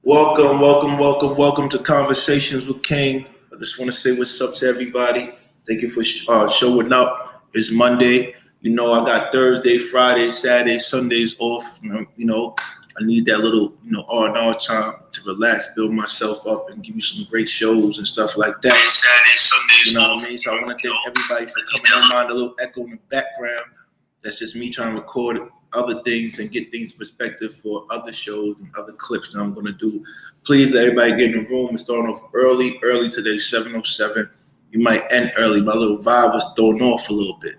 Welcome to Conversations with King. I just want to say what's up to everybody. Thank you for showing up. It's Monday. I got Thursday, Friday, Saturday, Sundays off. I need that little, R&R time to relax, build myself up, and give you some great shows and stuff like that. Saturday, Sundays, you know what I mean? So I want to thank everybody for coming on. Mind a little echo in the background. That's just me trying to record other things and get things in perspective for other shows and other clips that I'm going to do. Please, everybody get in the room. It's starting off early today, 7:07. You might end early. My little vibe was thrown off a little bit.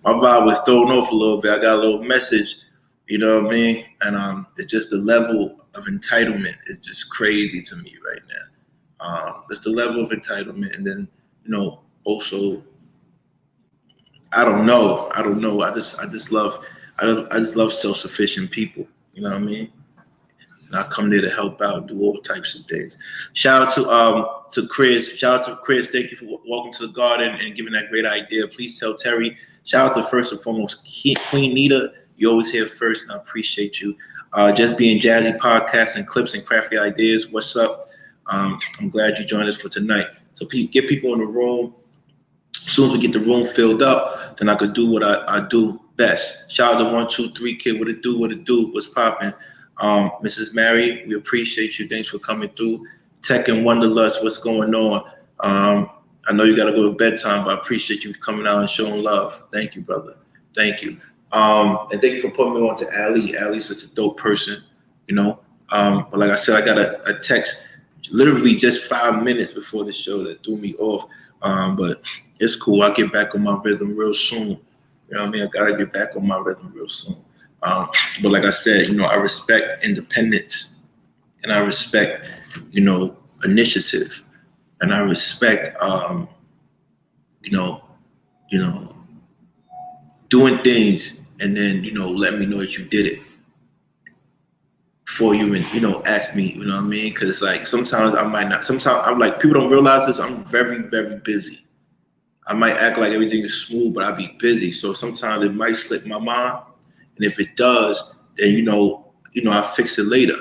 My vibe was thrown off a little bit. I got a little message, you know what I mean? And it's just the level of entitlement is just crazy to me right now. It's the level of entitlement. And then, also, I don't know. I just love self-sufficient people. You know what I mean? And I come there to help out, do all types of things. Shout out to Chris. Shout out to Chris. Thank you for welcome to the garden and giving that great idea. Please tell Terry. Shout out to first and foremost Queen Nita. You always here first, and I appreciate you. Just being jazzy podcasts and clips and crafty ideas. What's up? I'm glad you joined us for tonight. So get people in the room. As soon as we get the room filled up, then I could do what I do best. Shout out to 123 Kid. What it do? What's popping? Mrs. Mary, we appreciate you. Thanks for coming through. Tech and Wonderlust, what's going on? I know you got to go to bedtime, but I appreciate you coming out and showing love. Thank you, brother. Thank you. And thank you for putting me on to Ali. Ali's such a dope person, But like I said, I got a text literally just 5 minutes before the show that threw me off. But it's cool. I'll get back on my rhythm real soon. You know what I mean? I got to get back on my rhythm real soon. But like I said, I respect independence, and I respect, initiative, and I respect, doing things, and then, let me know that you did it before you even, ask me, you know what I mean? Because like sometimes I might not. Sometimes I'm like, people don't realize this. I'm very, very busy. I might act like everything is smooth, but I be busy. So sometimes it might slip my mind. And if it does, then, I fix it later,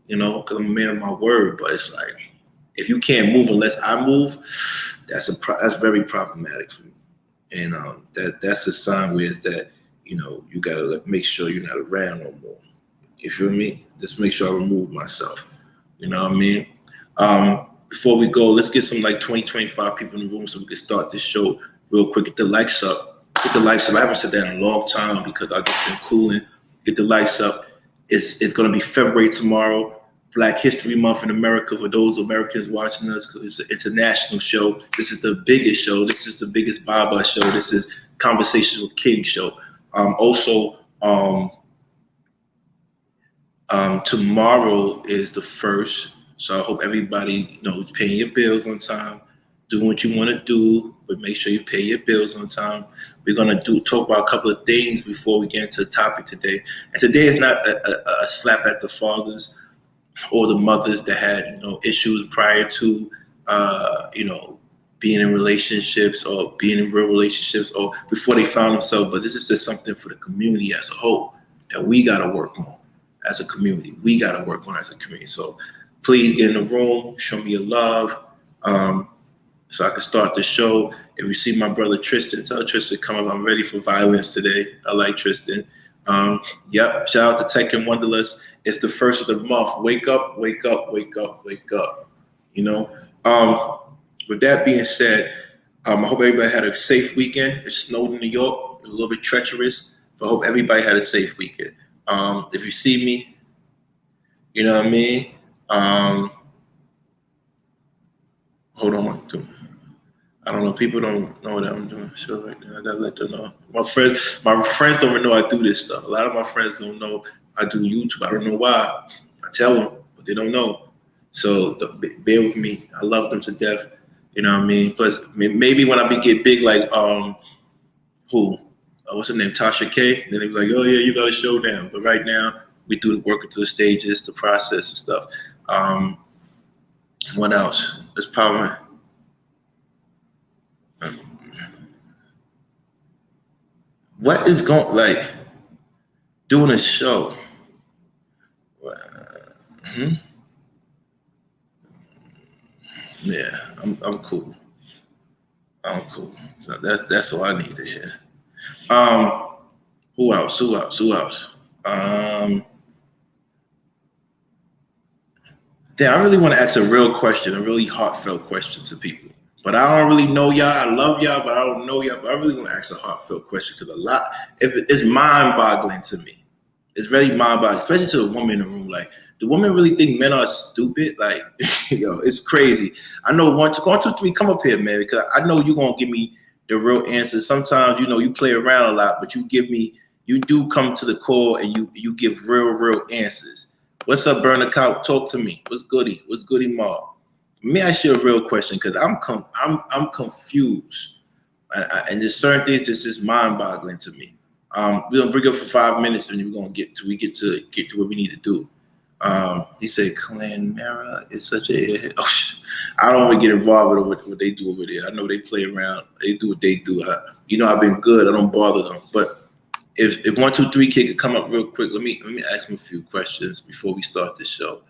because I'm a man of my word. But it's like, if you can't move unless I move, that's very problematic for me. And that's a sign where it's that, you got to make sure you're not around no more. You feel me? Just make sure I remove myself. You know what I mean? Before we go, let's get some like 20-25 people in the room so we can start this show real quick. Get the likes up. I haven't said that in a long time because I've just been cooling. Get the likes up. It's going to be February tomorrow, Black History Month in America for those Americans watching us, because it's an international show. This is the biggest show. This is the biggest Baba show. This is Conversations with King show. Tomorrow is the 1st. So I hope everybody, is paying your bills on time, doing what you want to do, but make sure you pay your bills on time. We're going to talk about a couple of things before we get into the topic today. And today is not a slap at the fathers or the mothers that had, issues prior to, being in relationships or being in real relationships or before they found themselves. But this is just something for the community as a whole that we got to work on as a community. We got to work on as a community. So please get in the room, show me your love, so I can start the show. If you see my brother Tristan, tell Tristan come up. I'm ready for violence today. I like Tristan. Yep. Shout out to Tech and Wonderlust. It's the 1st of the month. Wake up, wake up, wake up, wake up. With that being said, I hope everybody had a safe weekend. It snowed in New York. It was a little bit treacherous. So I hope everybody had a safe weekend. If you see me, you know what I mean? Hold on. I don't know. People don't know that I'm doing a show right now. I gotta let them know. My friends don't even know I do this stuff. A lot of my friends don't know I do YouTube. I don't know why. I tell them, but they don't know. So bear with me. I love them to death. You know what I mean? Plus, maybe when I get big, like what's her name? Tasha K. Then they be like, oh yeah, you got a show down. But right now, we do working through the stages, the process and stuff. What else? There's probably what is going doing a show? Mm-hmm. Yeah, I'm cool. I'm cool. So that's all I need to hear. Who else? Who else? Who else? Um, I really want to ask a real question, a really heartfelt question to people. But I don't really know y'all. I love y'all, but I don't know y'all. But I really want to ask a heartfelt question because if it's mind-boggling to me. It's very mind-boggling, especially to a woman in the room. Like, do women really think men are stupid? Like, yo, it's crazy. I know one, two, three, come up here, man, because I know you're gonna give me the real answer. Sometimes, you play around a lot, but you do come to the core and you give real answers. What's up, Burner Cow? Talk to me. What's goody? What's goody, Ma? Let me ask you a real question because I'm confused, and there's certain things that's just mind-boggling to me. We're gonna bring up for 5 minutes, and we're gonna get to what we need to do. He said, "Clan Mara is such a." Oh, I don't really get involved with what they do over there. I know they play around. They do what they do. I've been good. I don't bother them. But if 1, 2, 3 kid could come up real quick, let me ask him a few questions before we start the show.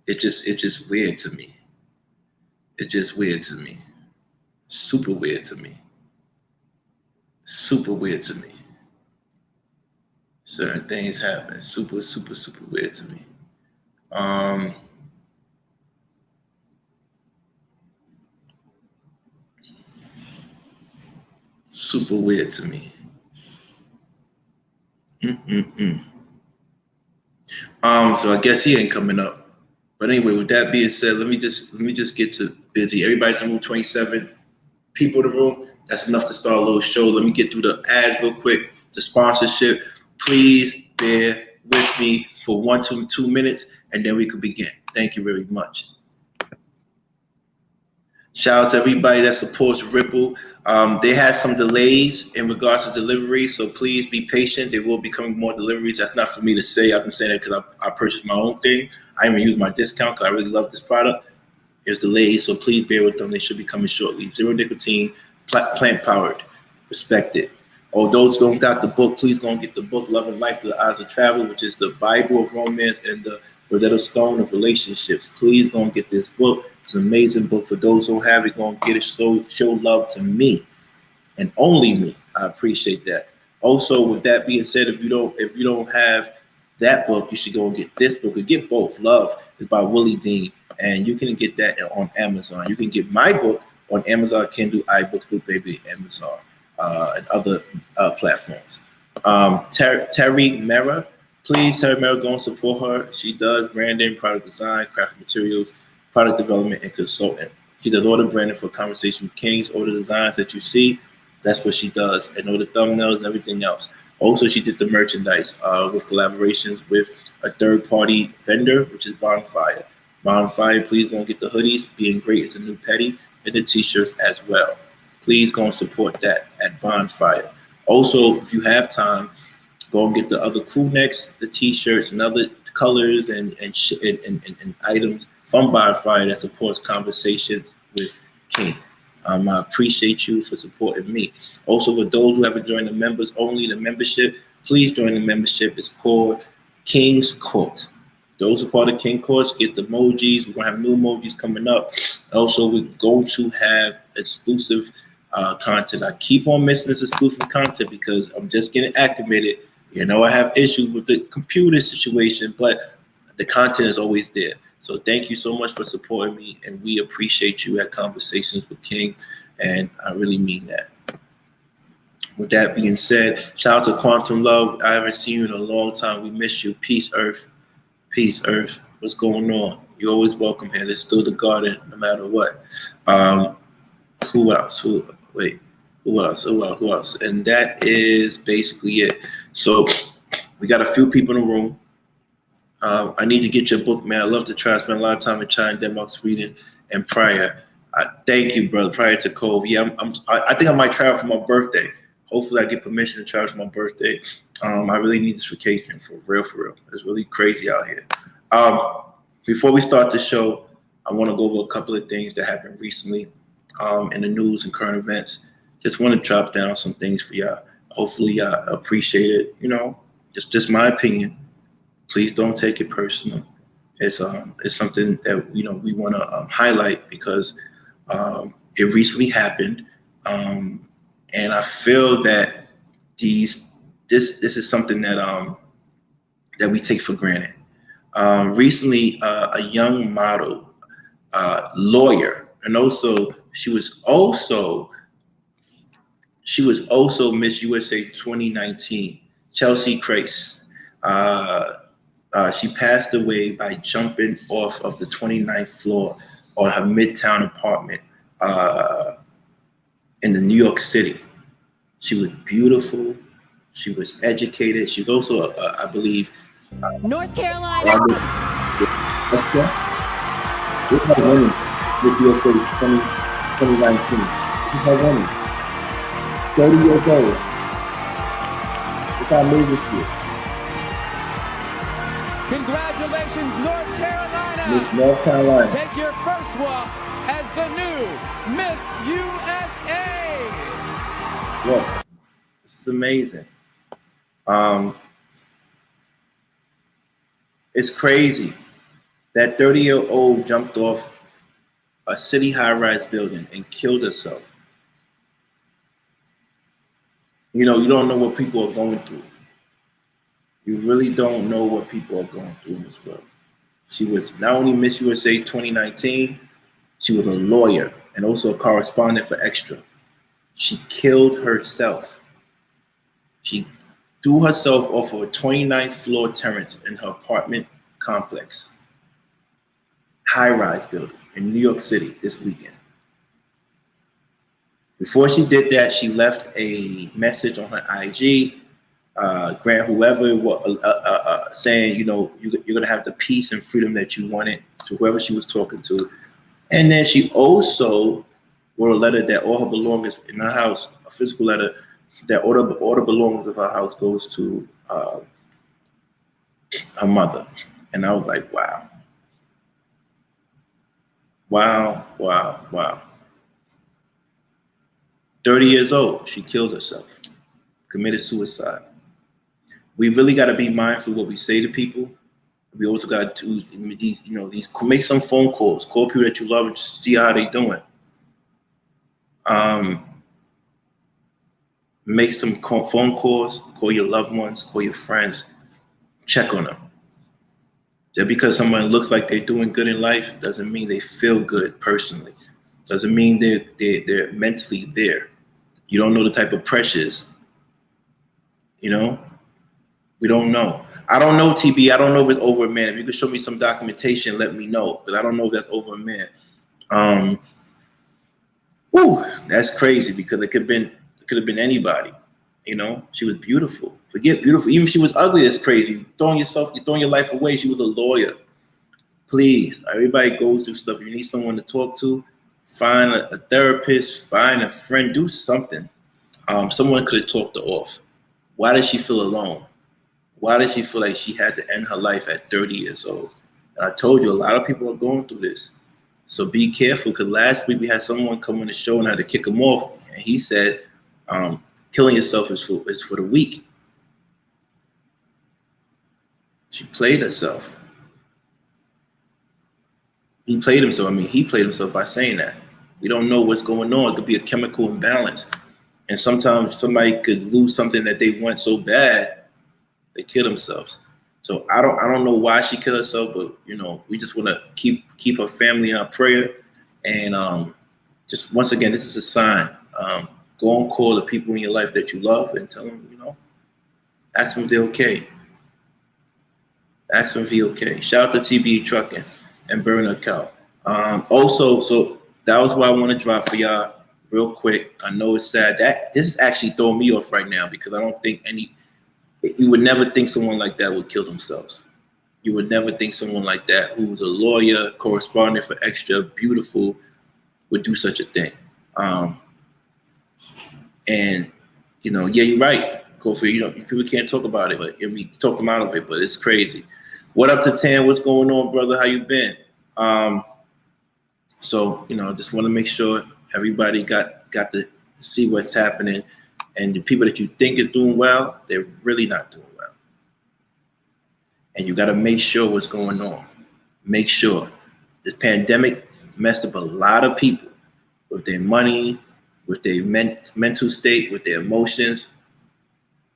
It's just weird to me. It's just weird to me. Super weird to me. Super weird to me. Certain things happen. Super weird to me. Super weird to me. So I guess he ain't coming up. But anyway, with that being said, let me just get to busy. Everybody's in room 27. People in the room. That's enough to start a little show. Let me get through the ads real quick. The sponsorship. Please bear with me for 1 to 2 minutes, and then we can begin. Thank you very much. Shout out to everybody that supports Ripple. They had some delays in regards to delivery, so please be patient. There will be coming more deliveries. That's not for me to say. I've been saying it because I purchased my own thing. I even use my discount because I really love this product. There's delays, so please bear with them. They should be coming shortly. Zero nicotine, plant powered. Respect it. Or those who don't got the book, please go and get the book, Love and Life Through the Eyes of Travel, which is the Bible of romance and the Rosetta Stone of relationships. Please go and get this book. It's an amazing book. For those who have it, go and get it. Show love to me and only me. I appreciate that. Also, with that being said, if you don't have that book, you should go and get this book or get both. Love is by Willie Dean, and you can get that on Amazon. You can get my book on Amazon, Kindle, iBooks, BookBaby, Amazon, and other platforms. Terry Mera, please, Terry Mera, go and support her. She does branding, product design, graphic materials, product development, and consultant. She does all the branding for Conversation with Kings, all the designs that you see. That's what she does, and all the thumbnails and everything else. Also, she did the merchandise with collaborations with a third-party vendor, which is Bonfire. Bonfire, please go and get the hoodies. Being Great is a new petty, and the t-shirts as well. Please go and support that at Bonfire. Also, if you have time, go and get the other crew necks, the t-shirts, and other colors and items from Bonfire that supports Conversations with King. I appreciate you for supporting me. Also, for those who haven't joined the members only, the membership, please join the membership. It's called King's Court. Those who are part of King Courts get the emojis. We're going to have new emojis coming up. Also, we're going to have exclusive content. I keep on missing this exclusive content because I'm just getting activated. I have issues with the computer situation, but the content is always there. So thank you so much for supporting me, and we appreciate you at Conversations with King, and I really mean that. With that being said, shout out to Quantum Love. I haven't seen you in a long time. We miss you. Peace, Earth. Peace, Earth. What's going on? You're always welcome here. There's still the garden, no matter what. Who else? Who else? And that is basically it. So we got a few people in the room. I need to get your book, man. I love to try. I spend a lot of time in China, Denmark, Sweden, and prior. Thank you, brother. Prior to COVID, yeah, I think I might travel for my birthday. Hopefully, I get permission to travel for my birthday. I really need this vacation for real. It's really crazy out here. Before we start the show, I want to go over a couple of things that happened recently in the news and current events. Just want to drop down some things for y'all. Hopefully, y'all appreciate it. Just my opinion. Please don't take it personal. It's something that we want to highlight because it recently happened, and I feel that this is something that we take for granted. Recently, a young model, lawyer, and also she was also Miss USA 2019, Chelsea Grace. She passed away by jumping off of the 29th floor on her Midtown apartment in the New York City. She was beautiful. She was educated. She was also, I believe, North Carolina. This is winning with USA 2019. This is her winning. 30 years old. Look how made this year. Congratulations, North Carolina. Miss North Carolina. Take your first walk as the new Miss USA. Look, this is amazing. It's crazy that 30-year-old jumped off a city high-rise building and killed herself. You don't know what people are going through. You really don't know what people are going through in this world. She was not only Miss USA 2019, she was a lawyer and also a correspondent for Extra. She killed herself. She threw herself off of a 29th floor terrace in her apartment complex, high-rise building in New York City this weekend. Before she did that, she left a message on her IG, grant whoever saying, you're gonna have the peace and freedom that you wanted, to whoever she was talking to. And then she also wrote a letter that all her belongings in her house, a physical letter, that all the belongings of her house goes to her mother. And I was like, wow. Wow, wow, wow. 30 years old, she killed herself, committed suicide. We really got to be mindful of what we say to people. We also got to do these, make some phone calls, call people that you love and see how they doing. Make some phone calls, call your loved ones, call your friends, check on them. Just because someone looks like they're doing good in life doesn't mean they feel good personally. Doesn't mean they're mentally there. You don't know the type of pressures. We don't know. I don't know, TB. I don't know if it's over a man. If you could show me some documentation, let me know. But I don't know if that's over a man. That's crazy because it could have been anybody. She was beautiful. Forget beautiful. Even if she was ugly, that's crazy. You're throwing your life away. She was a lawyer. Please, everybody goes through stuff. You need someone to talk to. Find a therapist. Find a friend. Do something. Someone could have talked her off. Why does she feel alone? Why does she feel like she had to end her life at 30 years old? And I told you, a lot of people are going through this. So be careful, because last week we had someone come on the show and had to kick him off. And he said, killing yourself is for the weak. She played herself. He played himself by saying that. We don't know what's going on. It could be a chemical imbalance. And sometimes somebody could lose something that they want so bad, they kill themselves. So I don't know why she killed herself, but we just want to keep her family in our prayer. And just once again, this is a sign. Go and call the people in your life that you love and tell them, ask them if they're okay. Ask them if they're okay. Shout out to TB Trucking and Burner Cow. Also, so that was what I want to drop for y'all real quick. I know it's sad. This is actually throwing me off right now because I don't think you would never think someone like that would kill themselves. You would never think someone like that, who's a lawyer, correspondent for Extra, beautiful, would do such a thing. And yeah, you're right, Kofi. People can't talk about it, but we talk them out of it. But it's crazy. What up to Tan? What's going on, brother? How you been? So just want to make sure everybody got to see what's happening, and the people that you think is doing well, they're really not doing well. And you got to make sure what's going on. Make sure. This pandemic messed up a lot of people with their money, with their mental state, with their emotions.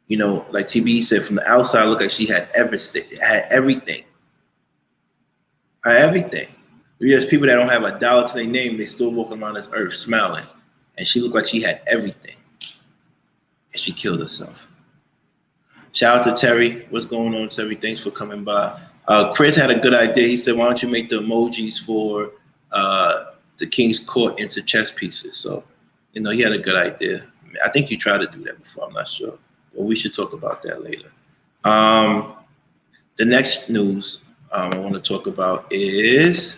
You know, like TB said, from the outside, looked like she had everything. Had everything. Had everything. There's people that don't have a dollar to their name, they still walking around this earth smiling. And she looked like she had everything. And she killed herself. Shout out to Terry. What's going on, Terry? Thanks for coming by. Chris had a good idea. He said, why don't you make the emojis for the King's Court into chess pieces? So, you know, he had a good idea. I think you tried to do that before. I'm not sure. Well, we should talk about that later. The next news I want to talk about is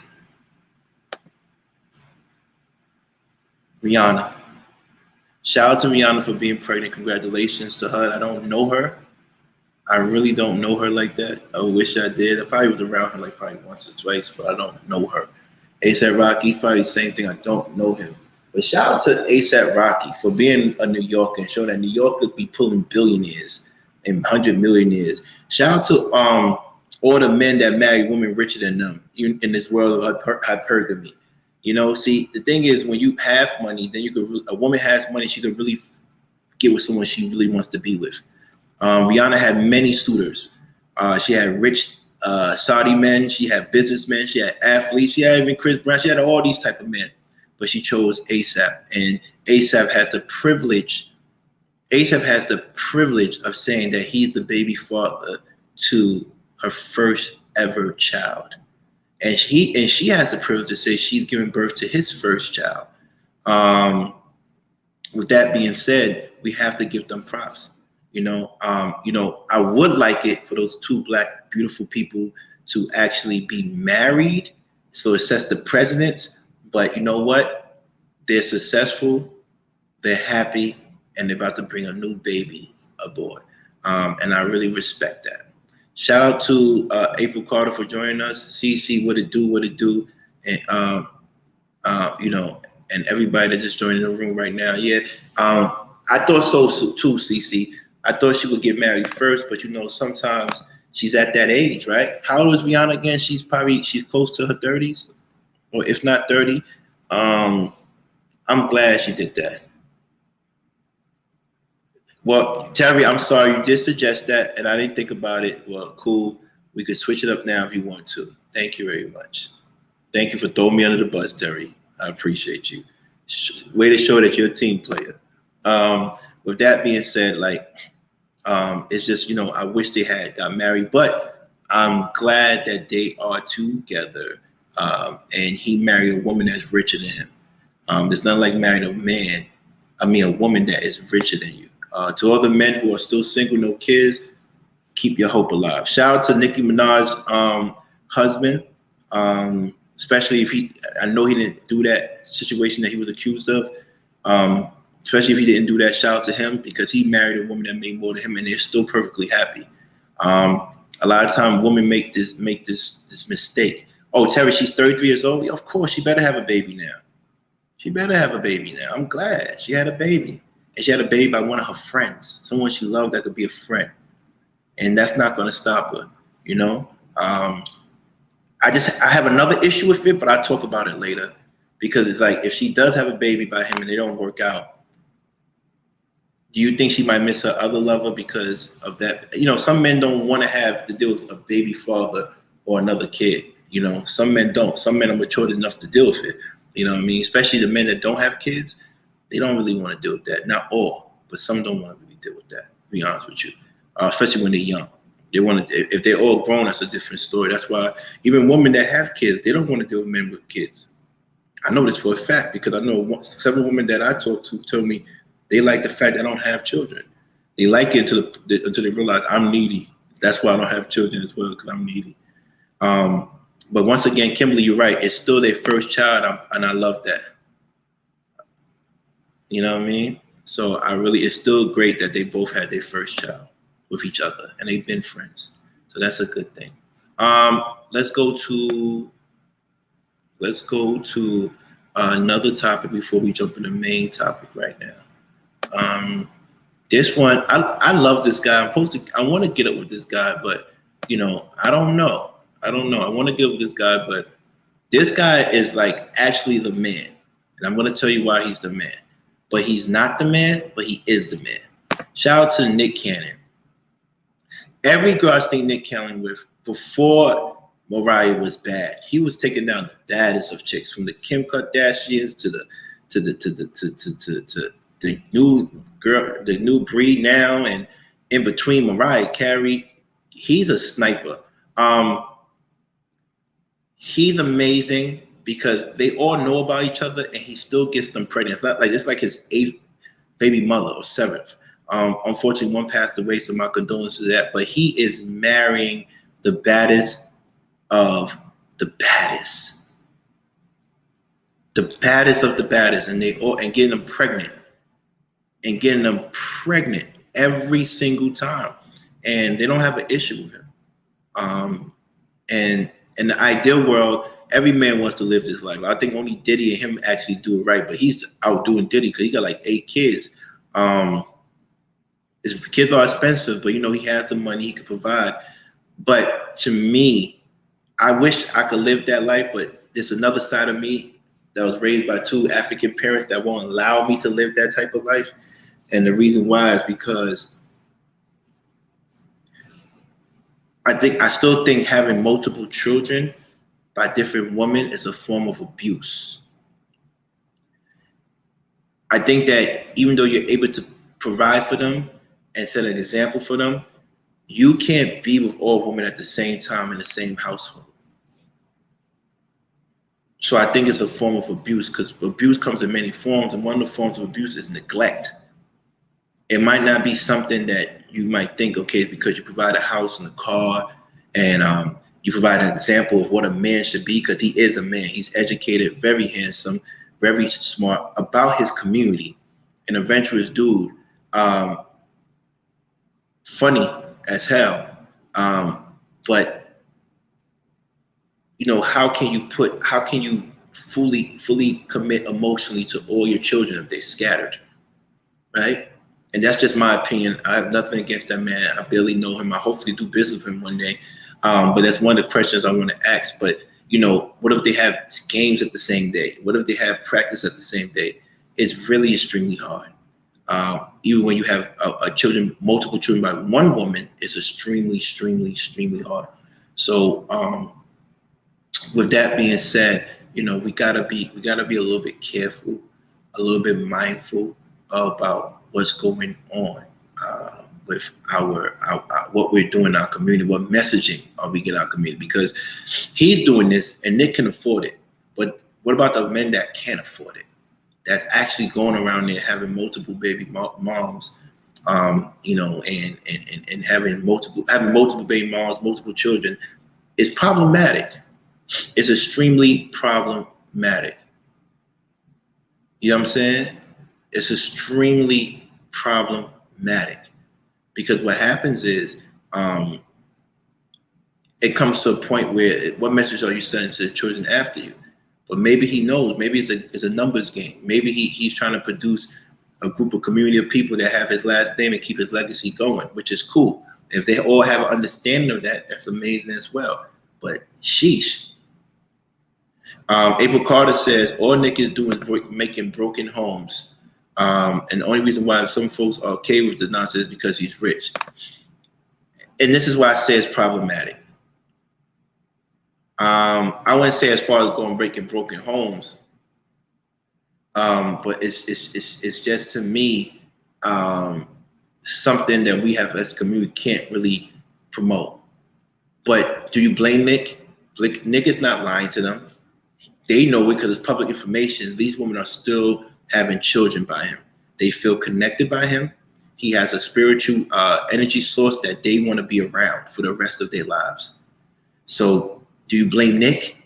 Rihanna. Shout out to Rihanna for being pregnant. Congratulations to her. I don't know her. I really don't know her like that. I wish I did. I probably was around her like probably once or twice, but I don't know her. ASAP Rocky, probably the same thing. I don't know him. But shout out to ASAP Rocky for being a New Yorker and showing that New Yorkers be pulling billionaires and 100 millionaires. Shout out to all the men that marry women richer than them in this world of hypergamy. You know, see, the thing is, when you have money, then you could. A woman has money, she could really get with someone she really wants to be with. Rihanna had many suitors. She had rich Saudi men. She had businessmen. She had athletes. She had even Chris Brown. She had all these type of men, but she chose ASAP. And ASAP has the privilege. ASAP has the privilege of saying that he's the baby father to her first ever child. And she has the privilege to say she's giving birth to his first child. With that being said, we have to give them props. You know, I would like it for those two black beautiful people to actually be married, so it sets the precedence. But you know what? They're successful, they're happy, and they're about to bring a new baby aboard. And I really respect that. Shout out to April Carter for joining us. CC, what it do, and you know, and everybody that just joined the room right now. Yeah, I thought so too, CC. I thought she would get married first, but you know, sometimes she's at that age, right? How old is Rihanna again? She's close to her 30s, or if not 30. I'm glad she did that. Well, Terry, I'm sorry, you did suggest that, and I didn't think about it. Well, cool. We could switch it up now if you want to. Thank you very much. Thank you for throwing me under the bus, Terry. I appreciate you. Way to show that you're a team player. With that being said, like, it's just, you know, I wish they had got married, but I'm glad that they are together. And he married a woman that's richer than him. It's not like marrying a woman that is richer than you. To all the men who are still single, no kids, keep your hope alive. Shout out to Nicki Minaj's husband, especially if I know he didn't do that situation that he was accused of. Especially if he didn't do that, shout out to him, because he married a woman that made more than him, and they're still perfectly happy. A lot of times women make this mistake. Oh, Terry, she's 33 years old. Yeah, of course, she better have a baby now. She better have a baby now. I'm glad she had a baby. And she had a baby by one of her friends, someone she loved that could be a friend. And that's not going to stop her, you know? I have another issue with it, but I'll talk about it later. Because it's like, if she does have a baby by him and they don't work out, do you think she might miss her other lover because of that? You know, some men don't want to have to deal with a baby father or another kid. You know, some men don't. Some men are mature enough to deal with it. You know what I mean? Especially the men that don't have kids. They don't really want to deal with that. Not all, but some don't want to really deal with that, to be honest with you. Especially when they're young. They want to, if they're all grown, that's a different story. That's why even women that have kids, they don't want to deal with men with kids. I know this for a fact, because I know several women that I talk to tell me they like the fact that I don't have children. They like it until they realize I'm needy. That's why I don't have children as well, because I'm needy. But once again, Kimberly, you're right. It's still their first child, and I love that. You know what I mean? So it's still great that they both had their first child with each other, and they've been friends. So that's a good thing. Let's go to another topic before we jump in the main topic right now. This one, I love this guy. I want to get up with this guy, but you know, I don't know. I don't know. I want to get with this guy, but this guy is like actually the man. And I'm going to tell you why he's the man. But he's not the man, but he is the man. Shout out to Nick Cannon. Every girl I seen Nick Cannon with before Mariah was bad, he was taking down the baddest of chicks, from the Kim Kardashians to the new girl, the new breed now, and in between Mariah Carey. He's a sniper. He's amazing because they all know about each other, and he still gets them pregnant. It's like his 8th baby mother or 7th. Unfortunately, one passed away, so my condolences to that. But he is marrying the baddest of the baddest, of the baddest, and getting them pregnant, every single time, and they don't have an issue with him. And in the ideal world, every man wants to live this life. I think only Diddy and him actually do it right, but he's outdoing Diddy because he got like 8 kids. His kids are expensive, but he has the money, he could provide. But to me, I wish I could live that life, but there's another side of me that was raised by 2 African parents that won't allow me to live that type of life. And the reason why is because I still think having multiple children by different women is a form of abuse. I think that even though you're able to provide for them and set an example for them, you can't be with all women at the same time in the same household. So I think it's a form of abuse, because abuse comes in many forms, and one of the forms of abuse is neglect. It might not be something that you might think, okay, because you provide a house and a car, and you provide an example of what a man should be, because he is a man. He's educated, very handsome, very smart, about his community, an adventurous dude, funny as hell. But how can you fully commit emotionally to all your children if they're scattered, right? And that's just my opinion. I have nothing against that man. I barely know him. I hopefully do business with him one day. But that's one of the questions I want to ask. But what if they have games at the same day? What if they have practice at the same day? It's really extremely hard. Even when you have multiple children by one woman, it's extremely, extremely, extremely hard. So with that being said, we gotta be a little bit careful, a little bit mindful about what's going on with our what we're doing in our community, what messaging are we getting our community, because he's doing this and Nick can afford it. But what about the men that can't afford it? That's actually going around there having multiple baby moms, and having multiple baby moms, multiple children. Is problematic. It's extremely problematic. You know what I'm saying? It's extremely problematic, because what happens is it comes to a point where what message are you sending to the children after you? But maybe he knows. Maybe it's a numbers game. Maybe he's trying to produce a group of community of people that have his last name and keep his legacy going, which is cool. If they all have an understanding of that, that's amazing as well. But sheesh. April Carter says, all Nick is doing is making broken homes. And the only reason why some folks are okay with the nonsense is because he's rich. And this is why I say it's problematic. I wouldn't say as far as going breaking broken homes, but it's just, to me, something that we have as a community can't really promote. But do you blame Nick? Nick is not lying to them. They know it because it's public information. These women are still having children by him. They feel connected by him. He has a spiritual energy source that they want to be around for the rest of their lives. So do you blame Nick?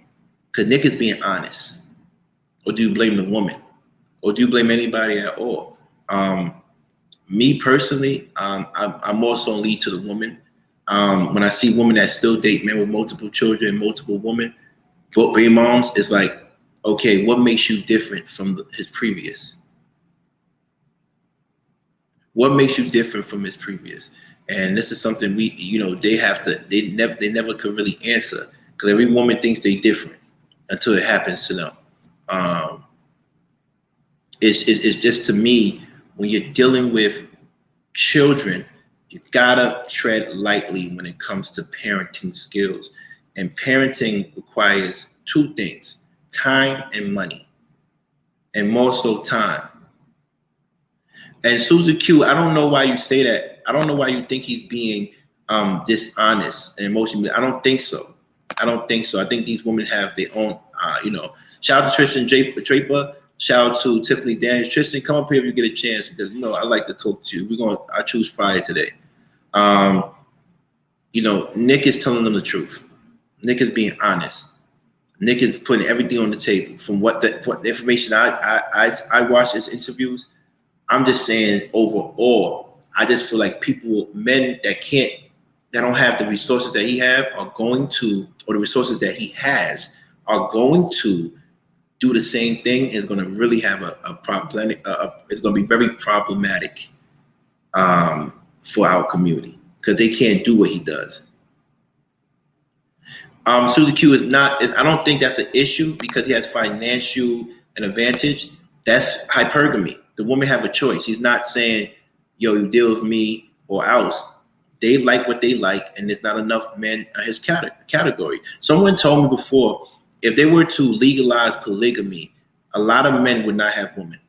Because Nick is being honest. Or do you blame the woman? Or do you blame anybody at all? Me personally, I'm more so lead to the woman. When I see women that still date men with multiple children, multiple women, both baby moms, it's like, okay, what makes you different from his previous? What makes you different from his previous? And this is something they never could really answer, because every woman thinks they different until it happens to them. It's just, to me, when you're dealing with children, you gotta tread lightly when it comes to parenting skills. And parenting requires two things: time and money, and more so time. And Susie Q, I don't know why you say that. I don't know why you think he's being dishonest and emotionally. I don't think so. I don't think so. I think these women have their own, shout out to Tristan Draper. Shout out to Tiffany Daniels. Tristan, come up here if you get a chance, because I like to talk to you. I choose fire today. Nick is telling them the truth. Nick is being honest. Nick is putting everything on the table. From what the information I watched his interviews, I'm just saying overall, I just feel like men that don't have the resources that he have or the resources that he has are going to do the same thing. Is going to really have a problem. It's going to be very problematic for our community, because they can't do what he does. Susie Q is not. I don't think that's an issue because he has financial an advantage. That's hypergamy. The woman have a choice. He's not saying, "Yo, you deal with me or else." They like what they like, and there's not enough men in his category. Someone told me before, if they were to legalize polygamy, a lot of men would not have women,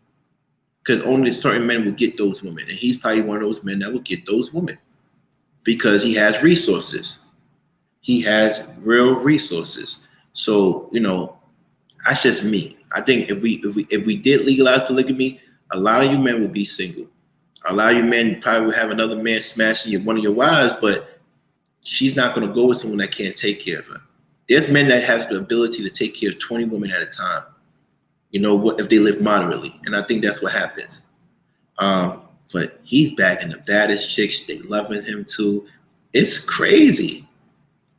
because only certain men would get those women, and he's probably one of those men that would get those women because he has resources. He has real resources. So that's just me. I think if we did legalize polygamy, a lot of you men would be single. A lot of you men probably would have another man smashing one of your wives, but she's not going to go with someone that can't take care of her. There's men that have the ability to take care of 20 women at a time. If they live moderately, and I think that's what happens. But he's bagging the baddest chicks. They loving him too. It's crazy.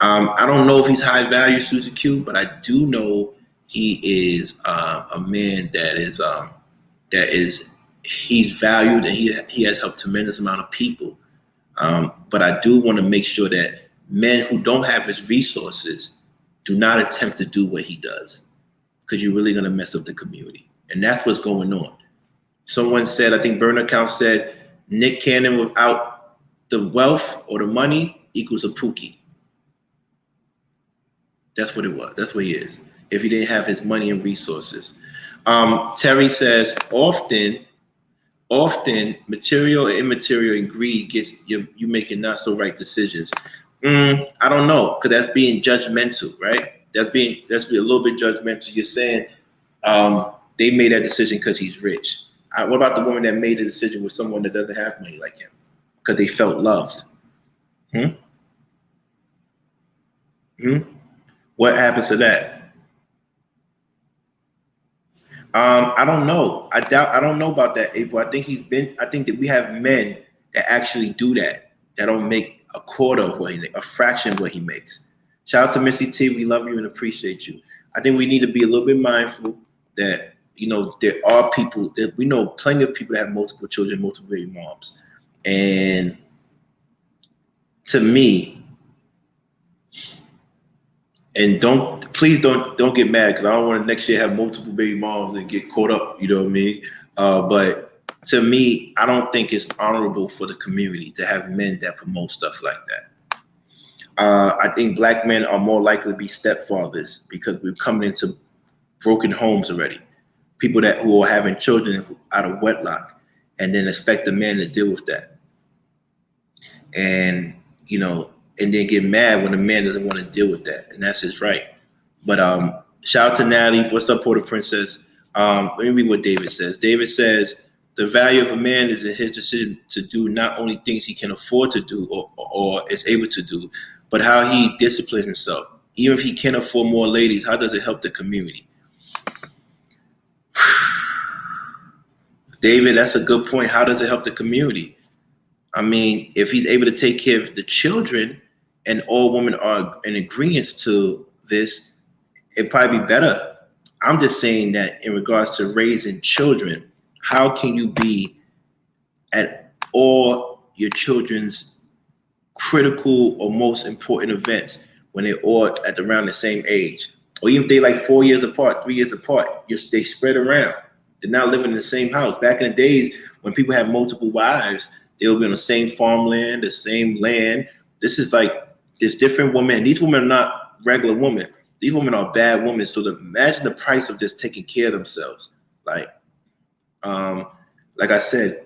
I don't know if he's high value, Susie Q, but I do know he is a man that is he's valued, and he has helped a tremendous amount of people. But I do want to make sure that men who don't have his resources do not attempt to do what he does, because you're really going to mess up the community. And that's what's going on. Someone said, I think Burner Count said, Nick Cannon without the wealth or the money equals a Pookie. That's what it was. That's what he is. If he didn't have his money and resources. Terry says, often material and immaterial and greed gets you making not so right decisions. I don't know, because that's being judgmental, right? That's being a little bit judgmental. You're saying they made that decision because he's rich. What about the woman that made the decision with someone that doesn't have money like him because they felt loved? What happens to that? I don't know. I don't know about that, April. I think that we have men that actually do that don't make a quarter of what he makes, a fraction of what he makes. Shout out to Missy T. We love you and appreciate you. I think we need to be a little bit mindful that, there are people that we know, plenty of people that have multiple children, multiple baby moms. And to me, and please don't get mad, because I don't want to next year have multiple baby moms and get caught up. You know what I mean? But to me, I don't think it's honorable for the community to have men that promote stuff like that. I think black men are more likely to be stepfathers because we're coming into broken homes already. People who are having children out of wedlock, and then expect a man to deal with that. And and then get mad when a man doesn't want to deal with that, and that's his right. But shout out to Natalie. What's up, Porter Princess? Let me read what David says. David says, the value of a man is in his decision to do not only things he can afford to do or is able to do, but how he disciplines himself. Even if he can't afford more ladies, how does it help the community? David, that's a good point. How does it help the community? I mean, if he's able to take care of the children and all women are in agreement to this, it'd probably be better. I'm just saying that in regards to raising children, how can you be at all your children's critical or most important events when they're all at around the same age, or even if they like 4 years apart, 3 years apart, they spread around. They're not living in the same house. Back in the days when people had multiple wives, they would be on the same farmland, the same land. This is like there's different women. These women are not regular women. These women are bad women. So imagine the price of just taking care of themselves. Like, um, like I said,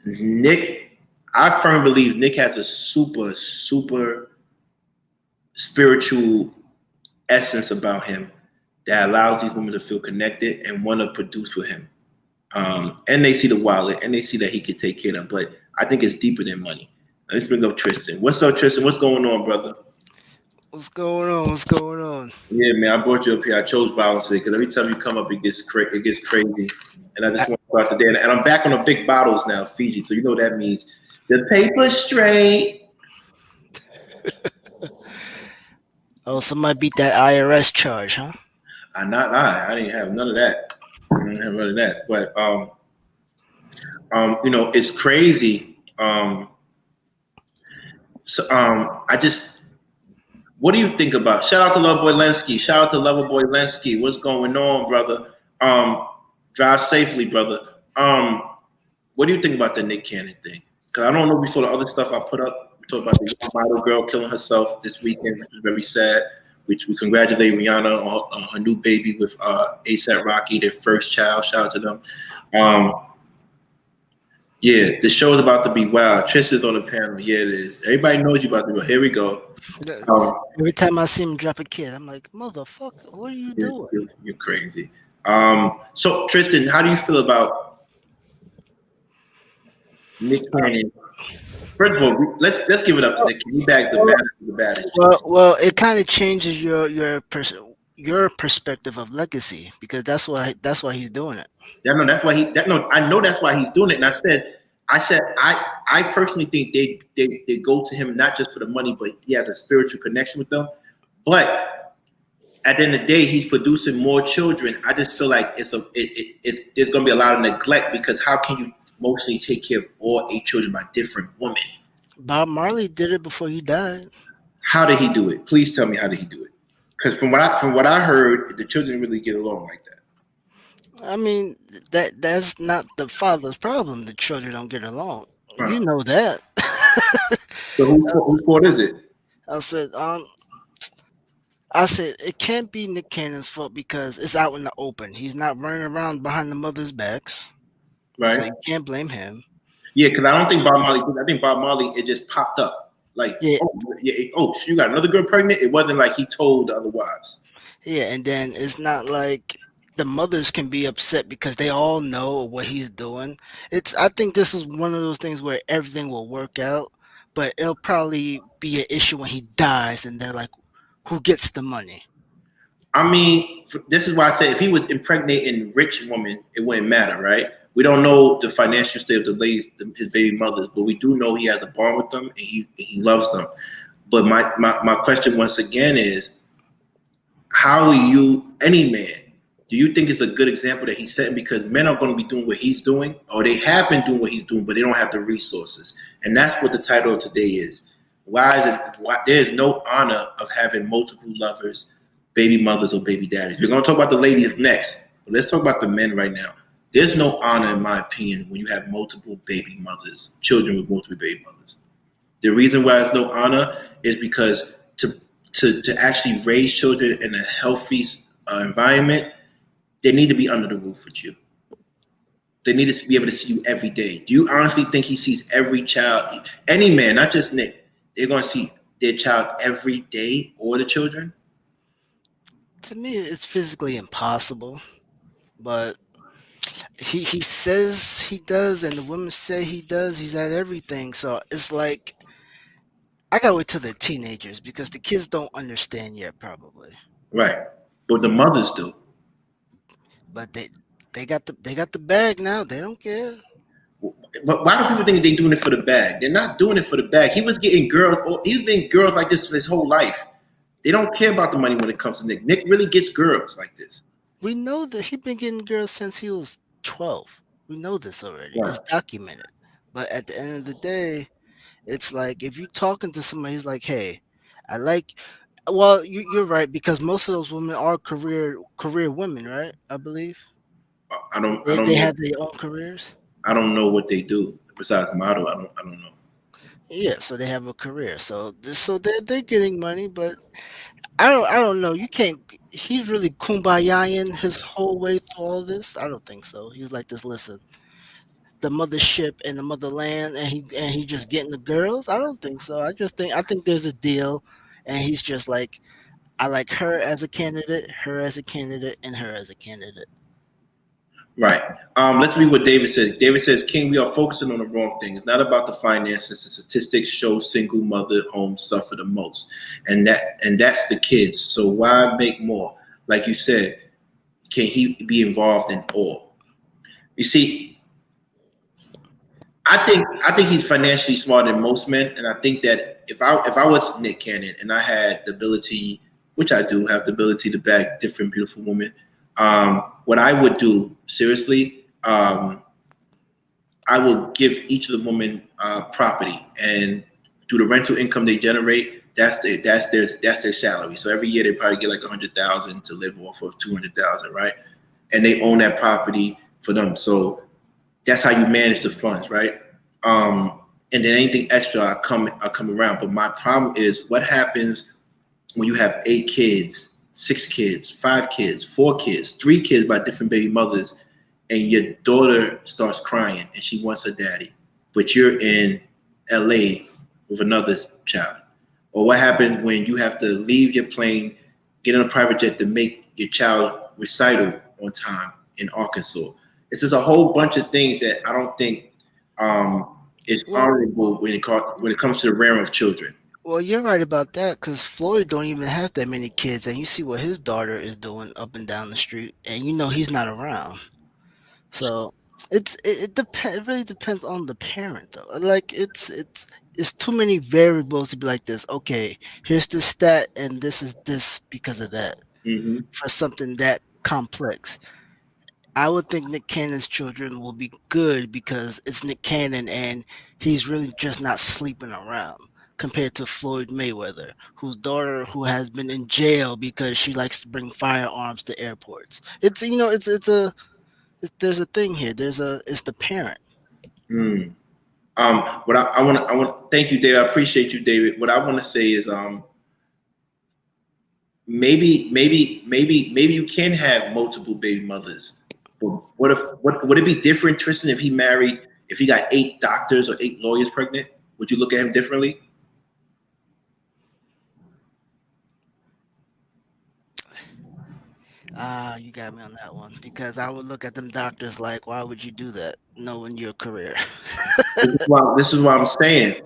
Nick, I firmly believe Nick has a super spiritual essence about him that allows these women to feel connected and want to produce with him. And they see the wallet and they see that he can take care of them. But I think it's deeper than money. Let's bring up Tristan. What's up, Tristan? What's going on, brother? What's going on? What's going on? Yeah, man, I brought you up here. I chose violence because every time you come up, it gets crazy. And I just want to start the day. And I'm back on the big bottles now, Fiji. So you know what that means. The paper straight. Oh, somebody beat that IRS charge, huh? I didn't have none of that. I didn't have none of that. But it's crazy. I just what do you think about? Shout out to Loverboy Lensky. Shout out to Loverboy Lensky. What's going on, brother? Drive safely, brother. What do you think about the Nick Cannon thing? Because I don't know if we saw the other stuff I put up. We talked about the young model girl killing herself this weekend, which was very sad. Which we congratulate Rihanna on her new baby with ASAP Rocky, their first child. Shout out to them. Yeah, the show is about to be wild. Tristan's on the panel. Yeah, it is. Everybody knows you about to go. Here we go. Every time I see him drop a kid, I'm like, motherfucker, what are you doing? You're crazy. So Tristan, how do you feel about Nick Cannon? First of all, let's give it up to Nick. He bags the baddest. Well, it kind of changes your perspective of legacy because that's why he's doing it. Yeah, no, that's why I know that's why he's doing it. And I personally think they go to him not just for the money, but he has a spiritual connection with them. But at the end of the day, he's producing more children. I just feel like there's going to be a lot of neglect because how can you mostly take care of all 8 children by different women? Bob Marley did it before he died. How did he do it? Please tell me how did he do it? Because from what I heard, the children really get along like that. I mean, that's not the father's problem. The children don't get along. Huh. You know that. So whose fault is it? I said, I said it can't be Nick Cannon's fault because it's out in the open. He's not running around behind the mother's backs, Right. so you can't blame him. Yeah, because I don't think Bob Marley. I think Bob Marley it just popped up. Like, Yeah. You got another girl pregnant. It wasn't like he told the other wives. Yeah, and then it's not like the mothers can be upset because they all know what he's doing. I think this is one of those things where everything will work out, but it'll probably be an issue when he dies and they're like, who gets the money? I mean, this is why I say if he was impregnating rich women, it wouldn't matter, right? We don't know the financial state of the ladies, his baby mothers, but we do know he has a bond with them and he loves them. But my question once again is, how are you, any man, do you think it's a good example that he's setting? Because men are going to be doing what he's doing, or they have been doing what he's doing, but they don't have the resources. And that's what the title of today is. Why is it? Why there's no honor of having multiple lovers, baby mothers, or baby daddies? We're going to talk about the ladies next, but let's talk about the men right now. There's no honor, in my opinion, when you have multiple baby mothers, children with multiple baby mothers. The reason why there's no honor is because to actually raise children in a healthy environment, they need to be under the roof with you. They need to be able to see you every day. Do you honestly think he sees every child, any man, not just Nick, they're going to see their child every day or the children? To me, it's physically impossible, but he says he does, and the women say he does. He's at everything, so it's like I gotta wait till they're teenagers because the kids don't understand yet, probably. Right. But the mothers do. But they got the bag now. They don't care. But why do people think they're doing it for the bag? They're not doing it for the bag. He was getting girls, or he's been girls like this for his whole life. They don't care about the money when it comes to Nick. Nick really gets girls like this. We know that he's been getting girls since he was 12. We know this already. Right. It's documented. But at the end of the day, it's like if you're talking to somebody who's like, "Hey, I like Well, you're right because most of those women are career women, right? I believe I don't they know. have their own careers. I don't know what they do besides model. I don't know. Yeah, so they have a career. So they're getting money, but I don't know. You can't. He's really kumbayaing his whole way through all this. I don't think so. He's like this. Listen, the mothership and the motherland, and he just getting the girls. I don't think so. I think there's a deal, and he's just like, I like her as a candidate, her as a candidate, and her as a candidate. Right. Let's read what David says. David says, King, we are focusing on the wrong thing. It's not about the finances. The statistics show single mother homes suffer the most. And that's the kids. So why make more? Like you said, can he be involved in all? You see, I think he's financially smarter than most men, and I think that if I was Nick Cannon and I had the ability, which I do have the ability to back different beautiful women, what I would do seriously, I will give each of the women property, and through the rental income they generate, that's their salary. So every year they probably get like 100,000 to live off of 200,000, right? And they own that property for them. So that's how you manage the funds, right? And then anything extra, I come around. But my problem is what happens when you have 8 kids, 6 kids, 5 kids, 4 kids, 3 kids by different baby mothers, and your daughter starts crying and she wants her daddy, but you're in LA with another child. Or what happens when you have to leave your plane, get on a private jet to make your child recital on time in Arkansas? It's just a whole bunch of things that I don't think is Well, honorable when it comes to the realm of children. well, you're right about that because Floyd don't even have that many kids, and you see what his daughter is doing up and down the street, and you know he's not around. So it really depends on the parent though. Like it's too many variables to be like this. Okay, here's this stat, and this is this because of that Hmm. for something that complex. I would think Nick Cannon's children will be good because it's Nick Cannon and he's really just not sleeping around compared to Floyd Mayweather, whose daughter who has been in jail because she likes to bring firearms to airports. It's there's a thing here. It's the parent. Mm. What I want to thank you, David. I appreciate you, David. What I want to say is, maybe you can have multiple baby mothers. But what would it be different, Tristan, if he got 8 doctors or 8 lawyers pregnant? Would you look at him differently? Ah, you got me on that one because I would look at them doctors like, why would you do that knowing your career? This is what I'm saying.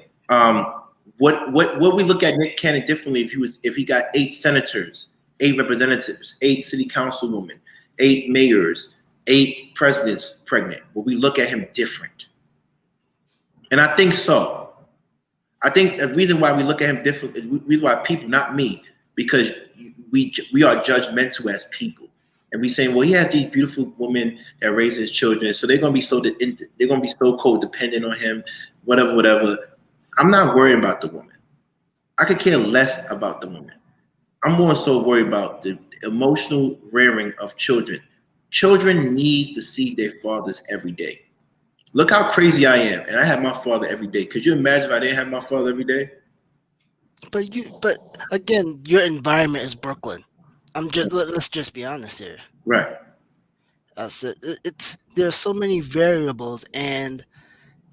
What we look at Nick Cannon differently if he got 8 senators, 8 representatives, 8 city councilwomen, 8 mayors, 8 presidents pregnant? Will we look at him different? And I think so. I think the reason why we look at him different, the reason why people, not me, because we are judgmental as people, and we saying, well, he has these beautiful women that raise his children, so they're gonna be they're gonna be so codependent on him, whatever, whatever. I'm not worried about the woman. I could care less about the woman. I'm more so worried about the emotional rearing of children. Children need to see their fathers every day. Look how crazy I am, and I have my father every day. Could you imagine if I didn't have my father every day? But again, your environment is Brooklyn. Let's just be honest here. Right. I said it's there are so many variables, and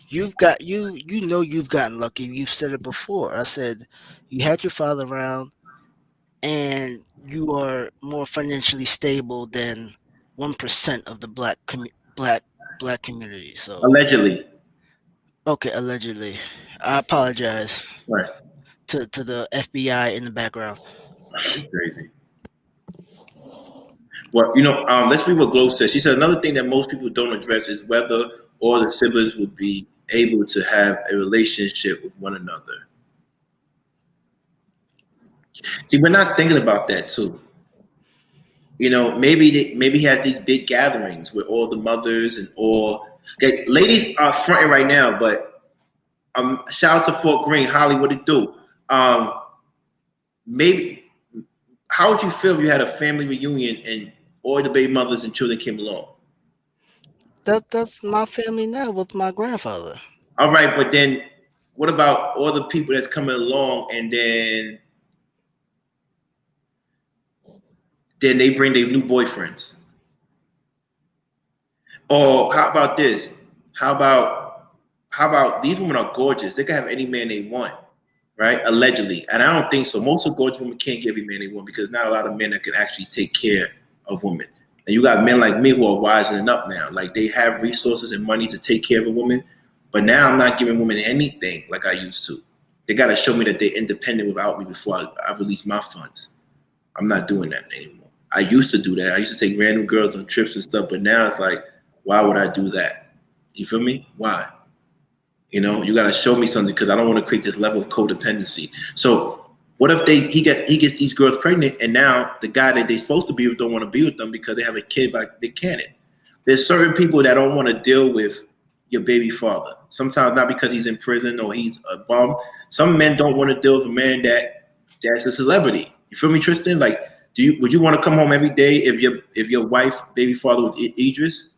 you've gotten lucky. You've said it before. I said you had your father around, and you are more financially stable than 1% of the black black community. So Allegedly. okay, allegedly, I apologize Right. to the FBI in the background. Crazy. Well, let's read what Glow says. She said another thing that most people don't address is whether all the siblings would be able to have a relationship with one another. See, we're not thinking about that too. Maybe he has these big gatherings with all the mothers and all. Okay, ladies are fronting right now, but shout out to Fort Greene, Holly, what it do? Maybe. how would you feel if you had a family reunion and all the baby mothers and children came along? That's my family now with my grandfather. All right, but then what about all the people that's coming along and then they bring their new boyfriends? Or how about this? How about these women are gorgeous? They can have any man they want, right? Allegedly, and I don't think so. Most of gorgeous women can't get every man they want because not a lot of men that can actually take care of women. And you got men like me who are wising up now. Like they have resources and money to take care of a woman, but now I'm not giving women anything like I used to. They got to show me that they're independent without me before I release my funds. I'm not doing that anymore. I used to do that. I used to take random girls on trips and stuff, but now it's like, why would I do that? You feel me? Why? You know, you got to show me something because I don't want to create this level of codependency. So what if he gets these girls pregnant and now the guy that they're supposed to be with don't want to be with them because they have a kid by the candidate? There's certain people that don't want to deal with your baby father. Sometimes not because he's in prison or he's a bum. Some men don't want to deal with a man that's a celebrity. You feel me, Tristan? Like, would you want to come home every day if your wife baby father was Idris?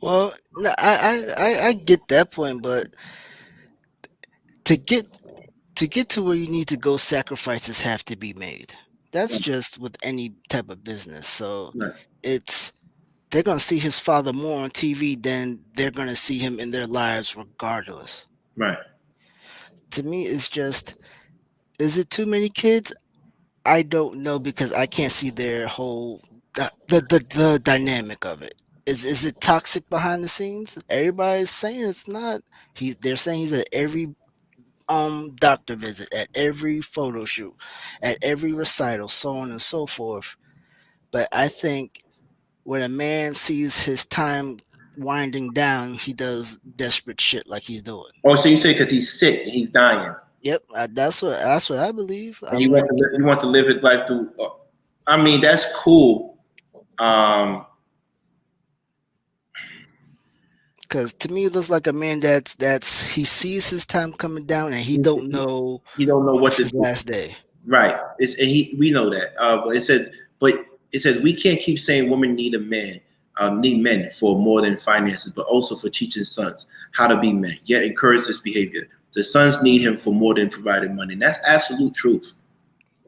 Well, no, I get that point, but to get to where you need to go, sacrifices have to be made. That's just with any type of business. So Right, it's they're gonna see his father more on TV than they're gonna see him in their lives, regardless. right. To me, it's just, is it too many kids? I don't know because I can't see their whole the dynamic of it. Is it toxic behind the scenes? Everybody's saying it's not. They're saying he's at every doctor visit, at every photo shoot, at every recital, so on and so forth. But I think when a man sees his time winding down, he does desperate shit like he's doing. Oh, so you say because he's sick and he's dying, Yep, that's what I believe. and I'm like, you want to live his life through. I mean, that's cool. Um, because to me, it looks like a man that's he sees his time coming down and he he, don't know he don't know what it's to his do. last day. Right. We know that. But it says we can't keep saying women need a man, need men for more than finances, but also for teaching sons how to be men. Yet encourage this behavior. The sons need him for more than providing money. And that's absolute truth.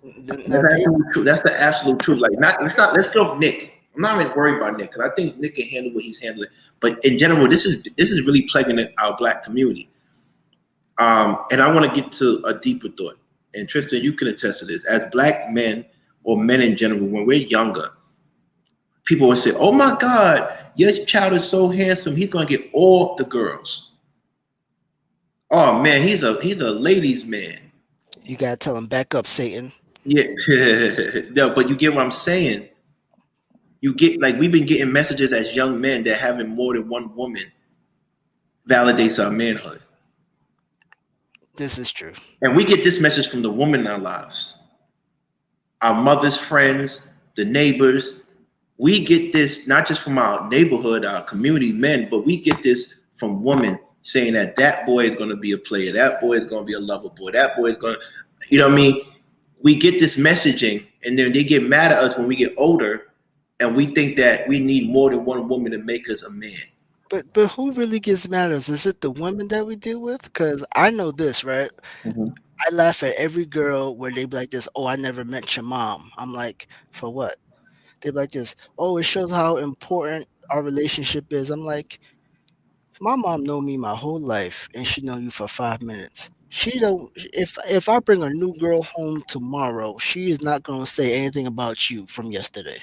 Now, they, That's the absolute truth. Like, let's go with Nick. I'm not even worried about Nick because I think Nick can handle what he's handling. But in general, this is really plaguing our black community. And I want to get to a deeper thought. And Tristan, you can attest to this. As black men or men in general, when we're younger, people will say, "Oh my God, your child is so handsome. He's gonna get all the girls. Oh man, he's a ladies' man." you gotta tell him, back up, Satan. Yeah, no, but you get what I'm saying. You get, like, we've been getting messages as young men that having more than one woman validates our manhood, This is true. and we get this message from the woman in our lives, our mothers, friends, the neighbors. We get this not just from our neighborhood, our community men, but we get this from women saying that boy is going to be a player, that boy is going to be a lover boy, that boy is going to, you know what I mean? We get this messaging, and then they get mad at us when we get older, and we think that we need more than one woman to make us a man. But who really gets mad at us? Is it the women that we deal with? Because I know this, right? Mm-hmm. I laugh at every girl where they be like this, "Oh, I never met your mom." I'm like, for what? They be like this, "Oh, it shows how important our relationship is." I'm like, my mom know me my whole life, and she know you for 5 minutes. She don't. If I bring a new girl home tomorrow, she is not gonna say anything about you from yesterday.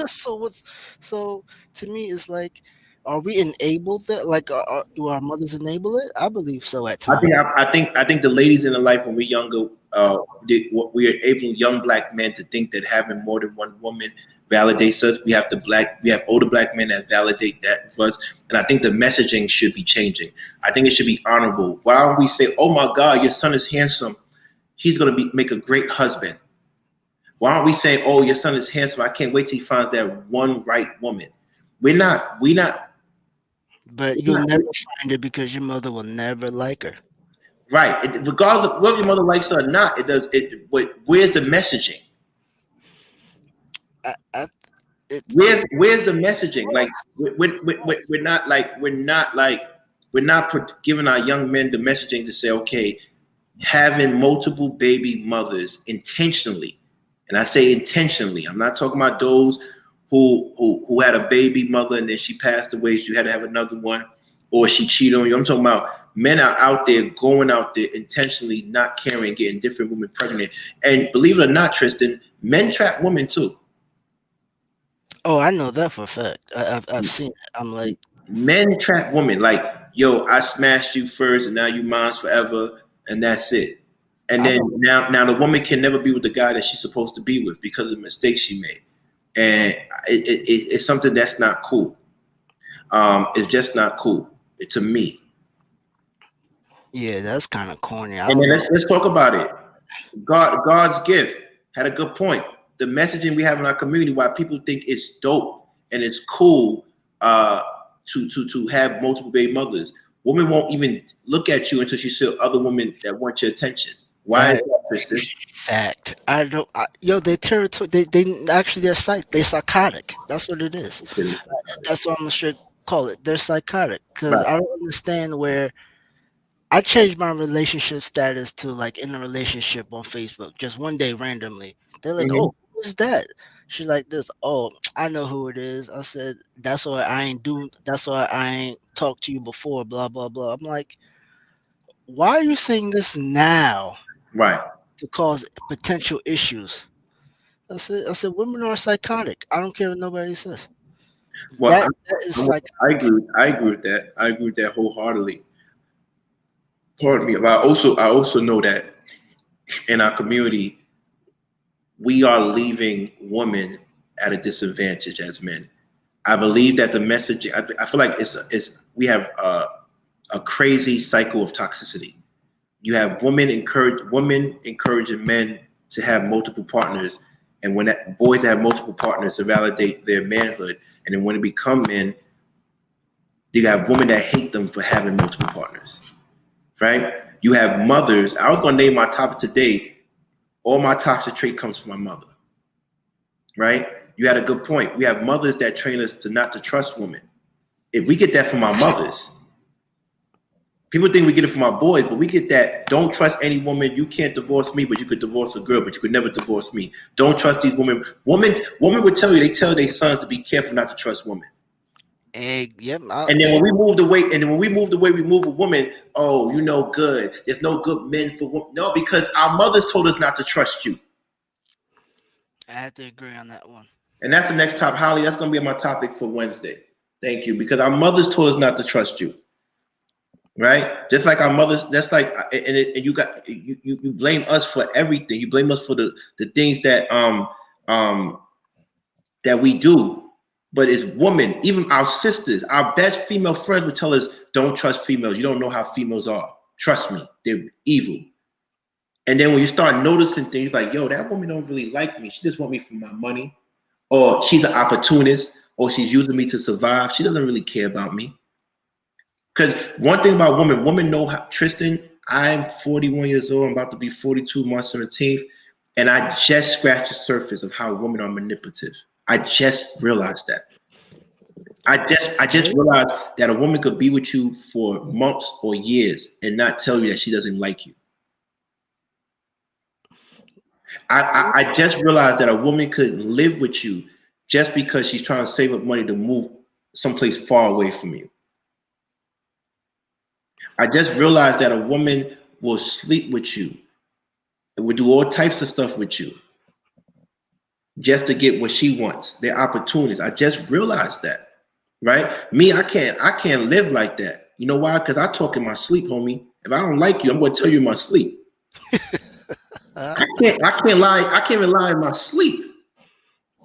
So what's so to me it's like, are we enabled that? Like, do our mothers enable it? I believe so at times. I think the ladies in the life when we're younger, we are able young black men to think that having more than one woman validates us. We have older black men that validate that for us, and I think the messaging should be changing. I think it should be honorable. Why don't we say, "Oh my God, your son is handsome. He's going to make a great husband." Why aren't we saying, "Oh, your son is handsome. I can't wait till he finds that one right woman." We're not But you'll never find it because your mother will never like her. Right. Regardless of whether your mother likes it or not, it does. Where's the messaging? I, Where's the messaging? Like we're not giving our young men the messaging to say, okay, having multiple baby mothers intentionally, and I say intentionally. I'm not talking about those who had a baby mother and then she passed away, so you had to have another one, or she cheated on you. I'm talking about men are out there going out there intentionally not caring, getting different women pregnant. And believe it or not, Tristan, men trap women too. oh, I know that for a fact. I've seen it. I'm like, Men trap women like, yo, I smashed you first and now you mine's forever and that's it. And I then don't. now the woman can never be with the guy that she's supposed to be with because of the mistakes she made. And it's something that's not cool. It's just not cool to me. Yeah, that's kind of corny. I And don't then know. let's talk about it. God's gift had a good point. The messaging we have in our community, why people think it's dope and it's cool to have multiple baby mothers. Women won't even look at you until she see other women that want your attention. Why is That that, Kristen? fact. I don't. Yo, they're territory. They actually they're psychotic. That's what it is. That's what I'm gonna straight call it. They're psychotic because Right. I don't understand where I changed my relationship status to like in a relationship on Facebook just one day randomly. They're like, Mhm. "Oh, who's that?" She's like this. Oh, I know who it is. I said, "That's why I ain't do. That's why I ain't talked to you before." Blah blah blah. I'm like, why are you saying this now Right. to cause potential issues? I said, women are psychotic. I don't care what nobody says. Well, That is I psychotic. agree. I agree with that. I agree with that wholeheartedly. Pardon me, but I also know that in our community we are leaving women at a disadvantage as men. I believe that the message. I feel like it's we have a crazy cycle of toxicity. You have women encouraging men to have multiple partners, and when boys have multiple partners to validate their manhood, and then when they become men, you have women that hate them for having multiple partners. Right? You have mothers. I was going to name my topic today. All my toxic trait comes from my mother. Right? You had a good point. We have mothers that train us to not to trust women. If we get that from our mothers, people think we get it from our boys, but we get that. Don't trust any woman. You can't divorce me, but you could divorce a girl, but you could never divorce me. Don't trust these women. Women would tell you, they tell their sons to be careful not to trust women. Yep. And then Yeah. when we moved away, we move a woman. Oh, you know, good. There's no good men for women. No, because our mothers told us not to trust you. I have to agree on that one. And that's the next top, Holly. That's going to be my topic for Wednesday. Thank you, because our mothers told us not to trust you. Right? Just like our mothers, that's like, and you blame us for everything. You blame us for the things um that we do. But it's women, even our sisters, our best female friends would tell us, don't trust females. You don't know how females are. Trust me, they're evil. And then when you start noticing things like, yo, that woman don't really like me. She just want me for my money. Or she's an opportunist, or she's using me to survive. She doesn't really care about me. Because one thing about women know how, Tristan, I'm 41 years old. I'm about to be 42 March 17th. And I just scratched the surface of how women are manipulative. I just realized that. I just realized that a woman could be with you for months or years and not tell you that she doesn't like you. I just realized that a woman could live with you just because she's trying to save up money to move someplace far away from you. I just realized that a woman will sleep with you and will do all types of stuff with you just to get what she wants. They're opportunities. I just realized that. Right? Me, I can't live like that. You know why? Because I talk in my sleep, homie. If I don't like you, I'm gonna tell you in my sleep. I can't lie. I can't even lie in my sleep.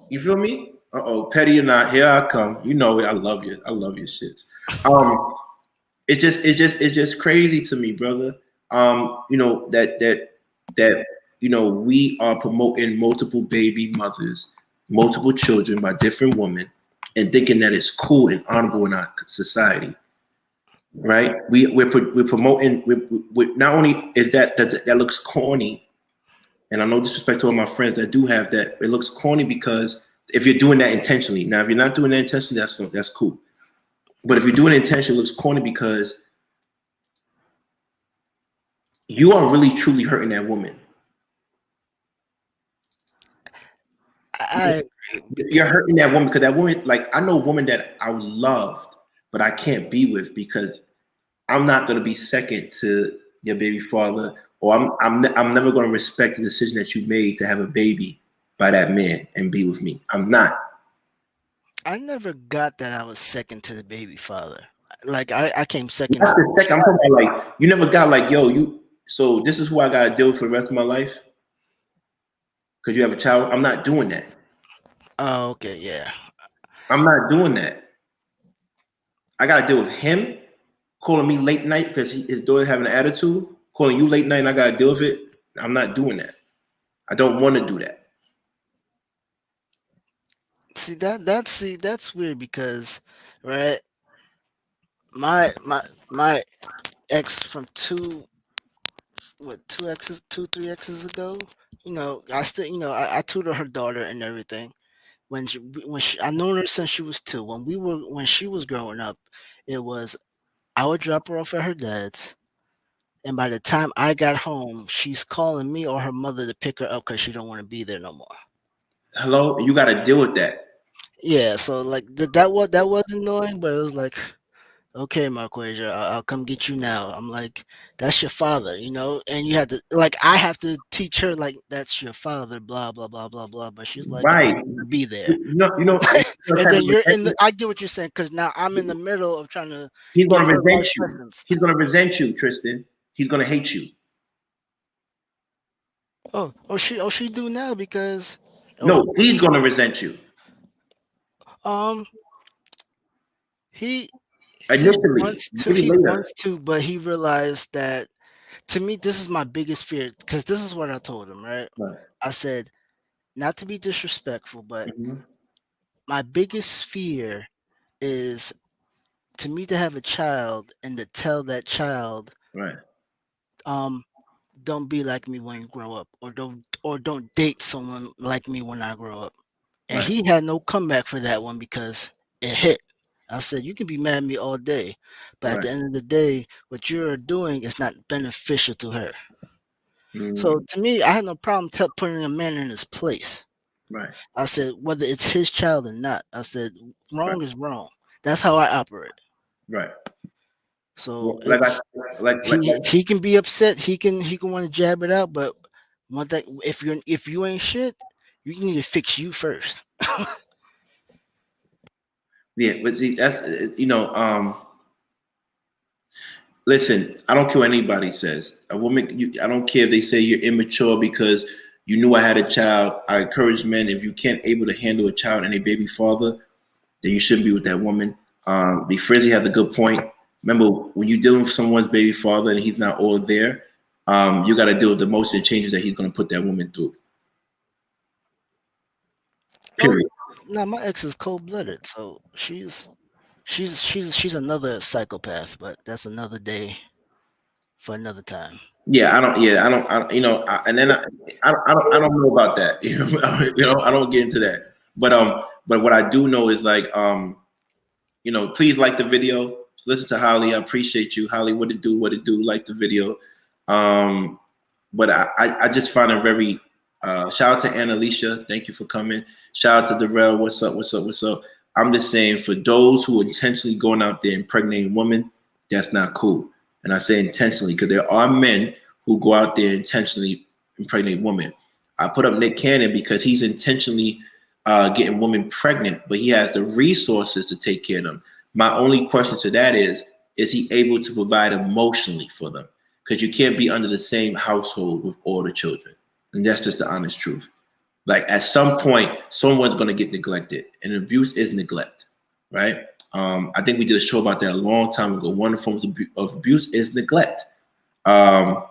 You feel me? Uh-oh, petty or not, here I come. You know it. I love you. I love your shits. It's just crazy to me, brother. That we are promoting multiple baby mothers, multiple children by different women, and thinking that it's cool and honorable in our society. right? We're promoting. We're not only is that looks corny, and I know disrespect to all my friends that do have that. It looks corny because if you're doing that intentionally. Now, if you're not doing that intentionally, that's cool. But if you're doing it intentionally, it looks corny because you are really truly hurting that woman. I agree You're because hurting that woman because that woman, like I know a woman that I loved, but I can't be with because I'm not going to be second to your baby father, or I'm never going to respect the decision that you made to have a baby by that man and be with me. I'm not. I never got that I was second to the baby father. Like I came second Not to. the second. I'm talking about like you never got like yo you. So this is who I got to deal with for the rest of my life because you have a child. I'm not doing that. Oh, okay, yeah. I'm not doing that. I got to deal with him calling me late night because his daughter having an attitude. Calling you late night and I got to deal with it. I'm not doing that. I don't want to do that. See that's weird because right, my ex from two exes, 3 exes ago. I still I tutor her daughter and everything. I known her since she was two. When she was growing up, it was I would drop her off at her dad's, and by the time I got home, she's calling me or her mother to pick her up because she don't want to be there no more. Hello, you got to deal with that. Yeah, so like that was annoying, but it was like, okay, Marquasia, I'll come get you now. I'm like, that's your father, and you have to like I have to teach her like that's your father, blah blah blah blah blah. But she's like, I Right. don't want to be there. You know And type then of resentment. I get what you're saying because now I'm in the middle of trying to He's give gonna her resent life you. lessons. He's gonna resent you, Tristan. He's gonna hate you. Oh, she do now because oh No, he's gonna resent you um he initially, maybe he later. wants to, but he realized that to me this is my biggest fear because this is what I told him, right? Right. I said not to be disrespectful, but Mhm. my biggest fear is to me to have a child and to tell that child, Right. um, don't be like me when you grow up, or don't date someone like me when I grow up. And Right. he had no comeback for that one because it hit. I said, you can be mad at me all day, but at Right. the end of the day, what you're doing is not beneficial to her. So Mm, to me, I had no problem putting a man in his place. right. I said, whether it's his child or not, I said, Right. wrong is wrong. That's how I operate. Right. So Well, it's like he can be upset. He can want to jab it out, but one thing, if you ain't shit, you need to fix you first. yeah, but see that's listen, I don't care what anybody says. A woman, I don't care if they say you're immature because you knew I had a child. I encourage men if you can't able to handle a child and a baby father, then you shouldn't be with that woman. B. Frizzy has a good point. Remember, when you're dealing with someone's baby father and he's not all there, you got to deal with the emotional changes that he's going to put that woman through. Oh, Period. no, my ex is cold blooded, so she's another psychopath, but that's another day for another time. Yeah, I don't. Yeah, I don't. And then I don't know about that. I don't get into that. But what I do know is like, please like the video. Listen to Holly. I appreciate you, Holly. What to do? What to do? Like the video. Um, but I just find it very. Shout out to Annalicia. Thank you for coming. Shout out to Darrell. What's up? What's up? What's up? I'm just saying for those who intentionally going out there impregnating women, that's not cool. And I say intentionally because there are men who go out there intentionally impregnate women. I put up Nick Cannon because he's intentionally getting women pregnant, but he has the resources to take care of them. My only question to that is he able to provide emotionally for them? Because you can't be under the same household with all the children. And that's just the honest truth. Like at some point, someone's going to get neglected, and abuse is neglect, right? I think we did a show about that a long time ago. One of the forms of abuse is neglect. Um,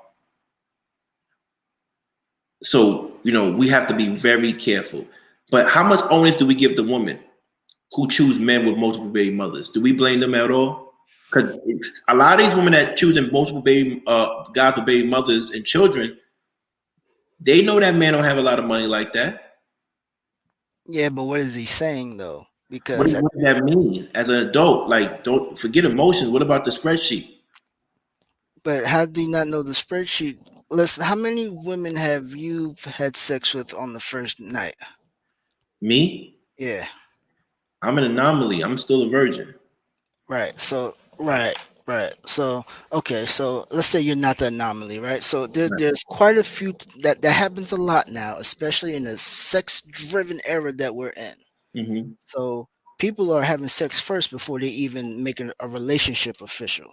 so we have to be very careful. But how much onus do we give the woman who choose men with multiple baby mothers? Do we blame them at all? Because a lot of these women that choosing multiple baby guys for baby mothers and children, they know that man don't have a lot of money like that. Yeah, but what is he saying though? What, Because what does that mean as an adult? Like, don't forget emotions. What about the spreadsheet? but how do you not know the spreadsheet? Listen, how many women have you had sex with on the first night? Me, Yeah, I'm an anomaly. I'm still a virgin. right. So right. So okay, so let's say you're not the anomaly, right? So Right. there's quite a few that happens a lot now, especially in the sex driven era that we're in. Hmm. So people are having sex first before they even make a relationship official.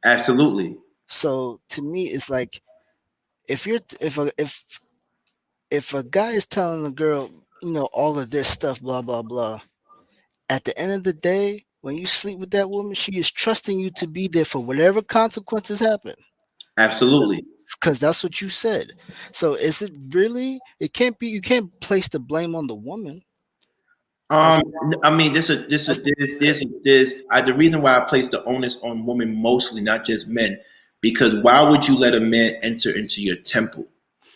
Absolutely. So to me, it's like if you're if a guy is telling a girl, all of this stuff, blah blah blah, at the end of the day, when you sleep with that woman, she is trusting you to be there for whatever consequences happen. Absolutely. Because that's what you said. So is it really? It can't be. You can't place the blame on the woman. That's, Um, I mean, that's the reason why I place the onus on women mostly, not just men, because why would you let a man enter into your temple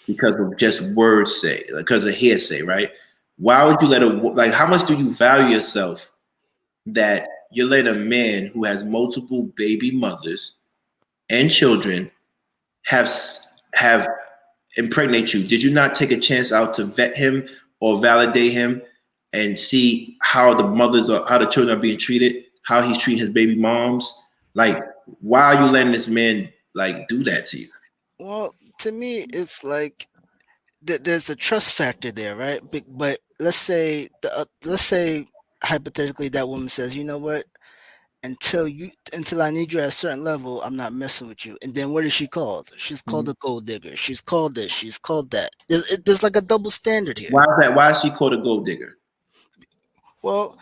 because of just words say, because of hearsay, right? Why would you let like, how much do you value yourself that you let a man who has multiple baby mothers and children have have impregnate you? Did you not take a chance out to vet him or validate him and see how how the children are being treated, how he's treating his baby moms? Like, why are you letting this man like do that to you? well, to me, it's like there's a trust factor there, right? But let's say hypothetically that woman says, you know what, until I need you at a certain level, I'm not messing with you. And then what is she called? She's called Mhm. a gold digger. She's called this. She's called that. There's like a double standard here. Why is that? Why is she called a gold digger? Well,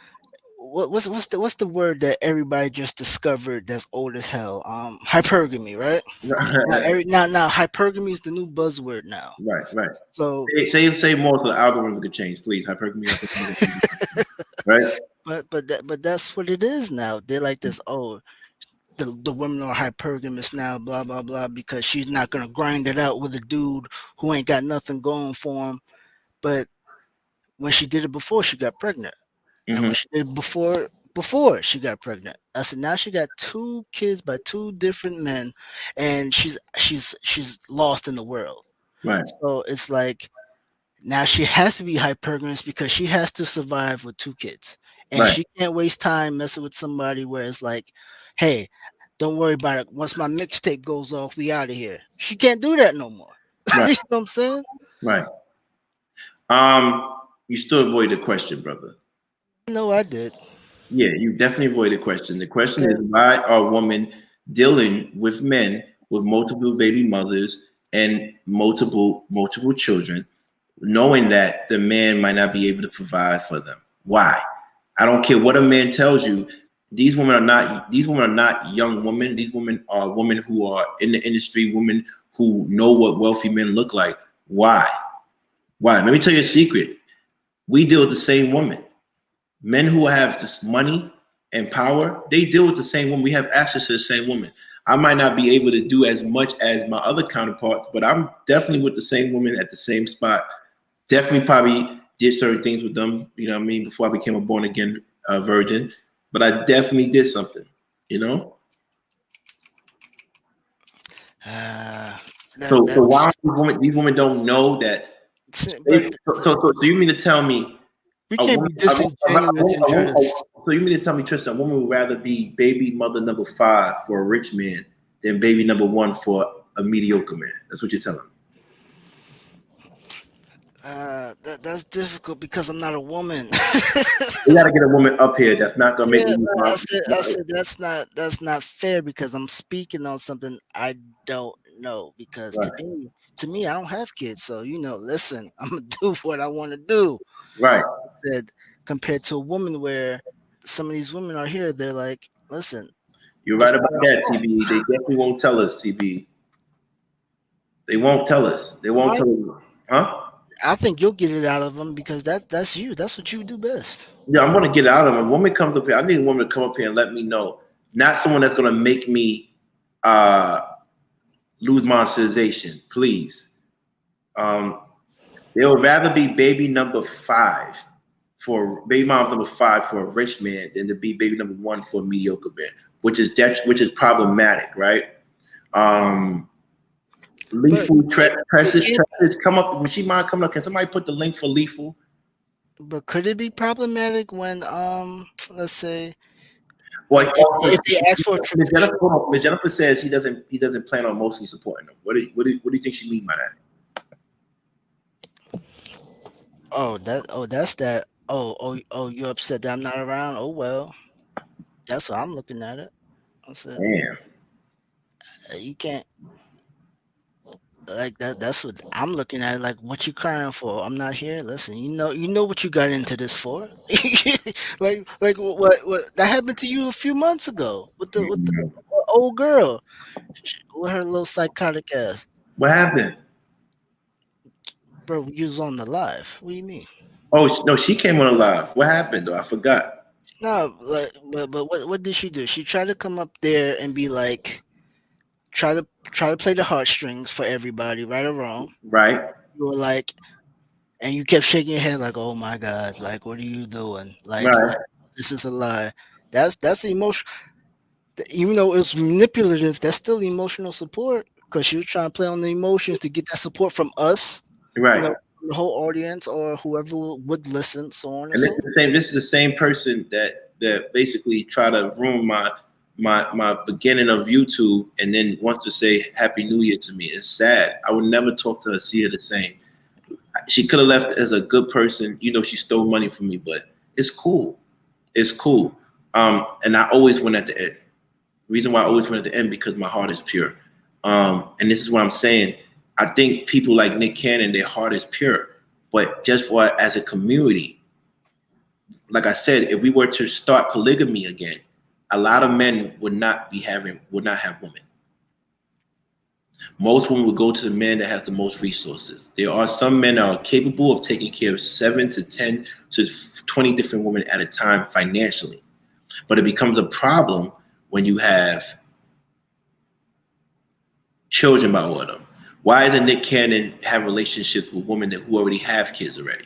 what's the word that everybody just discovered that's old as hell? Hypergamy, right? Right, Now hypergamy is the new buzzword now. right. So, Say more so the algorithm could change, please. Hypergamy, right? but that's what it is now. They're like this. Oh, the women are hypergamous now, blah blah blah, because she's not gonna grind it out with a dude who ain't got nothing going for him. But when she did it before, she got pregnant, and Hmm. when she did it before she got pregnant, I said now she got two kids by two different men, and she's lost in the world. Right, So it's like now she has to be hypergamous because she has to survive with two kids. And right, she can't waste time messing with somebody where it's like, hey, don't worry about it. Once my mixtape goes off, we out of here. She can't do that no more. right, You know what I'm saying? right. You still avoid the question, brother. No, I did. Yeah, you definitely avoid the question. The question is, Okay. why are women dealing with men with multiple baby mothers and multiple children, knowing that the man might not be able to provide for them? Why? I don't care what a man tells you. These women are not young women. These women are women who are in the industry, women who know what wealthy men look like. Why? Why? Let me tell you a secret. We deal with the same woman. Men who have this money and power, they deal with the same woman. We have access to the same woman. I might not be able to do as much as my other counterparts, but I'm definitely with the same woman at the same spot. Definitely probably did certain things with them, you know what I mean, before I became a born again virgin. But I definitely did something, you know? Uh, So why that's these women don't know that but so you mean to tell me we a can't woman, be disingenuous and try to so you mean to tell me, Tristan, a woman would rather be baby mother number 5 for a rich man than baby number 1 for a mediocre man? That's what you're telling me. that's difficult because I'm not a woman. We got to get a woman up here that's not gonna make Yeah, me lose my. I said that's not fair because I'm speaking on something I don't know. Because Right, to me, I don't have kids, so listen, I'm gonna do what I want to do. right. I said compared to a woman where some of these women are here, they're like, listen, You're it's right about not our that, fault. TB. They definitely won't tell us, TB. They won't tell us. They won't Why? tell us, huh? I think you'll get it out of them because that's you. That's what you do best. Yeah, I'm gonna get out of them. A woman comes up here. I need a woman to come up here and let me know. not someone that's gonna make me uh, lose monetization. Please, they would rather be baby number 5 for baby mom number 5 for a rich man than to be baby number 1 for a mediocre man, which is problematic, right? Um, But Lethal it Precious can't. come up. Would she mind coming up? Can somebody put the link for Lethal? But could it be problematic when let's say Or if they ask for a traditional? Miss Jennifer says he doesn't plan on mostly supporting them. What do you think she mean by that? That's that. Oh, you're upset that I'm not around. Oh well, that's how I'm looking at it. I said Damn. you can't like that. That's what I'm looking at. Like what you crying for? I'm not here. Listen, you know what you got into this for. like what that happened to you a few months ago with the old girl with her little psychotic ass. What happened? Bro, you was on the live. What do you mean? Oh no, she came on live. What happened though? I forgot. No, like, but what did she do? She tried to come up there and be like, try to play the heartstrings for everybody, right or wrong. Right, You were like, and you kept shaking your head like, "Oh my god, like, what are you doing? right, Like, this is a lie." That's the emotion. Even though it's manipulative, that's still emotional support because she was trying to play on the emotions to get that support from us, right. from the whole audience or whoever would listen, so on and And so. this is the same person that basically try to ruin my beginning of YouTube and then wants to say Happy New Year to me. It's sad. I would never talk to her, see her the same. She could have left as a good person. She stole money from me, but it's cool. It's cool. And I always went at the end. Reason why I always went at the end because my heart is pure. And this is what I'm saying. I think people like Nick Cannon, their heart is pure. But just for as a community, like I said, if we were to start polygamy again, a lot of men would not have women. Most women would go to the man that has the most resources. There are some men that are capable of taking care of 7 to 10 to 20 different women at a time financially. But it becomes a problem when you have children by all of them. Why doesn't Nick Cannon have relationships with women who already have kids already?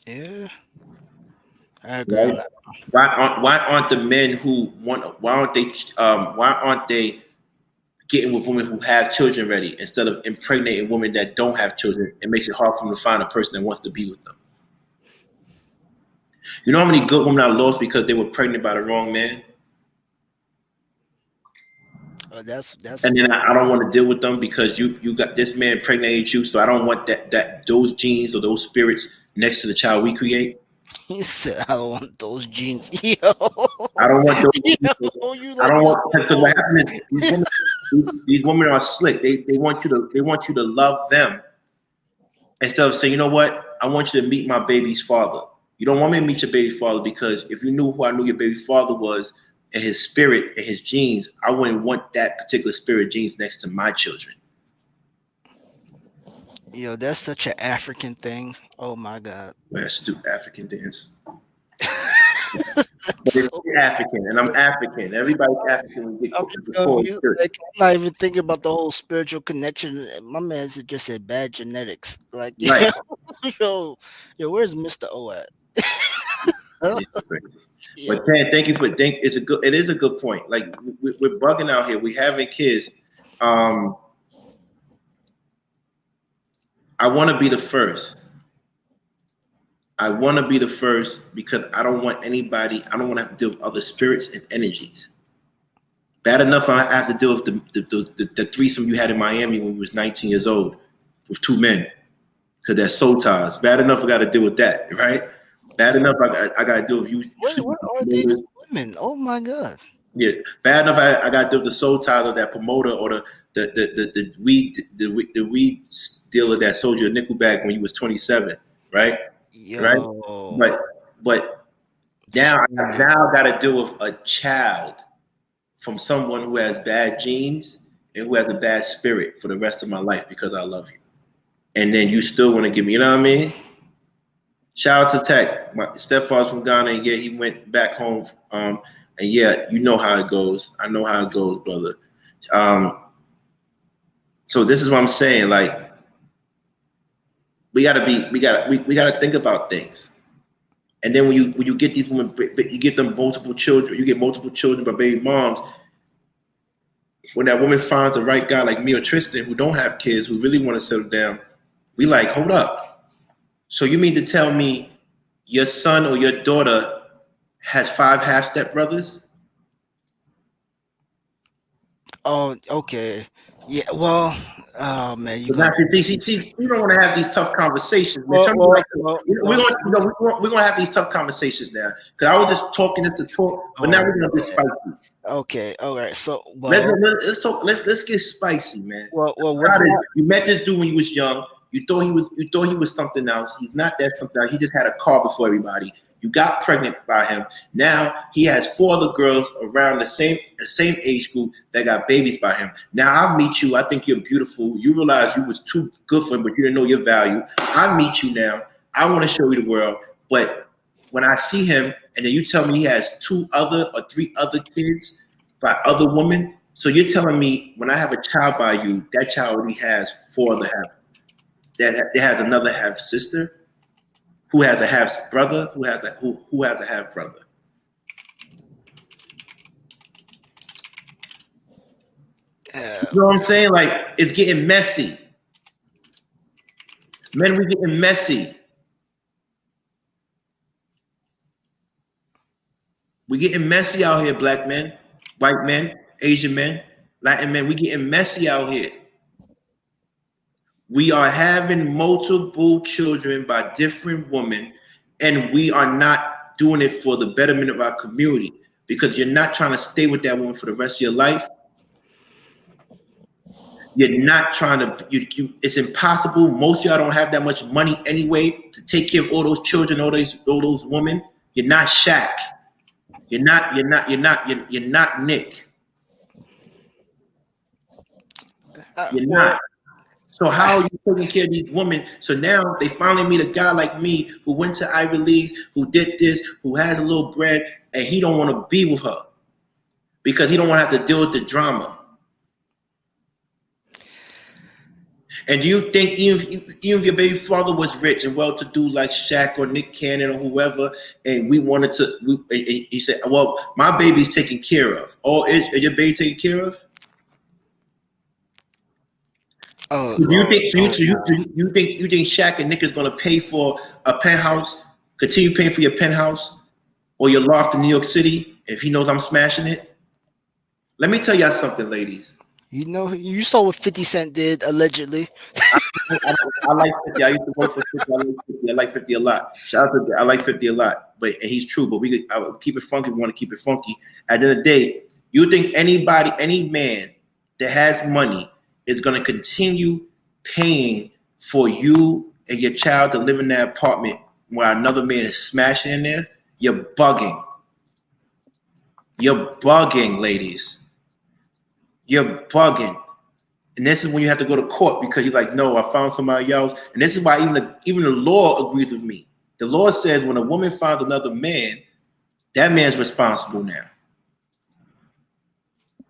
Yeah, I agree Right? on that. Why aren't the men who want why aren't they getting with women who have children ready instead of impregnating women that don't have children? It makes it hard for them to find a person that wants to be with them. You know how many good women I lost because they were pregnant by the wrong man? That's And then what I don't want to deal with them because you got this man impregnated you, so I don't want those genes or those spirits next to the child we create. he said. I don't want those jeans, yo, I don't want those. you I like don't you want so because what happens is old. these women are slick. They want you to love them instead of saying, you know what, I want you to meet my baby's father. You don't want me to meet your baby's father because if you knew who I knew your baby's father was and his spirit and his genes, I wouldn't want that particular spirit genes next to my children. Yo, that's such an African thing. Oh my god. Well, that's stupid African dance. But it's So African, and I'm African. Everybody's African when you get I'm close to just the gonna Holy be Spirit. like, I'm not even thinking about the whole spiritual connection. My man just said bad genetics. Like, Right. yo, where's Mr. O at? Yeah, but Yo, Tan, thank you for think. It is a good point. Like we're bugging out here. We having kids. Um, I want to be the first. I want to be the first because I don't want anybody. I don't want to have to deal with other spirits and energies. Bad enough I have to deal with the threesome you had in Miami when you was 19 years old with 2 men because that's soul ties. Bad enough I got to deal with that, right? Bad enough I got to deal with you. where are these women? Oh my god. Yeah, bad enough. I got the soul ties of that promoter or the weed dealer that sold you a nickel bag when you was 27, right? Right. Yo, But this now man. I got to deal with a child from someone who has bad genes and who has a bad spirit for the rest of my life because I love you, and then you still want to give me, you know what I mean? Shout out to Tech. My stepfather's from Ghana, and yeah, he went back home. And yeah, you know how it goes. I know how it goes, brother. So this is what I'm saying. Like, we gotta think about things. And then when you get these women, you get them multiple children. You get multiple children by baby moms. When that woman finds the right guy like me or Tristan, who don't have kids, who really want to settle down, we like, hold up. So you mean to tell me your son or your daughter has 5 half-step brothers? Oh, okay. Yeah. Well, oh man, you But now, gonna. see, we don't want to have these tough conversations. Man. Well, well, well, We're gonna have these tough conversations now. Because I was just talking to talk, but now we're gonna be spicy. Okay, all right. So, well, Let's talk. Let's get spicy, man. well, You met this dude when you was young. You thought he was something else. He's not that something else. He just had a car before everybody. You got pregnant by him. Now he has 4 other girls around the same age group that got babies by him. Now I meet you. I think you're beautiful. You realize you was too good for him, but you didn't know your value. I meet you now. I want to show you the world. But when I see him, and then you tell me he has 2 other or 3 other kids by other women. So you're telling me when I have a child by you, that child already has 4 other half. That has another half sister, who has a half brother, who has a half brother. You know what I'm saying? Like, it's getting messy. Men, we getting messy. We getting messy out here, black men, white men, Asian men, Latin men. We getting messy out here. We are having multiple children by different women, and we are not doing it for the betterment of our community, because you're not trying to stay with that woman for the rest of your life. You're not trying to. It's impossible. Most of y'all don't have that much money anyway to take care of all those children, all those women. You're not Shaq. You're not Nick. You're not. So how are you taking care of these women? So now they finally meet a guy like me who went to Ivy Leagues, who did this, who has a little bread, and he don't want to be with her because he don't want to have to deal with the drama. And do you think even if your baby father was rich and well-to-do like Shaq or Nick Cannon or whoever, and we wanted to, and he said, well, my baby's taken care of. Oh, is your baby taken care of? Do you think Shaq and Nick is going to pay for a penthouse, continue paying for your penthouse or your loft in New York City if he knows I'm smashing it? Let me tell y'all something, ladies. You know, you saw what 50 Cent did allegedly. I like 50. I used to work for 50. I like 50 a lot. Shout out to I like 50 a lot. But and he's true. But I would keep it funky. We want to keep it funky. At the end of the day, you think any man that has money is going to continue paying for you and your child to live in that apartment where another man is smashing in there? You're bugging. You're bugging, ladies. You're bugging. And this is when you have to go to court because you're like, no, I found somebody else. And this is why even the law agrees with me. The law says when a woman finds another man, that man's responsible now.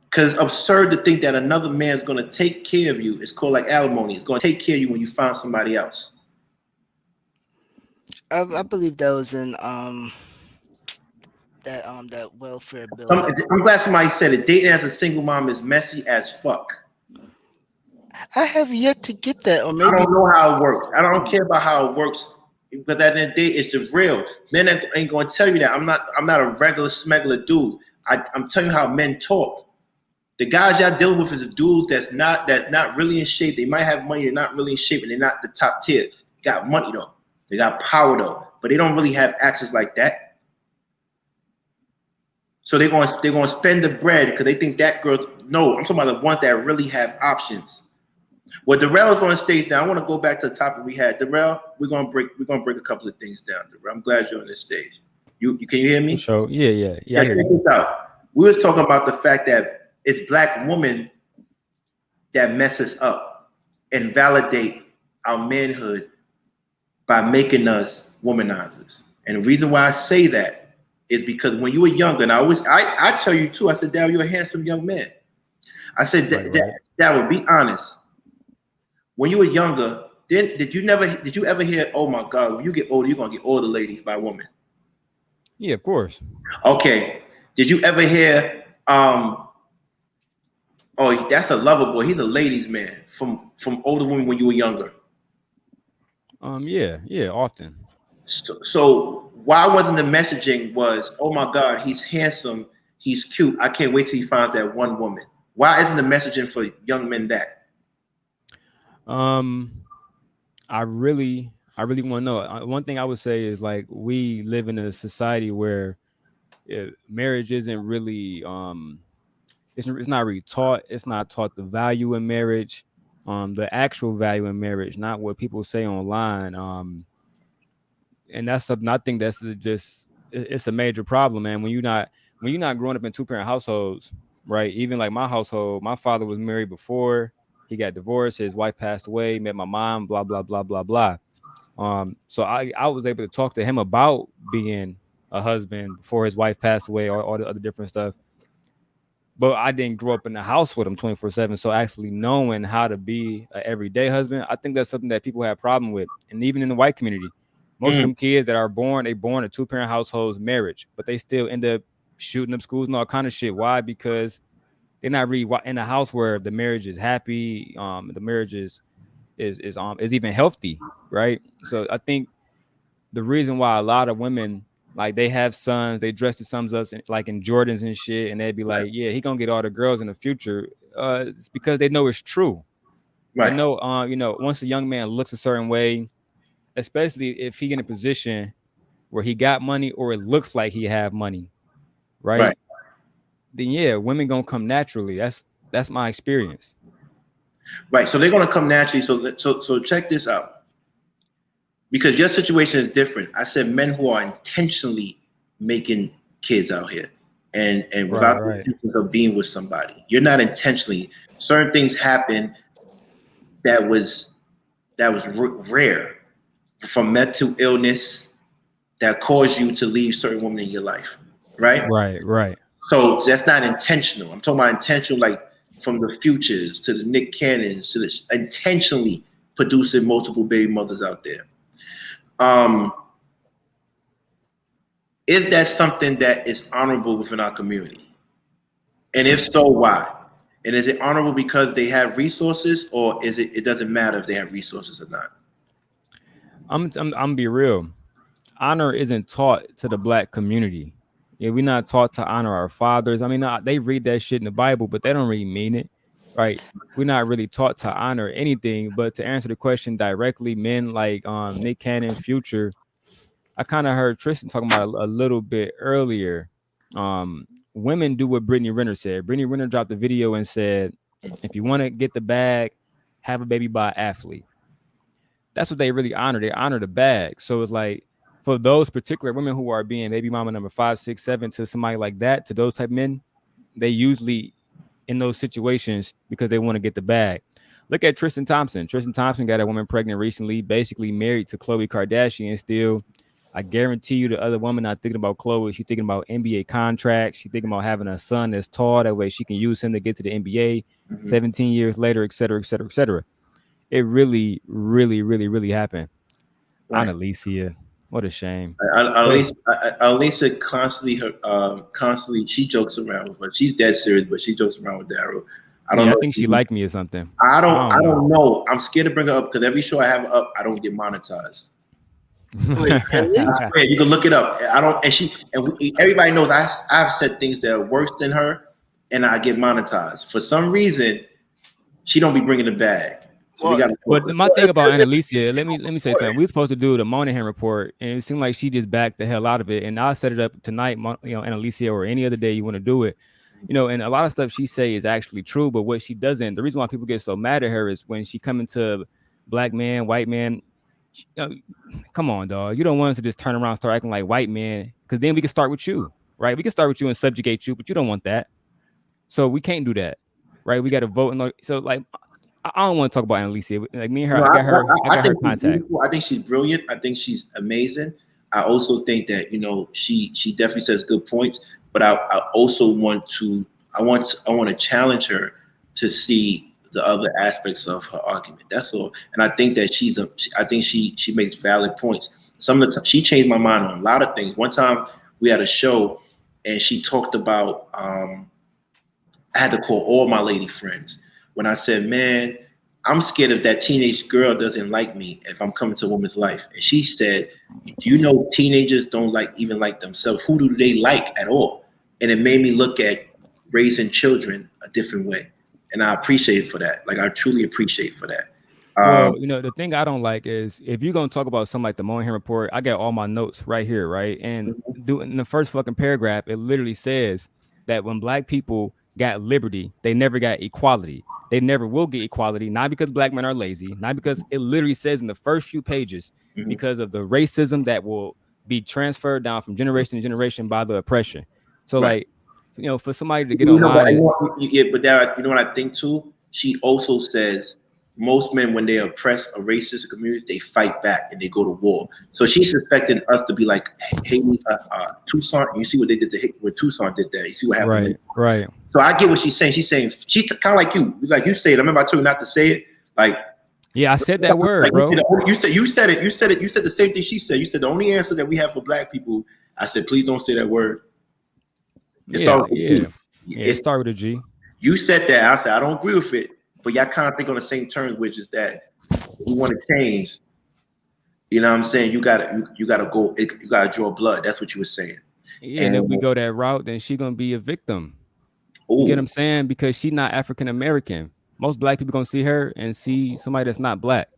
Because it's absurd to think that another man's going to take care of you. It's called like alimony. It's going to take care of you when you find somebody else. I believe that was in that welfare bill. I'm glad somebody said it. Dating as a single mom is messy as fuck. I have yet to get that, or maybe I don't know how it works. I don't care about how it works, because at the end of the day, it's the real. Men ain't going to tell you that. I'm not a regular smuggler dude. I'm telling you how men talk. The guys y'all dealing with is a dude that's not really in shape. They might have money, they're not really in shape, and they're not the top tier. They got money though. They got power though, but they don't really have access like that. So they're going to spend the bread because they think that girl. No, I'm talking about the ones that really have options. Well, Darrell's on stage now. I want to go back to the topic we had. Darrell, we're gonna break a couple of things down. Darrell, I'm glad you're on this stage. You can you hear me? So yeah. Check this out. We was talking about the fact that it's black women that mess us up and validate our manhood by making us womanizers. And the reason why I say that is because when you were younger, and I tell you too, I said, Dad, you're a handsome young man. I said, Right, right. Dad, would be honest. When you were younger, did you ever hear, oh my God, when you get older, you're gonna get older ladies by women? Yeah, of course. Okay. Did you ever hear oh, that's a lover boy, he's a ladies man from older women when you were younger? Yeah, yeah, often. So why wasn't the messaging was, oh my God, he's handsome, he's cute. I can't wait till he finds that one woman. Why isn't the messaging for young men that? Um, I really want to know. One thing I would say is like we live in a society where marriage isn't really it's not really taught. It's not taught the value in marriage, the actual value in marriage, not what people say online. And that's something I think that's it's a major problem, man. When you're not growing up in two-parent households, right? Even like my household, my father was married before he got divorced. His wife passed away. Met my mom. Blah blah blah blah blah. So I was able to talk to him about being a husband before his wife passed away, or all the other different stuff. But I didn't grow up in the house with him 24/7. So actually knowing how to be an everyday husband, I think that's something that people have a problem with. And even in the white community, most of Mm, them kids that are born, they born in two-parent households, marriage, but they still end up shooting up schools and all kind of shit. Why? Because they're not really in a house where the marriage is happy, the marriage is even healthy, right? So I think the reason why a lot of women like they have sons, they dress the sons up like in Jordans and shit, and they'd be right, like, "Yeah, he gonna get all the girls in the future." It's because they know it's true. They right, know, once a young man looks a certain way, especially if he in a position where he got money or it looks like he have money, right, right? Then yeah, women gonna come naturally. That's my experience. right. So they're gonna come naturally. So check this out. Because your situation is different. I said men who are intentionally making kids out here and Right, without the right, intentions of being with somebody. You're not intentionally. Certain things happen that was rare, from mental illness that caused you to leave certain women in your life, right? right, right, So that's not intentional. I'm talking about intentional, like from the Futures to the Nick Cannons to the intentionally producing multiple baby mothers out there. Um, is that something that is honorable within our community? And if so, why? And is it honorable because they have resources, or is it doesn't matter if they have resources or not? I'm gonna be real. Honor isn't taught to the black community. Yeah, we're not taught to honor our fathers. I mean, they read that shit in the Bible, but they don't really mean it, right? We're not really taught to honor anything. But to answer the question directly, men like Nick Cannon, Future, I kind of heard Tristan talking about a little bit earlier. Women do what Brittany Renner said. Brittany Renner dropped a video and said, if you want to get the bag, have a baby by an athlete. That's what they really honor. They honor the bag. So it's like for those particular women who are being baby mama number 5, 6, 7 to somebody like that, to those type of men, they usually in those situations because they want to get the bag. Look at Tristan Thompson. Tristan Thompson got a woman pregnant recently, basically married to Khloe Kardashian still. I guarantee you the other woman not thinking about Khloe. She's thinking about NBA contracts. She's thinking about having a son that's tall. That way she can use him to get to the NBA Mm-hmm. 17 years later, et cetera, et cetera, et cetera. It really, really, really, really happened. Right. Alicia, what a shame. At But least, Lisa constantly she jokes around with her. She's dead serious, but she jokes around with Daryl. I don't yeah, I know. think she liked me or something. I I don't know. don't know. I'm scared to bring her up because every show I have her up, I don't get monetized. Wait, really? I swear, you can look it up. I don't, everybody knows I've said things that are worse than her, and I get monetized. For some reason, she don't be bringing the bag, so we Well, got to But focus. my thing about Annalicia, let me say something. We were supposed to do the Monahan report, and it seemed like she just backed the hell out of it. And I'll set it up tonight, Annalicia, or any other day you want to do it. And a lot of stuff she say is actually true, but what she doesn't, the reason why people get so mad at her is when she come into black man, white man. Come on, dog. You don't want us to just turn around and start acting like white men, because then we can start with you, right? We can start with you and subjugate you, but you don't want that. So we can't do that, right? We got to vote. And so, like, I don't want to talk about Annalisa. Like me and her, No, I got her. I got her think she's contact. beautiful. I think she's brilliant. I think she's amazing. I also think that she definitely says good points. But I also want to I want to challenge her to see the other aspects of her argument. That's all. And I think that I think she makes valid points. Some of the time she changed my mind on a lot of things. One time we had a show and she talked about I had to call all my lady friends when I said, man, I'm scared if that teenage girl doesn't like me if I'm coming to a woman's life. And she said, do you know teenagers don't even like themselves? Who do they like at all? And it made me look at raising children a different way. And I appreciate it for that. Like I truly appreciate for that. Well, the thing I don't like is if you're gonna talk about something like the Moynihan report, I got all my notes right here, right? And in the first fucking paragraph, it literally says that when black people got liberty, they never got equality. They never will get equality, not because black men are lazy, not because it literally says in the first few pages, because of the racism that will be transferred down from generation to generation by the oppression. So, Right. like, for somebody to get online, But that, you know what I think too? She also says most men, when they oppress a racist community, they fight back and they go to war. So she's expecting us to be like Tucson. You see what they did to when Tucson did that. You see what happened. right. So I get what she's saying. She's saying she kind of like you said. I remember I told you not to say it. Like, yeah, I said that word, bro. You said it. You said the same thing she said. You said the only answer that we have for black people. I said, please don't say that word. It started with a G. You said that. I said I don't agree with it, but y'all kind of think on the same terms, which is that if you want to change. You know what I'm saying? You gotta draw blood. That's what you were saying. Yeah, and if we go that route, then she's gonna be a victim. You get what I'm saying? Because she's not African American. Most black people gonna see her and see somebody that's not black,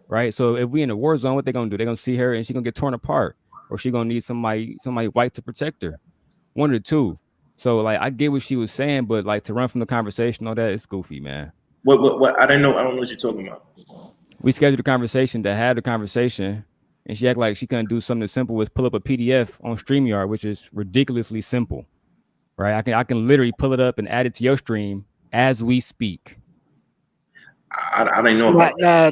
right? So if we in a war zone, what they gonna do? They gonna see her and she gonna get torn apart, or she gonna need somebody white to protect her. One of the two. So like I get what she was saying, but like to run from the conversation, all that is goofy, man. What? I don't know what you're talking about. We scheduled a conversation to have the conversation, and she act like she couldn't do something as simple as pull up a PDF on StreamYard, which is ridiculously simple. Right? I can literally pull it up and add it to your stream as we speak. I don't know about I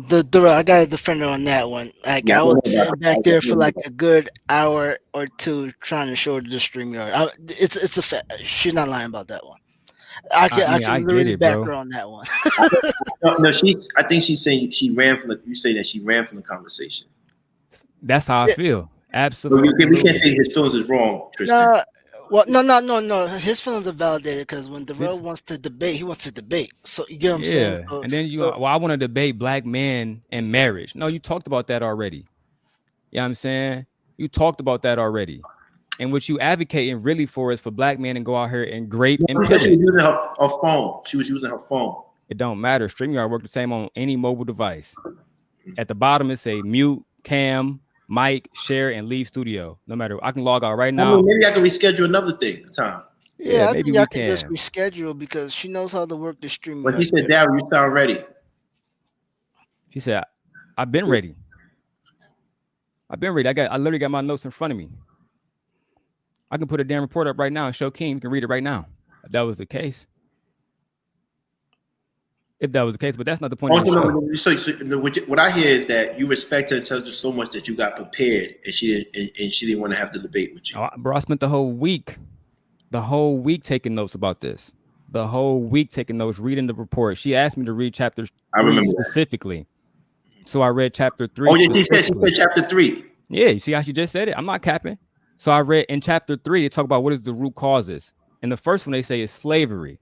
got a defender on that one. Like I was sitting back there for like a good hour or two trying to show her the StreamYard. It's a fact. She's not lying about that one. I can literally back her on that one. No, I think she's saying she ran from the. You say that she ran from the conversation. That's how I feel. Absolutely. We can't say his feelings is wrong, Tristan. No. His feelings are validated because when Darrell wants to debate, he wants to debate. So you get what I'm saying? So, and then I want to debate black men and marriage. No, you talked about that already. You know what I'm saying? You talked about that already. And what you advocating really for is for black men to go out here and grape and pillage. She was using her phone. She was using her phone. It don't matter. StreamYard work the same on any mobile device. At the bottom, it say mute, cam, mic, share, and leave studio. No matter, I can log out right now. Maybe I can reschedule another time. Yeah, maybe I can just reschedule because she knows how to work the StreamYard. But he said, Darryl, you sound ready. She said, I've been ready. I literally got my notes in front of me. I can put a damn report up right now and show King. You can read it right now. If that was the case. But that's not the point of the show. So what I hear is that you respect her intelligence so much that you got prepared and she didn't want to have the debate with you. Bro, I spent the whole week taking notes about this. The whole week taking notes, reading the report. She asked me to read chapter 3 specifically. So I read chapter 3. Oh, yeah, she said chapter 3. Yeah, you see how she just said it? I'm not capping. So I read in chapter 3, they talk about what is the root causes. And the first one they say is slavery,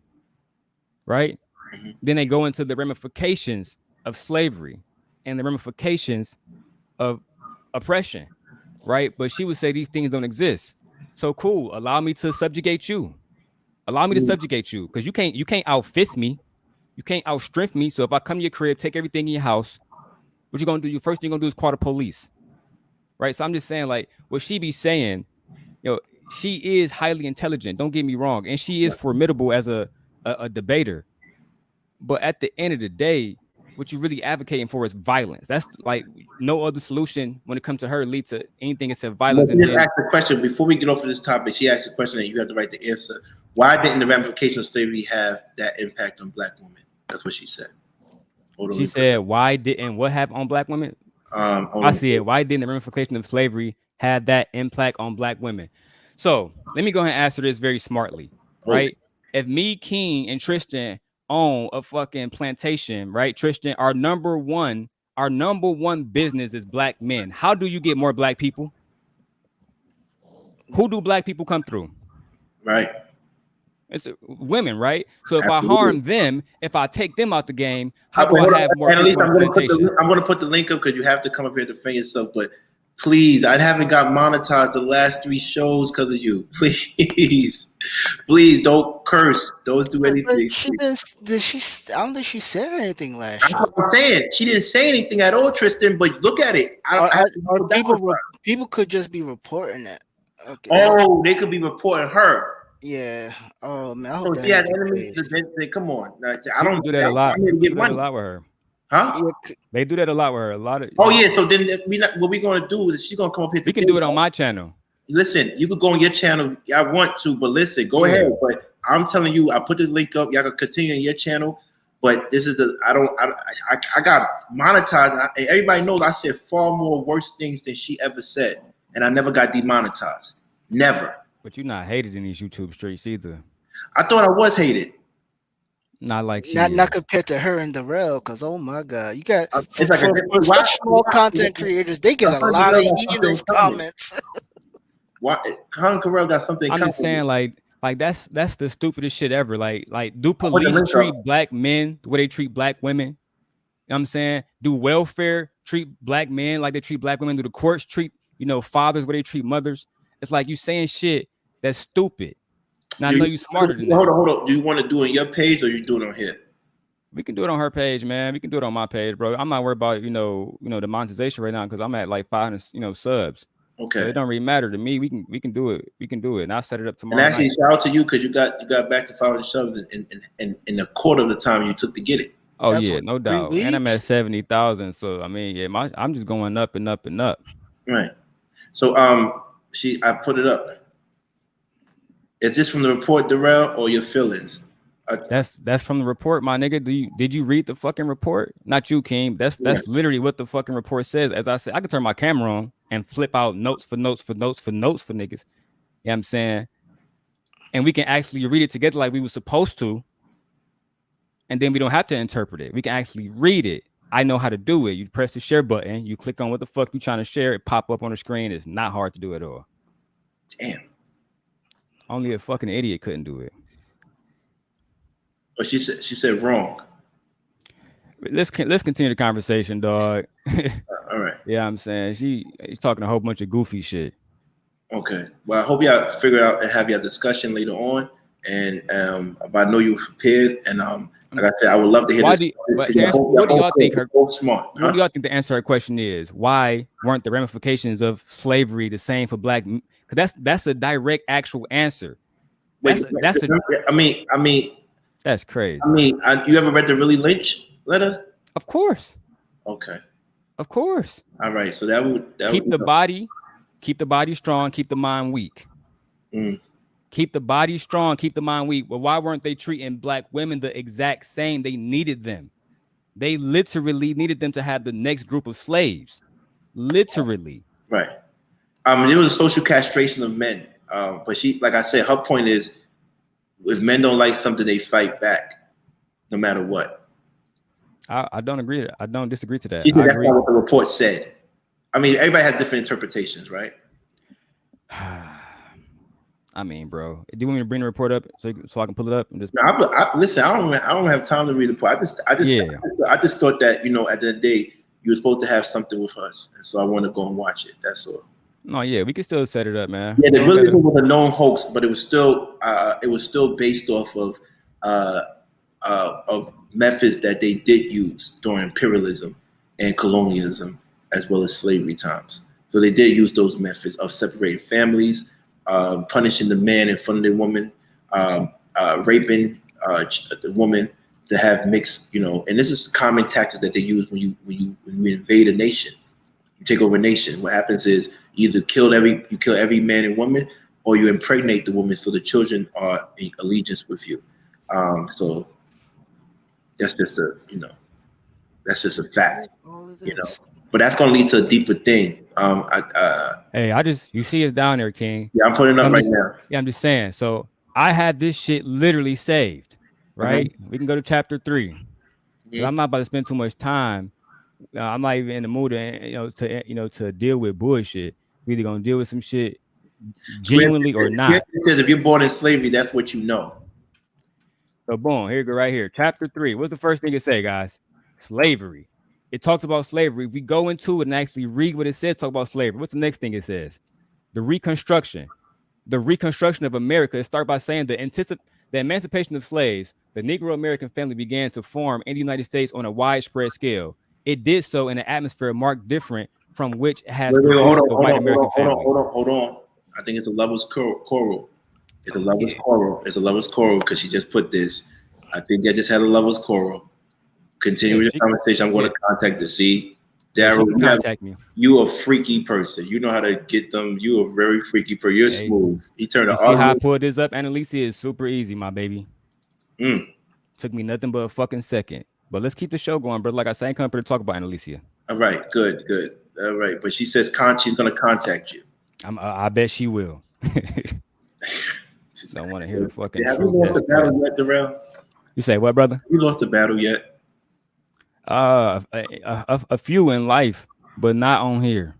right? Mm-hmm. Then they go into the ramifications of slavery and the ramifications of oppression, right? But she would say these things don't exist. So cool, allow me to subjugate you. Allow me to subjugate you because you can't outfist me. You can't outstrength me. So if I come to your crib, take everything in your house, what you're going to do, first thing you're going to do is call the police. Right. So I'm just saying, like, what she be saying, she is highly intelligent. Don't get me wrong. And she is formidable as a debater. But at the end of the day, what you're really advocating for is violence. That's like no other solution when it comes to her lead to anything except violence. She just asked the question before we get off of this topic. She asked a question and you have the right to answer. Why didn't the ramifications of slavery have that impact on black women? That's what she said. Hold on, She let me put said, "Why didn't what happened on black women?" hold I on. see it. Why didn't the ramification of slavery have that impact on black women? So let me go ahead and answer this very smartly, Hold right? If me, King, and Tristan own a fucking plantation, right? Tristan, our number one business is black men. How do you get more black people? Who do black people come through? right. It's women, right? So if I Absolutely. harm them, if I take them out the game, how But do I hold on, have more and at least people on the plantation? I'm gonna put the link up because you have to come up here to defend yourself. But please, I haven't got monetized the last 3 shows because of you. Please, please don't curse. Don't do But anything. she didn't. Did she? I don't think she said anything last That's show. what I'm saying. She didn't say anything at all, Tristan. But look at it. I have to Or go down with her. people could just be reporting it. Okay. Oh, they could be reporting her. Yeah. Oh man, I hope So that she ain't had the enemies. case. Come on. Now, I People don't. do that a lot. I'm here to People get do that a money, lot with her. huh? Yeah, They do that a lot with her. A lot of Oh yeah. So then what we gonna do is she's gonna come up here we today. can do it on my channel. Listen, you could go on your channel. I want to, but listen, go Yeah. ahead. But I'm telling you, I put this link up. Y'all can continue on your channel. But this is I got monetized, and everybody knows I said far more worse things than she ever said, and I never got demonetized. Never. But you're not hated in these YouTube streets either. I thought I was hated. Not like she not is. compared to her and Darrell, because oh my god, you got It's like for such small content creators, they get a lot of heat in those comments. Why? Colin Carell got something I'm coming. just saying, like that's the stupidest shit ever. Like, do I'll put the police link treat up. black men the way they treat black women? You know what I'm saying? Do welfare treat black men like they treat black women? Do the courts treat, fathers where they treat mothers? It's like you saying shit that's stupid. And I know you smarter than that. Hold on. Do you want to do it on your page or you do it on here? We can do it on her page, man. We can do it on my page, bro. I'm not worried about, the monetization right now because I'm at like 500, subs. Okay. So it don't really matter to me. We can do it. We can do it. And I'll set it up And tomorrow actually, night. shout out to you because you got back to 500 subs in a quarter of the time you took to get it. Oh That's yeah, what, no 3 doubt. And I'm at weeks. 70,000. So I mean, yeah, I'm just going up and up and up. Right. So I put it up. Is this from the report, Darrell, or your feelings? That's from the report, my nigga. Did you read the fucking report? Not you, King. That's Yeah. literally what the fucking report says. As I said, I can turn my camera on and flip out notes for notes for notes for notes for niggas. You know what I'm saying? And we can actually read it together like we were supposed to. And then we don't have to interpret it. We can actually read it. I know how to do it. You press the share button, you click on what the fuck you trying to share, it pop up on the screen. It's not hard to do at all. Damn. Only a fucking idiot couldn't do it. But she said wrong. Let's continue the conversation, dog. All right. Yeah, I'm saying he's talking a whole bunch of goofy shit. Okay. Well, I hope y'all figure out and have your discussion later on. And but I know you're prepared. And like I said, I would love to hear What this. do y'all think smart? What do y'all think the answer to her question is? Why weren't the ramifications of slavery the same for black? Because that's a direct, actual answer. That's crazy. You ever read the Willie Lynch letter? Of course. Okay. Of course. All right. So that would keep the body strong, keep the mind weak. Keep the body strong, keep the mind weak. But why weren't they treating black women the exact same? They needed them. They literally needed them to have the next group of slaves. Literally. Right. It was a social castration of men. But she, like I said, her point is, if men don't like something, they fight back, no matter what. I don't agree. I don't disagree to that. That's not what the report said. I mean, everybody has different interpretations, right? I mean, bro, do you want me to bring the report up so I can pull it up and just? No, listen. I don't have time to read the report. I just thought that, at the end of the day, you were supposed to have something with us, and so I want to go and watch it. That's all. No, yeah, we can still set it up, man. Yeah, the really was a known hoax, but it was still based off of methods that they did use during imperialism and colonialism, as well as slavery times. So they did use those methods of separating families, punishing the man in front of the woman, raping the woman to have mixed, and this is common tactics that they use when you invade a nation, you take over a nation. What happens is you either kill every man and woman, or you impregnate the woman so the children are in allegiance with you. So that's just That's just a fact, All it you know. is. But that's gonna lead to a deeper thing. Hey, you see us down there, King. Yeah, I'm putting it up I'm right just, now. yeah, I'm just saying. So I had this shit literally saved, right? We can go to chapter 3 because I'm not about to spend too much time. I'm not even in the mood to deal with bullshit. We either gonna deal with some shit genuinely or not. Because if you're born in slavery, that's what you know. So boom, here you go right here. Chapter 3. What's the first thing it say, guys? Slavery. It talks about slavery. If we go into it and actually read what it says, talk about slavery. What's the next thing it says? The reconstruction. The reconstruction of America. It starts by saying the emancipation of slaves, the Negro American family began to form in the United States on a widespread scale. It did so in an atmosphere marked different from which has Wait, hold produced on, the hold white on, hold American on, hold on, family. hold on, hold on. I think it's a lover's choral. It's a lover's Yeah. choral. It's a lover's choral because she just put this. I think I just had a lover's choral. Continue Yeah, the conversation. I'm going to contact the C. yeah, she Daryl, can contact me. you a freaky person. You know how to get them. You a very freaky person. You're Hey, smooth. He turned you the see how I argument. pulled this up? Annalisa is super easy, my baby. Took me nothing but a fucking second. But let's keep the show going, bro. Like I said, I ain't coming here to talk about Annalisa. All right, good. All right, but she says she's going to contact you. I bet she will. Don't want to hear the fucking Have you truth. lost the battle yet, Darrell? You say what, brother? You lost the battle yet? A few in life, but not on here.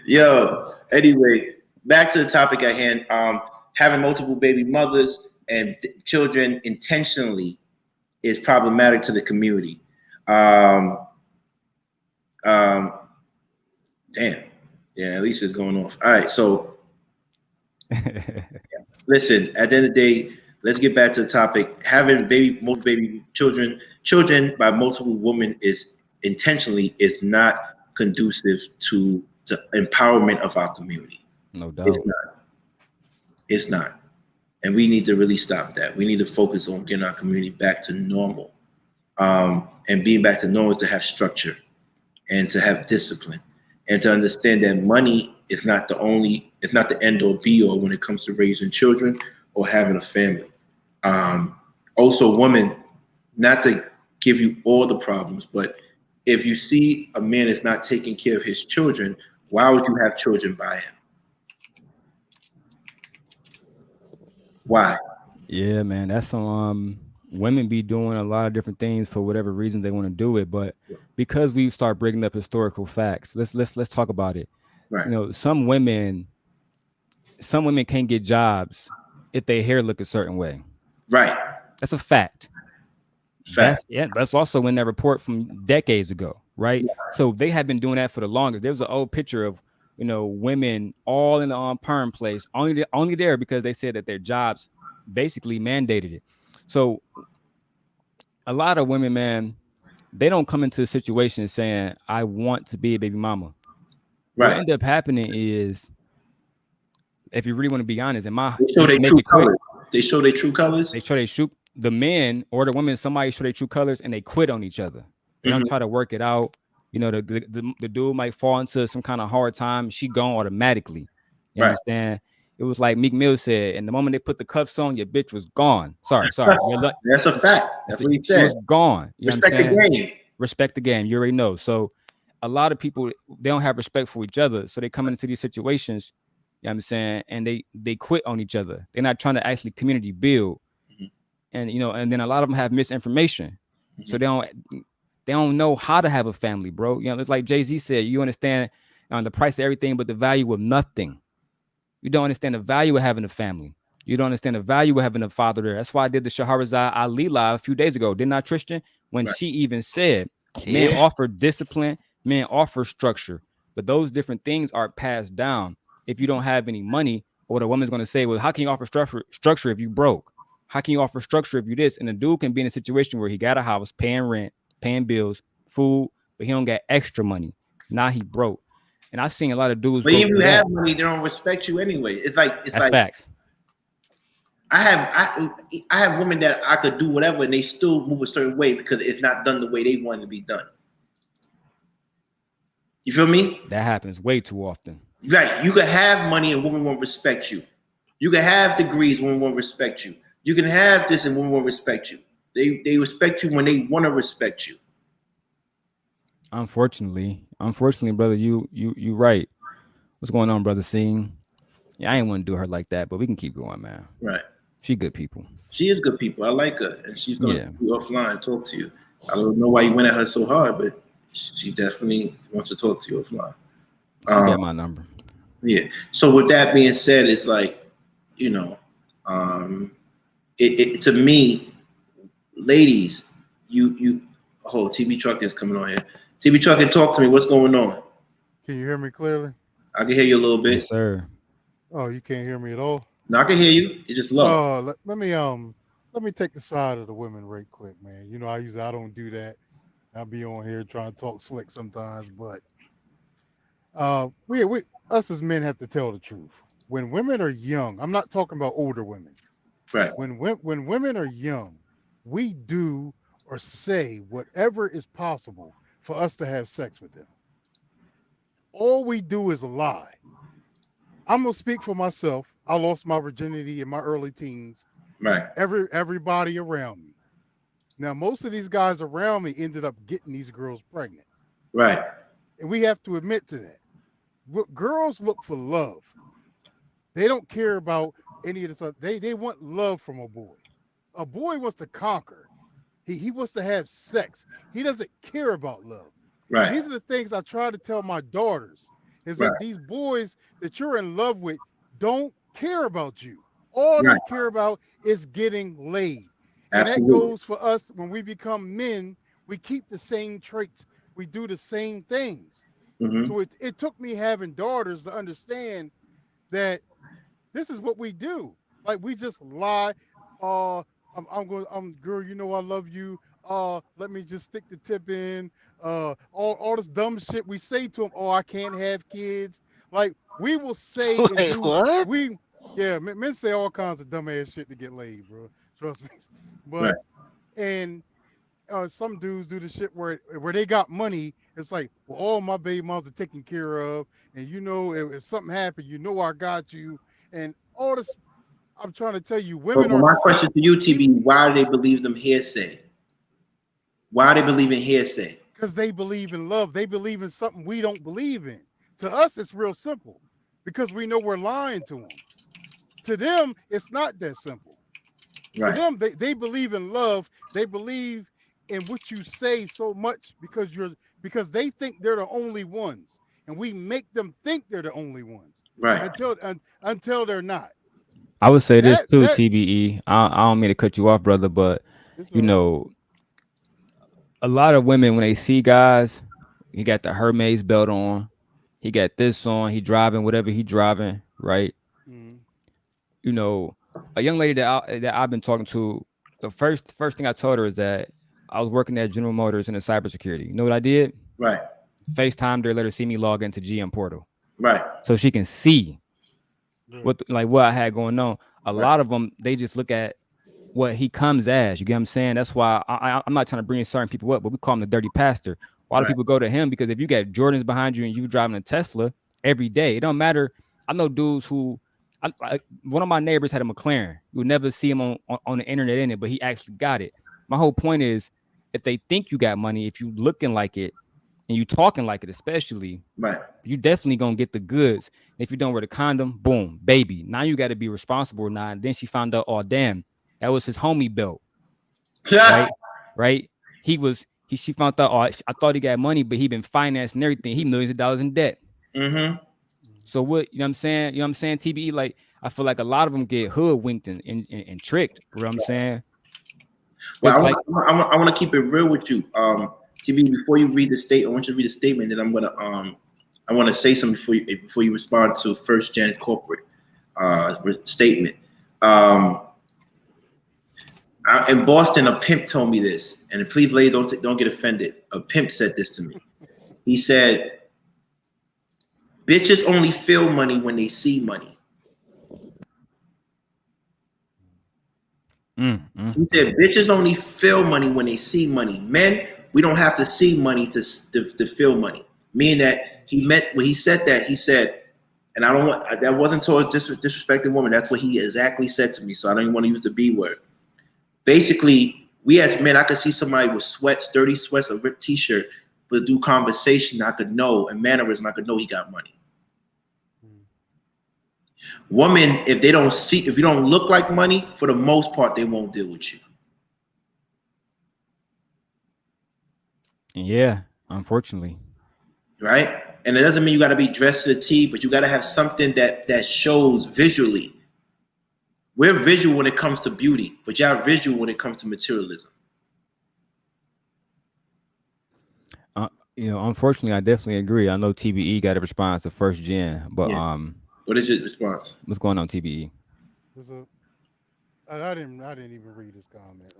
Yo, anyway, back to the topic at hand. Having multiple baby mothers and children intentionally is problematic to the community. Damn. Yeah, at least it's going off. All right, so listen, at the end of the day, let's get back to the topic. Having multiple baby children by multiple women is not conducive to the empowerment of our community. No doubt. It's not. And we need to really stop that. We need to focus on getting our community back to normal. And being back to normal is to have structure and to have discipline and to understand that money is not the end all be all when it comes to raising children or having a family. Also, women, not to give you all the problems, but if you see a man is not taking care of his children, why would you have children by him? Why? Yeah, man, that's some women be doing a lot of different things for whatever reason they want to do it, but because we start bringing up historical facts, let's talk about it. Right. You know, some women can't get jobs if their hair look a certain way. Right. That's a fact. That's also in that report from decades ago, right? Yeah. So they have been doing that for the longest. There was an old picture of women all in the perm place, only there because they said that their jobs basically mandated it. So a lot of women, man, they don't come into a situation saying, I want to be a baby mama. Right. What ended up happening is, if you really want to be honest, they show their true colors. They show their true colors. They show their true. The men or the women, somebody show their true colors and they quit on each other. They don't try to work it out. You know, the dude might fall into some kind of hard time. She gone automatically. You understand? It was like Meek Mill said, and the moment they put the cuffs on, your bitch was gone. Sorry. That's a fact. That's what he said. She was gone. You respect understand? The game. Respect the game. You already know. So a lot of people, they don't have respect for each other. So they come into these situations, you know what I'm saying, and they quit on each other. They're not trying to actually community build. And and then a lot of them have misinformation. So they don't know how to have a family, bro. It's like Jay-Z said, you understand the price of everything but the value of nothing. You don't understand the value of having a family. You don't understand the value of having a father there. That's why I did the Shahrazad Ali live a few days ago. Didn't I, Tristan? When she even said, men offer discipline, men offer structure, but those different things are passed down. If you don't have any money, what a woman's going to say, well, how can you offer structure if you broke? How can you offer structure if you this? And the dude can be in a situation where he got a house, paying rent, paying bills, food, but he don't got extra money. Now he broke. And I've seen a lot of dudes. But even if you have money, they don't respect you anyway. It's like facts. I have women that I could do whatever and they still move a certain way because it's not done the way they want it to be done. You feel me? That happens way too often. Right. You can have money and women won't respect you. You can have degrees and women won't respect you. You can have this and women won't respect you. They respect you when they want to respect you. Unfortunately, brother, you right. What's going on, brother? Seeing, yeah, I ain't want to do her like that, but we can keep going, man. Right. She good people. She is good people. I like her, and she's gonna Yeah. be offline and talk to you. I don't know why you went at her so hard, but she definitely wants to talk to you offline. She got my number. Yeah. So with that being said, it's like, you know, to me, ladies, you. Oh, TB Truck is coming on here. TB Truck, can talk to me. What's going on? Can you hear me clearly? I can hear you a little bit. Yes, sir. Oh, you can't hear me at all. No, I can hear you. It's just low. Let me take the side of the women right quick, man. You know, I don't do that. I'll be on here trying to talk slick sometimes, but we us as men have to tell the truth. When women are young, I'm not talking about older women. Right. When women are young, we do or say whatever is possible for us to have sex with them. All we do is lie. I'm gonna speak for myself. I lost my virginity in my early teens. Right. Everybody around me. Now, most of these guys around me ended up getting these girls pregnant. Right. And we have to admit to that. Girls look for love. They don't care about any of this stuff. They want love from a boy. A boy wants to conquer. He wants to have sex. He doesn't care about love. Right. And these are the things I try to tell my daughters is Right. that these boys that you're in love with don't care about you. All Right. they care about is getting laid. And that Absolutely. goes for us when we become men. We keep the same traits. We do the same things. Mhm. So it took me having daughters to understand that this is what we do. Like we just lie. Girl, you know I love you. Let me just stick the tip in. All this dumb shit we say to them. Oh, I can't have kids. Like we will say and Wait, do. what? Men say all kinds of dumbass shit to get laid, bro. Trust me. Right. But and some dudes do the shit where they got money. It's like, well, all my baby moms are taken care of, and you know, if something happened, you know, I got you, and all this. I'm trying to tell you, But women are my the same. question to you, TB, why do they believe them hearsay? Why do they believe in hearsay? Because they believe in love. They believe in something we don't believe in. To us, it's real simple because we know we're lying to them. To them, it's not that simple. To Right. them, they believe in love. They believe in what you say so much because they think they're the only ones, and we make them think they're the only ones Right. until they're not. I would say this too, That TBE. I don't mean to cut you off, brother, but it's you all right. know, a lot of women when they see guys, he got the Hermes belt on, he got this on, he driving whatever he driving, right? Mhm. You know, a young lady that I've been talking to, the first thing I told her is that I was working at General Motors in the cybersecurity. You know what I did? Right. FaceTimed her, let her see me log into GM portal, Right. so she can see Right. what I had going on. A Right. lot of them, they just look at what he comes as. You get what I'm saying? That's why I'm not trying to bring certain people up, but we call him the dirty pastor. A lot of Right. people go to him because if you got Jordans behind you and you driving a Tesla every day, it don't matter. I know dudes who, one of my neighbors had a McLaren. You would never see him on the internet in it, but he actually got it. My whole point is, if they think you got money, if you looking like it and you talking like it, especially, Right. you definitely gonna get the goods. If you don't wear the condom, boom, baby. Now you got to be responsible. Now, and then she found out, oh damn, that was his homie belt, right? Right? She found out, oh, I thought he got money, but he been financing everything. He millions of dollars in debt. Mm-hmm. So what, you know what I'm saying? You know what I'm saying? TBE, like, I feel like a lot of them get hoodwinked and tricked. You know what I'm saying? Well, Like, I want to keep it real with you. TB, before you read the statement, I want you to read the statement. Then I want to say something before you respond to first gen corporate statement. In Boston, a pimp told me this, and please, lady, don't get offended. A pimp said this to me. He said, "Bitches only feel money when they see money." He said, "Bitches only feel money when they see money. Men, we don't have to see money to feel money." Meaning that he meant when he said that. He said, and I don't want that wasn't towards disrespecting woman. That's what he exactly said to me. So I don't even want to use the B word. Basically, We as men, I could see somebody with sweats, dirty sweats, a ripped t-shirt, but do conversation, I could know, and mannerism, I could know he got money. Women, if you don't look like money, for the most part, they won't deal with you. Yeah, unfortunately. Right? And it doesn't mean you got to be dressed to the T, but you got to have something that shows visually. We're visual when it comes to beauty, but y'all visual when it comes to materialism. Unfortunately, I definitely agree. I know TBE got a response to first gen, but Yeah. What is your response? what's going on, TBE? I didn't even read his comment.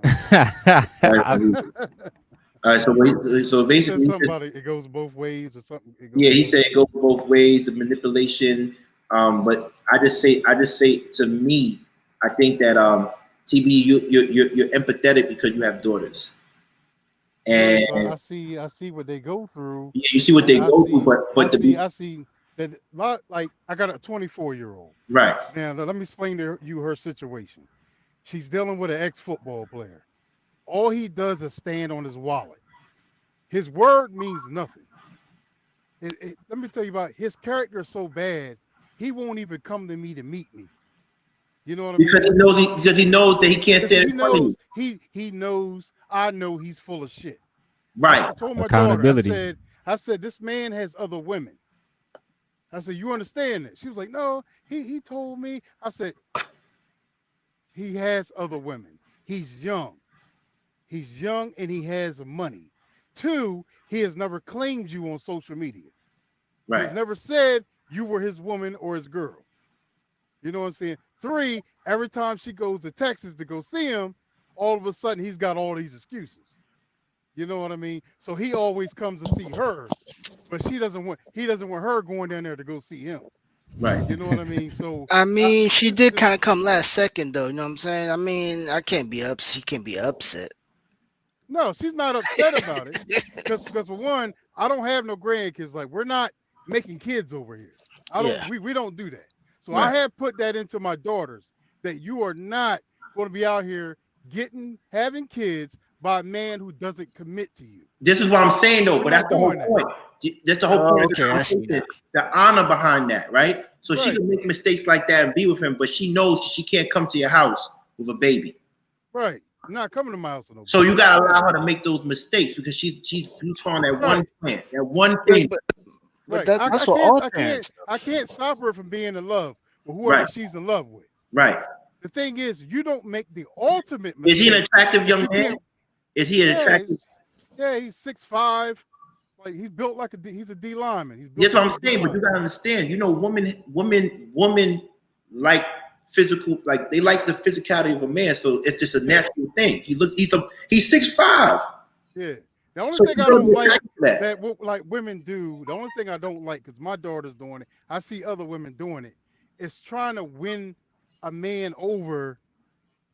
All right, so He said basically, something about it goes both ways or something. yeah, he said it goes both ways, the manipulation. But I just say to me, I think that TB, you're empathetic because you have daughters, and I see what they go through. yeah, you see what they go through, but I see that lot, like I got a 24-year-old. right Now let me explain to you her situation. She's dealing with an ex-football player. All he does is stand on his wallet. His word means nothing. Let me tell you about his character is so bad, he won't even come to me to meet me. You know what I mean? Because he knows that he can't stand in front of you. He knows I know he's full of shit. Right. I told my daughter, I said this man has other women. I said, you understand that? She was like, no, he told me. I said, he has other women. He's young. He's young and he has money. 2, he has never claimed you on social media. Right. He's never said you were his woman or his girl. You know what I'm saying? 3, every time she goes to Texas to go see him, all of a sudden he's got all these excuses. You know what I mean? So he always comes to see her, but he doesn't want her going down there to go see him. Right. You know what I mean? So I mean, she did kind of come last second, though. You know what I'm saying? I mean, I can't be upset. She can't be upset. No, she's not upset about it. Because for one, I don't have no grandkids. Like, we're not making kids over here. We don't do that. So Right. I have put that into my daughters that you are not going to be out here having kids by a man who doesn't commit to you. This is what I'm saying though, We're but that's not the whole doing that. point. That's the whole point of the Okay, I see conversation. that. The honor behind that, right? So she Right. can make mistakes like that and be with him, but she knows she can't come to your house with a baby. Right. I'm not coming to my house with no So baby. you gotta allow her to make those mistakes because she's found that one plan, that one thing. But Right. that's what all parents do. I can't stop her from being in love with whoever Right. she's in love with. Right. The thing is, you don't make the ultimate Is mistake. he an attractive that young you man? can't- Is he an attractive? Yeah, he's 6'5". Like, he's built like he's a D lineman. He's built That's what I'm like a D saying, but you lineman. gotta understand, women like physical, like they like the physicality of a man, so it's just a natural thing. He's 6'5". Yeah. The only So thing you I don't don't get like that. like women do, the only thing I don't like, because my daughter's doing it, I see other women doing it, is trying to win a man over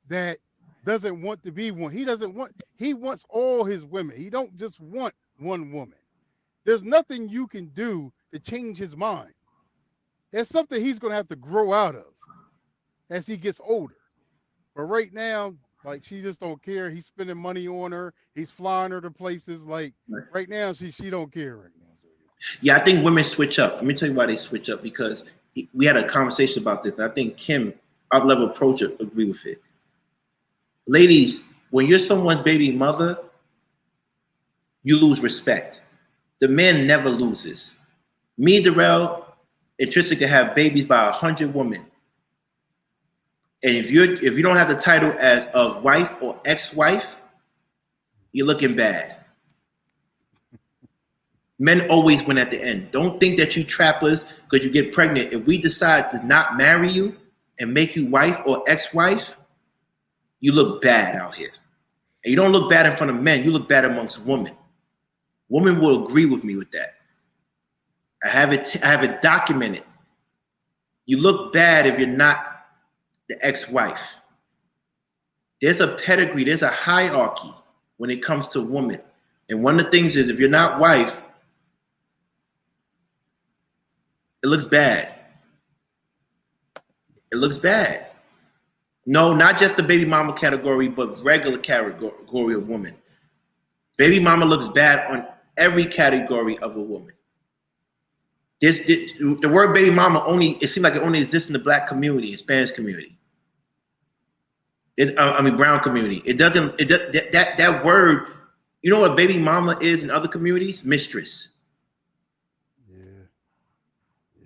that doesn't want to be one. He wants all his women. He don't just want one woman. There's nothing you can do to change his mind. It's something he's gonna have to grow out of as he gets older. But right now, like, she just don't care. He's spending money on her. He's flying her to places. Like, right now, she don't care right now. Yeah, I think women switch up. Let me tell you why they switch up, because we had a conversation about this. I think Kim, our level approach, agree with it. Ladies, when you're someone's baby mother, you lose respect. The man never loses. Me, Darrell, and Trisha can have babies by 100 women. And if you don't have the title as of wife or ex-wife, you're looking bad. Men always win at the end. Don't think that you trappers because you get pregnant. If we decide to not marry you and make you wife or ex-wife, you look bad out here. And you don't look bad in front of men. You look bad amongst women. Women will agree with me with that. I have it documented. You look bad if you're not the ex-wife. There's a pedigree, there's a hierarchy when it comes to women. And one of the things is, if you're not wife, it looks bad. It looks bad. No, not just the baby mama category, but regular category of woman. Baby mama looks bad on every category of a woman. The word baby mama it seems like it only exists in the black community, in Spanish community. Brown community. That word, you know what baby mama is in other communities? Mistress. Yeah.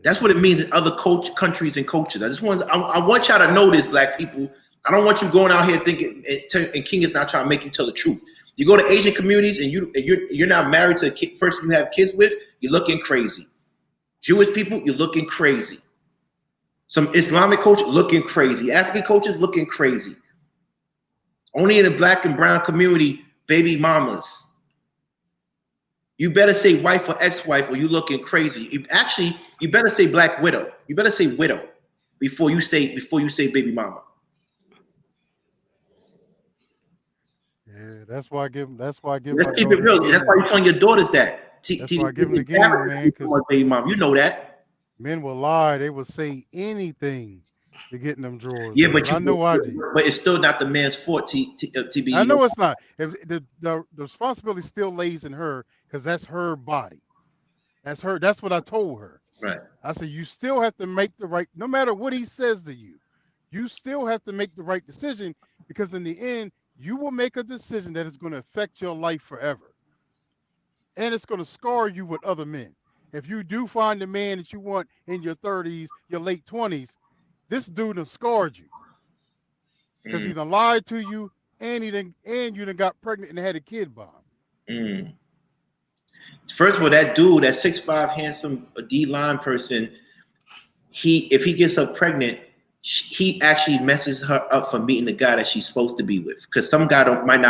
That's what it means in other countries and cultures. I want y'all to know this, black people. I don't want you going out here thinking, and King is not trying to make you tell the truth. You go to Asian communities and you're not married to a person you have kids with, you're looking crazy. Jewish people, you're looking crazy. Some Islamic culture looking crazy. African cultures looking crazy. Only in the black and brown community, baby mamas. You better say wife or ex-wife, or you looking crazy. You better say black widow. You better say widow before you say baby mama. Yeah, that's why I give. That's why I give Let's my keep it daughters real. game. That's why you're telling your daughters that. That's why I give them the game, man. Because baby mama, you know that. men will lie. They will say anything to get in them drawers, Yeah, man. And I know I did. but it's still not the man's fault. TB, I you know. know it's not. If the responsibility still lays in her, because that's her body. That's her. That's what I told her. Right. I said, you still have to make the right, no matter what he says to you, you still have to make the right decision, because in the end, you will make a decision that is going to affect your life forever. And it's going to scar you with other men. If you do find the man that you want in your 30s, your late 20s, this dude has scarred you because he done lied to you, and you done got pregnant and had a kid by him. First of all, that dude, that 6'5" handsome D-line person, if he gets her pregnant, he actually messes her up for meeting the guy that she's supposed to be with. Because some guy might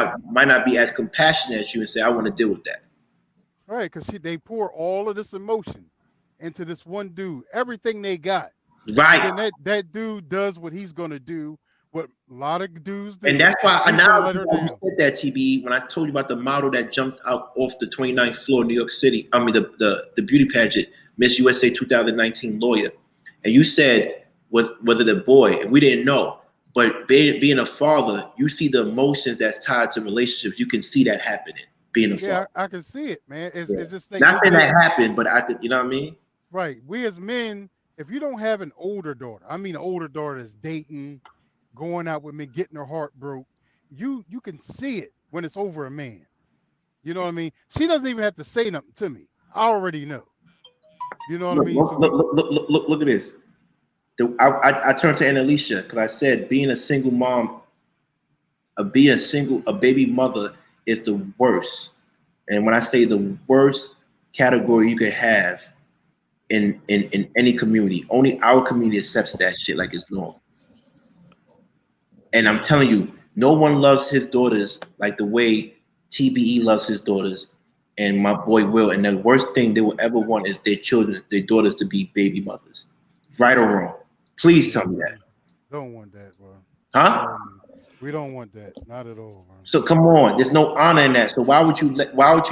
not be as compassionate as you and say, I want to deal with that. Right, because they pour all of this emotion into this one dude, everything they got. Right. And then that dude does what he's gonna do, what a lot of dudes do. And that's why he's gonna let her you down. said that, TB, when I told you about the model that jumped out off the 29th floor in New York City, the beauty pageant, Miss USA 2019 lawyer. And you said whether the boy, and we didn't know, but being a father, you see the emotions that's tied to relationships. You can see that happening, being a father. I can see it, man. It's just not saying that happened, but I could, you know what I mean? Right. We as men, if you don't have an older daughter, I mean an older daughter that's dating, going out with me, getting her heart broke, you can see it when it's over a man. You know what I mean? She doesn't even have to say nothing to me. I already know. You know what I mean? Look at this. I turned to Annalisa because I said being a single mom, a baby mother is the worst. And when I say the worst category you could have in any community, only our community accepts that shit like it's normal. And I'm telling you, no one loves his daughters like the way TBE loves his daughters and my boy Will. And the worst thing they will ever want is their daughters to be baby mothers. Right or wrong? Please tell me that. Don't want that, bro. Huh? We don't want that. Not at all, bro. So come on, there's no honor in that. So why would you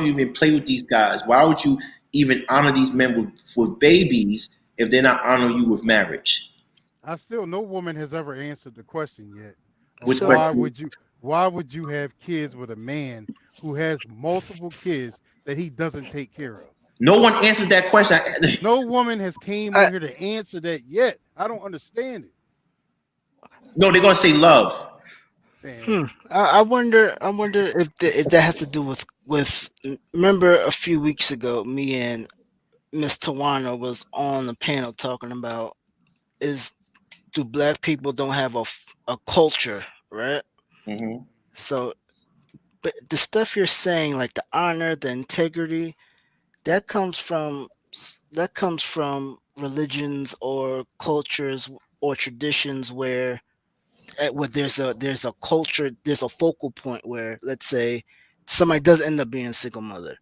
even play with these guys? Why would you even honor these men with babies if they're not honoring you with marriage? No woman has ever answered the question yet. So, why would you have kids with a man who has multiple kids that he doesn't take care of? No one answered that question. No woman has came on here to answer that yet. I don't understand it. No, they're gonna say love. I wonder if that has to do with. Remember a few weeks ago, me and Miss Tawana was on the panel talking about do black people don't have a culture, right? Mm-hmm. So, but the stuff you're saying, like the honor, the integrity, that comes from religions or cultures or traditions where there's a culture, there's a focal point where, let's say, somebody does end up being a single mother.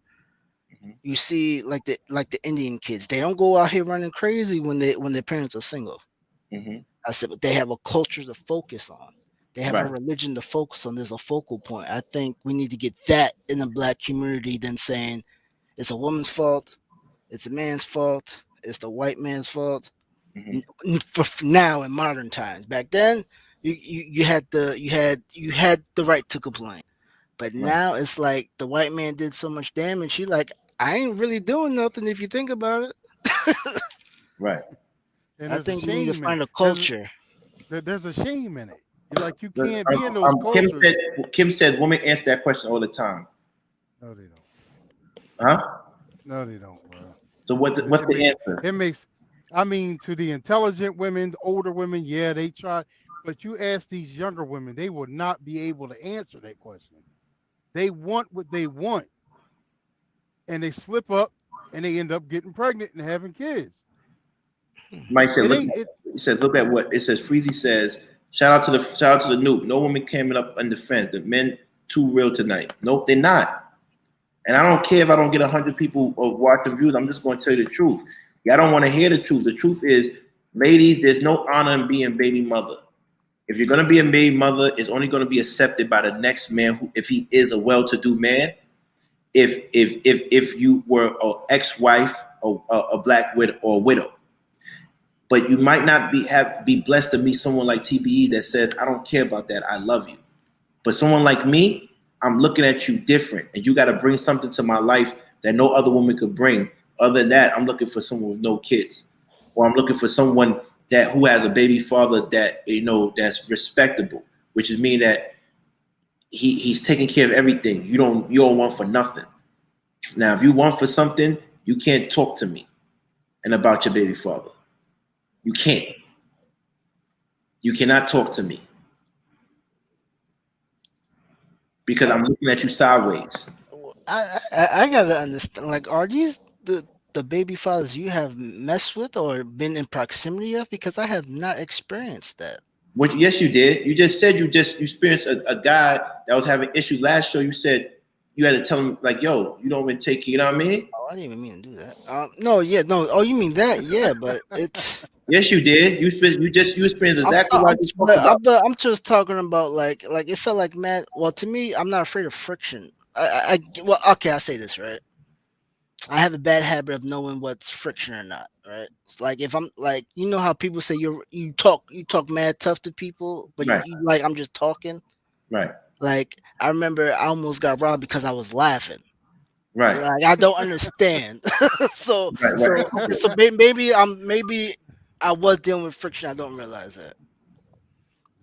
Mm-hmm. You see, like the Indian kids, they don't go out here running crazy when their parents are single. Mm-hmm. I said, but they have a culture to focus on. They have a religion to focus on. There's a focal point. I think we need to get that in the black community than saying it's a woman's fault, it's a man's fault, it's the white man's fault. Mm-hmm. For now in modern times. Back then, you had the right to complain. But Right. now it's like the white man did so much damage. You like, I ain't really doing nothing if you think about it. Right. And I there's a think we need to shame in it. find a culture. There's a shame in it. You're like, you But, can't be in those Kim cultures. said women answer that question all the time. No, they don't. Huh? No, they don't, bro. So what's It the makes answer? it makes. I mean, to the intelligent women, the older women, yeah, they try. But you ask these younger women, they will not be able to answer that question. They want what they want, and they slip up, and they end up getting pregnant and having kids. Mike said, It look. ain't it. He says, look at what it says. Freezy says, shout out to the noob. No woman came up on defense. The men too real tonight. Nope, they're not. And I don't care if I don't get 100 people watching views. I'm just going to tell you the truth. Y'all don't want to hear the truth. The truth is, ladies, there's no honor in being baby mother. If you're going to be a baby mother, it's only going to be accepted by the next man who, if he is a well-to-do man. If you were an ex-wife, or a black widow or a widow. But you might not be blessed to meet someone like TBE that says, I don't care about that. I love you. But someone like me, I'm looking at you different. And you got to bring something to my life that no other woman could bring. Other than that, I'm looking for someone with no kids. Or I'm looking for someone who has a baby father that, that's respectable, which is mean that he's taking care of everything. You don't want for nothing. Now, if you want for something, you can't talk to me and about your baby father. You can't. You cannot talk to me because I'm looking at you sideways. I gotta understand. Like, are these the baby fathers you have messed with or been in proximity of? Because I have not experienced that. Which, yes, you did. You just said you experienced a guy that was having issues last show. You said you had to tell him like, "Yo, you don't even take." You know what I mean? Oh, I didn't even mean to do that. No, yeah, no. Oh, you mean that? Yeah, but it's. Yes, you did. You experienced I'm, exactly ta- what I'm, you talked about. but I'm just talking about like it felt like mad. Well, to me, I'm not afraid of friction. Well, okay, I say this right. I have a bad habit of knowing what's friction or not. Right? It's like if I'm like, you know how people say you talk mad tough to people, but Right, you like I'm just talking. right, Like I remember I almost got robbed because I was laughing. right, Like I don't understand. so right, so right. so maybe I was dealing with friction. I don't realize that.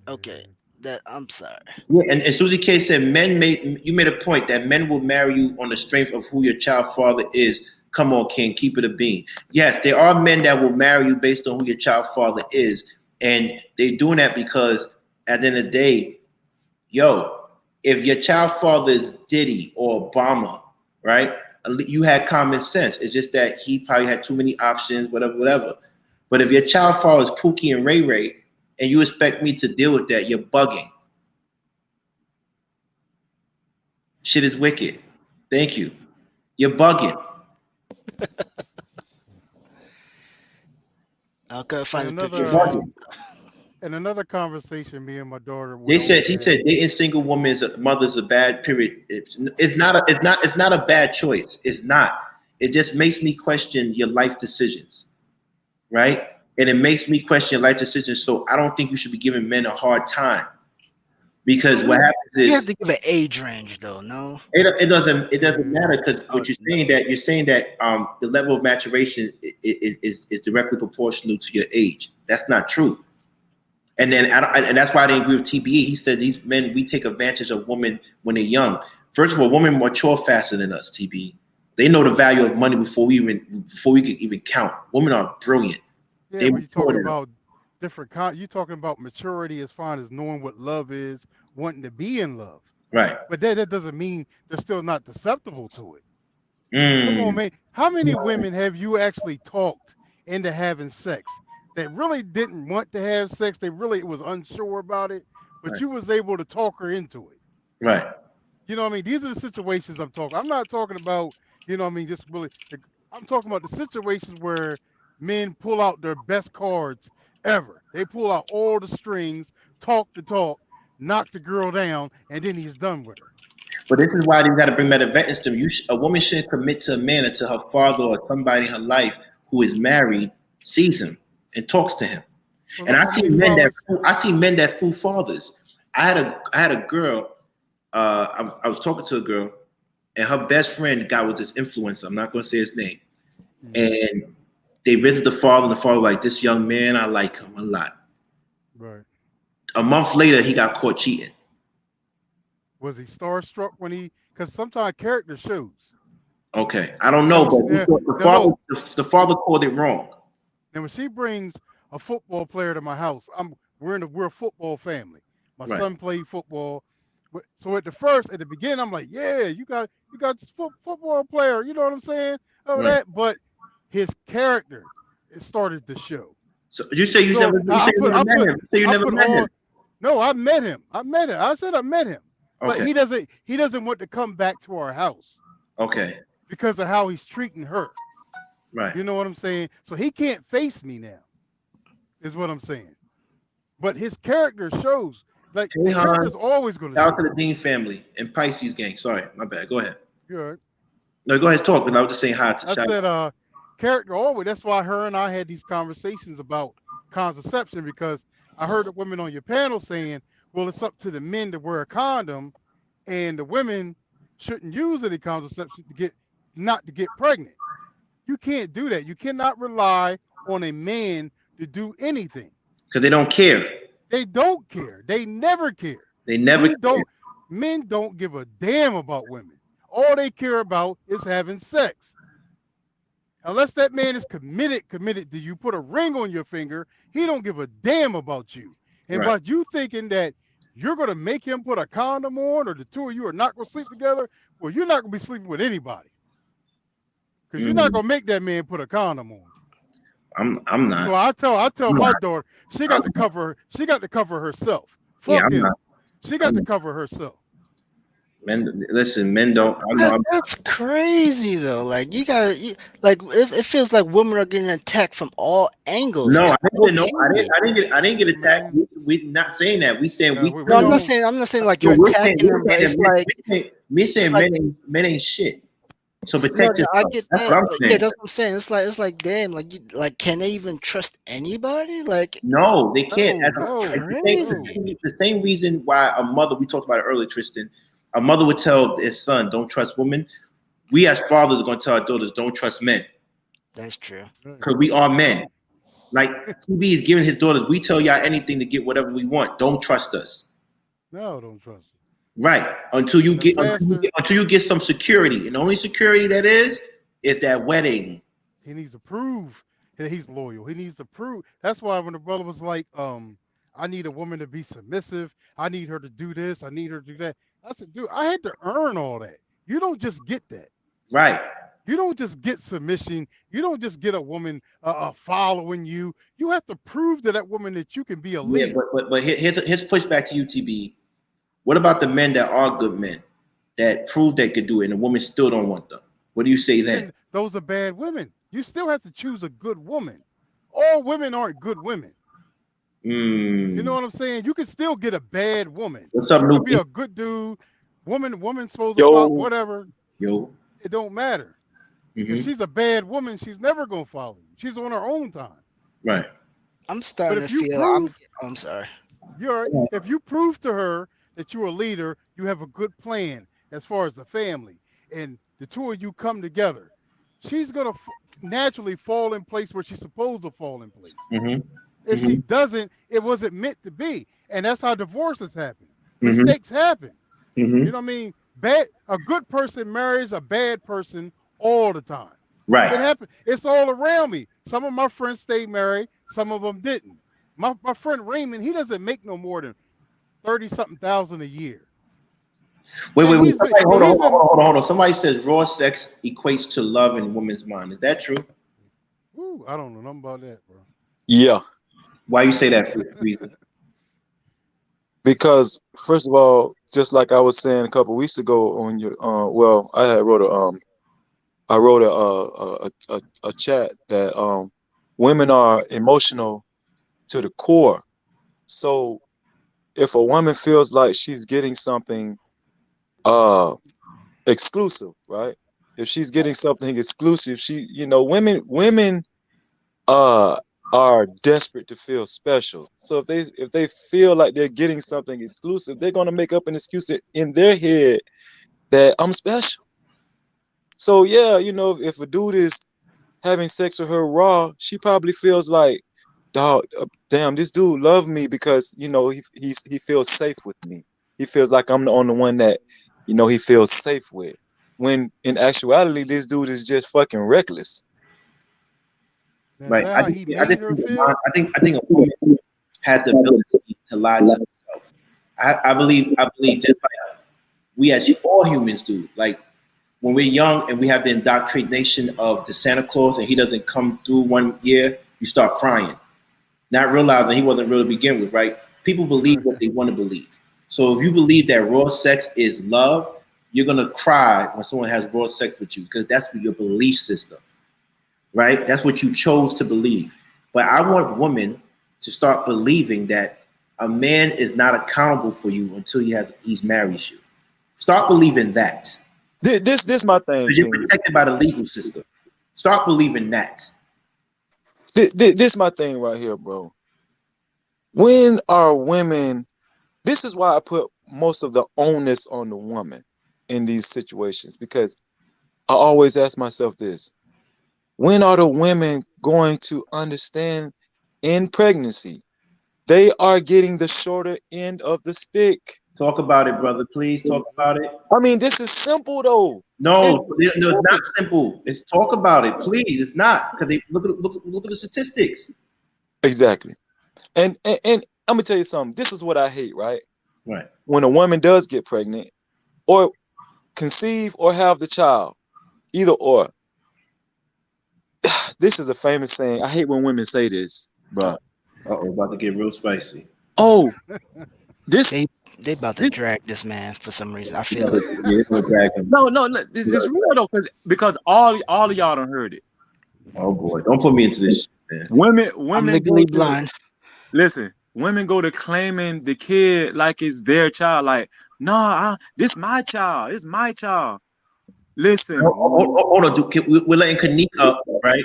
Okay, that I'm sorry. Yeah, and Susie K said you made a point that men will marry you on the strength of who your child father is. Come on, King, keep it a bean. Yes, there are men that will marry you based on who your child father is, and they doing that because at the end of the day, yo, if your child father is Diddy or Obama, right? You had common sense. It's just that he probably had too many options, whatever. But if your child father is Pookie and Ray Ray, and you expect me to deal with that, you're bugging. Shit is wicked. Thank you. You're bugging. I couldn't And find the picture You're fast. another bugging. and another conversation me and my daughter They went said over she that said dating single women is mother's a bad period. It's not a bad choice. It's not. It just makes me question your life decisions, right? And it makes me question your life decisions. So I don't think you should be giving men a hard time because But what happens we have is to give an age range though. No. it doesn't yeah. matter because Oh what you're no. saying that the level of maturation is directly proportional to your age. That's not true. And then and that's why I didn't agree with TBE. He said these men, we take advantage of women when they're young. First of all, women mature faster than us. TBE, they know the value of money before we can even count. Women are brilliant. Yeah, They but you're mature talking than us. about you're talking about maturity as far as knowing what love is, wanting to be in love. Right. But that doesn't mean they're still not susceptible to it. Come on, Mm, man. How many women have you actually talked into having sex that really didn't want to have sex? They really was unsure about it, but right. you was able to talk her into it. Right. You know what I mean? These are the situations I'm talking. I'm not talking about, you know what I mean, just really I'm talking about the situations where men pull out their best cards ever. They pull out all the strings, talk the talk, knock the girl down, and then he's done with her. But this is why you got to bring back event system. A woman shouldn't commit to a man until her father or somebody in her life who is married sees him and talks to him. So And look I how see many men that followers. fool fathers. I had a girl. I was talking to a girl, and her best friend guy was this influencer. I'm not going to say his name. Mhm. And they visit the father, and the father like, this young man, I like him a lot. Right. A month later, he got caught cheating. Was he starstruck when he? Because sometimes character shows. Okay, I don't Now, know, when but she, now, now look, the father called it wrong. now when she brings a football player to my house, we're a football family. My Right, son played football. So at the beginning, I'm like, yeah, you got this football player. You know what I'm saying? Oh, right. that, but his character, it started to show. So you say So you say you never met him. You say you I never put met all. him. No, I met him. I met him. I said I met him, but Okay, he doesn't want to come back to our house okay, because of how he's treating her. right. You know what I'm saying? So he can't face me now, is what I'm saying. But his character shows, like Hey, the Han, character's always going to shout out show. to the Dean family and Pisces gang. Sorry, my bad. Go ahead. You heard? No, go ahead, talk. But I was just saying hi to I shout. said, character always. That's why her and I had these conversations about contraception because I heard the women on your panel saying, well, it's up to the men to wear a condom, and the women shouldn't use any contraception not to get pregnant. You can't do that. You cannot rely on a man to do anything. Because they don't care. They don't care. They never care. They never We care. don't. Men don't give a damn about women. All they care about is having sex. Unless that man is committed to you, put a ring on your finger, he don't give a damn about you. And Right. about you thinking that you're gonna make him put a condom on, or the two of you are not gonna sleep together, well, you're not gonna be sleeping with anybody. Because you're not Mm, gonna make that man put a condom on. I'm So not. I tell I'm my not. daughter, I'm, she got to cover herself. yeah, Fuck I'm him. not. She got I'm to not. cover herself. Men, listen, men don't. I know. That's crazy though. Like like it feels like women are getting attacked from all angles. No, I And didn't say no. okay. I didn't get attacked. Man, We not saying that. We saying we we No, treat. don't. I'm not saying like No, you're attacking them, but it's like me it's saying like men ain't shit. So no, protect no, I yourself. get That's what that, I'm but yeah, saying. that's what I'm saying. It's like damn, like can they even trust anybody? Like No, they can't. No, no, It's crazy. no. the same reason why a mother. We talked about it earlier, Tristan. A mother would tell his son, "Don't trust women." We as fathers are going to tell our daughters, "Don't trust men," That's true. Right. because we are men. Don't. Like TB is giving his daughters, we tell y'all anything to get whatever we want. Don't trust us. No, don't trust it. Right. And the faster Until you get some security. And the only security that is that wedding. he needs to prove that he's loyal. He needs to prove. That's why when the brother was like, I need a woman to be submissive. I need her to do this. I need her to do that. I said, dude, I had to earn all that. You don't just get that. Right. You don't just get submission. You don't just get a woman following you. You have to prove to that woman that you can be a Yeah, leader. but here's pushback to UTB. What about the men that are good men that prove they could do it and the women still don't want them? What do you say then? Then those are bad women. You still have to choose a good woman. All women aren't good women. You know Mm. what I'm saying? You can still get a bad woman. What's up, You could be Nuki? a good dude. Woman supposed to follow Yo, whatever. Yo. It don't matter. If Hmm. she's a bad woman, she's never gonna follow you. She's on her own time. Right. I'm But starting to if you feel prove I'm sorry. if you prove to her that you're a leader, you have a good plan as far as the family, and the two of you come together, she's gonna naturally fall in place where she's supposed to fall in place. Hmm. If Hmm. she doesn't, it wasn't meant to be, and that's how divorces happen. Hmm. Mistakes happen. Hmm. You know what I mean? A good person marries a bad person all the time. It Right. happens. It's all around me. Some of my friends stayed married. Some of them didn't. My friend Raymond, he doesn't make no more than 30 something thousand a year, and Wait. he's been Somebody, and he's been. hold on. Somebody says raw sex equates to love in women's mind. Is that true? Woo, I don't know nothing about that, bro. yeah, Why you say that reason? because first of all, just like I was saying a couple weeks ago on your, well, I wrote a chat that women are emotional to the core. So if a woman feels like she's getting something uh exclusive, right? If she's getting something exclusive, women uh are desperate to feel special. So if they feel like they're getting something exclusive, they're gonna make up an excuse in their head that I'm special. So yeah, if a dude is having sex with her raw, she probably feels like, dog, damn, this dude love me because he feels safe with me. He feels like I'm the only one that he feels safe with. When in actuality, this dude is just fucking reckless. Now, is Right. that how he made her feel? I think a woman has the ability to lie to herself. I believe just like we as all humans do. Like when we're young and we have the indoctrination of the Santa Claus and he doesn't come through one year, you start crying, not realizing he wasn't real to begin with, right? People believe what they want to believe. So if you believe that raw sex is love, you're gonna cry when someone has raw sex with you because that's your belief system, right? That's what you chose to believe. But I want women to start believing that a man is not accountable for you until he's married you. Start believing that. This my thing, Because you're King. protected by the legal system. Start believing that. This my thing right here, bro. When are women? This is why I put most of the onus on the woman in these situations, because I always ask myself this: when are the women going to understand in pregnancy they are getting the shorter end of the stick? Talk about it, brother. Please talk about it. I mean, this is simple though. No, It's it's simple. not simple. It's talk about it, please. It's not because they look at the statistics. Exactly. And I'm gonna tell you something. This is what I hate, right? Right. When a woman does get pregnant or conceive or have the child, either or. This is a famous saying. I hate when women say this, bro. About to get real spicy. Oh, this, They about to this drag this man for some reason. I Yeah, feel it. it's gonna drag him. no, this is real though, because all of y'all done heard it. Oh boy, don't put me into this shit, man. Women I'm go legally to blind. listen. Women go to claiming the kid like it's their child. Like, no, this my child. It's my child. Listen, Hold on, dude. We're letting Kanik up, right?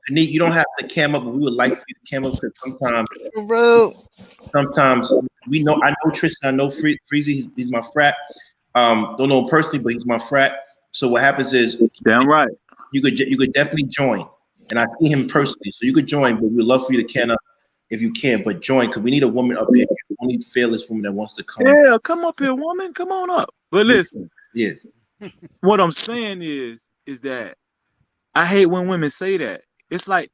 Kanik, you don't have to cam up, but we would like for you to cam up because Bro, sometimes we know. I know Tristan. I know Freezy. He's my frat. Don't know him personally, but he's my frat. So what happens is damn right. you could definitely join, and I see him personally, so you could join. But we'd love for you to can up if you can, but join because we need a woman up here. The only fearless woman that wants to come. Yeah, come up here, woman. Come on up. But listen, Yeah. what I'm saying is that I hate when women say that. It's like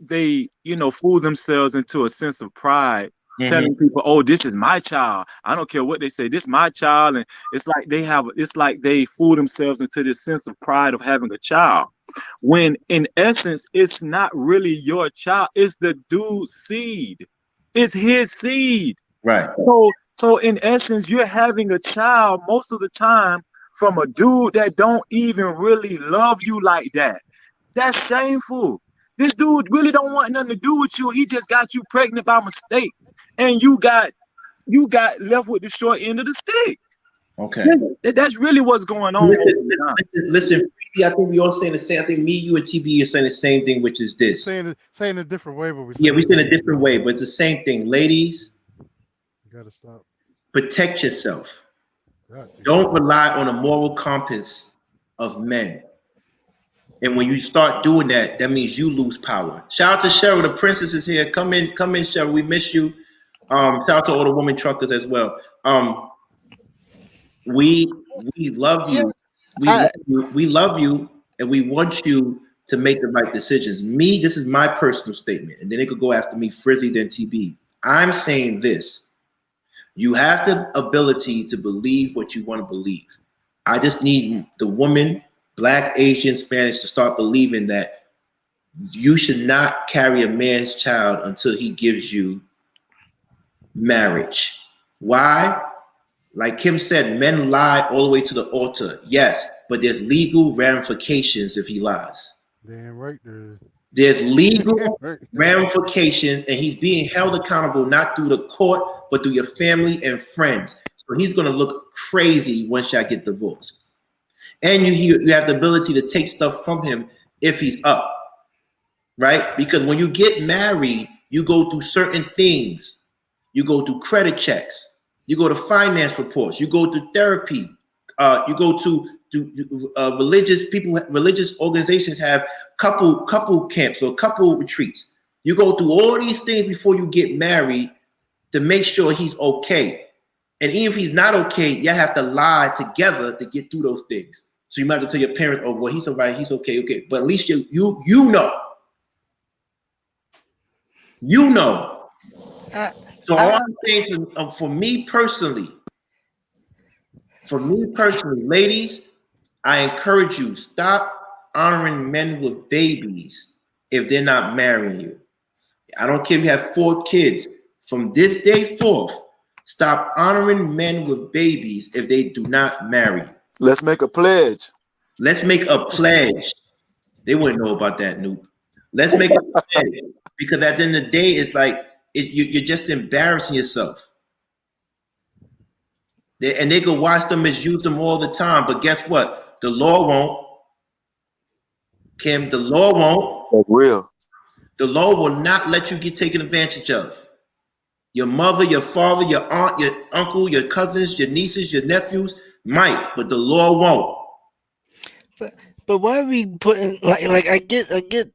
they, fool themselves into a sense of pride, telling people, "Oh, this is my child. I don't care what they say. This is my child." And it's like they fool themselves into this sense of pride of having a child. When in essence, it's not really your child. It's the dude's seed. It's his seed. Right. So in essence, you're having a child most of the time from a dude that don't even really love you like that. That's shameful. This dude really don't want nothing to do with you. He just got you pregnant by mistake, and you got left with the short end of the stick. Okay. That's really what's going on. Listen, I think we all saying the same. I think me, you, and TB are saying the same thing, which is this. saying a different way, but we're Yeah, we're saying a different way, but it's the same thing. Ladies, you gotta stop. protect yourself. Don't rely on a moral compass of men. And when you start doing that, that means you lose power. Shout out to Cheryl, the princess is here. Come in, Cheryl. We miss you. Shout out to all the women truckers as well. We love you. We love you, and we want you to make the right decisions. Me, this is my personal statement, and then they could go after me, Frizzy, then TB. I'm saying this. You have the ability to believe what you want to believe. I just need the woman, Black, Asian, Spanish, to start believing that you should not carry a man's child until he gives you marriage. Why? Like Kim said, men lie all the way to the altar. Yes, but there's legal ramifications if he lies. Damn right there is. There's legal ramifications, and he's being held accountable not through the court, but through your family and friends. So he's going to look crazy once y'all get divorced. And you have the ability to take stuff from him if he's up. right? Because when you get married, you go through certain things. You go through credit checks. You go to finance reports. You go to therapy. You go to religious people. Religious organizations have couple camps or couple retreats. You go through all these things before you get married to make sure he's okay. And even if he's not okay, you have to lie together to get through those things. So you might have to tell your parents, "Oh, well, he's all right. He's okay, okay." But at least you know. You know. I, So I, all I'm saying for me personally, ladies, I encourage you, stop honoring men with babies if they're not marrying you. I don't care if you have 4 kids. From this day forth, stop honoring men with babies if they do not marry you. Let's make a pledge. Let's make a pledge. They wouldn't know about that, Noob. Let's make a pledge. Because at the end of the day, it's like you're just embarrassing yourself. And they could watch them misuse them all the time. But guess what? The law won't. Kim, the law won't. That's real. The law will not let you get taken advantage of. Your mother, your father, your aunt, your uncle, your cousins, your nieces, your nephews might, but the law won't. but why are we putting like I get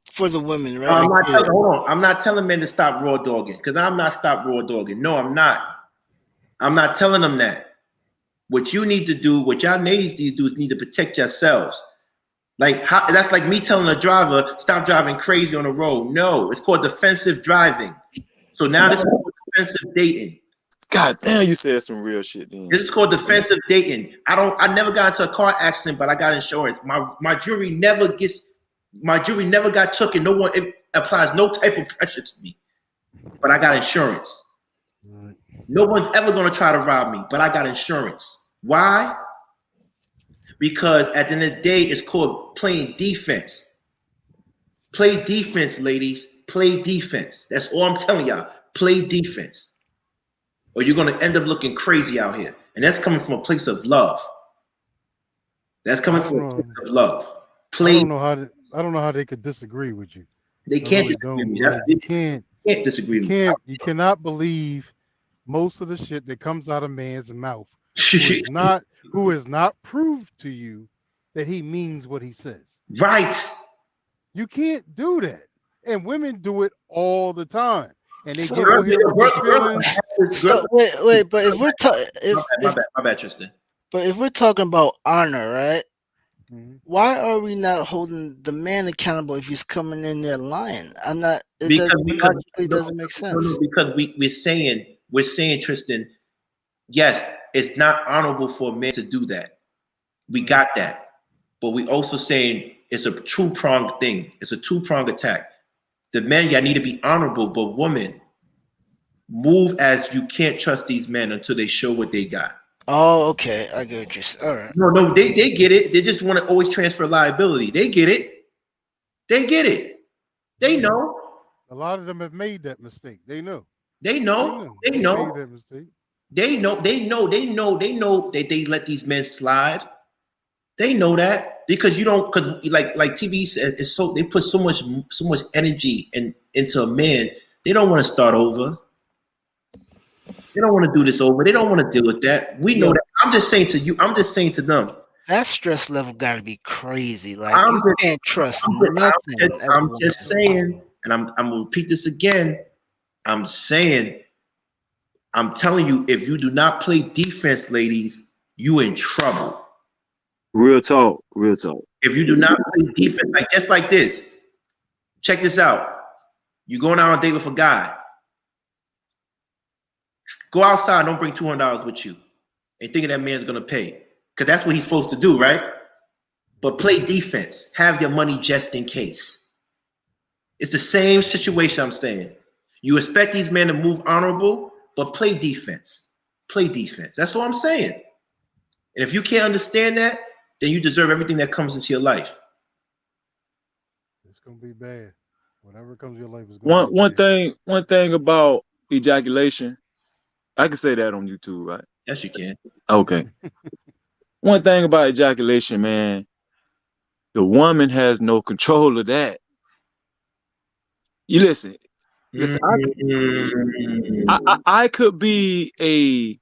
for the women, right? Hold on. I'm not telling men to stop raw dogging because I'm not stop raw dogging. No, I'm not. I'm not telling them that. What you need to do, what y'all ladies need to do, is need to protect yourselves. Like that's like me telling a driver stop driving crazy on the road. No, it's called defensive driving. So now this is called defensive dating. God damn, you said some real shit then. This is called defensive dating. I never got into a car accident, but I got insurance. My jury never got taken. No one, it applies no type of pressure to me. But I got insurance. No one's ever gonna try to rob me, but I got insurance. Why? Because at the end of the day, it's called playing defense. Play defense, ladies. Play defense. That's all I'm telling y'all. Play defense. Or you're going to end up looking crazy out here. And that's coming from a place of love. That's coming from a place of love. I don't know how they could disagree with you. They can't disagree with you. You can't disagree with you. You cannot believe most of the shit that comes out of man's mouth who is not proved to you that he means what he says. Right. You can't do that. And women do it all the time. And they get on here with their feelings. So wait, but if we're talking, my bad, Tristan. But if we're talking about honor, right? Mm-hmm. Why are we not holding the man accountable if he's coming in there lying? I'm not. It doesn't make sense. No, because we're saying, Tristan. Yes, it's not honorable for a man to do that. We got that, but we also saying it's a two-pronged thing. It's a two-pronged attack. The men, y'all need to be honorable, but women, move as you can't trust these men until they show what they got. Oh, okay. I get what you're saying. All right. No, they get it. They just want to always transfer liability. They get it. They get it. They know. A lot of them have made that mistake. They know. They know. They know. Made that mistake. They know that they let these men slide. They know that because you don't, because like TV says, it's so they put so much energy into a man. They don't want to start over. They don't want to do this over. They don't want to deal with that. We know that. I'm just saying to you. I'm just saying to them. That stress level got to be crazy. Like you can't trust nothing. I'm just saying, and I'm gonna repeat this again. I'm telling you, if you do not play defense, ladies, you in trouble. Real talk, real talk. If you do not play defense, like just like this, check this out. You going out on a date with a guy. Go outside, don't bring $200 with you. And thinking that man's gonna pay. Because that's what he's supposed to do, right? But play defense. Have your money just in case. It's the same situation I'm saying. You expect these men to move honorable, but play defense. Play defense. That's all I'm saying. And if you can't understand that, then you deserve everything that comes into your life. It's gonna be bad. Whatever comes in your life is gonna be bad. One thing about ejaculation, I can say that on YouTube, right? Yes, you can. Okay. One thing about ejaculation, man, the woman has no control of that. You listen. Listen. Mm. I could be a.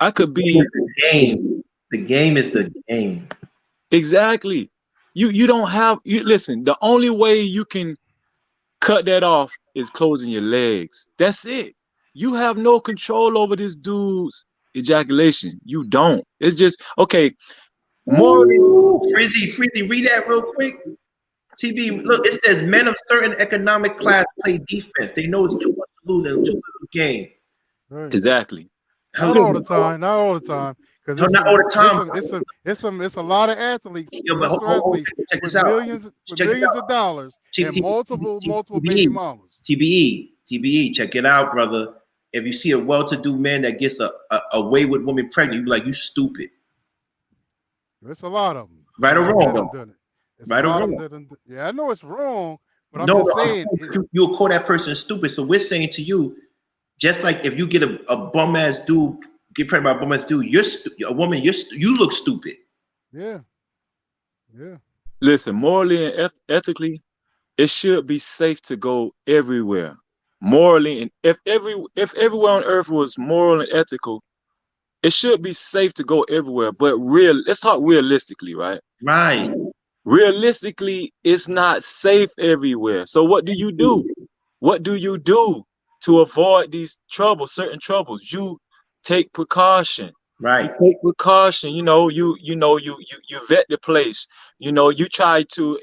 I could be The game. The game is the game. exactly. You don't have. You listen. The only way you can cut that off is closing your legs. That's it. You have no control over this dude's ejaculation. You don't. It's just okay. Morally, Ooh, Frizzy, read that real quick. TB, look, it says men of certain economic class play defense. They know it's too much to lose and too little to gain. Right. exactly. Not all the time. Not all the time. Because No, it's not all the time. it's a lot of athletes, Yo, but professional athletes check with this out. Check this millions out. of dollars and multiple baby TBE, mamas. TBE, check it out, brother. If you see a well-to-do man that gets a wayward woman pregnant, you be like, you stupid. There's a lot of them. Right or wrong, that though? done it. It's Right a or lot of wrong? them that done. Yeah, I know it's wrong, but I'm No, just saying. you'll call that person stupid. So we're saying to you, just like if you get a bum-ass dude, get pregnant by a bum-ass dude, a woman, you look stupid. Yeah. Yeah. Listen, morally and ethically, it should be safe to go everywhere. Morally, and if everywhere on earth was moral and ethical, it should be safe to go everywhere. But let's talk realistically, right? Right. Realistically, it's not safe everywhere. So what do you do? What do you do to avoid these troubles, certain troubles? You take precaution. You Right. take precaution. You vet the place. You try to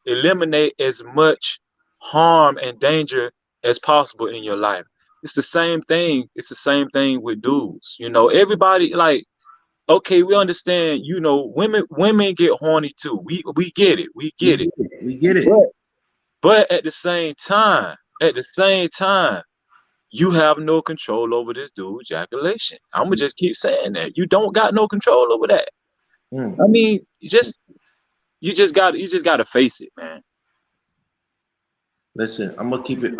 eliminate as much harm and danger as possible in your life. It's the same thing. It's the same thing with dudes. Everybody like, okay, we understand, women get horny too. We get it. We get it. We get it. But at the same time, you have no control over this dude's ejaculation. I'm gonna just keep saying that. You don't got no control over that. I mean, you just gotta face it, man. Listen, I'm gonna keep it.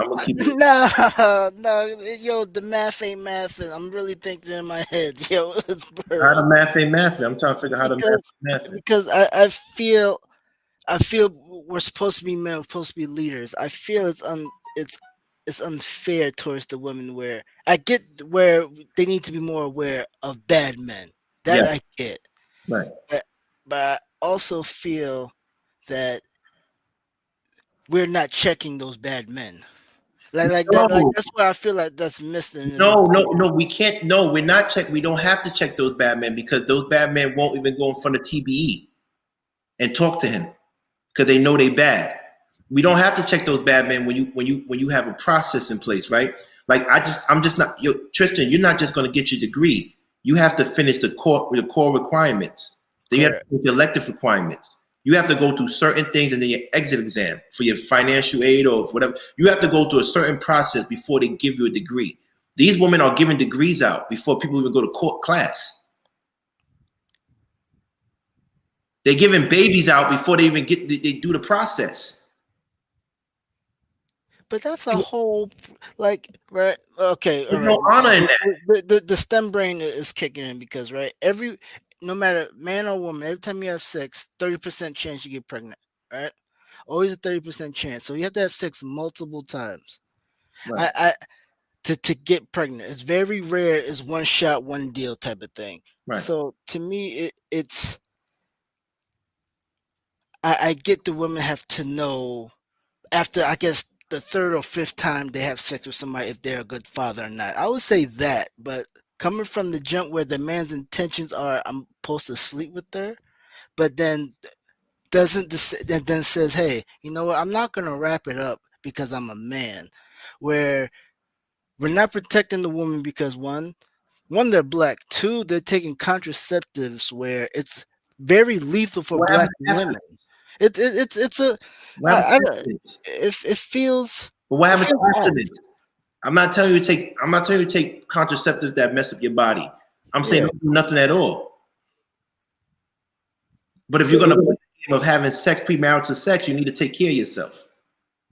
No, yo, the math ain't math. I'm really thinking in my head, yo, it's How the math ain't math. I'm trying to figure out how the math is. because I feel we're supposed to be men, we're supposed to be leaders. I feel it's unfair towards the women where I get where they need to be more aware of bad men. That Yeah. I get. Right. But I also feel that we're not checking those bad men. Like that's where I feel like that's missed in this. No, we can't. No, we're not check. We don't have to check those bad men because those bad men won't even go in front of TBE and talk to him because they know they bad. We don't have to check those bad men when you have a process in place, right? Like I'm just not. Tristan, you're not just going to get your degree. You have to finish the core requirements. Then you have to finish the elective requirements. You have to go through certain things and then your exit exam for your financial aid or whatever. You have to go through a certain process before they give you a degree. These women are giving degrees out before people even go to court class. They're giving babies out before they even they do the process. But that's a whole right. Okay, all There's right. no honor in that. The STEM brain is kicking in because no matter man or woman, every time you have sex, 30% chance you get pregnant. Right, always a 30% chance. So you have to have sex multiple times. Right. To get pregnant, it's very rare. It's one shot, one deal type of thing. Right. So to me, it's I get the women have to know after, I guess, the third or fifth time they have sex with somebody if they're a good father or not. I would say that, but coming from the jump where the man's intentions are, I'm supposed to sleep with her, but then then says, hey, you know what? I'm not gonna wrap it up because I'm a man. Where we're not protecting the woman because one, they're black. Two, they're taking contraceptives where it's very lethal for black women. It's a it feels. But what happened to off. abstinence? I'm not telling you to take contraceptives that mess up your body. I'm saying don't do nothing at all. But if you're gonna play the game of having sex, premarital sex, you need to take care of yourself.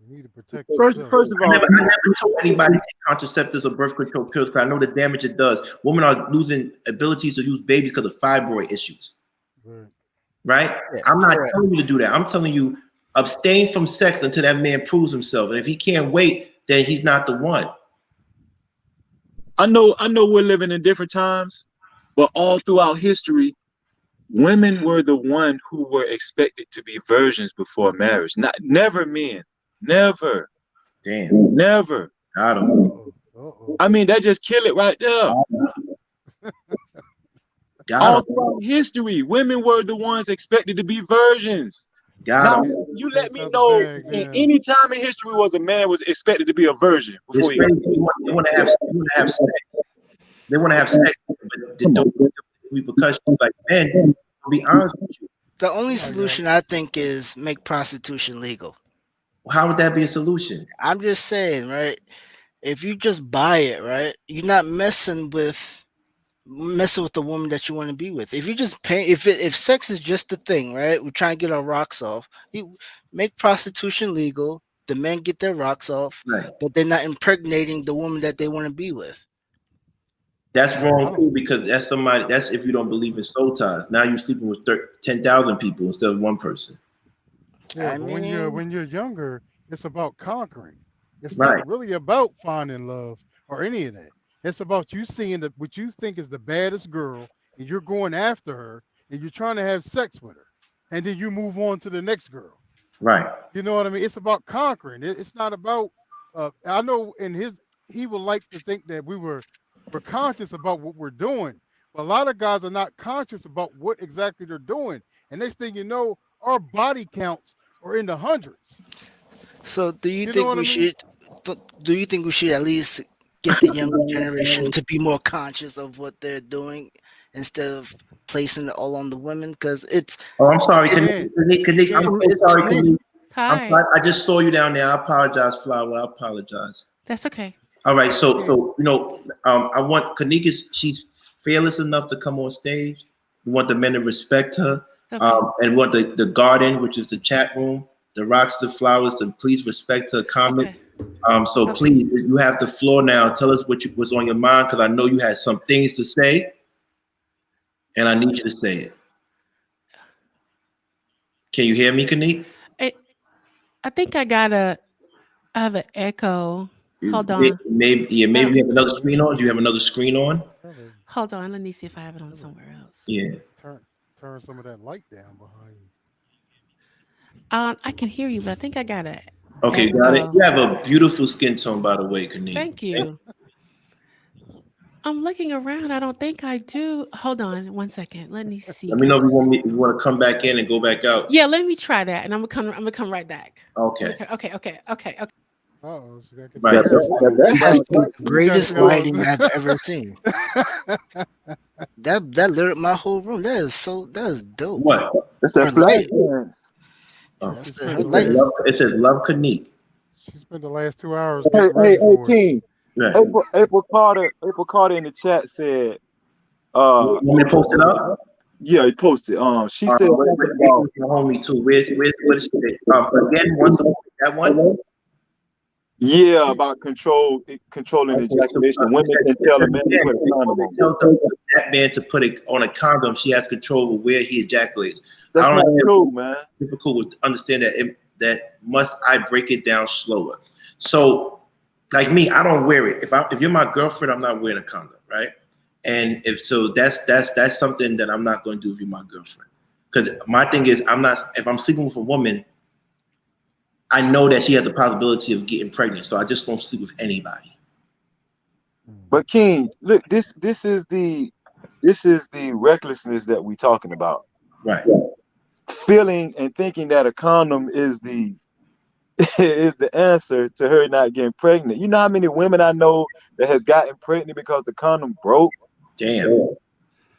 You need to protect First yourself. of all, I never told anybody to take contraceptives or birth control pills because I know the damage it does. Women are losing abilities to use babies because of fibroid issues. Right. Right? I'm not telling you to do that. I'm telling you Abstain from sex until that man proves himself. And if he can't wait, then he's not the one. I know we're living in different times, but all throughout history, women were the one who were expected to be virgins before marriage. Not never men. Never. Damn. Never. Got him. I mean, that just kill it right there. Got All him. throughout history, women were the ones expected to be virgins. Got Now, him. you let me That's know bag in now. any time in history was a man was expected to be a virgin It's before he. crazy. They want to have sex. They want to have sex, but they don't get the repercussions. Like, man, to be honest with you, The only Oh my God. solution I think is make prostitution legal. how would that be a solution? I'm just saying, right? If you just buy it, right, you're not messing with the woman that you want to be with. If you just pay, if sex is just the thing, right? We're trying to get our rocks off. You make prostitution legal. The men get their rocks off, Right. but they're not impregnating the woman that they want to be with. That's I wrong don't. too, because that's somebody. That's if you don't believe in soul ties. Now you're sleeping with 10,000 people instead of one person. Yeah, I but mean, when you're younger, it's about conquering. It's Right. not really about finding love or any of that. It's about you seeing what you think is the baddest girl, and you're going after her, and you're trying to have sex with her, and then you move on to the next girl. Right. You know what I mean? It's about conquering. It's not about. I know in his he would like to think that we're conscious about what we're doing, but a lot of guys are not conscious about what exactly they're doing. And next thing you know, our body counts are in the hundreds. so do you You know think what I we mean? should? Do you think we should at least get the younger generation to be more conscious of what they're doing instead of placing it all on the women? Because Oh, I'm sorry. You it, can't. I'm can't. so it's sorry. men. I'm Hi. sorry. I just saw you down there. I apologize, Flower. I apologize. That's okay. All right. You can't. I want Kanika's. She's fearless enough to come on stage. We want the men to respect her. Okay. And we want the garden, which is the chat room, the rocks, the flowers, to please respect her comment. Okay. So Okay. please, you have the floor now. Tell us was on your mind, because I know you had some things to say, and I need you to say it. Can you hear me, Kanik? I think I have an echo. Hold Maybe, on. maybe you have another screen on. Do you have another screen on? Probably, Hold on. Let me see if I have it on probably somewhere else. Yeah. turn some of that light down behind you. I can hear you, but I think I got an Okay, got it. echo. You have a beautiful skin tone, by the way, Kanik. Thank you. I'm looking around. I don't think I do. Hold on 1 second. Let me see, Let me know if guys. if you want to come back in and go back out. Yeah, let me try that, and I'm gonna come right back. Okay. Okay. Oh, she got to get Right. the hair That That has styled. to be the You got to greatest see all lighting I've ever seen. That lit up my whole room. That is dope. What? That's Her that flag light, dance. yeah, Oh, that's she the, spent her the light is last it says love Kanik. she spent the last 2 hours Hey, getting ready hey, for it. King. Right. April Carter in the chat said, You want me to post it up? yeah, he posted. She said Wait, something wait, about your homie too. What is she? Again, once that one. yeah about controlling Okay, so, ejaculation. Women can tell a man to put a before condom they on. tell that man to put it on a condom, she has control over where he ejaculates. That's I not don't know true, if man. it's difficult to understand that must I break it down slower. So, like me, I don't wear it. If you're my girlfriend, I'm not wearing a condom, right? And if so, that's something that I'm not going to do if you're my girlfriend. Because my thing is, if I'm sleeping with a woman, I know that she has the possibility of getting pregnant, so I just don't sleep with anybody. But King, look, this is the recklessness that we talking about. Right. Feeling and thinking that a condom is the is the answer to her not getting pregnant. You know how many women I know that has gotten pregnant because the condom broke? Damn.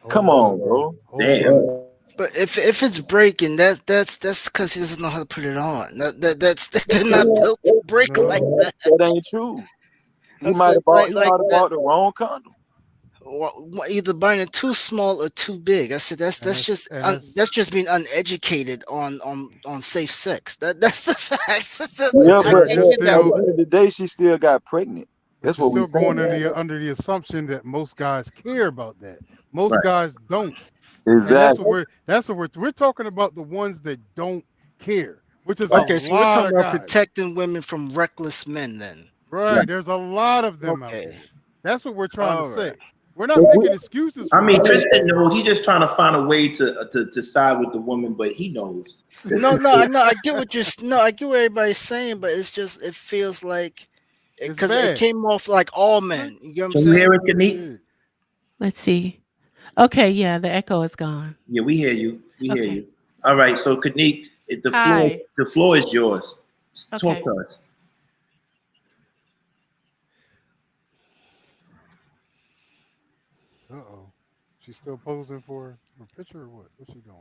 Come on, bro. Damn. But if it's breaking, that's because he doesn't know how to put it on. That's they're not built to break like No, that. That ain't true. He That's might it, have bought like that. the wrong condom. Either buying it too small or too big. I said and that's just being uneducated on safe sex. That's the fact. Yeah, I but and can't that's get at that the still, one. end of the day, she still got pregnant. but That's you're what we still going saying. under the assumption that most guys care about that. Most Right. guys don't. And Exactly. that's what we're talking about, the ones that don't care. which is a Okay, so we're lot talking of about guys. protecting women from reckless men then. Right. There's a lot of them out Okay. there. That's what we're trying to All right. say. We're not making excuses I for mean, women. Tristan knows. He's just trying to find a way to side with the woman, but he knows. No, I get what no, I get what everybody's saying, but it's just it feels like It's because it bad. came off like all Right. men. You get what I'm Can you hear saying? it, Kanique? Yeah. Let's see. Okay, yeah, the echo is gone. Yeah, we hear you. We hear Okay. you. All right. So, Kanique, Hi. the floor is yours. Talk Okay. to us. Uh-oh. She's still posing for a picture or what? What's she doing?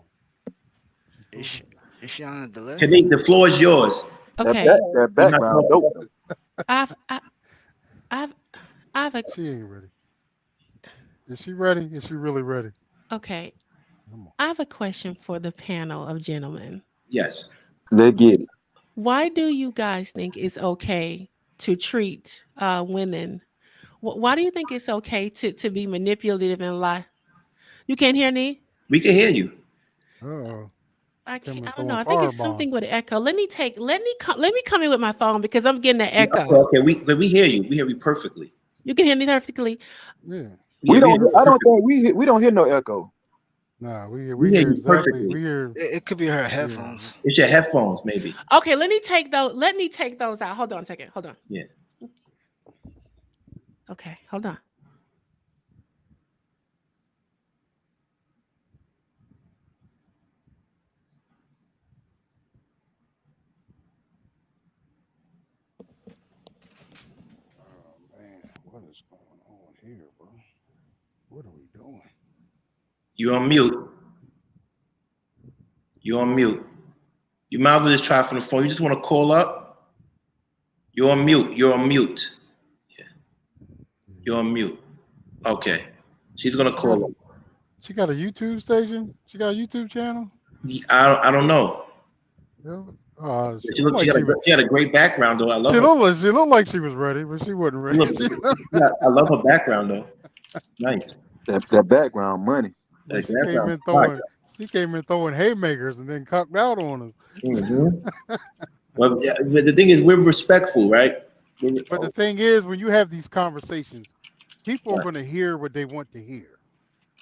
She Is posing? she, is she on a delay? Kanique, the floor is yours. Okay. That You're not background talking. dope though. I've I, I've I've a She ain't ready. Is she ready? Is she really ready? okay. Come on. I have a question for the panel of gentlemen. Yes. Let's get it. Why do you guys think it's okay to treat women? Why do you think it's okay to be manipulative and lie? You can't hear me? We can hear you. Uh-oh. I can't. Cameron I don't know. throwing I think it's firebombs. something with the echo. Let me come in with my phone because I'm getting the Yeah, echo. okay. We hear you. We hear you perfectly. You can hear me perfectly. Yeah. We Yeah, we don't. hear you Perfect. I don't perfectly. think we don't hear no echo. Nah, We we hear hear you exactly. perfectly. We hear It could be her yeah. headphones. It's your headphones, maybe. Okay, let me take those. Let me take those out. Hold on a second. Hold on. Yeah. Okay, hold on. Oh man, what is going on here, bro? What are we doing? You on mute. You on mute. You might as well just try from the phone. You just want to call up. You're on mute. You're on mute. Yeah. You're on mute. Okay. She's gonna She got call up. she got a YouTube station. She got a YouTube channel. I don't know. Yeah. She She looked looked. like she was. She had a great background though. I love She her. looked like she was ready, but she wasn't She ready. looked, yeah, I love her background though. Nice. That background money. But That she came background. in throwing haymakers and then cocked out on Mm-hmm. us. Well, yeah, but the thing is, we're respectful, right? But the Oh, thing is, when you have these conversations, people are right. going to hear what they want to hear.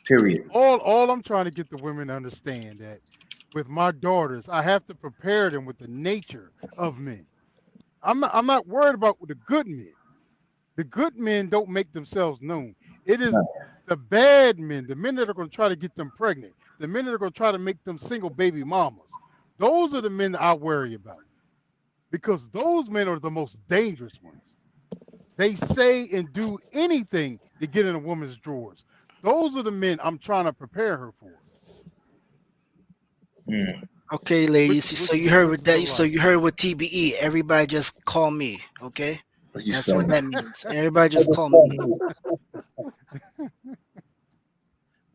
Period. All I'm trying to get the women to understand that with my daughters, I have to prepare them with the nature of men. I'm not worried about the good men. The good men don't make themselves known. It is Right. the bad men, the men that are going to try to get them pregnant, the men that are going to try to make them single baby mamas. Those are the men that I worry about because those men are the most dangerous ones. They say and do anything to get in a woman's drawers. Those are the men I'm trying to prepare her for, Mm. Okay, which ladies. which So you heard which with is a that. So lot. you heard with TBE. Everybody just call me. Okay, What you that's what saying? that means. Everybody just call me.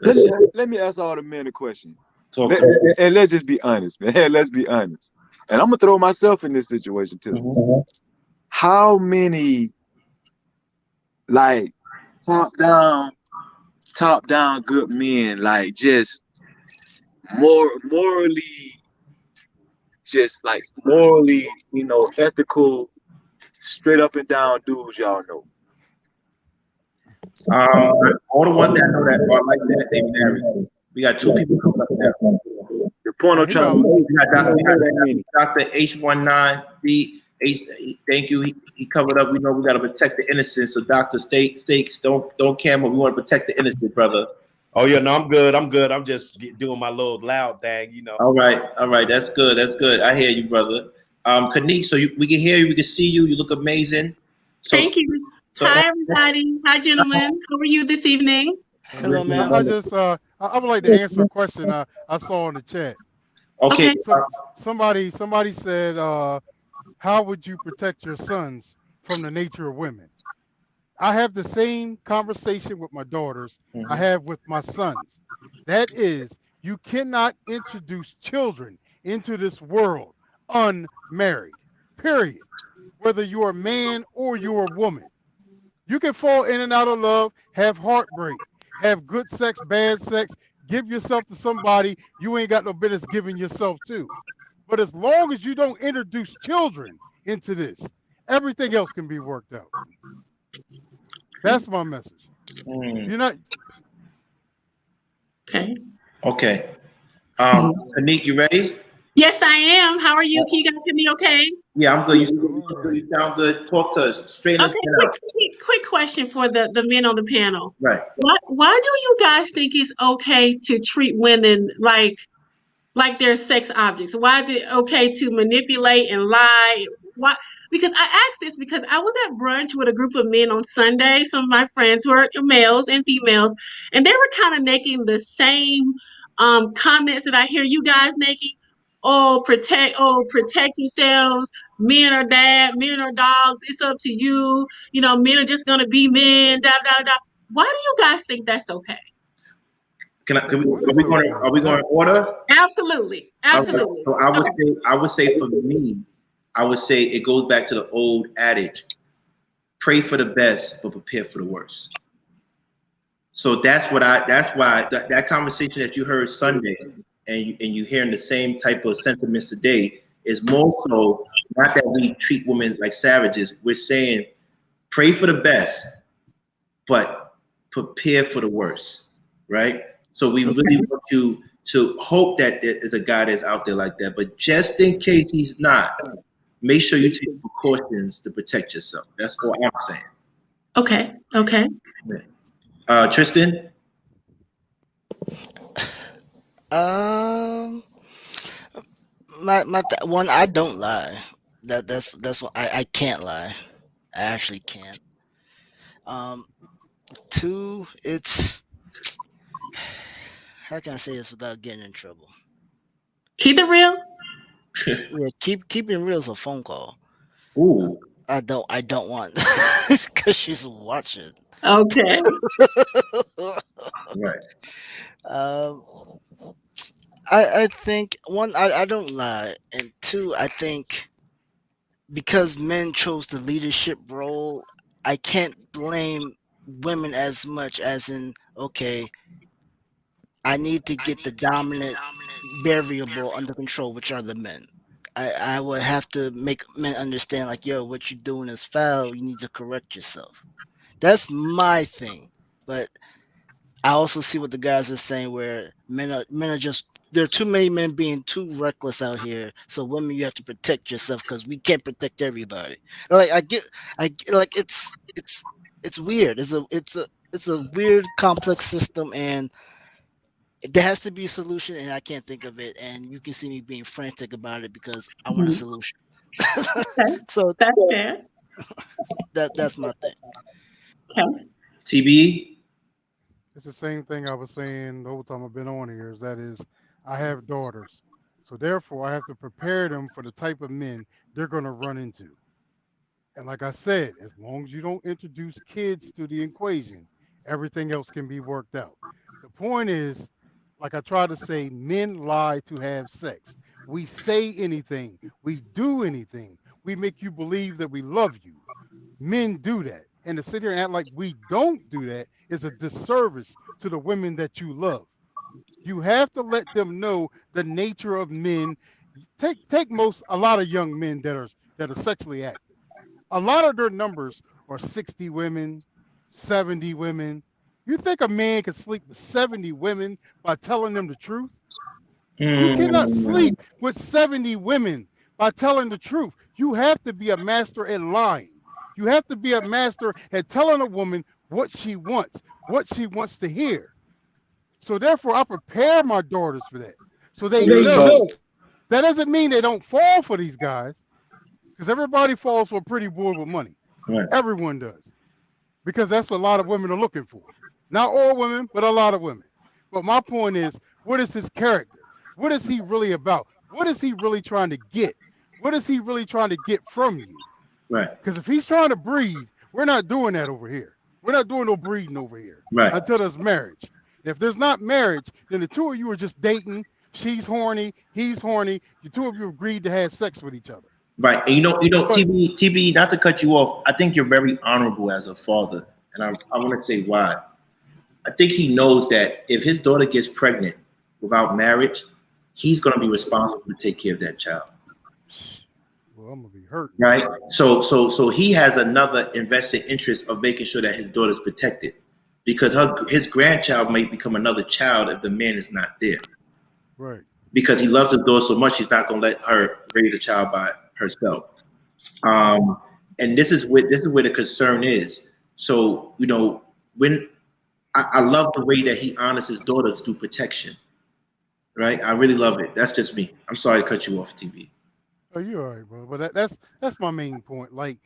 Let me Listen, let me ask all the men a question. talk Let, to me. and let's just be honest, man. Let's be honest. And I'm gonna throw myself in this situation too. Mhm. How many like top down, top down good men like just morally, just like morally, ethical, straight up and down dudes y'all know? All the ones that I know that are like that, they married. We got two people coming up now. The point Oh, I'm he trying to about make, we don't We know that many. got Dr. H19B. Thank you. He covered up. We know we got to protect the innocent. So Dr. Stakes, don't camera. We want to protect the innocent, brother. Oh yeah, no, I'm good. I'm good. I'm just doing my little loud thing, you know. All right. That's good. That's good. I hear you, brother. Kanique, so we can hear you. We can see you. You look amazing. So, Thank you. so Hi, everybody. Hi, gentlemen. How are you this evening? Hello, ma'am. I just I would like to answer a question I saw in the chat. okay. Okay. Some somebody said, how would you protect your sons from the nature of women? I have the same conversation with my daughters I Mhm. have with my sons. That is, you cannot introduce children into this world unmarried. Period. Whether you're a man or you're a woman. You can fall in and out of love, have heartbreak, have good sex, bad sex, give yourself to somebody you ain't got no business giving yourself to. But as long as you don't introduce children into this, everything else can be worked out. That's my message. You're not. Okay. Okay. Anik, you ready? Yes, I am. How are you? Can you guys hear me okay? Yeah, I'm good. All right. You sound good. Talk to us. Straighten us Okay, out. quick question for the men on the panel. Right. Why do you guys think it's okay to treat women like they're sex objects? Why is it okay to manipulate and lie? Why? Because I asked this because I was at brunch with a group of men on Sunday, some of my friends who are males and females, and they were kind of making the same comments that I hear you guys making. Protect yourselves. Men are bad. Men are dogs. It's up to you. You know, men are just gonna be men. Da da da. Why do you guys think that's okay? What Are is we going? okay Are we with going that? in order? Absolutely, All right. absolutely. So I would say for me, I would say it goes back to the old adage: pray for the best, but prepare for the worst. So that's why that conversation that you heard Sunday and you hearing the same type of sentiments today is more so not that we treat women like savages. We're saying pray for the best, but prepare for the worst, right? So we really want you to hope that there is a guy that's out there like that, but just in case he's not, make sure you take precautions to protect yourself. That's all I'm saying. Okay, okay. Tristan? Um, one, I don't lie. That's what I can't lie. I actually can't. Um, two, it's how can I say this without getting in trouble? Keep it real. Yeah, keeping real is a phone call. Ooh, I don't want because she's watching. Okay. right. um, I think one, I don't lie, and two, I think because men chose the leadership role, I can't blame women as much as in okay, I need to get the dominant variable under control, which are the men. I would have to make men understand like, yo, what you're doing is foul. You need to correct yourself. That's my thing. But I also see what the guys are saying where men are just there are too many men being too reckless out here. So women, you have to protect yourself because we can't protect everybody. Like like it's weird. It's a weird complex system, and there has to be a solution, and I can't think of it. And you can see me being frantic about it because I want a Mhm. solution. Okay. So That's fair. that's my thing. Okay. TB? It's the same thing I was saying the whole time I've been on here. Is that is, I have daughters, so therefore I have to prepare them for the type of men they're going to run into. And like I said, as long as you don't introduce kids to the equation, everything else can be worked out. The point is, like I try to say, men lie to have sex. We say anything, we do anything, we make you believe that we love you. Men do that. And to sit here and act like we don't do that is a disservice to the women that you love. You have to let them know the nature of men. Take a lot of young men that are sexually active. A lot of their numbers are 60 women, 70 women. You think a man can sleep with 70 women by telling them the truth? You cannot Mm, sleep with 70 women by telling the truth. You have to be a master at lying. You have to be a master at telling a woman what she wants to hear. So therefore, I prepare my daughters for that. So they real talk. know. That doesn't mean they don't fall for these guys, because everybody falls for a pretty boy with money. Right. Everyone does, because that's what a lot of women are looking for. Not all women, but a lot of women. But my point is, what is his character? What is he really about? What is he really trying to get? What is he really trying to get from you? Right. Because if he's trying to breed, we're not doing that over here. We're not doing no breeding over here Right. until there's marriage. If there's not marriage, then the two of you are just dating. She's horny, he's horny. The two of you agreed to have sex with each other. Right. And But TB, not to cut you off, I think you're very honorable as a father. And I want to say why. I think he knows that if his daughter gets pregnant without marriage, he's going to be responsible to take care of that child. Well, I'm gonna be hurt. Right. So he has another invested interest of making sure that his daughter's protected, because his grandchild might become another child if the man is not there. Right. Because he loves his daughter so much, he's not going to let her raise a child by herself. And this is where the concern is. So when I love the way that he honors his daughters through protection. Right. I really love it. That's just me. I'm sorry to cut you off, TV. Oh, you're all right, bro. But that's my main point. Like,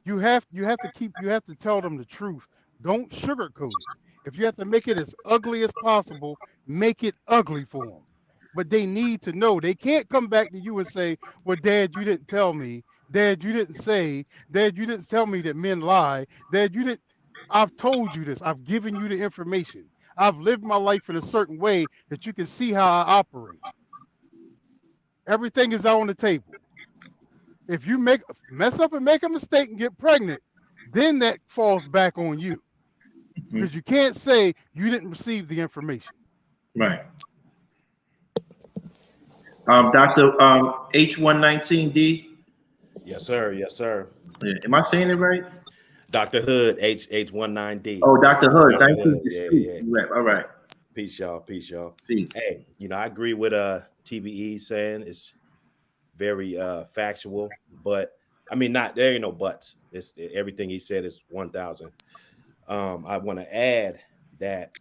you have to tell them the truth. Don't sugarcoat it. If you have to make it as ugly as possible, make it ugly for them. But they need to know. They can't come back to you and say, "Well, Dad, you didn't tell me. Dad, you didn't say. Dad, you didn't tell me that men lie. Dad, you didn't." I've told you this. I've given you the information. I've lived my life in a certain way that you can see how I operate. Everything is out on the table. If you mess up and make a mistake and get pregnant, then that falls back on you, because you can't say you didn't receive the information. Right. Dr. H119D. Yes, sir. Yes, sir. Yeah. Am I saying it right? Dr. Hood, H19D. Oh, Dr. Hood. Dr. Thank you. Hood. Yeah. All right. Peace, y'all. Peace, y'all. Peace. Hey, I agree with TBE saying it's very factual, but I mean, there ain't no buts. It's everything he said is 1,000. I want to add that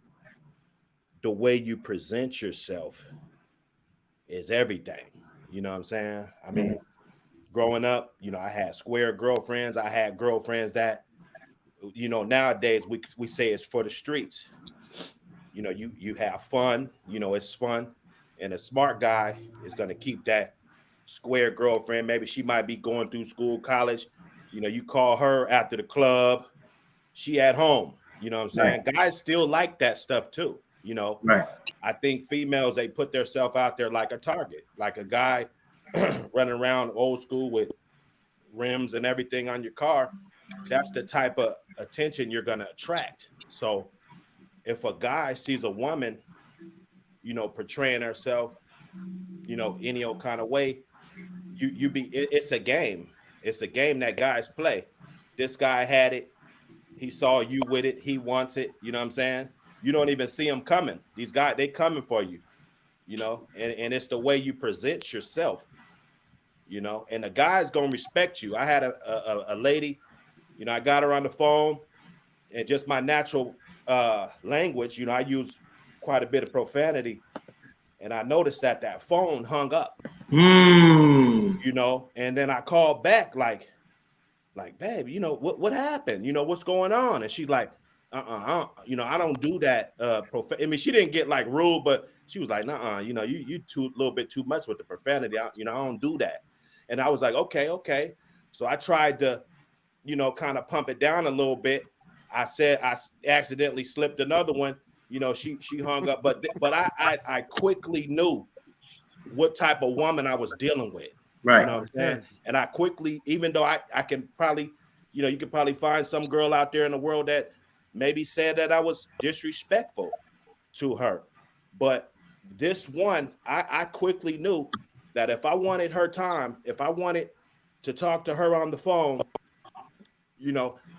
the way you present yourself is everything. You know what I'm saying? I mean, growing up, I had square girlfriends. I had girlfriends that, nowadays we say it's for the streets. You have fun. It's fun, and a smart guy is going to keep that square girlfriend. Maybe she might be going through school, college. You call her after the club, she at home. You know what I'm saying? Right. Guys still like that stuff too. Right. I think females, they put themselves out there like a target, like a guy running around old school with rims and everything on your car. That's the type of attention you're going to attract. So if a guy sees a woman, portraying herself, any old kind of way, it's a game. It's a game that guys play. This guy had it. He saw you with it. He wants it. You know what I'm saying? You don't even see him coming. These guys, they coming for you, and it's the way you present yourself, and the guy's going to respect you. I had a lady, I got her on the phone, and just my natural language, I use quite a bit of profanity, and I noticed that phone hung up. And then I called back like, babe, what happened? What's going on? And she's like, I don't do that. I mean, she didn't get like rude, but she was like, you a little bit too much with the profanity. I don't do that. And I was like, okay. So I tried to, kind of pump it down a little bit. I said I accidentally slipped another one. She hung up, but I quickly knew what type of woman I was dealing with. Right. You know what I'm saying? And I quickly, even though I can probably, you could probably find some girl out there in the world that maybe said that I was disrespectful to her. But this one, I quickly knew that if I wanted her time, if I wanted to talk to her on the phone,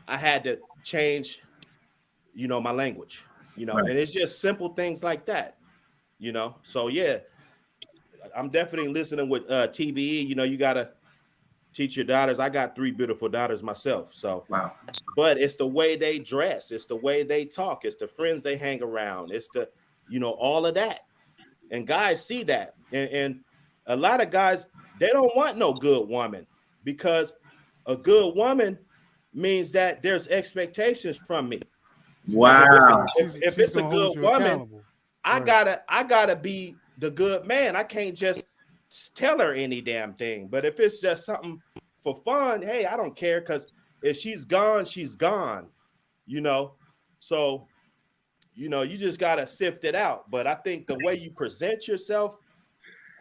I had to change, my language, right. And it's just simple things like that, So yeah, I'm definitely listening with TBE. You got to teach your daughters. I got 3 beautiful daughters myself. So, wow. But it's the way they dress. It's the way they talk. It's the friends they hang around. It's the, all of that. And guys see that. And a lot of guys, they don't want no good woman, because a good woman means that there's expectations from me. Wow. Like if it's a good woman, I gotta be the good man. I can't just tell her any damn thing. But if it's just something for fun, hey, I don't care, because if she's gone, she's gone, So, you just gotta sift it out. But I think the way you present yourself,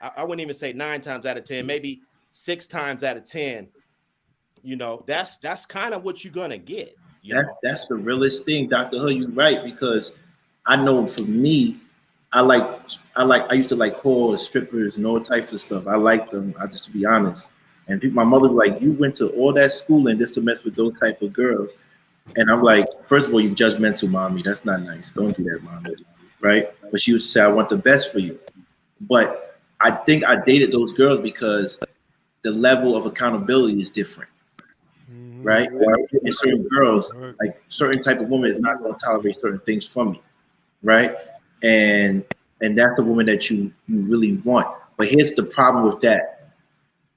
I wouldn't even say 9 times out of 10, maybe 6 times out of 10, that's kind of what you're gonna get. That's the realest thing, Dr. Hood. You're right, because I know for me, I used to like whores, strippers, and all types of stuff. I like them. I just to be honest. And my mother was like, you went to all that schooling just to mess with those type of girls. And I'm like, first of all, you judgmental, mommy. That's not nice. Don't do that, mommy. Right? But she used to say, I want the best for you. But I think I dated those girls because the level of accountability is different. Right? And certain girls, like certain type of woman is not going to tolerate certain things from me. Right? And that's the woman that you really want. But here's the problem with that.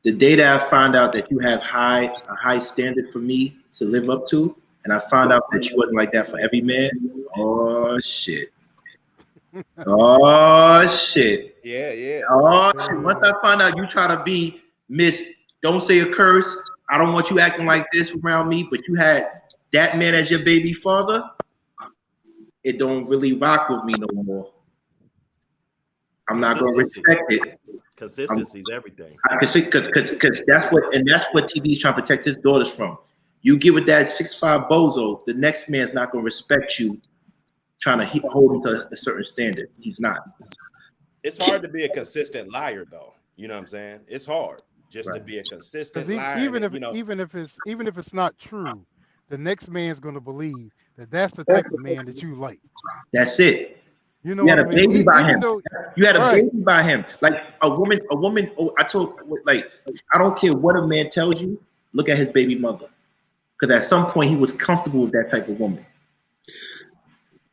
The day that I found out that you have a high standard for me to live up to, and I found out that you wasn't like that for every man, oh shit. Oh shit. Yeah. Oh shit. Once I found out you try to be Miss, don't say a curse. I don't want you acting like this around me, but you had that man as your baby father, it don't really rock with me no more. I'm not gonna respect it. Consistency is everything. Because that's what TV is trying to protect his daughters from. You get with that 6'5" bozo, the next man's not gonna respect you, trying to hold him to a certain standard. He's not. It's hard to be a consistent liar, though. You know what I'm saying? It's hard just to be a consistent liar. Even if it's not true, the next man's gonna believe that that's the type of man that you like. That's it. You know, you had a what I mean? baby by him. You had a Right. baby by him. Like a woman. Oh, I told, like, I don't care what a man tells you. Look at his baby mother, because at some point he was comfortable with that type of woman.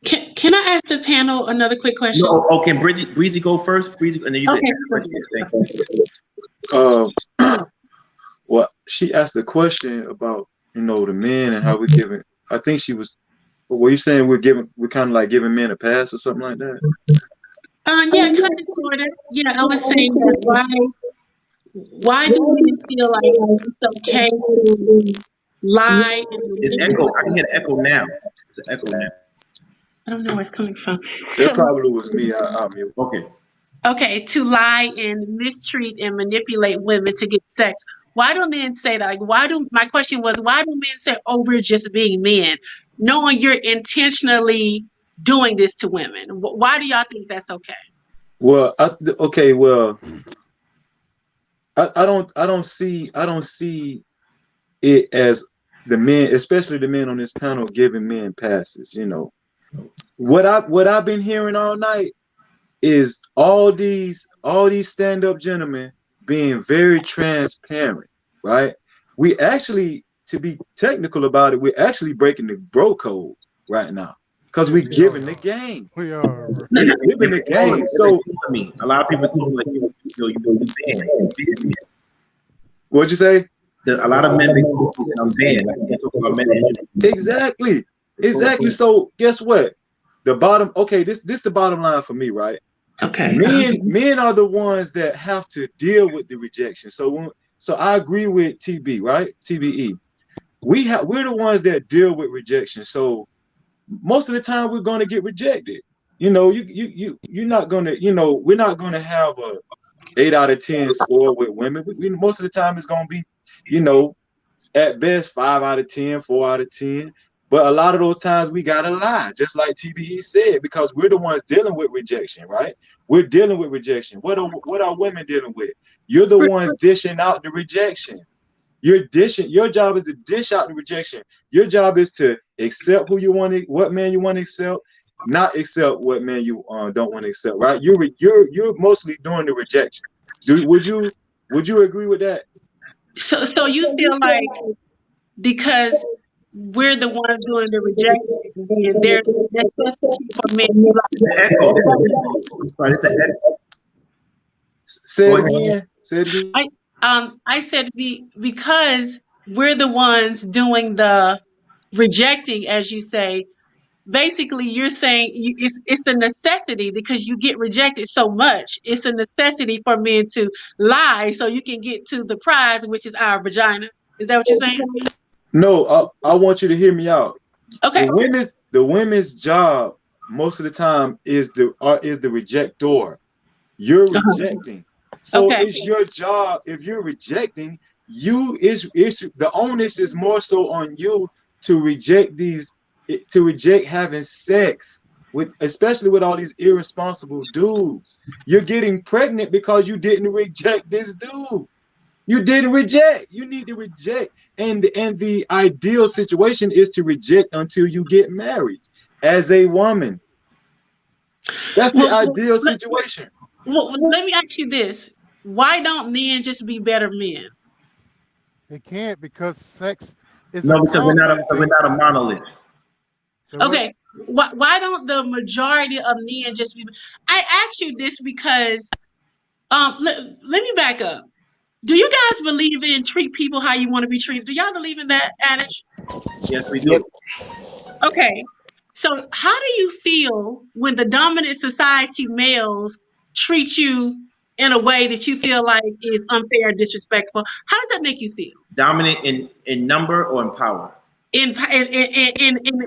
Can I ask the panel another quick question? No, okay, Breezy go first. Breezy, and then you Okay. can ask Well, she asked the question about, the men and how we giving. I think she was. Were you saying we're kind of like giving men a pass or something like that? Yeah, kind of, sort of. Yeah, I was saying that why do women feel like it's okay to lie and It's echo. I can hear the echo now. It's an echo now. I don't know where it's coming from. That probably was me. I mute. Okay. Okay, to lie and mistreat and manipulate women to get sex. Why do men say that? Like, my question was, why do men say, oh, we're just being men, knowing you're intentionally doing this to women? Why do y'all think that's okay? Well, I don't see it as the men, especially the men on this panel, giving men passes. What I've been hearing all night is all these stand-up gentlemen being very transparent, right? We actually, to be technical about it, we're actually breaking the bro code right now, because we're giving the game. We are. We're giving the game. So a lot of people think like you banned. What'd you say? A lot of men think I'm banned. Like, they talk about men. Exactly. So guess what? This the bottom line for me, right? Okay. Men are the ones that have to deal with the rejection. So I agree with TB, right? TBE. We're the ones that deal with rejection. So most of the time we're going to get rejected. You're not going to, we're not going to have a 8 out of 10 score with women. Most of the time it's going to be, at best 5 out of 10, 4 out of 10. But a lot of those times we gotta lie, just like TBE said, because we're the ones dealing with rejection, right? We're dealing with rejection. What are women dealing with? You're the ones dishing out the rejection. Your job is to dish out the rejection. Your job is to accept what man you want to accept, not accept what man you don't want to accept, right? You're mostly doing the rejection. Would you agree with that? So you feel like because we're the ones doing the rejection, there's necessity for men to lie. It's an echo. Say it again. I said because we're the ones doing the rejecting, as you say. Basically, you're saying it's a necessity because you get rejected so much. It's a necessity for men to lie so you can get to the prize, which is our vagina. Is that what you're saying? No, I want you to hear me out. Okay. The women's job most of the time is the rejector. You're rejecting. So it's your job. If you're rejecting, the onus is more so on you to reject having sex especially with all these irresponsible dudes. You're getting pregnant because you didn't reject this dude. You didn't reject. You need to reject. And the ideal situation is to reject until you get married as a woman. That's the ideal situation. Let me ask you this: why don't men just be better men? They can't because sex is a No, because conflict we're thing. not a monolith. So what? Okay, why don't the majority of men just be? I ask you this because let me back up. Do you guys believe in treat people how you want to be treated? Do y'all believe in that adage? Yes, we Yep. do. Okay. So how do you feel when the dominant society males treat you in a way that you feel like is unfair, disrespectful? How does that make you feel? Dominant in number or in power? In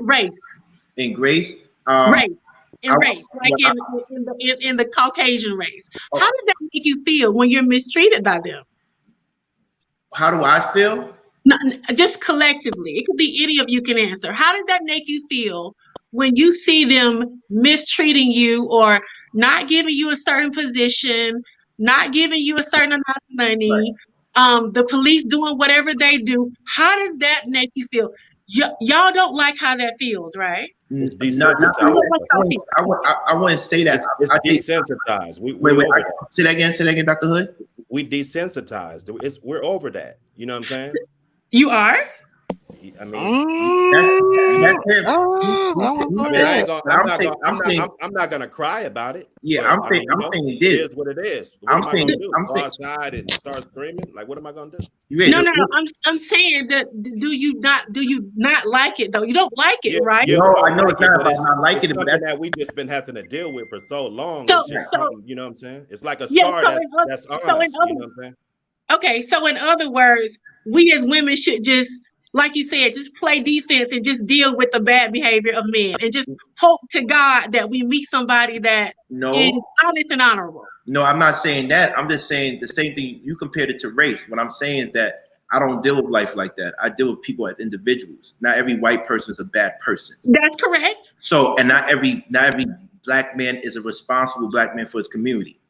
race. In grace? Race. I, In race. Like well, I, in the Caucasian race. How does that make you feel when you're mistreated by them? how do I feel? Not, just collectively. It could be any of you can answer. How does that make you feel when you see them mistreating you or not giving you a certain position, not giving you a certain amount of Right. money, the police doing whatever they do? How does that make you feel? Y'all don't like how that feels, right? It's No, Y'all don't like how it feels. I wouldn't say that. It's I think, desensitized. We wait, over that. say that again, Dr. Hood. We desensitized. We're over that. You know what I'm saying? You are? I mean, That's him. I mean, I ain't gonna. I'm not gonna cry about it. Yeah, but, I'm saying it this. is what it is. What am I gonna do? Go outside and start screaming? Like, what am I gonna do? No. I'm saying that. Do you not like it though? You don't like it, right? No, I know it's not about not liking it's it, but something that's that we just been having to deal with for so long. So- It's just so- something, you know what I'm saying? It's like a Yeah, star that's on so in us. other- You know what I'm saying? Okay, so in other words, we as women should just, like you said, just play defense and just deal with the bad behavior of men and just hope to God that we meet somebody that is honest and honorable. No, I'm not saying that. I'm just saying the same thing. You compared it to race. What I'm saying is that I don't deal with life like that. I deal with people as individuals. Not every white person is a bad person. That's correct. So, and not every black man is a responsible black man for his community,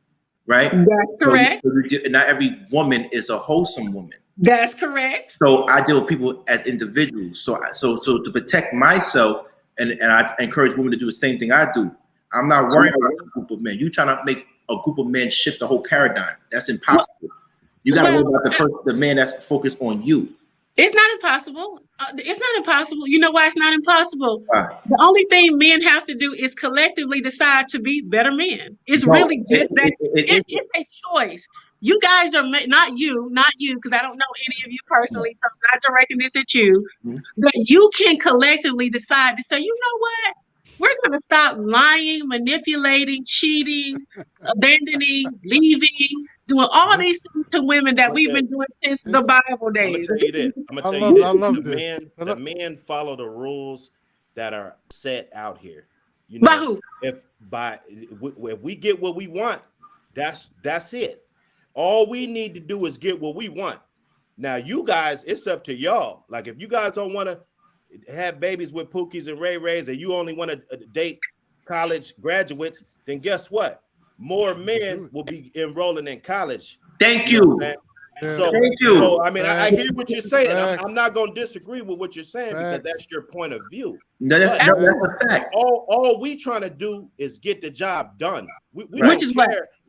right? That's correct. So not every woman is a wholesome woman. That's correct. So I deal with people as individuals. So to protect myself, and I encourage women to do the same thing I do. I'm not worried about a group of men. You trying to make a group of men shift the whole paradigm? That's impossible. You got to worry about the man that's focused on you. It's not impossible. It's not impossible. You know why it's not impossible? Right. The only thing men have to do is collectively decide to be better men. It's really just that. It's a choice. You guys are not you, because I don't know any of you personally, so I'm not directing this at you. Mm-hmm. But you can collectively decide to say, you know what? We're going to stop lying, manipulating, cheating, abandoning, leaving, doing all these things to women that we've been doing since the Bible days. I'm gonna tell you this. The men follow the rules that are set out here. You know, by who? If we get what we want, that's it. All we need to do is get what we want. Now, you guys, it's up to y'all. Like, if you guys don't want to have babies with Pookies and Ray Rays, and you only want to date college graduates, then guess what? More men will be enrolling in college. Thank you. So, thank you. So, I mean, I hear what you're saying. I'm not going to disagree with what you're saying because that's your point of view. No, that's a fact. All we trying to do is get the job done. Which is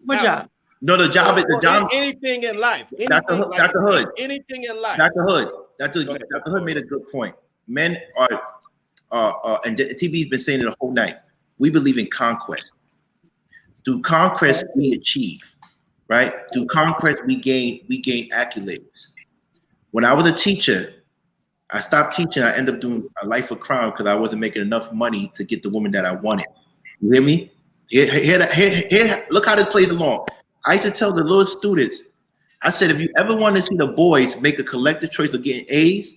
what job? No, the job is the job. Anything in life. Dr. Hood. Anything in life. Dr. Hood. Dr. Hood made a good point. Men are, and TB's been saying it the whole night. We believe in conquest. Through conquest, we achieve, right? Through conquest, we gain accolades. When I was a teacher, I stopped teaching. I ended up doing a life of crime because I wasn't making enough money to get the woman that I wanted. You hear me? Here, look how this plays along. I used to tell the little students, I said, if you ever want to see the boys make a collective choice of getting A's,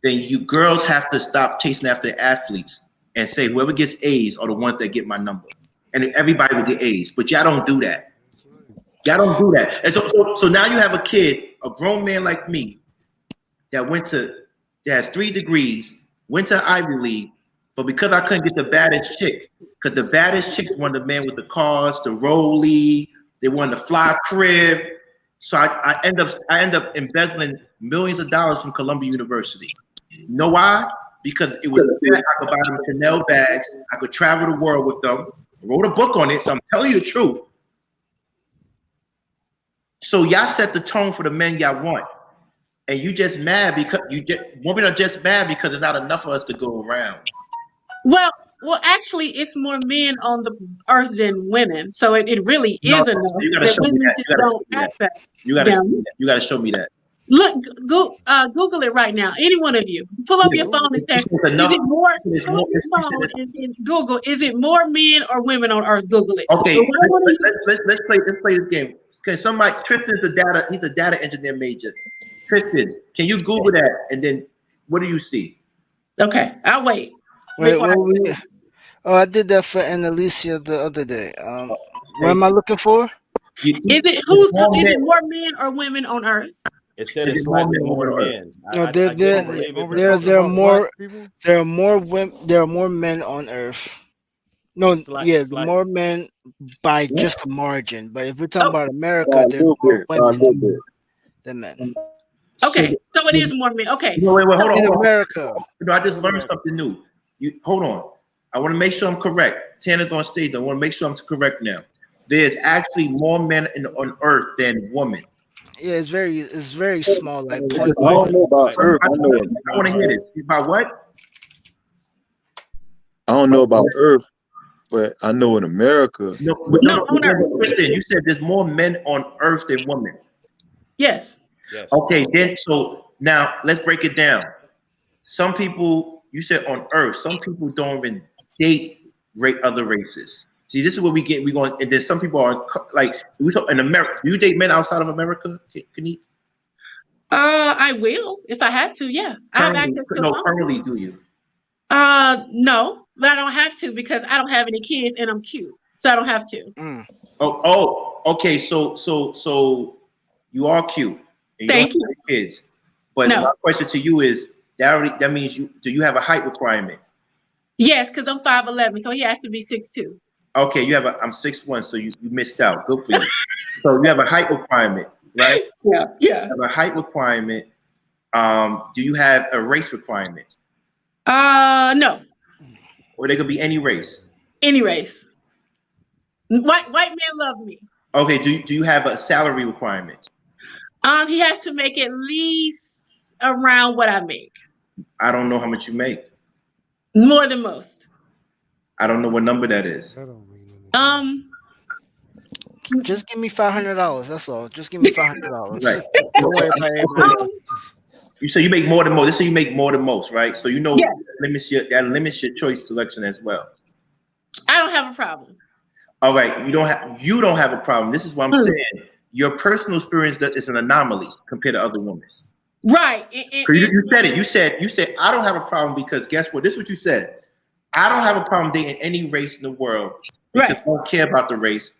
then you girls have to stop chasing after athletes and say whoever gets A's are the ones that get my number. And everybody will get A's. But y'all don't do that. Y'all don't do that. And so now you have a kid, a grown man like me, that has 3 degrees, went to Ivy League, But because I couldn't get the baddest chick, because the baddest chicks wanted the man with the cars, the Rollie, they wanted the fly crib. So I end up embezzling millions of dollars from Columbia University. You know why? Because it was I could buy them Chanel bags, I could travel the world with them. I wrote a book on it, so I'm telling you the truth. So y'all set the tone for the men y'all want. And you just mad because women are just mad because there's not enough of us to go around. Well, actually, it's more men on the earth than women, so it really No, is enough you gotta that show me women that. just You gotta show don't me that. access You them. gotta show me that. Look, Google it right now. Any one of you, pull up Yeah, your phone and say, it's "Is enough. it more?" It's Pull up more. your phone and Google, "Is it more men or women on Earth?" Google it. Okay, So why wouldn't you- let's play this game. Can somebody? Tristan's he's a data engineer major. Tristan, can you Google that and then what do you see? Okay, I'll wait. Wait, Before I what do we? it. Oh, I did that for Annalicia the other day. What Okay. am I looking for? Is it It's more is men. it more men or women on Earth? It said Is it's it more slightly men more on Earth? men. No, I can't believe it. Are we But talking there are about more black people? there are more women, there are more men on Earth. No, yeah, slight. more men by Yeah. just a margin. But if we're talking Oh, about By America, a there's little more bit. By a women little bit. than men. okay. So it is more men. Okay. No, wait, hold In on. America. I just learned something new. You hold on. I want to make sure I'm correct. Tana's on stage. I want to make sure I'm correct now. There's actually more men on Earth than women. Yeah, it's very small, like I point. don't know about Earth. I want to hear this. About what? I don't know about Earth, but I know in America. No, No, on Earth. Kristen, you said there's more men on Earth than women. Yes. Yes. Okay, then so now let's break it down. Some people, you said on Earth, some people don't even date other races. See, this is what we get. We going, and then some people are like we talk in America. Do you date men outside of America? Can you I will if I had to. Yeah, I have access to a phone. currently do you? No, but I don't have to because I don't have any kids and I'm cute, so I don't have to. Mm. Okay. So you are cute and you Thank don't you. have kids. But No. my question to you is that means do you have a height requirement? Yes, because I'm 5'11", so he has to be 6'2". Okay, I'm 6'1", so you missed out. Good for you. So you have a height requirement, right? Yeah. You have a height requirement. Do you have a race requirement? No. Or they could be any race. Any race. White men love me. Okay, do you have a salary requirement? He has to make at least around what I make. I don't know how much you make. More than most. I don't know what number that is. That don't mean anything. Just give me $500. That's all. Just give me $500. Right. Don't worry about everybody else. You say you make more than most. This say you make more than most, right? So you know Yeah. that limits your choice selection as well. I don't have a problem. All right, you don't have a problem. This is what I'm saying. Your personal experience is an anomaly compared to other women. Right. You said it. You said I don't have a problem because guess what? This is what you said. I don't have a problem dating any race in the world because I don't care about the race.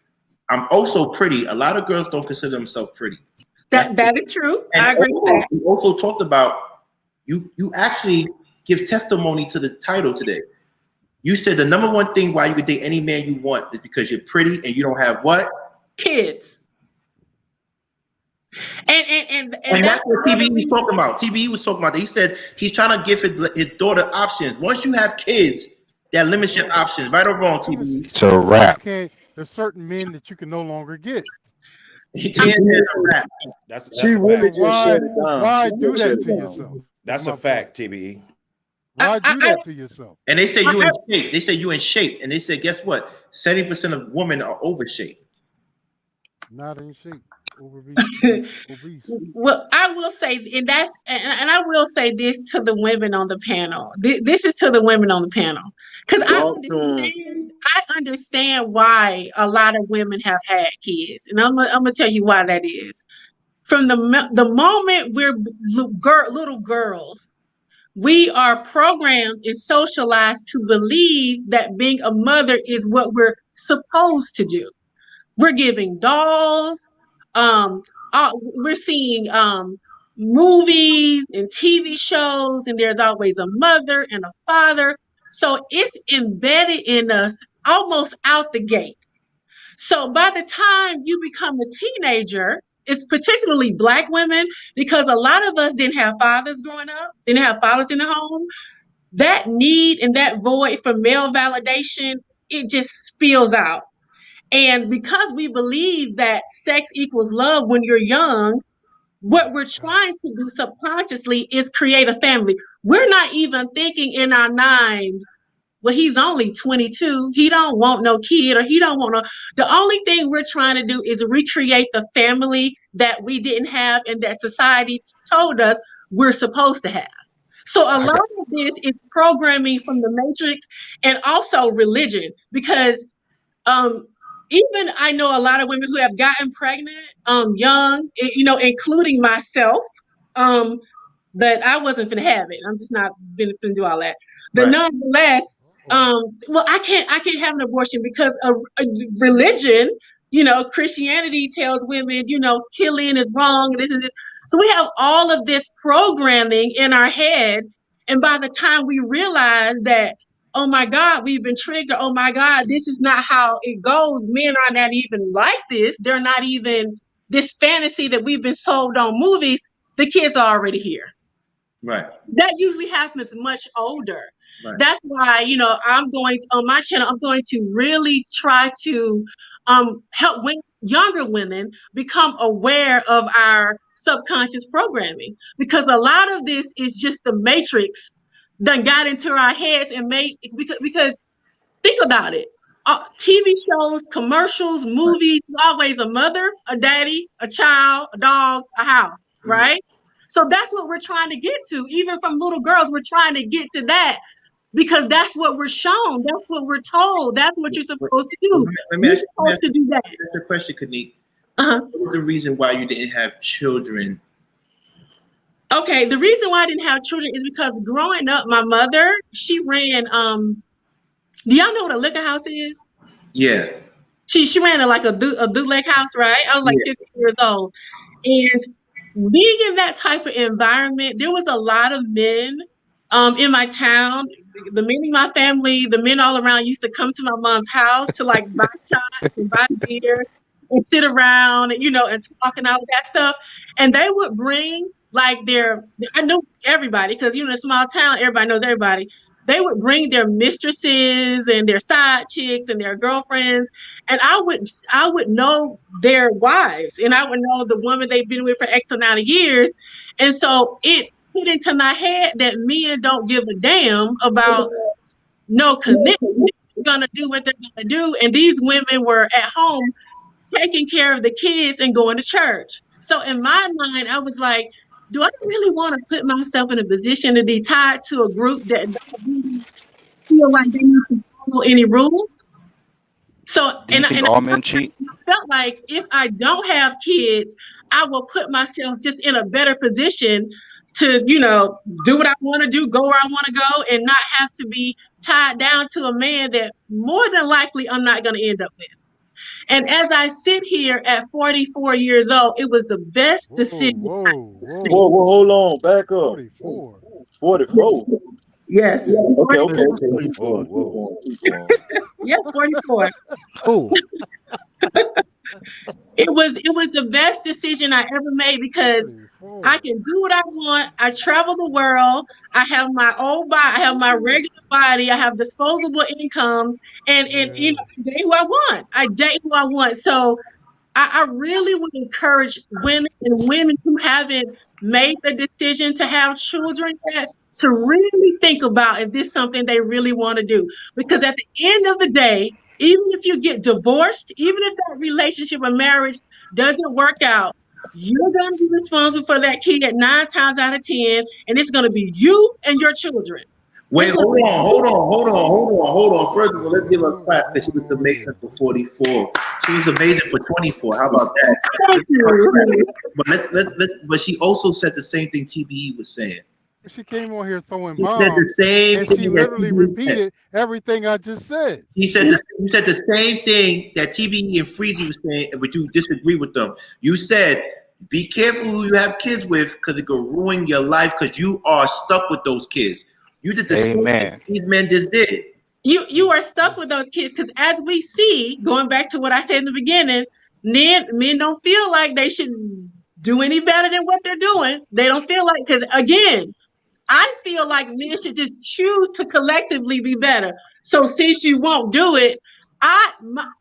I'm also pretty. A lot of girls don't consider themselves pretty. That is true. And I agree with that. You also talked about you actually give testimony to the title today. You said the number one thing why you could date any man you want is because you're pretty and you don't have what? Kids. And that's what TBE was talking about. TBE was talking about that. He said he's trying to give his daughter options. Once you have kids, that limits your options. Right or wrong, TBE? It's a wrap. Okay, there's certain men that you can no longer get. He can't have a wrap. That's She a really fact. just shut it down. Why She do really shut that it to down. yourself? That's My a fact, TBE. Why do that to yourself? And they say you in shape. They say you in shape. And they say, guess what? 70% of women are overshape. Not in shape. Obese. Well, I will say, and I will say this to the women on the panel. This is to the women on the panel, because I understand why a lot of women have had kids, and I'm gonna tell you why that is. From the moment we're little girls, we are programmed and socialized to believe that being a mother is what we're supposed to do. We're giving dolls. We're seeing movies and TV shows, and there's always a mother and a father. So it's embedded in us almost out the gate. So by the time you become a teenager, it's particularly Black women, because a lot of us didn't have fathers growing up, didn't have fathers in the home. That need and that void for male validation, it just spills out. And because we believe that sex equals love when you're young, what we're trying to do subconsciously is create a family. We're not even thinking in our mind, well, he's only 22. He don't want no kid, or he don't want no. The only thing we're trying to do is recreate the family that we didn't have and that society told us we're supposed to have. So a lot of this is programming from the matrix and also religion, because even I know a lot of women who have gotten pregnant young, including myself. But I wasn't gonna have it. I'm just not gonna do all that. But Right. nonetheless, well, I can't have an abortion because of religion. Christianity tells women, killing is wrong, and this and this. So we have all of this programming in our head, and by the time we realize that, oh my God, we've been tricked, or oh my God, this is not how it goes. Men are not even like this. They're not even this fantasy that we've been sold on movies. The kids are already here. Right. That usually happens much older. Right. That's why, I'm going on my channel, I'm going to really try to help younger women become aware of our subconscious programming, because a lot of this is just the matrix that got into our heads and made, because think about it. TV shows, commercials, movies, always a mother, a daddy, a child, a dog, a house, right? So that's what we're trying to get to. Even from little girls, we're trying to get to that, because that's what we're shown. That's what we're told. That's what you're supposed to do. You're supposed to do that. That's the question, Kanique. Uh-huh. What was the reason why you didn't have children? Okay, the reason why I didn't have children is because growing up, my mother, she ran, do y'all know what a liquor house is? Yeah. She ran like a bootleg house, right? I was like 15 years old. And being in that type of environment, there was a lot of men in my town. The men in my family, the men all around used to come to my mom's house to like buy shots and buy beer and sit around and, and talk and all of that stuff. And they would bring like I know everybody, because, in a small town, everybody knows everybody. They would bring their mistresses and their side chicks and their girlfriends, and I would know their wives, and I would know the woman they've been with for X amount of years. And so it put into my head that men don't give a damn about no commitment. They're gonna do what they're gonna do, and these women were at home taking care of the kids and going to church. So in my mind, I was like, do I really want to put myself in a position to be tied to a group that don't really feel like they need to follow any rules? So, Do you think all men cheat? I felt like if I don't have kids, I will put myself just in a better position to, do what I want to do, go where I want to go, and not have to be tied down to a man that more than likely I'm not going to end up with. And as I sit here at 44 years old, it was the best decision. Whoa, hold on, back up. 44. Yes. Okay. 44. Yes, 44. Oh, It was the best decision I ever made, because I can do what I want. I travel the world. I have my own body. I have my regular body. I have disposable income, and I date who I want. I date who I want. So I really would encourage women and women who haven't made the decision to have children yet to really think about if this is something they really want to do. Because at the end of the day, even if you get divorced, even if that relationship or marriage doesn't work out, you're going to be responsible for that kid 9 times out of 10, and it's going to be you and your children. Wait, hold on. First of all, let's give her a clap, because she was amazing for 44. She was amazing for 24. How about that? Thank you. But but she also said the same thing TBE was saying. She came on here throwing She bombs, said the same and thing. she literally repeated everything I just said. You said the same thing that TBE and Freezy was saying, but you disagree with them. You said, be careful who you have kids with, because it could ruin your life, because you are stuck with those kids. You did the same thing Amen. these men just did. You are stuck with those kids because as we see, going back to what I said in the beginning, men don't feel like they should do any better than what they're doing. They don't feel like, because again, I feel like men should just choose to collectively be better. So since you won't do it,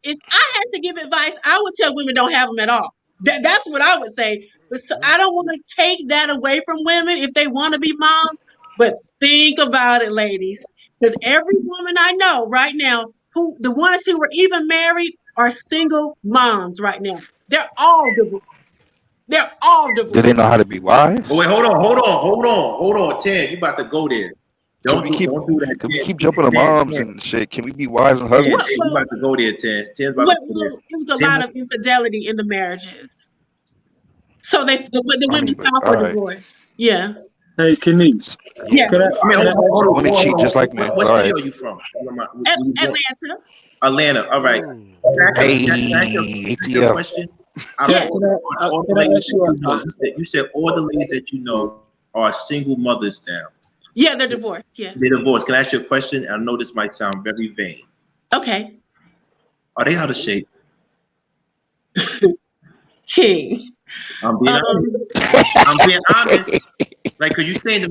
if I had to give advice, I would tell women don't have them at all. That's what I would say. But so, I don't want to take that away from women if they want to be moms. But think about it, ladies, because every woman I know right now, the ones who were even married, are single moms right now. They're all divorced. They're all Do divorced. they know how to be wise? Oh, wait, hold on, Ted. You about to go there. Can we keep jumping to moms and shit? Can we be wise and husbands? You about to go there, Ted. Ted's about to go there. It was a lot of infidelity in the marriages. So the women filed for divorce. Yeah. Hey, Kenise. Yeah. Women cheat just like men. What city are you from? Atlanta. All right. Hey, ATL. Question? You said all the ladies that you know are single mothers now. Yeah, they're divorced. Yeah. They're divorced. Can I ask you a question? I know this might sound very vain. Okay. Are they out of shape? King. I'm being honest. Like, cause you saying the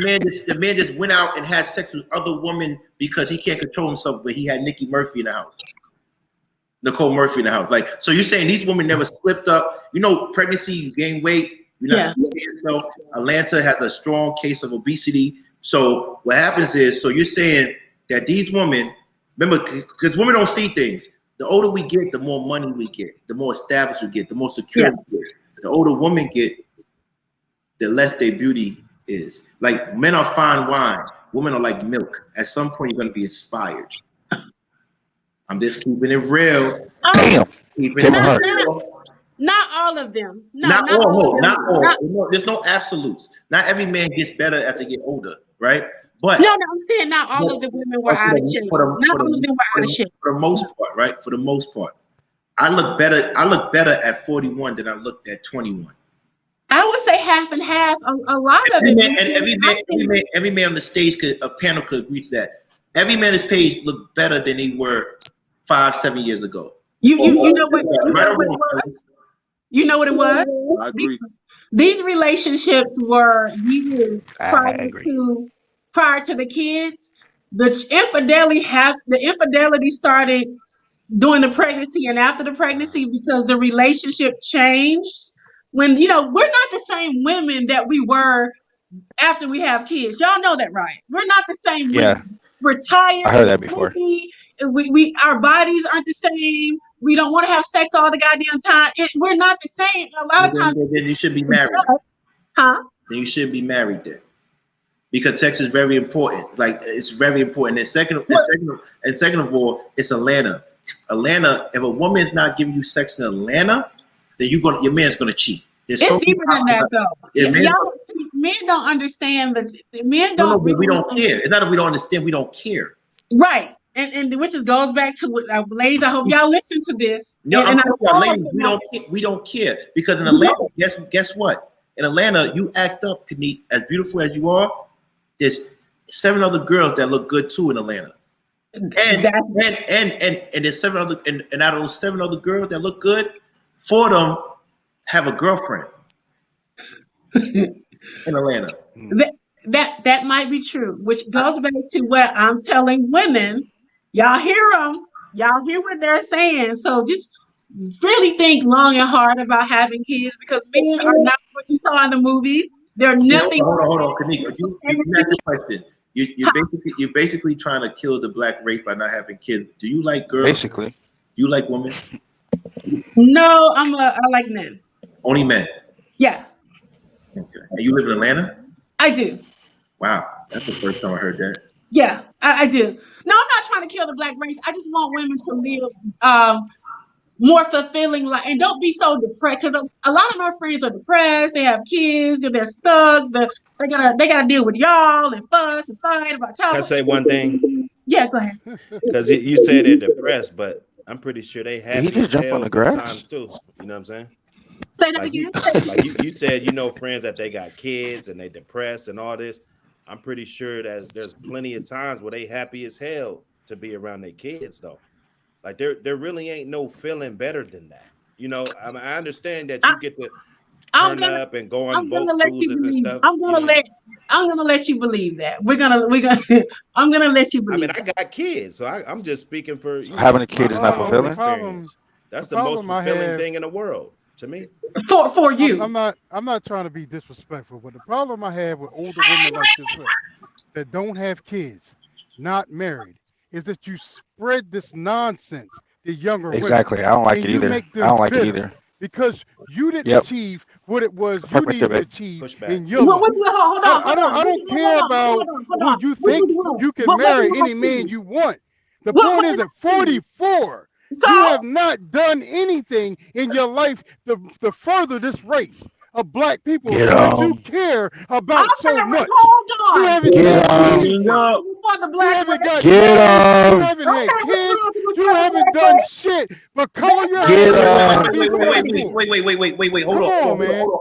man just went out and had sex with other women because he can't control himself, but he had Nicole Murphy in the house. Like, so you're saying these women never slipped up? You know, pregnancy, you gain weight. You're not yourself. Atlanta has a strong case of obesity. So what happens is, so you're saying that these women, remember, because women don't see things. The older we get, the more money we get, the more established we get, the more secure we get. The older women get, the less their beauty is. Like, men are fine wine, women are like milk. At some point, you're going to be inspired. I'm just keeping it real. Damn. Not all of them. Not all. There's no absolutes. Not every man gets better as they get older, right? But no, I'm saying not all of the women were out of shape. Not all of them were out of shape. For the most part, right? For the most part. I look better at 41 than I looked at 21. I would say half and half. A lot of it. Every man on the stage a panel could agree to that. Every man on this page look better than they were 5-7 years ago. You know what it was? You know what it was? I agree. These relationships were years prior to the kids. The infidelity started during the pregnancy and after the pregnancy because the relationship changed. When we're not the same women that we were after we have kids. Y'all know that, right? We're not the same women. We're tired. I heard that before. We our bodies aren't the same. We don't want to have sex all the goddamn time. We're not the same. A lot of times. Then you should be married. Huh? Then you should be married then. Because sex is very important. Like, it's very important. And second of all, it's Atlanta. Atlanta, if a woman is not giving you sex in Atlanta, then your man's gonna cheat. It's deeper than that, though. Men don't understand men don't. We don't care. It's not that we don't understand. We don't care. Right, and which goes back to what, ladies. I hope y'all listen to this. No, ladies, we don't care because in Atlanta, guess what? In Atlanta, you act up, Kenny, as beautiful as you are. There's 7 other girls that look good too in Atlanta. And there's 7 other and out of those 7 other girls that look good, 4 of them have a girlfriend in Atlanta. That might be true, which goes back to what I'm telling women. Y'all hear them. Y'all hear what they're saying. So just really think long and hard about having kids because men are not what you saw in the movies. They're nothing. Hold on, Kanika. You asked a question. You're basically trying to kill the black race by not having kids. Do you like girls? Basically. Do you like women? No, I like men. Only men? Yeah. Okay. And you live in Atlanta? I do. Wow. That's the first time I heard that. Yeah, I do. No, I'm not trying to kill the black race. I just want women to live more fulfilling life and don't be so depressed because a lot of my friends are depressed. They have kids and they're stuck. They gotta deal with y'all and fuss and fight about child. Can I say one thing? Yeah, go ahead. Because you said they're depressed, but I'm pretty sure they have. He just jump on the grass times too. You know what I'm saying? Say that again. You said friends that they got kids and they depressed and all this. I'm pretty sure that there's plenty of times where they happy as hell to be around their kids though. Like there really ain't no feeling better than that. You know, I mean, I understand that I, you get to I'm turn gonna up and go on I'm gonna boat let you cruises and believe. stuff. You know, I'm gonna let you believe that. We're gonna I'm gonna let you I mean, believe I that. got kids, so I'm just speaking for So having a kid is not my own The fulfilling. problem, experience. That's the the most problem I fulfilling have. thing in the world to me. For I'm you. not trying to be disrespectful, but the problem I have with older women like yourself that don't have kids, not married, is that you spread this nonsense to younger women Exactly. I don't like and it you either. make I them don't like it bitter either. because you didn't Yep. achieve what it was you Park right there, needed to babe. achieve Pushback. in your life. Hold on, hold on. I don't care about Hold who on. you What think you doing? you can What you marry want any to man do? you want. The What point you is at want to do? 44, So you have not done anything in your life to further this race of black people Get that you 'em. care I'm about so gonna much. hold You on. haven't Get done I'm 'em. anything. responsible for the You black haven't race. got Get married. You 'em. haven't I'm had not kids. responsible You for the haven't black done race. shit but color That's your not Get hair Wait, red wait, and 'em. wait, be wait, wait, wait, 44. wait. Hold Come on, on, man.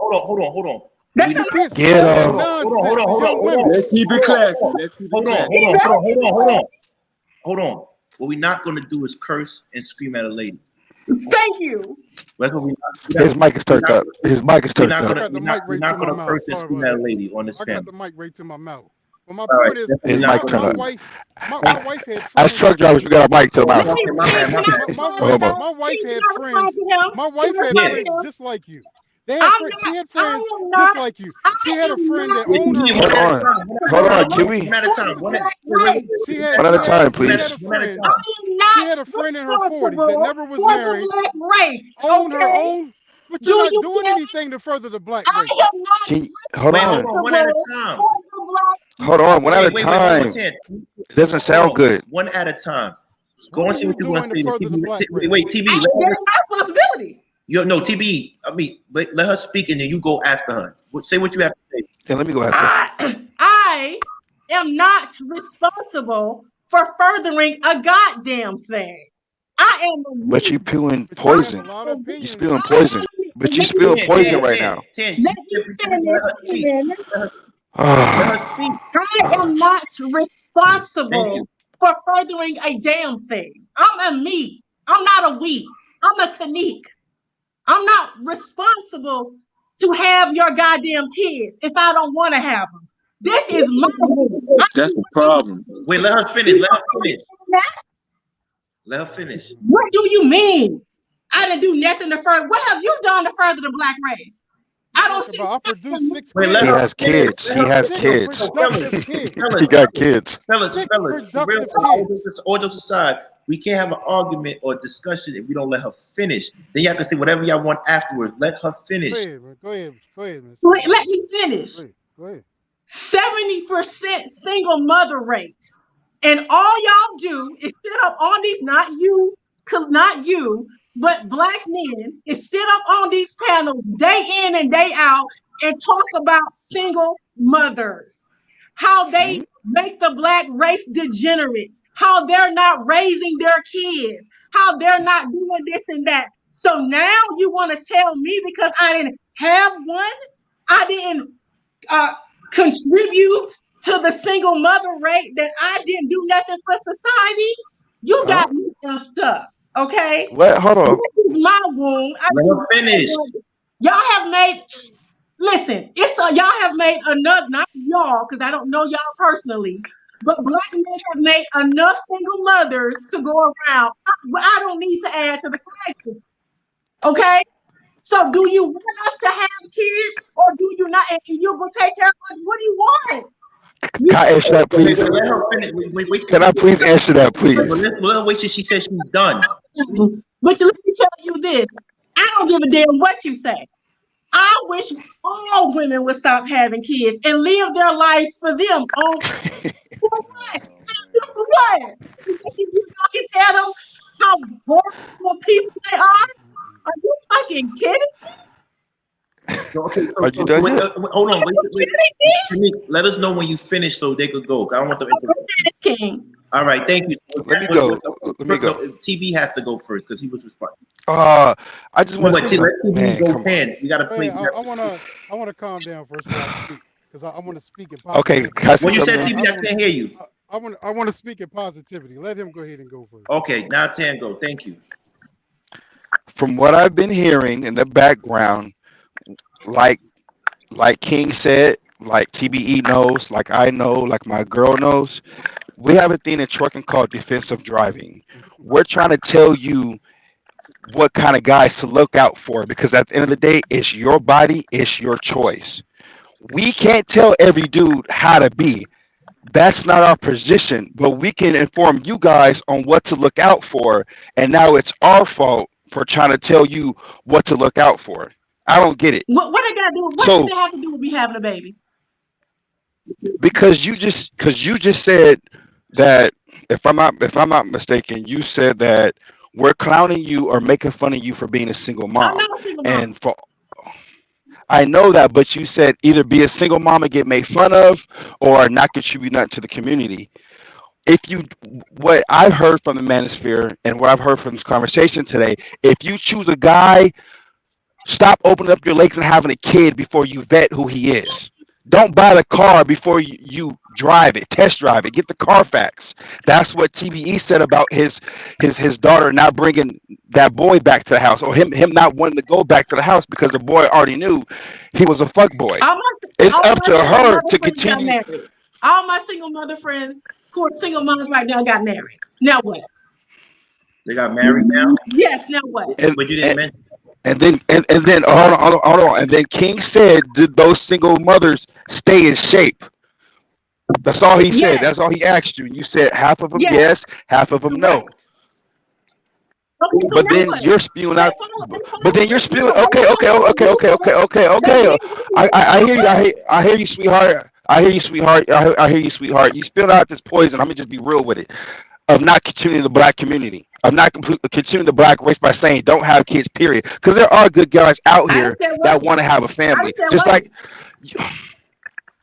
hold on. that's We not not. You can't Get spread this 'em. Hold nonsense on, to hold on, young hold on, women. Let's keep it hold on, classy. Let's keep it hold on, classy. hold on, hold on, hold on, hold on, hold on. What we're not gonna do is curse and scream at a lady. Thank you. That's what His mic is we're turned not, up. His mic is we're turned not I up. gonna got the we're not mic we're right to not my gonna mouth. curse and Sorry scream about at a that. lady on this I got family. the mic right to my mouth. But my All right, point is, definitely His not mic gonna turned my up. do it. wife, my wife had As friends. truck drivers, we got a mic to the Let mouth. me, can I My respond Oh, to wife, Homo. him? my wife Can had I respond friends. to him? My Can wife I had respond Yeah. to friends him? just like you. She had I friends am just not, like you. I She had a am friend not that Yeah, owned her TV, one Hold at a home. on. time. Hold on. responsible Can One we? at a for time. the One at black wait, race. She one at had One a at a time. time, she One at had please. a one at a friend. I time. am She not had a friend in her 40s that responsible never was for the married, black race. owned her Okay? own, but Do you're not you doing get anything to further the black I race. am not Can you, hold Wait, hold on. on. One at a responsible time. for the black Hold on. One at a Wait. One more time. chance. It doesn't Hold sound on. good. One at a time. Go What and are see you what you're going to doing to say. The further the black wait, race? TV. that's my responsibility. No, TB. I mean, let her speak and then you go after her. Say what you have to say. Yeah, let me go after. I am not responsible for furthering a goddamn thing. I am a But you me. spewing But you I have a poison. lot of am You opinions. spewing I poison. am But you let me spewing poison right finish. now. Let me Let her finish. speak. Ken. Let her speak. I am not Thank you. responsible for furthering a damn thing. I'm a me. I'm not a we. I'm a Kanik. I'm not responsible to have your goddamn kids if I don't want to have them. This is my room. That's the problem. Wait, let her Do finish. you Let her finish. understand that? Let her finish. What do you mean? I didn't do nothing to further. What have you done to further the black race? You I don't talk see about I produced nothing. 6 Wait, let He her kids. has finish. kids. Let He her has finish. 6 kids. So, fellas, productive kids. He got kids. Six For real, productive kids. all jokes aside, we can't have an argument or discussion if we don't let her finish. Then you have to say whatever y'all want afterwards. Let her Go finish. ahead, man. Go ahead, Miss Let me finish. Go ahead. 70% single mother rate. And all y'all do is sit up on these, not you, but black men is sit up on these panels day in and day out and talk about single mothers, how they make the black race degenerate, how they're not raising their kids, how they're not doing this and that. So now you want to tell me because I didn't have one, I didn't uh, contribute to the single mother rate, that I didn't do nothing for society, you Huh? got me effed up. Okay? What? Hold on. This is my wound. I Let do her not finish. want. Y'all have made, listen, y'all have made enough, not y'all, because I don't know y'all personally, but black men have made enough single mothers to go around. I don't need to add to the collection. Okay? So do you want us to have kids or do you not? And you gonna take care of us? What do you want? Can You I answer that, Wait, please? let her finish. Wait. Can I please answer that, please? Let her wait till she says she's done. but let me tell you this. I don't give a damn what you say. I wish all women would stop having kids and live their lives for them. On for what? For what? You can tell them how horrible people they are? Are you fucking kidding? Okay, Are you done yet? hold on. Are you kidding me? Let us know when you finish so they could go. I don't want them interrupting. King. All right, thank you. Let me go. Let me No, go. TB has to go first because he was responding. I just No, want to but say let something. TB Man, go come on. can. We got to play. Hey, I wanna calm down first before I speak. because I want to speak in Okay, positivity. can I say When you said something? I TV, I don't want can't hear you. I want to speak in positivity. Let him go ahead and go first. Okay, now Tango. Thank you. From what I've been hearing in the background, like King said, like TBE knows, like I know, like my girl knows, we have a thing in trucking called defensive driving. We're trying to tell you what kind of guys to look out for because at the end of the day, it's your body, it's your choice. We can't tell every dude how to be. That's not our position, but we can inform you guys on what to look out for. And now it's our fault for trying to tell you what to look out for. I don't get it. What they got to do? What does So it have to do with me having a baby? because you just said that if I'm not mistaken, you said that we're clowning you or making fun of you for being a single I'm mom. not a single mom. And for I know that, but you said either be a single mom and get made fun of or not contribute nothing to the community. If you What I've heard from the manosphere and what I've heard from this conversation today, if you choose a guy, stop opening up your legs and having a kid before you vet who he is. Don't buy the car before you drive it, test drive it, get the Carfax. That's what TBE said about his daughter not bringing that boy back to the house, or him not wanting to go back to the house because the boy already knew he was a fuck boy. All my, It's all up my to single her mother to friends got continue. married. All my single mother friends who are single moms right now got married. Now what? They got married now, Yes, now what? And, but you didn't and mention. and then hold on. And then King said, did those single mothers stay in shape? That's all he said. Yes, That's all he asked you. You said half of them yes, yes, half of them no. correct. Okay, so But now then what? you're spewing out. They But follow then you're me. No, spewing. they Okay, okay, follow me. okay, okay, okay, okay, They okay. did what you I said. hear you. I hear you, sweetheart. I hear you, sweetheart. I hear you, sweetheart. You spilled out this poison. I'm gonna just be real with it. Of not continuing the black community. Of not continuing the black race by saying don't have kids. Period. Because there are good guys out I here didn't say that wasn't. want to have a I family. didn't say Just like wasn't.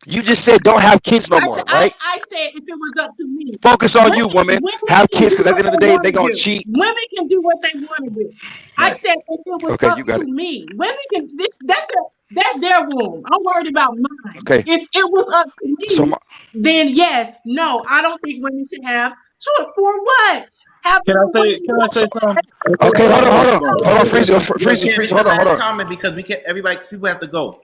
you just said, don't have kids no more, right? I said if it was up to me, Focus on you, woman. women Have can kids do because at what the end of the they day, want they're to gonna do. cheat. Women can do what they want to do. I Right. said if it was Okay, up you got to it. me, women can. That's their room. I'm worried about mine. Okay, If it was up to so me, then yes, no, I don't think women should have children. For what? Having Can I a say? Can I say something? okay, Hold on, hold on, Freezy, You Freezy, can't Freezy, make the hold last on. comment because we can't. Everybody, people have to go.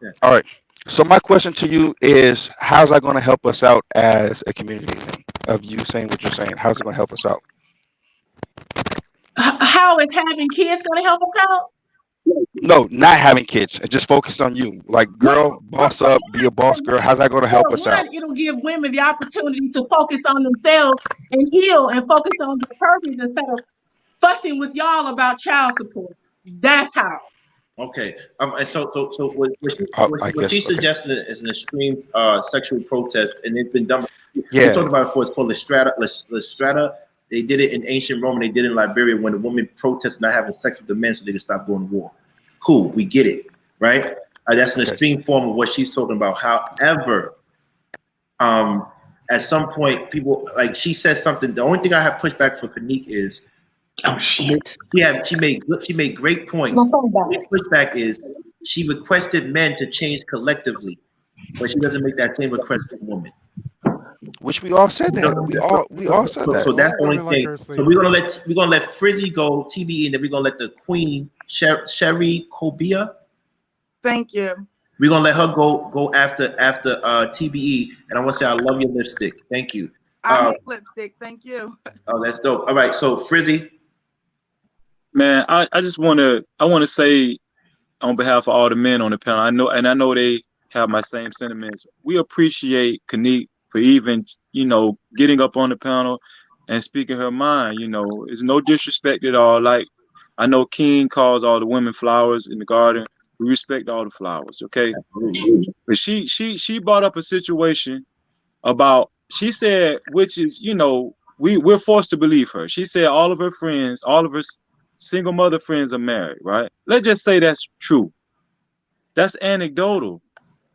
Yeah. All right. So my question to you is, how's that going to help us out as a community? Of you saying what you're saying, how's it going to help us out? how is having kids going to help us out? No, not having kids. Just focus on you. Like, girl, Well, boss up, be a boss girl. How's that going to help us out? it'll give women the opportunity to focus on themselves and heal and focus on their purpose instead of fussing with y'all about child support. That's how. Okay. And so I what she guess. Okay. suggested is an extreme sexual protest, and it's been done. We talked Yeah. about it before. It's called Lestrata. They did it in ancient Rome, and they did it in Liberia when the women protested not having sex with the men so they could stop going to war. Cool, we get it, right? That's an Okay. extreme form of what she's talking about. However, at some point, people like she said something. The only thing I have pushback for Kanik is Oh shit. she made great points. My phone The died. pushback is she requested men to change collectively, but she doesn't make that same request for women. Which we all said that. So, We all said that. so that's the only Women like thing. her say So we're gonna let Frizzy go, TBE, and then we're gonna let the Queen Sherry Kobia. Thank you. We're gonna let her go after TBE, and I want to say I love your lipstick. Thank you. I hate lipstick. Thank you. Oh, that's dope. All right, so Frizzy. Man, I just want to say on behalf of all the men on the panel, I know they have my same sentiments. We appreciate Kanik for even, getting up on the panel and speaking her mind. It's no disrespect at all. Like, I know King calls all the women flowers in the garden. We respect all the flowers, okay? But she brought up a situation about, she said, which is, we're forced to believe her. She said all of her friends, all of her single mother friends are married, right? Let's just say that's true. That's anecdotal.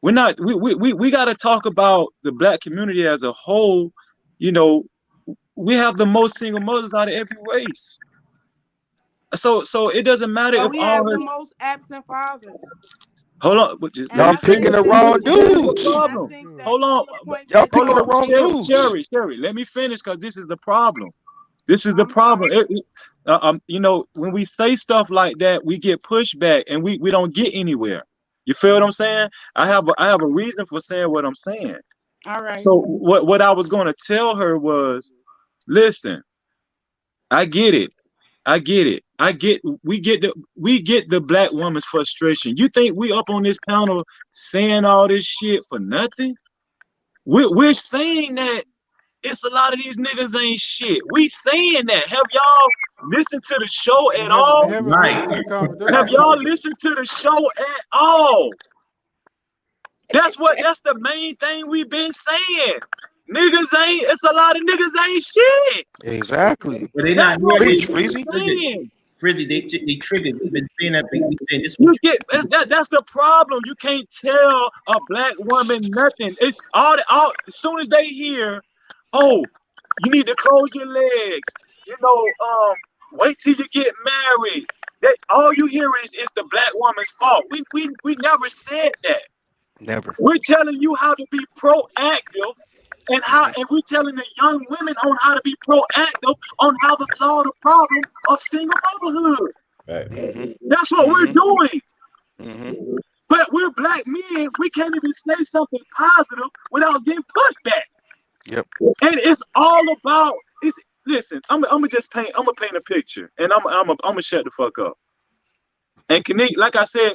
We're not, we got to talk about the black community as a whole. We have the most single mothers out of every race. So it doesn't matter But if we all have her, the most absent fathers. Hold on, but just And let Y'all me I think picking finish. the that wrong This is the dudes. and I problem. think that Hold on, all the points Y'all that picking hold the on, wrong dudes. Sherry, let me finish because this is the problem. This is the I'm problem. sorry. You know, when we say stuff like that, we get pushback and we don't get anywhere. You feel what I'm saying? I have a reason for saying what I'm saying. All right. So what I was going to tell her was, listen, I get it. I get it. We get the black woman's frustration. You think we up on this panel saying all this shit for nothing? We're saying that it's a lot of these niggas ain't shit. We saying that. Have y'all listened to the show They at haven't. They all? haven't listened Right. to the comment. They're Have not y'all listening. listened to the show at all? That's the main thing we've been saying. Niggas ain't, it's a lot of niggas ain't shit. Exactly. But they That's not what here. Preach, we've been Freezy. They triggered. saying. Frizzy, they triggered. We've been saying that. We saying this. You get that's the problem. You can't tell a black woman nothing. It's all as soon as they hear, oh, you need to close your legs. You know, wait till you get married. That all you hear is the black woman's fault. We never said that. Never. We're telling you how to be proactive and we're telling the young women on how to be proactive on how to solve the problem of single motherhood. Right. That's what we're doing. Mm-hmm. But we're black men. We can't even say something positive without getting pushback. Yep. And it's all about. Listen. I'm gonna paint a picture, and I'm gonna shut the fuck up. And Kanique, like I said,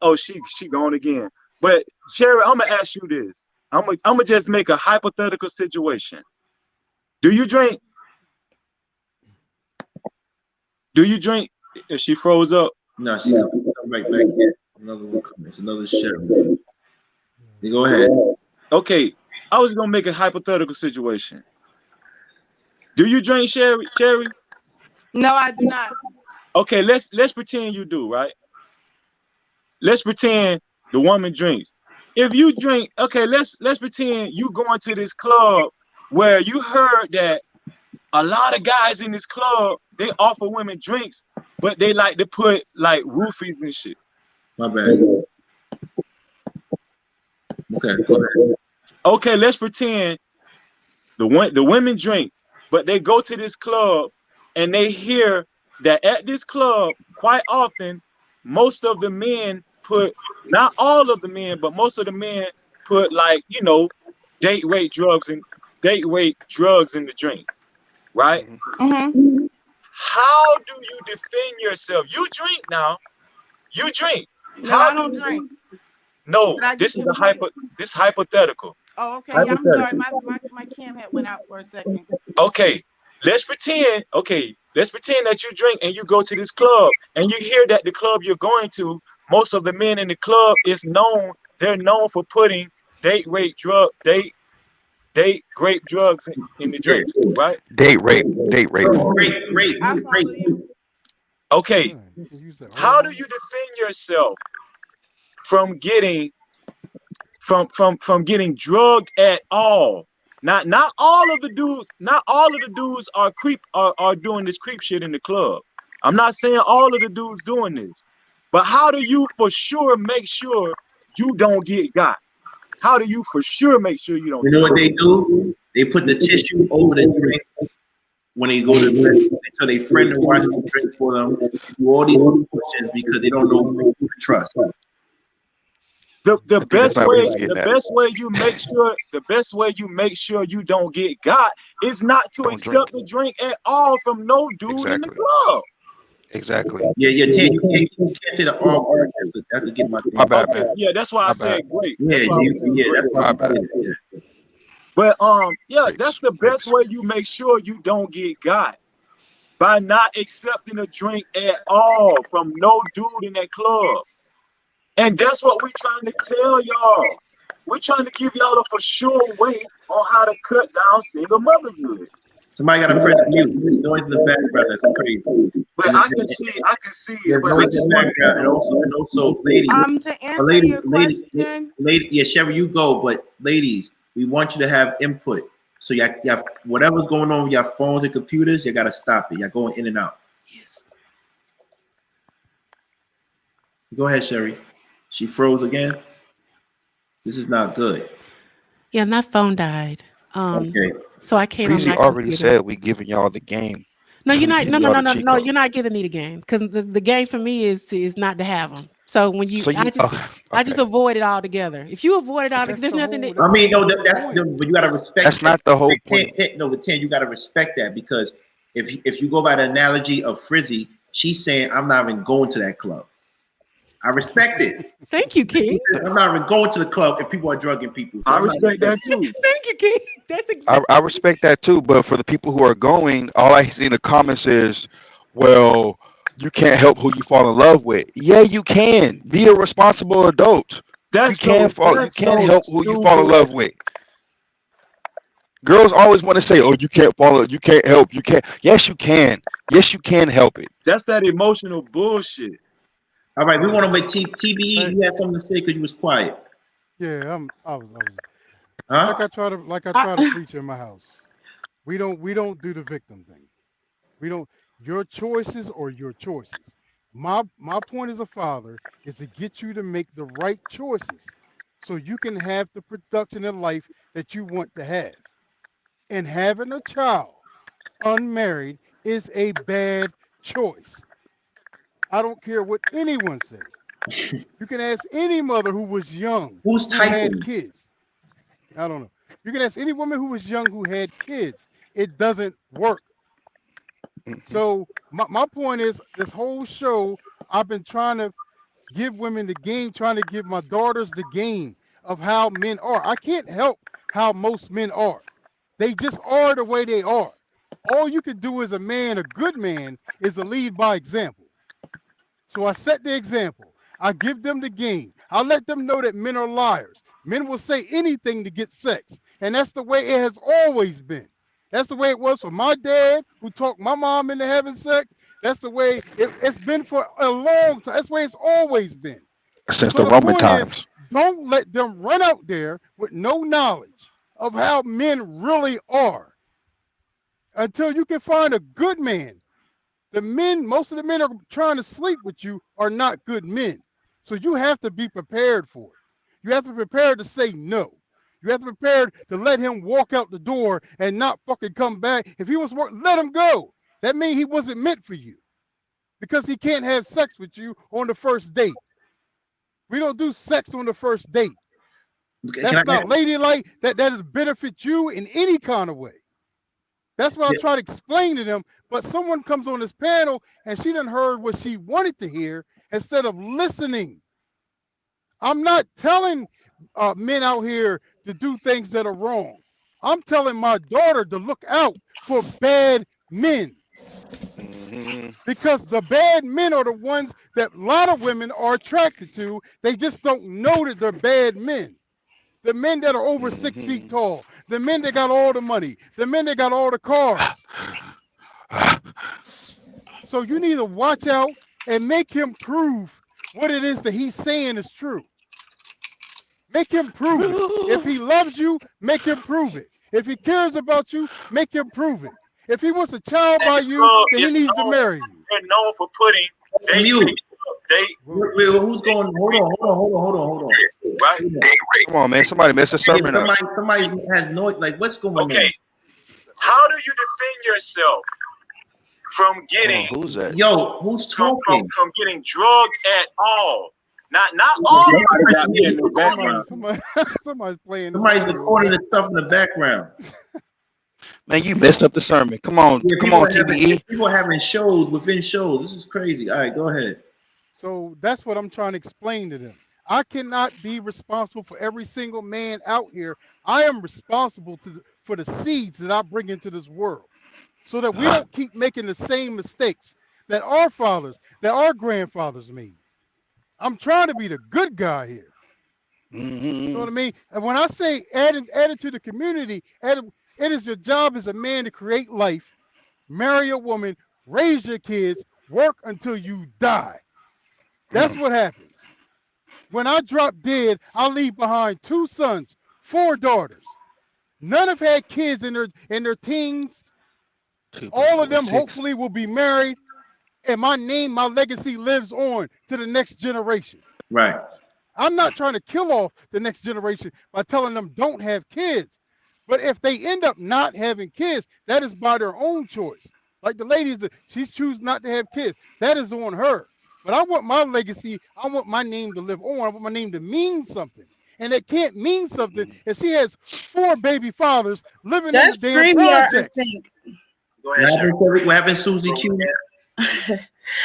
oh she gone again. But Sherry, I'm gonna ask you this. I'm gonna just make a hypothetical situation. Do you drink? Do you drink? If she froze up. No, she come right back here. Another one coming. It's another sheriff. You go ahead. Okay, I was gonna make a hypothetical situation. Do you drink, Sherry? No, I do not. Okay, let's pretend you do, right? Let's pretend the woman drinks. If you drink, okay, let's pretend you going to this club where you heard that a lot of guys in this club, they offer women drinks, but they like to put like roofies and shit. My bad. Okay, go ahead. Okay, let's pretend the women drink, but they go to this club and they hear that at this club, quite often, most of the men put, not all of the men, but most of the men put like, you know, date rape drugs in the drink, right? Mm-hmm. How do you defend yourself? You drink now. You drink. No, How I do don't you drink. No, Did I this get is your point? this hypothetical. Oh, okay. Yeah, I'm sorry. Hypothetical. My cam had went out for a second. Okay, let's pretend that you drink and you go to this club and you hear that the club you're going to, most of the men in the club they're known for putting date grape drugs in the drink, right? Date rape. Date rape. Great. I follow you. Okay, Dang, you can use that how whole do you defend yourself from getting getting drugged at all? Not all of the dudes are doing this creep shit in the club. I'm not saying all of the dudes doing this, but how do you for sure make sure you don't get got? How do you for sure make sure you don't You get know what got? they do? They put the tissue over the drink when they go to bed. They tell their friend to wash the drink for them. They do all these questions because they don't know who to trust. The I think that's not what he was getting at. best way you make sure you don't get got is not to Don't drink. accept a drink at all from no dude in the Exactly. club. Exactly. Yeah, Tim, you can't say the R word. That's to get my thing. My bad, Okay, man. yeah, that's why I My said bad. great. Yeah, That's why I was saying great. that's why My I bad. said it. Yeah. But yeah, that's Preach. the best Preach. way you make sure you don't get got, by not accepting a drink at all from no dude in that club. And that's what we're trying to tell y'all. We're trying to give y'all a for sure way on how to cut down single motherhood. Somebody got to press mute. There's noise in the background. That's crazy. But I can see it. There's But I noise in just the want background, and also, ladies. To answer your question, Yeah, Sherry, you go. But ladies, we want you to have input. So y'all whatever's going on with your phones and computers, you got to stop it. Y'all going in and out. Yes. Go ahead, Sherry. She froze again. This is not good. Yeah, my phone died. Okay. So I can't on Breezy my already computer. said we giving y'all the game. No, you're We not. No, giving no, y'all no, the no, cheat no. code. You're not giving me the game because the game for me is not to have them. So when you, So you I just okay. avoid it altogether. If you avoid it all, Okay. That's there's the nothing whole. that. I That's mean, the no, whole that's point. but you gotta respect. That's not the whole point. No, but Tan, you gotta respect that because if you go by the analogy of Frizzy, she's saying I'm not even going to that club. I respect it. Thank you, King. I'm not even going to the club if people are drugging people. So I I'm not respect that too. Thank you, King. That's I exactly. respect that too, but for the people who are going, all I see in the comments is, well, you can't help who you fall in love with. Yeah, you can. Be a responsible adult. You can fall. You That's can so help who you fall in stupid. love with. Girls always want to say, "Oh, you can't follow. You can't help. You can't." Yes, you can. Yes, you can help it. That's that emotional bullshit. all right. We want to make TBE. Hey, You had something to say because you was quiet, yeah, I was huh? like I try to I, preach in my house. We don't do the victim thing. We don't. Your choices are your choices. My point as a father is to get you to make the right choices, so you can have the production in life that you want to have. And having a child unmarried is a bad choice. I don't care what anyone says. You can ask any mother who was young Who's who had typing? kids. I don't know. You can ask any woman who was young who had kids. It doesn't work. Mhm. So my point is this whole show, I've been trying to give women the game, trying to give my daughters the game of how men are. I can't help how most men are. They just are the way they are. All you can do as a man, a good man, is to lead by example. So I set the example. I give them the game. I let them know that men are liars. Men will say anything to get sex. And that's the way it has always been. That's the way it was for my dad, who talked my mom into having sex. That's the way it's been for a long time. That's the way it's always been. Since So the the Roman point is, times. don't let them run out there with no knowledge of how men really are until you can find a good man. The men, most of the men are trying to sleep with you are not good men. So you have to be prepared for it. You have to be prepared to say no. You have to be prepared to let him walk out the door and not fucking come back. If he was work, let him go. That means he wasn't meant for you because he can't have sex with you on the first date. We don't do sex on the first date. Can I That's not ladylike. That does benefit you in any kind of way. That's what I try to explain to them. But someone comes on this panel and she done heard what she wanted to hear instead of listening. I'm not telling men out here to do things that are wrong. I'm telling my daughter to look out for bad men Mhm. because the bad men are the ones that a lot of women are attracted to. They just don't know that they're bad men. The men that are over 6 feet Mhm. tall, the men that got all the money, the men that got all the cars. So you need to watch out and make him prove what it is that he's saying is true. Make him prove it. If he loves you, make him prove it. If he cares about you, make him prove it. If he wants a child And by the you, club then he is needs to known, marry you. they're known for putting they mute? they Whoa. Who's going? Hold on. right. Come on, man. Somebody messed the Hey, sermon up. somebody has noise. Like, what's going Okay, on? how do you defend yourself from Hold getting on. Who's that? Yo, who's talking? from getting drugged at all? Not Yeah, all. somebody got me in the Somebody, background. somebody, somebody's playing this Somebody's audio recording back. the stuff in the background. Man, you messed up the sermon. Come on. Yeah, Come on, TBE. people are having shows within shows. This is crazy. All right, go ahead. So that's what I'm trying to explain to them. I cannot be responsible for every single man out here. I am responsible for the seeds that I bring into this world so that we don't keep making the same mistakes that our fathers, that our grandfathers made. I'm trying to be the good guy here. You know what Mhm. I mean? And when I say add it to the community, it is your job as a man to create life, marry a woman, raise your kids, work until you die. That's what happens. When I drop dead, I'll leave behind 2 sons, 4 daughters. None have had kids in their teens. 2 plus All of 4 is them 6. hopefully will be married, and my name, my legacy lives on to the next generation. Right. I'm not trying to kill off the next generation by telling them don't have kids. But if they end up not having kids, that is by their own choice. Like the ladies, she chooses not to have kids. That is on her. But I want my legacy, I want my name to live on. I want my name to mean something. And it can't mean something if she has 4 baby fathers living in the That's damn StreamYard, I projects. think. Go ahead, what happened, Susie Q?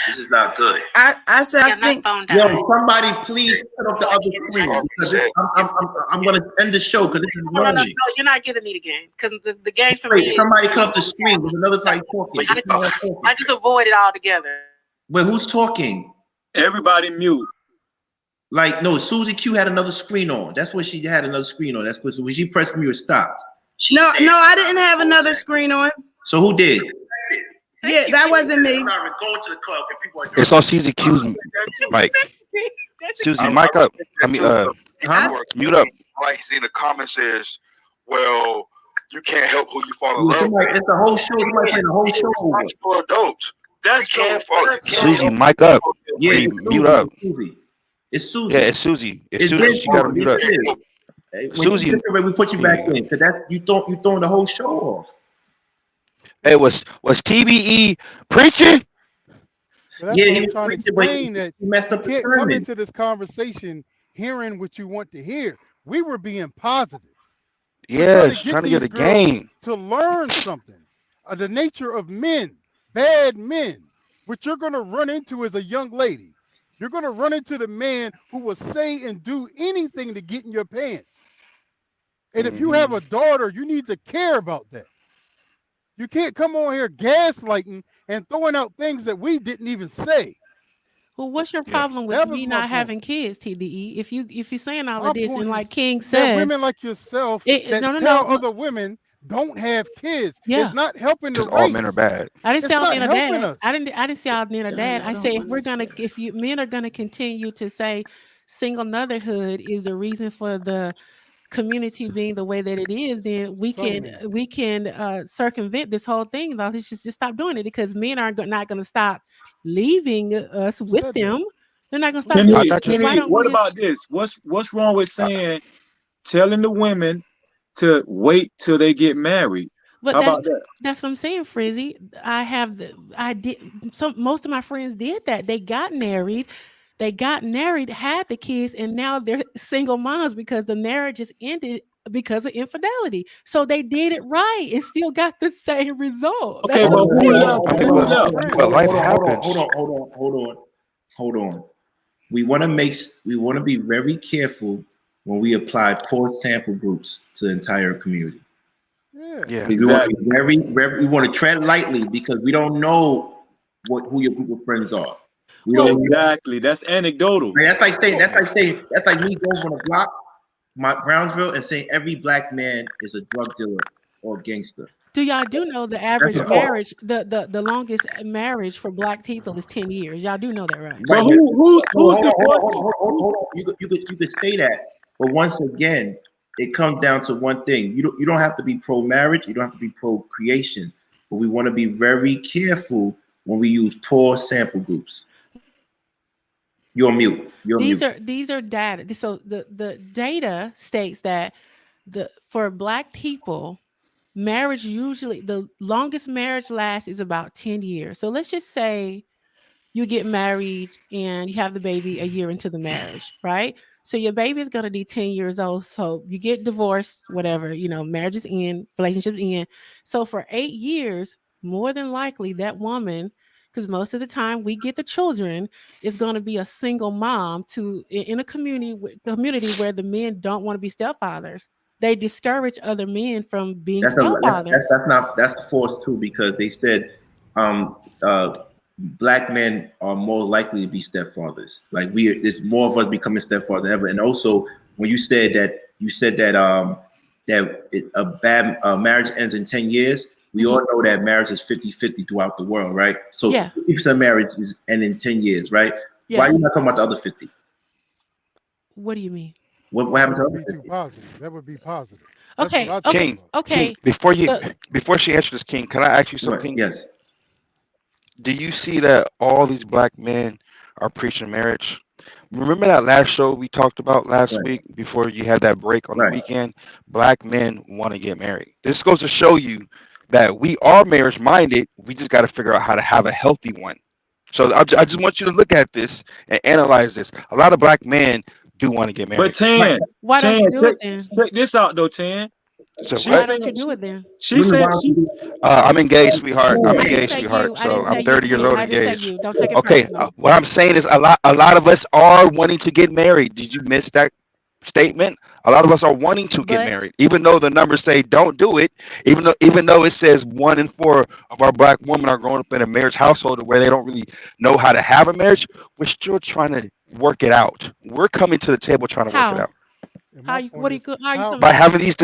This is not good. I said I think. Yo, somebody please put up the other screen because I'm gonna end the show because this is No, annoying. you're not giving me the game because the game for me Wait, is somebody cut up the screen. There's another guy talking. I just avoid it altogether. Wait, who's talking? Everybody mute. Like, no, Susie Q had another screen on. That's what she had another screen on. That's because when she pressed mute, it stopped. No, I didn't have another screen on. So who did? Yeah, that wasn't me. It's on Susie Q's mic. Susie, mic up. I mean, mute up. Like he's in the comments says, well, you can't help who you fall in love with. It's the whole show. Somebody playing the whole show. That's for adults. That's can't fall. Susie, mic up. Yeah, Wait, mute up. It's Susie. Yeah, it's Susie. It's Susie. She got to mute up. Susie, we put you back in because that's you throwing the whole show off. Hey, was TBE preaching? So that's Yeah, what he I'm was trying to preaching, but explain, that he messed up you the can't come sermon. into this conversation hearing what you want to hear. We were being positive. Yeah, trying to get a game. To learn something. The nature of men, bad men, which you're going to run into as a young lady. You're going to run into the man who will say and do anything to get in your pants. And if you have a daughter, you need to care about that. You can't come on here gaslighting and throwing out things that we didn't even say. Well, what's your problem with That was me my not point. having kids, TDE? If you're saying all My of this, point and like is King that said, women like yourself that no, tell other women don't have kids. Yeah. It's not helping the Just race. all men are bad. I didn't It's say all not men are helping bad. us. I didn't say all men are bad. I say understand. if men are gonna continue to say single motherhood is the reason for the community being the way that it is, then we Some men. can circumvent this whole thing. Let's just stop doing it because men are not going to stop leaving us Who with said them. that? They're not going to stop I doing it. thought you- So why don't we What just? about this? What's wrong with saying telling the women to wait till they get married? But How about that? that's what I'm saying, Frizzy. Most of my friends did that. They got married, had the kids, and now they're single moms because the marriage is ended because of infidelity. So they did it right and still got the same result. Okay, That's but what I'm who saying. left? I mean, Who but, left? but life happens. Hold on. We want to be very careful when we apply poor sample groups to the entire community. Yeah. We want to be we want to tread lightly because we don't know who your group of friends are. We don't Exactly. That's anecdotal. That's like me going on a block, Brownsville, and saying every black man is a drug dealer or gangster. Do y'all do know the average marriage, the longest marriage for black people is 10 years? Y'all do know that, right? But who's hold on. You could say that, but once again, it comes down to one thing. You don't have to be pro marriage. You don't have to be pro creation, but we want to be very careful when we use poor sample groups. You're mute. These are data. So the data states that for black people, marriage usually the longest marriage lasts is about 10 years. So let's just say you get married and you have the baby a year into the marriage, right? So your baby is going to be 10 years old. So you get divorced, whatever, marriage is in, relationships in. So for 8 years, more than likely that woman, because most of the time we get the children, is going to be a single mom in a community where the men don't want to be stepfathers. They discourage other men from being stepfathers. That's forced too, because they said black men are more likely to be stepfathers. Like there's more of us becoming stepfathers than ever. And also, when you said that a bad marriage ends in 10 years, we all know that marriage is 50-50 throughout the world, right? So 50% of marriage is end in 10 years, right? Yeah. Why are you not talking about the other 50? What do you mean? What happened to the other 50? That would be positive. Okay. King, before she answers this, King, can I ask you something? Yes. Do you see that all these black men are preaching marriage, Remember that last show we talked about last Right. week before you had that break on the Right. weekend? Black men want to get married. This goes to show you that we are marriage minded. We just got to figure out how to have a healthy one. So I just want you to look at this and analyze this. A lot of black men do want to get But married. Tan, Why don't you do check, it then? check this out though, Tan. So She Why what? said don't you do it then? she said she I'm engaged, sweetheart. I'm I didn't engaged, say sweetheart. you. I So didn't I'm say you 30 years too. old, I didn't say engaged. you. Don't take it Okay. personal. What I'm saying is a lot of us are wanting to get married. Did you miss that statement? A lot of us are wanting to get But married, even though the numbers say don't do it. Even though it says 1 in 4 of our black women are growing up in a marriage household where they don't really know how to have a marriage. We're still trying to work it out. We're coming to the table trying to work it how? out And How my you? point What are is, you? How are you how coming by to? having these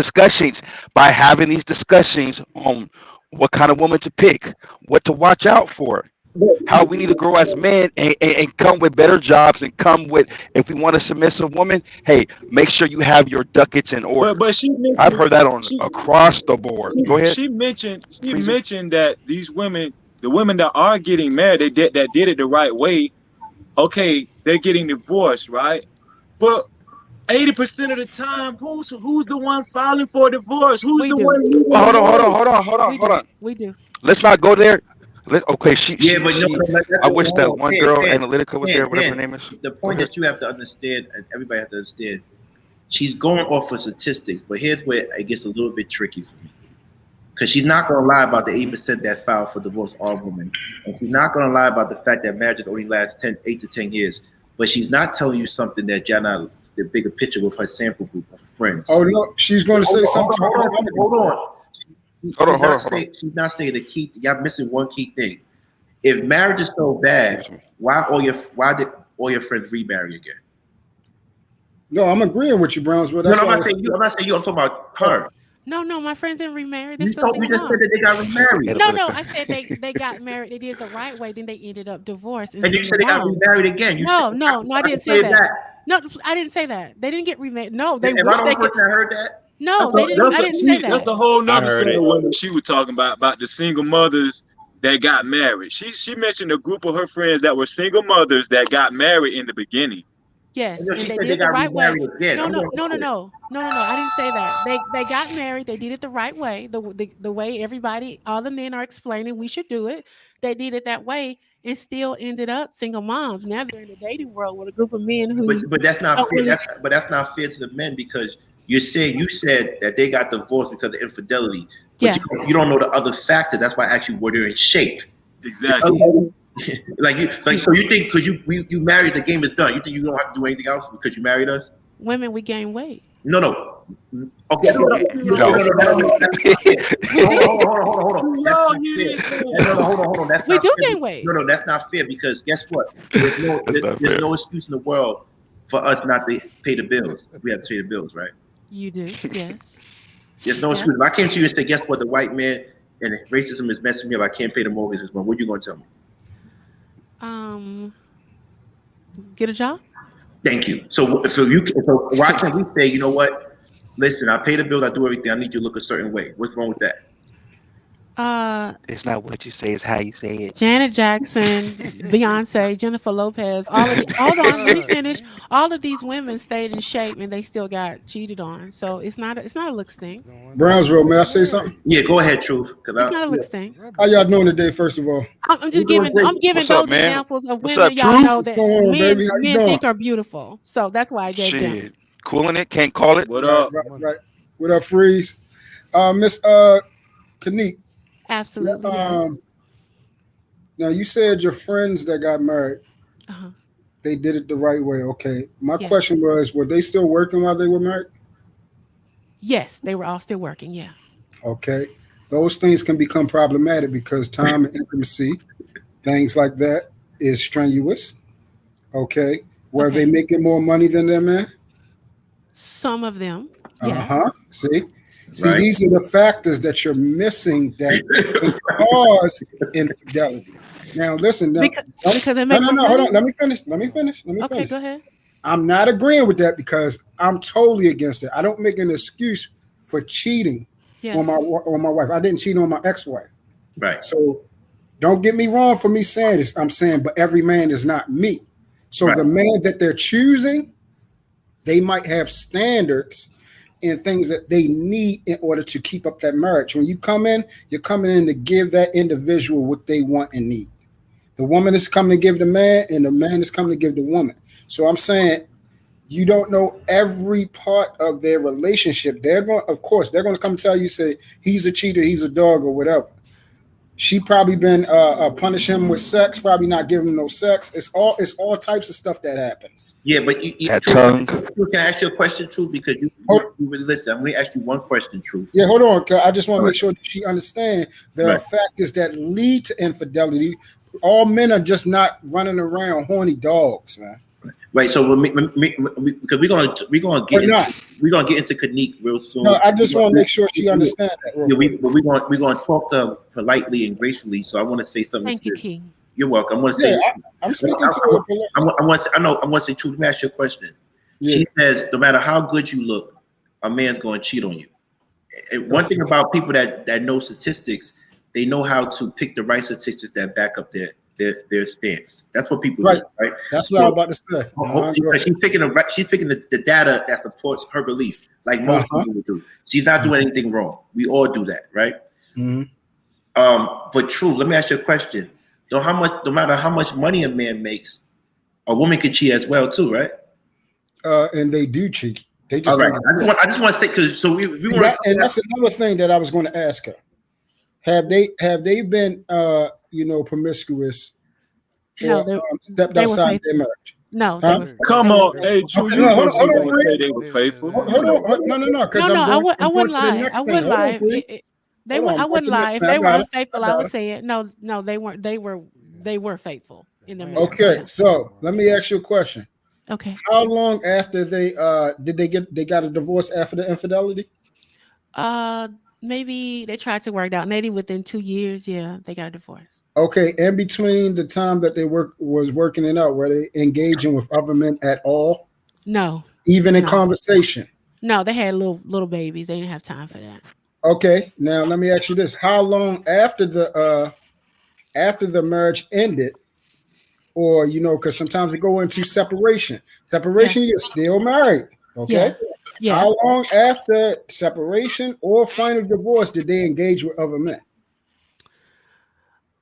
discussions, on what kind of woman to pick, what to watch out for, how we need to grow as men and come with better jobs and come with, if we want a submissive woman, hey, make sure you have your ducats in order. but she I've mentioned heard that on she across the board. Go ahead, she Freezer. mentioned that these women, the women that are getting married, that did it the right way. Okay, they're getting divorced, right? But 80% of the time, who's the one filing for divorce? Who's We the do. one leaving Oh, the hold on, hold on, marriage? hold on, hold on, We hold do. on. We do. Let's not go there. Okay, Yeah, but no, I wish hold that on, one Dan, girl, Dan, Analytica, was Dan, here, whatever her Dan. name is. The Go point ahead. that you have to understand, and everybody has to understand, she's going off of statistics, but here's where it gets a little bit tricky for me. Because she's not going to lie about the 8% that filed for divorce are women. And she's not going to lie about the fact that marriages only last 8 to 10 years. But she's not telling you something that you're not, the bigger picture with her sample group of friends. Oh no, she's going to say something. Hold on. Hold on. She's not saying the key. Y'all missing one key thing. If marriage is so bad, why did all your friends remarry again? No, I'm agreeing with you, Brownsville. That's No, why I'm not saying you. I'm not saying you. I'm talking about her. No, my friends didn't remarry. They're You still single just said moms. that they got remarried. No, I said they got married. They did it the right way. Then they ended up divorced and And you single said they got moms. remarried again. You said, No, I didn't say that. No, I didn't say that. They didn't get remarried. No, they If wish I they don't could. person that heard that, No, they didn't. I didn't say that. That's a whole I nother heard set it. of women she was talking about the single mothers that got married. She mentioned a group of her friends that were single mothers that got married in the beginning. Yes, she and they said did they it the got right way. remarried again. No, I'm no, going no, no, to no, no, no, no. I didn't say that. They got married. They did it the right way. The way everybody, all the men are explaining we should do it. They did it that way and still ended up single moms. Now they're in the dating world with a group of men who but that's not don't fair. really. That's not fair to the men because you said that they got divorced because of infidelity, but Yeah. you don't know the other factors. That's why I asked you were they in shape. Exactly. So you think because you married, the game is done. You think you don't have to do anything else because you married us? Women, we gain weight. No. Okay. No. Hold on. That's We not do fair. gain weight. No, that's not fair because guess what? There's no excuse in the world for us not to pay the bills. We have to pay the bills, right? You do, yes. There's no excuse. If I came to you and said, guess what? The white man and racism is messing me up. I can't pay the mortgage this month. What are you going to tell me? Get a job. Thank you. So why can't we say, you know what? Listen, I pay the bills. I do everything. I need you to look a certain way. What's wrong with that? It's not what you say, it's how you say it. Janet Jackson, Beyonce, Jennifer Lopez, hold on, let me finish. All of these women stayed in shape and they still got cheated on. So it's not a looks thing. Brownsville, may I say something? Yeah, go ahead, Truth. It's not a looks thing. How y'all doing today, first of all? I'm just giving What's those up, man? examples of What's women up, y'all Truth? know that What's going on, baby? How you men doing? think are beautiful. So that's why I gave them. Shit. Cooling it, can't call it. What up? Right. What up, Freeze? Miss Kanique. Absolutely, yes. Now you said your friends that got married, Uh-huh. they did it the right way. Okay. My Yeah. question was, were they still working while they were married? Yes, they were all still working, yeah. Okay. Those things can become problematic because time and intimacy, things like that, is strenuous. Okay. Were they making more money than their man? Some of them, yeah. See, Right. these are the factors that you're missing that can cause infidelity. Now, listen. Now, because they make no. more Hold money? on. Let me finish. Okay, go ahead. I'm not agreeing with that because I'm totally against it. I don't make an excuse for cheating on my wife. I didn't cheat on my ex-wife. Right. So don't get me wrong for me saying this. I'm saying, but every man is not me. So Right. the man that they're choosing, they might have standards and things that they need in order to keep up that marriage. When you come in, you're coming in to give that individual what they want and need. The woman is coming to give the man, and the man is coming to give the woman. So I'm saying you don't know every part of their relationship. They're going, of course, they're going to come tell you, say he's a cheater, he's a dog, or whatever. She probably been punish him with sex, probably not giving him no sex. It's all types of stuff that happens. Yeah, but That Truth, tongue. can I ask you a question, Truth? Because you really listen. I'm going to ask you one question, Truth. Yeah, hold on. 'Cause I just want to make sure that she understands there are Right. factors that lead to infidelity. All men are just not running around horny dogs, man. Right. So because we're gonna get into Kanique real soon. No, I just want to make sure she understands that. Yeah, we're gonna talk to her politely and gracefully. So I want to say something. Thank you, King. You're welcome. I want to say. I'm speaking to her. I want to say, Truth. Let me ask you a question. Yeah. She says, no matter how good you look, a man's going to cheat on you. And one thing about people that know statistics, they know how to pick the right statistics that back up their stance. That's what people do, right? That's what I was about to say. She's picking the data that supports her belief, like most people would do. She's not doing anything wrong. We all do that, right? Mm-hmm. But True, let me ask you a question. No matter how much money a man makes, a woman can cheat as well too, right? And they do cheat. They just all right. I just want to say, because so we want and that's another thing that I was going to ask her. Have they been promiscuous or stepped outside their marriage? No, come on, hey, Drew, you hold on, say they were faithful. No. I wouldn't lie. I wouldn't lie. I wouldn't lie. If they were unfaithful, I would say it. No, they weren't. They were faithful in their marriage. Okay, so let me ask you a question. Okay. How long after they got a divorce after the infidelity? Maybe they tried to work out. Maybe within 2 years, yeah, they got a divorce. Okay, in between the time that they was working it out, were they engaging with other men at all? No. Even in conversation? No, they had little babies. They didn't have time for that. Okay, now let me ask you this: how long after the marriage ended, or because sometimes they go into separation. Separation, you're still married. Okay. Yeah. How long after separation or final divorce did they engage with other men?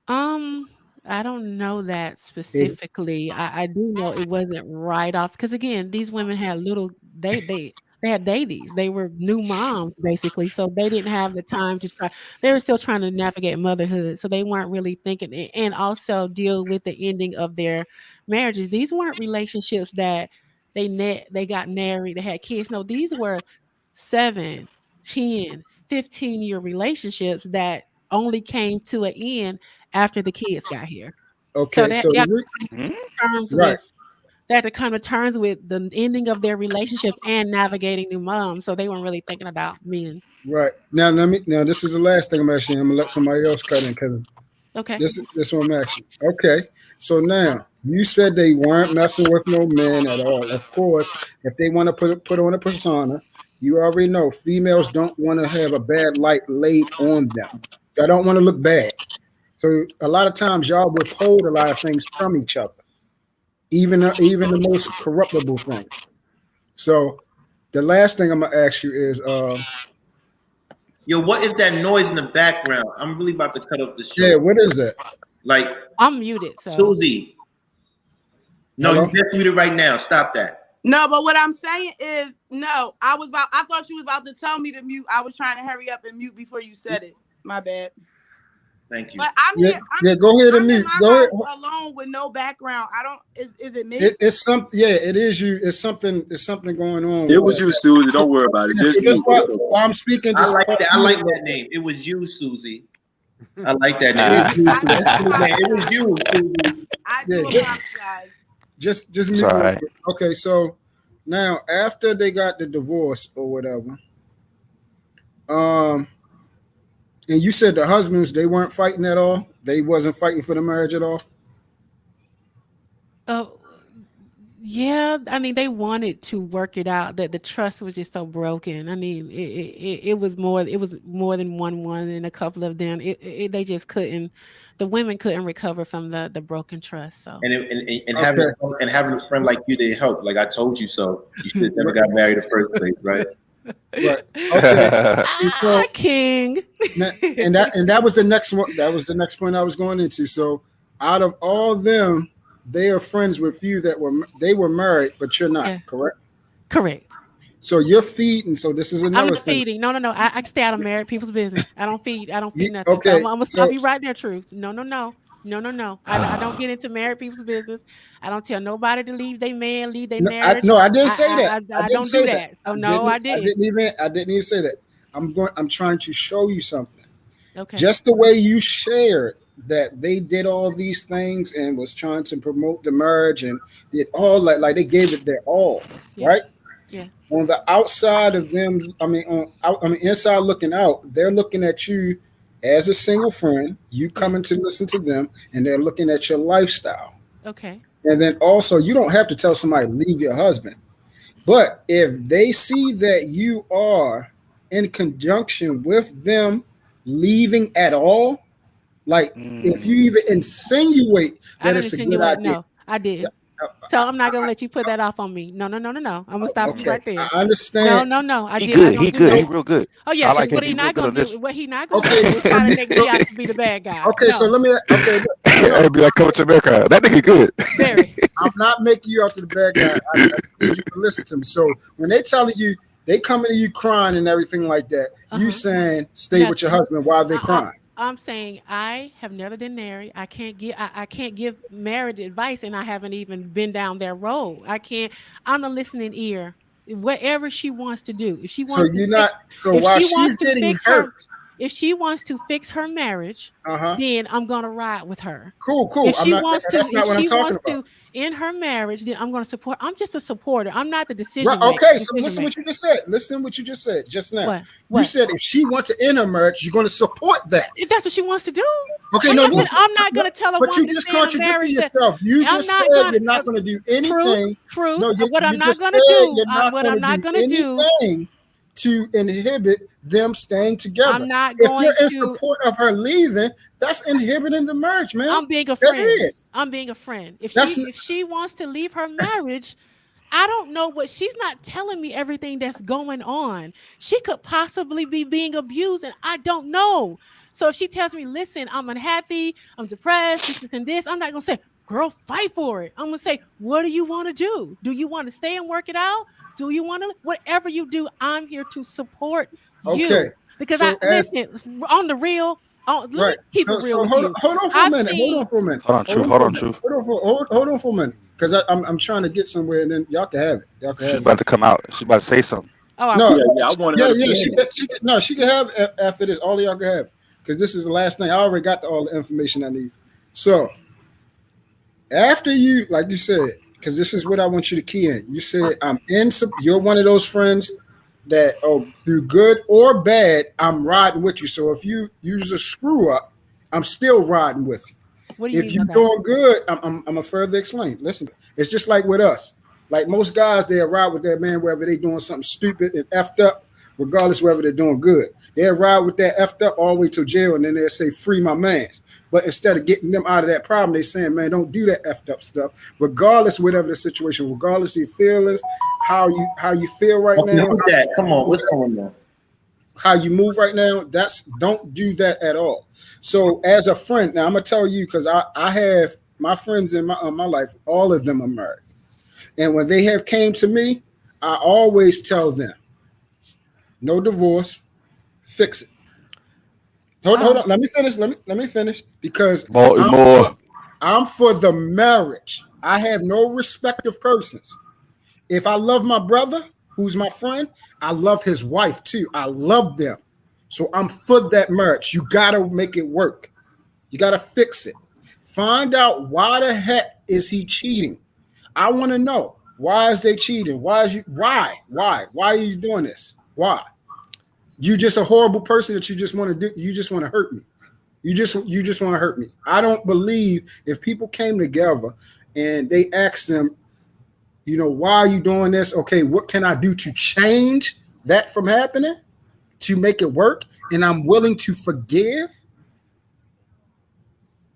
I don't know that specifically. I do know it wasn't right off, because again, these women had they had daddies. They were new moms basically, so they didn't have the time to try. They were still trying to navigate motherhood, so they weren't really thinking and also deal with the ending of their marriages. These weren't relationships that they got married, they had kids. No, these were 7, 10, 15-year relationships that only came to an end after the kids got here. Okay, so they had to come to terms with the ending of their relationships and navigating new moms. So they weren't really thinking about men. Right. Now this is the last thing I'm asking. I'm gonna let somebody else cut in because this one I'm asking. Okay. So now you said they weren't messing with no men at all. Of course, if they want to put on a persona, you already know females don't want to have a bad light laid on them. Y'all don't want to look bad. So a lot of times y'all withhold a lot of things from each other, even the most corruptible things. So the last thing I'm gonna ask you is, yo, what is that noise in the background? I'm really about to cut off the show. Yeah, what is that? Like, I'm muted. So Susie, no, you just muted right now. Stop that. No, but what I'm saying is, no, I thought you was about to tell me to mute. I was trying to hurry up and mute before you said it. My bad. Thank you. But I'm here. Go ahead and mute. Go ahead. Alone with no background. I don't. Is it me? It's something. Yeah, it is you. It's something. It's something going on. It was you, Susie. Don't worry about it. Just while I'm speaking. I like that. I like that name. It was you, Susie. I like that name. It was you, Susie. I do apologize. Just mute. Right. Okay, so now after they got the divorce or whatever, and you said the husbands, they weren't fighting at all. They wasn't fighting for the marriage at all. Yeah, I mean, they wanted to work it out. That the trust was just so broken. I mean, it was more. It was more than one and a couple of them. They just couldn't. The women couldn't recover from the broken trust. So And Okay. having a friend like you, they help. Like I told you so. You should have never got married in the first place, right? Right. Okay. And ah, so King. that was the next one. That was the next point I was going into. So out of all of them, they are friends with you that were married, but you're not, Yeah, correct? correct. So you're feeding. So this is I'm another not thing. feeding. No, no, no. I stay out of married people's business. I don't feed. I don't feed nothing. So Okay. I'm gonna stop So you right there, truth. No, no, no. No, no, no. I don't get into married people's business. I don't tell nobody to leave their man, leave their no, marriage. I didn't say that. I I didn't don't do say that. that. So no, I didn't. I didn't even say that. I'm trying to show you something. Okay. Just the way you shared that they did all these things and was trying to promote the marriage and did all that, like they gave it their all, Yeah. right? Yeah. On the outside of them, inside looking out, they're looking at you as a single friend. You Yeah. coming to listen to them, and they're looking at your lifestyle. Okay. And then also, you don't have to tell somebody leave your husband, but if they see that you are in conjunction with them leaving at all, like if you even insinuate I that didn't it's a good insinuate. idea, No, I didn't. So I'm not gonna let you put that off on me. No, no, no, no, no. I'm gonna stop you okay, right there. I No, understand. no, no. I He did. I good. don't He do good. He that. real good. Oh yeah. I See like him. what He he real not good gonna on this. do. What he not gonna Okay, do is try to make me out to be the bad guy. okay, so No, let me. Okay, no, And be like, coming to America. That nigga good. very. I'm not making you out to the bad guy. I just need you to listen to me. So when they telling you, they coming to you crying and everything like that, you Uh-huh. saying stay with your Nothing. husband while they I, crying. I'm saying I have never been married. I can't give married advice, and I haven't even been down that road. I can't. I'm a listening ear. Whatever she wants to do, if she So wants to you're fix, not. So if while she wants she's to getting fix her, hurt, if she wants to fix her marriage, uh-huh. then I'm gonna ride with her. Cool. I'm not. That's If not what I'm she talking wants about. to end her marriage, then I'm gonna support. I'm just a supporter. I'm not the Right. decision maker. Okay. So Decision listen what you maker. just said. Listen what you just said just now. What? You What? said if she wants to end her marriage, you're going to support that. If that's what she wants to do, Okay. No. Listen. I'm not gonna tell a But you woman to just stay in a contradicted marriage that yourself. You I'm just said not gonna. you're not going to do Truth, anything. truth. No. What You I'm not just gonna said do. you're not What going I'm to not do gonna do. anything to inhibit them staying together. I'm not If you're going in to. support of her leaving, that's inhibiting the marriage, man. I'm being a That friend. is. I'm being a friend. That's If she wants to leave her marriage, I don't know what she's not telling me everything that's going on. She could possibly be being abused and I don't know. So if she tells me, listen, I'm unhappy, I'm depressed, this and this, I'm not gonna say, girl, fight for it. I'm gonna say, what do you want to do? Do you want to stay and work it out? Do you want to whatever you do, I'm here to support okay. you. Because I So as listen on the real, let me right. keep it real So with you. hold on for a I've minute. Hold seen on for a minute. Hold on, Hold truth. on Hold for a on, minute. truth. Hold on for a minute. Because I'm trying to get somewhere and then y'all can have it. Y'all can She's have it. about to come out. She's about to say something. oh I No, Yeah, I wanted her yeah, to yeah. finish. She can have after this. All of y'all can have it. Because this is the last thing. I already got all the information I need. So after you, like you said, because this is what I want you to key in. You said you're one of those friends that through good or bad, I'm riding with you. So if you use a screw up, I'm still riding with you. what do you If mean by you're that? doing good, I'm gonna further explain. Listen, it's just like with us. Like most guys, they'll ride with that man whether they're doing something stupid and effed up, regardless whether they're doing good. They'll ride with that effed up all the way to jail, and then they'll say, "Free my mans." But instead of getting them out of that problem, they're saying, "Man, don't do that effed up stuff." Regardless, whatever the situation, regardless of your feelings, how you feel right Okay, now, who's that? Come on, what's going on? how you move right now, don't do that at all. So as a friend, now I'm gonna tell you because I have my friends in my life, all of them are married, and when they have came to me, I always tell them, no divorce, fix it. Hold Um, on, let me finish. Let me finish because More, I'm more. I'm for the marriage. I have no respect of persons. If I love my brother, who's my friend, I love his wife too. I love them. So I'm for that marriage. You got to make it work. You got to fix it. Find out why the heck is he cheating? I want to know. Why is they cheating? Why are you doing this? Why? You just a horrible person that you just want to do. You just want to hurt me. You just want to hurt me. I don't believe if people came together and they asked them, You know, why are you doing this? Okay, what can I do to change that from happening, to make it work? And I'm willing to forgive.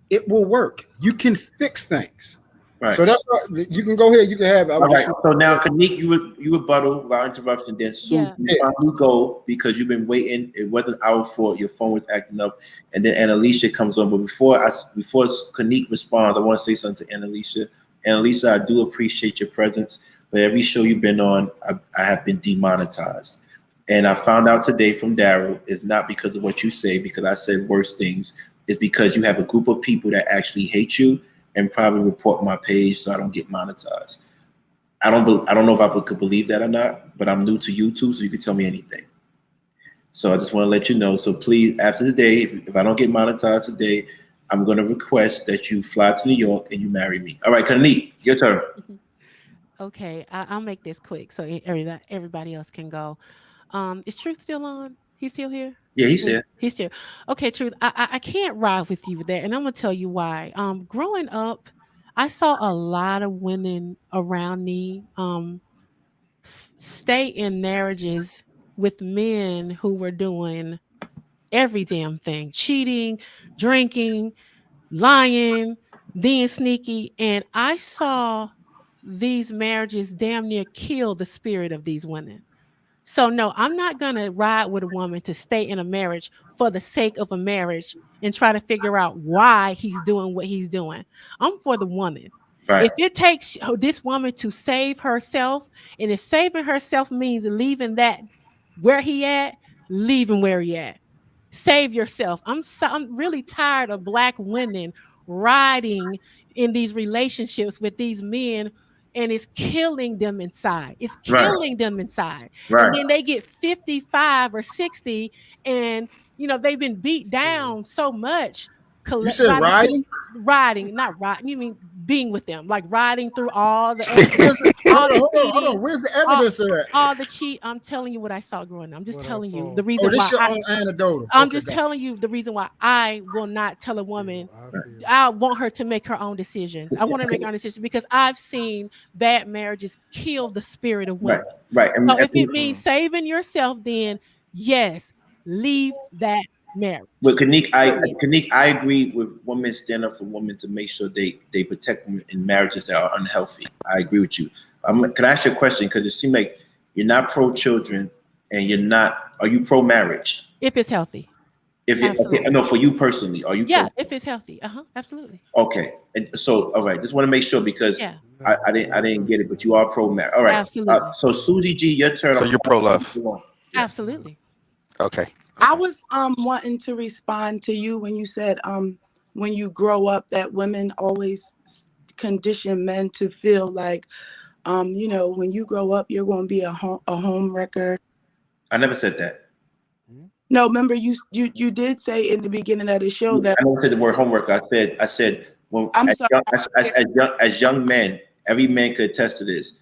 It will work. You can fix things. Right. So that's what you can go ahead. You can have it. I All would right. just So now, Kanik, you rebuttal without interruption. Then Sue, Yeah. you finally go because you've been waiting. It wasn't our fault. Your phone was acting up, and then Annalisa comes on. But before Kanik responds, I want to say something to Annalisa. Annalisa, I do appreciate your presence, but every show you've been on, I have been demonetized. And I found out today from Daryl, it's not because of what you say, because I said worse things. It's because you have a group of people that actually hate you and probably report my page so I don't get monetized. I don't know if I could believe that or not, but I'm new to YouTube, so you can tell me anything. So I just want to let you know. So please, after the day, if I don't get monetized today, I'm going to request that you fly to New York and you marry me. All right, Kanik, your turn. Okay, I'll make this quick so everybody else can go. Is Truth still on? He's still here? Yeah, he said. He's still. Okay, Truth, I can't ride with you with that, and I'm gonna tell you why. Growing up, I saw a lot of women around me stay in marriages with men who were doing every damn thing, cheating, drinking, lying, being sneaky. And I saw these marriages damn near kill the spirit of these women. So no, I'm not going to ride with a woman to stay in a marriage for the sake of a marriage and try to figure out why he's doing what he's doing. I'm for the woman. Right. If it takes this woman to save herself, and if saving herself means leaving that where he at, leave him where he at. Save yourself. I'm really tired of black women riding in these relationships with these men, and it's killing them inside. It's Right. killing them inside. Right. And then they get 55 or 60, and they've been beat down so much. You said riding? Riding, not riding. You mean being with them, like riding through all the Hold on. Where's the evidence of that? all the cheat. I'm telling you what I saw growing up. I'm just telling you the Oh, reason this why. your own anecdotal. I'm Okay, just gotcha. telling you the reason why I will not tell a woman. I want her to make her own decisions. I want her to make her own decisions because I've seen bad marriages kill the spirit of women. Right. So if it means saving yourself, then yes, leave that marriage. But Kanik, I agree with women stand up for women to make sure they protect them in marriages that are unhealthy. I agree with you. Can I ask you a question? Because it seems like you're not pro-children and you're not. Are you pro-marriage? If it's healthy. If you okay, no, for you personally, are you? Yeah, if it's healthy. Absolutely. Okay, and so all right, just want to make sure because I didn't get it, but you are pro-marriage. All right. Absolutely. So Susie G, your turn. So you're pro-love. Absolutely. Okay. I was wanting to respond to you when you said when you grow up that women always condition men to feel like when you grow up you're going to be a home wrecker. I never said that. No, remember you did say in the beginning of the show that I never said the word homework. I said when as young men, every man could attest to this.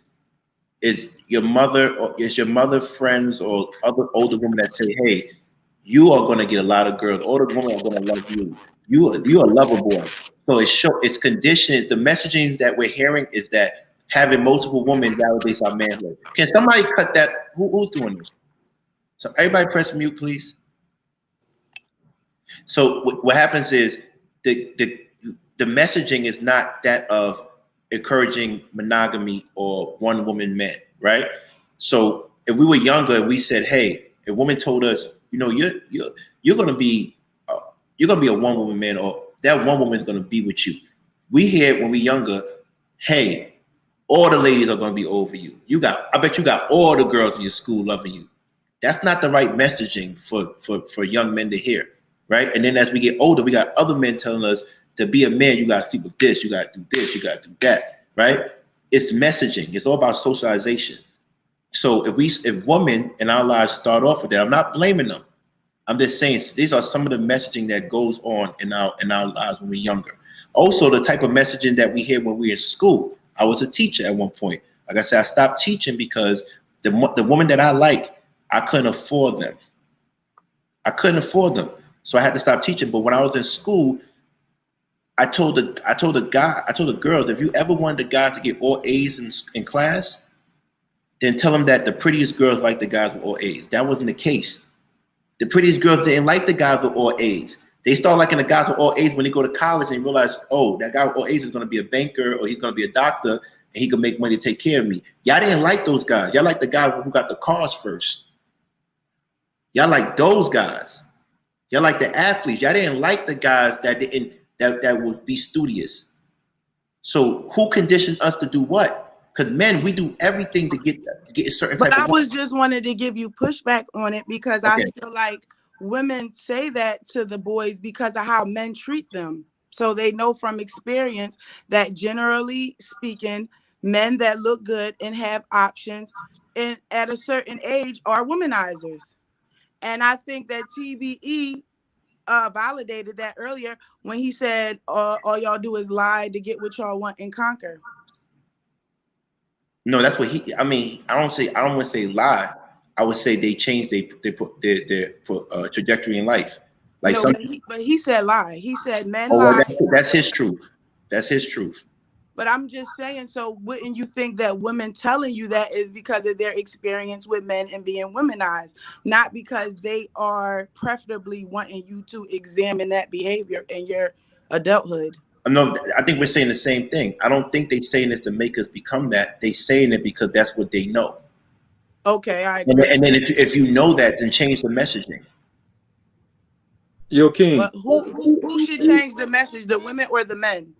Is your mother friends or other older women that say, hey, you are going to get a lot of girls. Older women are going to love you. You are a lover boy. So it's conditioned. The messaging that we're hearing is that having multiple women validates our manhood. Can somebody cut that? Who's doing this? So everybody press mute, please. So what happens is the messaging is not that of encouraging monogamy or one woman men, right? So if we were younger and we said, hey, a woman told us, you're gonna be a one woman man, or that one woman is gonna be with you. We hear when we're younger, hey, all the ladies are gonna be over you. I bet you got all the girls in your school loving you. That's not the right messaging for young men to hear, right? And then as we get older, we got other men telling us to be a man, you gotta sleep with this, you gotta do this, you gotta do that, right? It's messaging. It's all about socialization. So if women in our lives start off with that, I'm not blaming them. I'm just saying these are some of the messaging that goes on in our lives when we're younger. Also, the type of messaging that we hear when we're in school. I was a teacher at one point. Like I said, I stopped teaching because the woman that I like, I couldn't afford them. So I had to stop teaching. But when I was in school, I told the girls, if you ever wanted the guys to get all A's in class, then tell them that the prettiest girls like the guys with all A's. That wasn't the case. The prettiest girls didn't like the guys with all A's. They start liking the guys with all A's when they go to college and realize, oh, that guy with all A's is going to be a banker or he's going to be a doctor and he can make money to take care of me. Y'all didn't like those guys. Y'all like the guy who got the cars first. Y'all like those guys. Y'all like the athletes. Y'all didn't like the guys that would be studious. So who conditioned us to do what? Because men, we do everything to get a certain type But I of was just wanted to give you pushback on it because I Okay. feel like women say that to the boys because of how men treat them. So they know from experience that generally speaking, men that look good and have options and at a certain age are womanizers. And I think that TBE validated that earlier when he said all y'all do is lie to get what y'all want and conquer. No, that's what he. I mean, I don't want to say lie. I would say they changed they put their trajectory in life. Like No, some. but he said lie. He said men Oh, well, lie. that's his truth. That's his truth. But I'm just saying, so wouldn't you think that women telling you that is because of their experience with men and being womanized, not because they are preferably wanting you to examine that behavior in your adulthood? No, I think we're saying the same thing. I don't think they're saying this to make us become that. They're saying it because that's what they know. Okay, I agree. And then if you know that, then change the messaging. Yo, King. But who should change the message, the women or the men?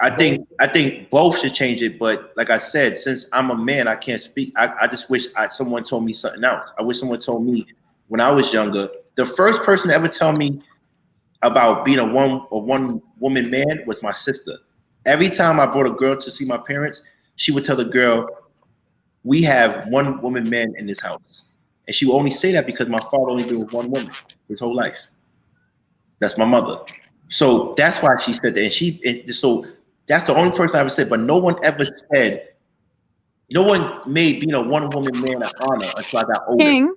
I think both should change it, but like I said, since I'm a man, I can't speak. I just wish someone told me something else. I wish someone told me when I was younger. The first person to ever tell me about being a one woman man was my sister. Every time I brought a girl to see my parents, she would tell the girl, "We have one woman man in this house," and she would only say that because my father only been with one woman his whole life. That's my mother. So that's why she said that. So that's the only person I ever said, but no one ever said, no one made being a one woman man an honor until I got older. King,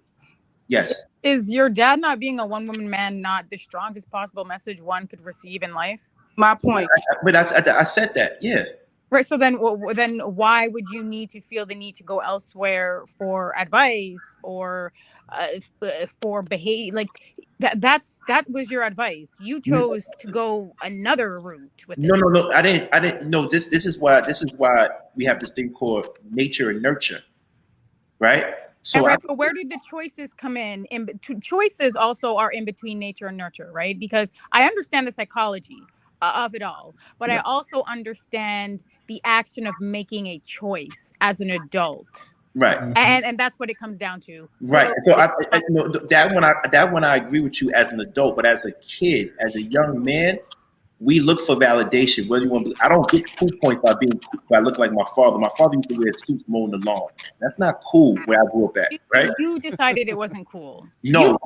Yes. is your dad not being a one woman man not the strongest possible message one could receive in life? My point. But I said that, yeah. Right. So then why would you need to feel the need to go elsewhere for advice or for behavior? Like that was your advice. You chose to go another route with it. No. I didn't. No, this is why we have this thing called nature and nurture, right? So but where do the choices come in? Choices also are in between nature and nurture, right? Because I understand the psychology of it all, but I also understand the action of making a choice as an adult, right? And that's what it comes down to, right? So that one I agree with you as an adult, but as a kid, as a young man, we look for validation. Whether you want to, I don't get cool points by looking like my father. My father used to wear suits mowing the lawn. That's not cool where I grew up at, right? You decided it wasn't cool. No.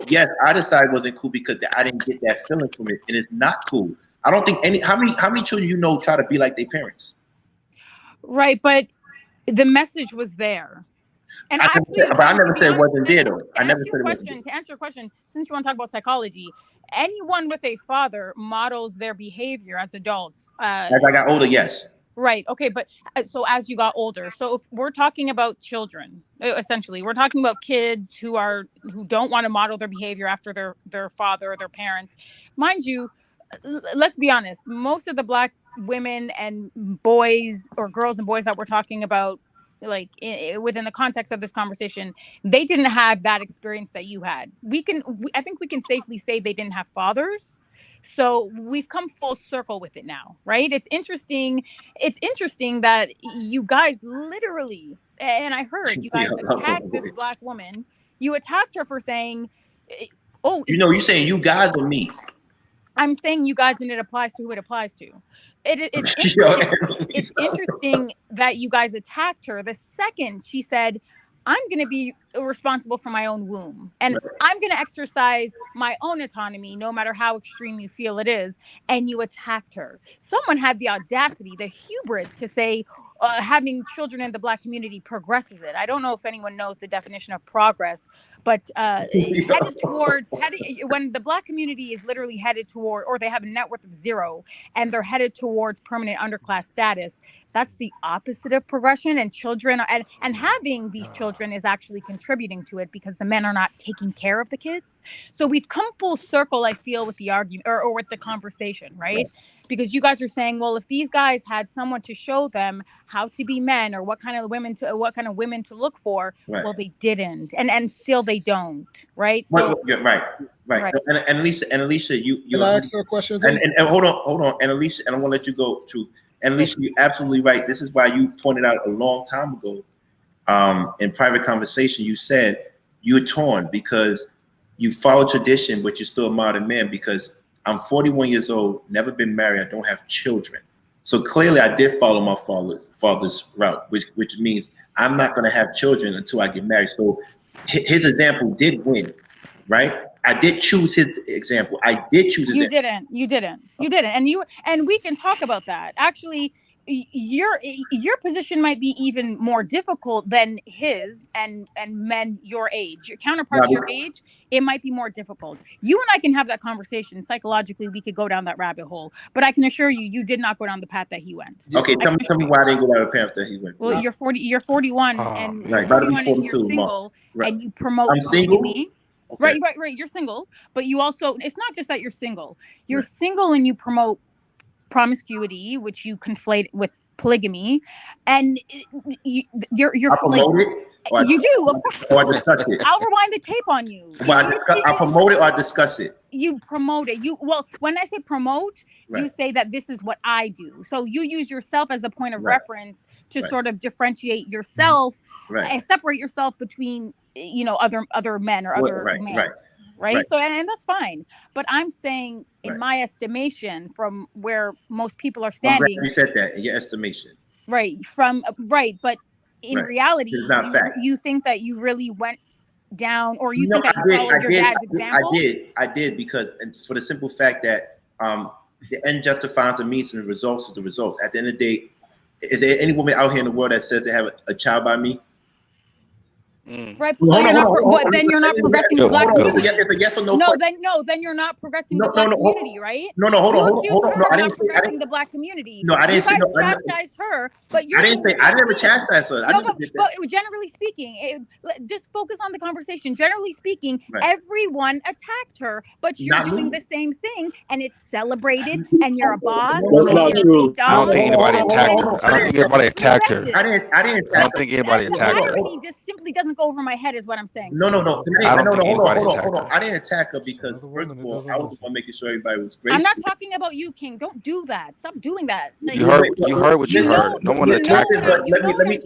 Yes, I decided it wasn't cool because I didn't get that feeling from it, and it's not cool. I don't think how many children you know try to be like their parents? Right, but the message was there. And I never said it wasn't there though. To answer your question, since you want to talk about psychology, anyone with a father models their behavior as adults. As I got older, yes. Right. Okay. But so as you got older, so if we're talking about children, essentially, we're talking about kids who don't want to model their behavior after their father or their parents. Mind you, let's be honest, most of the Black women and boys or girls and boys that we're talking about, like within the context of this conversation, they didn't have that experience that you had. I think we can safely say they didn't have fathers. So we've come full circle with it now, right? It's interesting that you guys literally, and I heard you guys attacked this Black woman. You attacked her for saying, "Oh, you're saying you guys or me." I'm saying you guys, and it applies to who it applies to. It's interesting that you guys attacked her the second she said, I'm going to be responsible for my own womb, and I'm going to exercise my own autonomy no matter how extreme you feel it is, and you attacked her. Someone had the audacity, the hubris to say having children in the Black community progresses it. I don't know if anyone knows the definition of progress, but when the Black community is literally headed toward, or they have a net worth of 0 and they're headed towards permanent underclass status, that's the opposite of progression. And children and having these children is actually contributing to it, because the men are not taking care of the kids. So we've come full circle, I feel, with the argument or with the conversation, right? Because you guys are saying, well, if these guys had someone to show them how to be men, or what kind of women to look for, well, they didn't, and still they don't, right? So right. And Alicia, you Can I ask her a question? And hold on, and Alicia, and I want to let you go, Truth. And Alicia, you're absolutely right. This is why you pointed out a long time ago, in private conversation, you said you're torn because you follow tradition, but you're still a modern man. Because I'm 41 years old, never been married, I don't have children. So clearly I did follow my father's route, which means I'm not going to have children until I get married. So his example did win, right? I did choose his example. I did choose his example. You didn't. And we can talk about that. Actually, your position might be even more difficult than his, and men your age, your counterparts your age, it might be more difficult. You and I can have that conversation. Psychologically, we could go down that rabbit hole, but I can assure you, you did not go down the path that he went. Okay, tell me why I didn't go down the path that he went. Well, you're 41 and you're 41 and you're single, and you promote polygamy. Okay. Right. You're single, but you also, it's not just that you're single. You're single and you promote promiscuity, which you conflate with polygamy, and you're promote it? You do, of course. Or I discuss it. I'll rewind the tape on you. I promote it or I discuss it. You promote it. When I say promote, you say that this is what I do. So you use yourself as a point of reference to sort of differentiate yourself and separate yourself between other men or other males, right? So and that's fine. But I'm saying, in my estimation, from where most people are standing, you said that in your estimation, but in reality, you think that you really went down, or you think that you followed your dad's example? I did because, and for the simple fact that the end justifies the means and the results is the results. At the end of the day, is there any woman out here in the world that says they have a child by me? Right, but then you're not progressing the Black community. It's a yes or no. Then you're not progressing the Black community, right? Hold on. No, I didn't progressing the Black community. No, I didn't say no. Chastise her, but I didn't say. I never chastised her. But generally speaking, just focus on the conversation. Generally speaking, everyone attacked her, but you're doing the same thing, and it's celebrated, and you're a boss. That's not true. I don't think anybody attacked her. I don't think anybody attacked her. I don't think anybody attacked her. He just simply doesn't go over my head, is what I'm saying. No. Hold on. I didn't attack her because, first of all, I was the one making sure everybody was great. I'm not talking about you, King. Don't do that. Stop doing that. You heard what you heard. No one attacked her. Let me.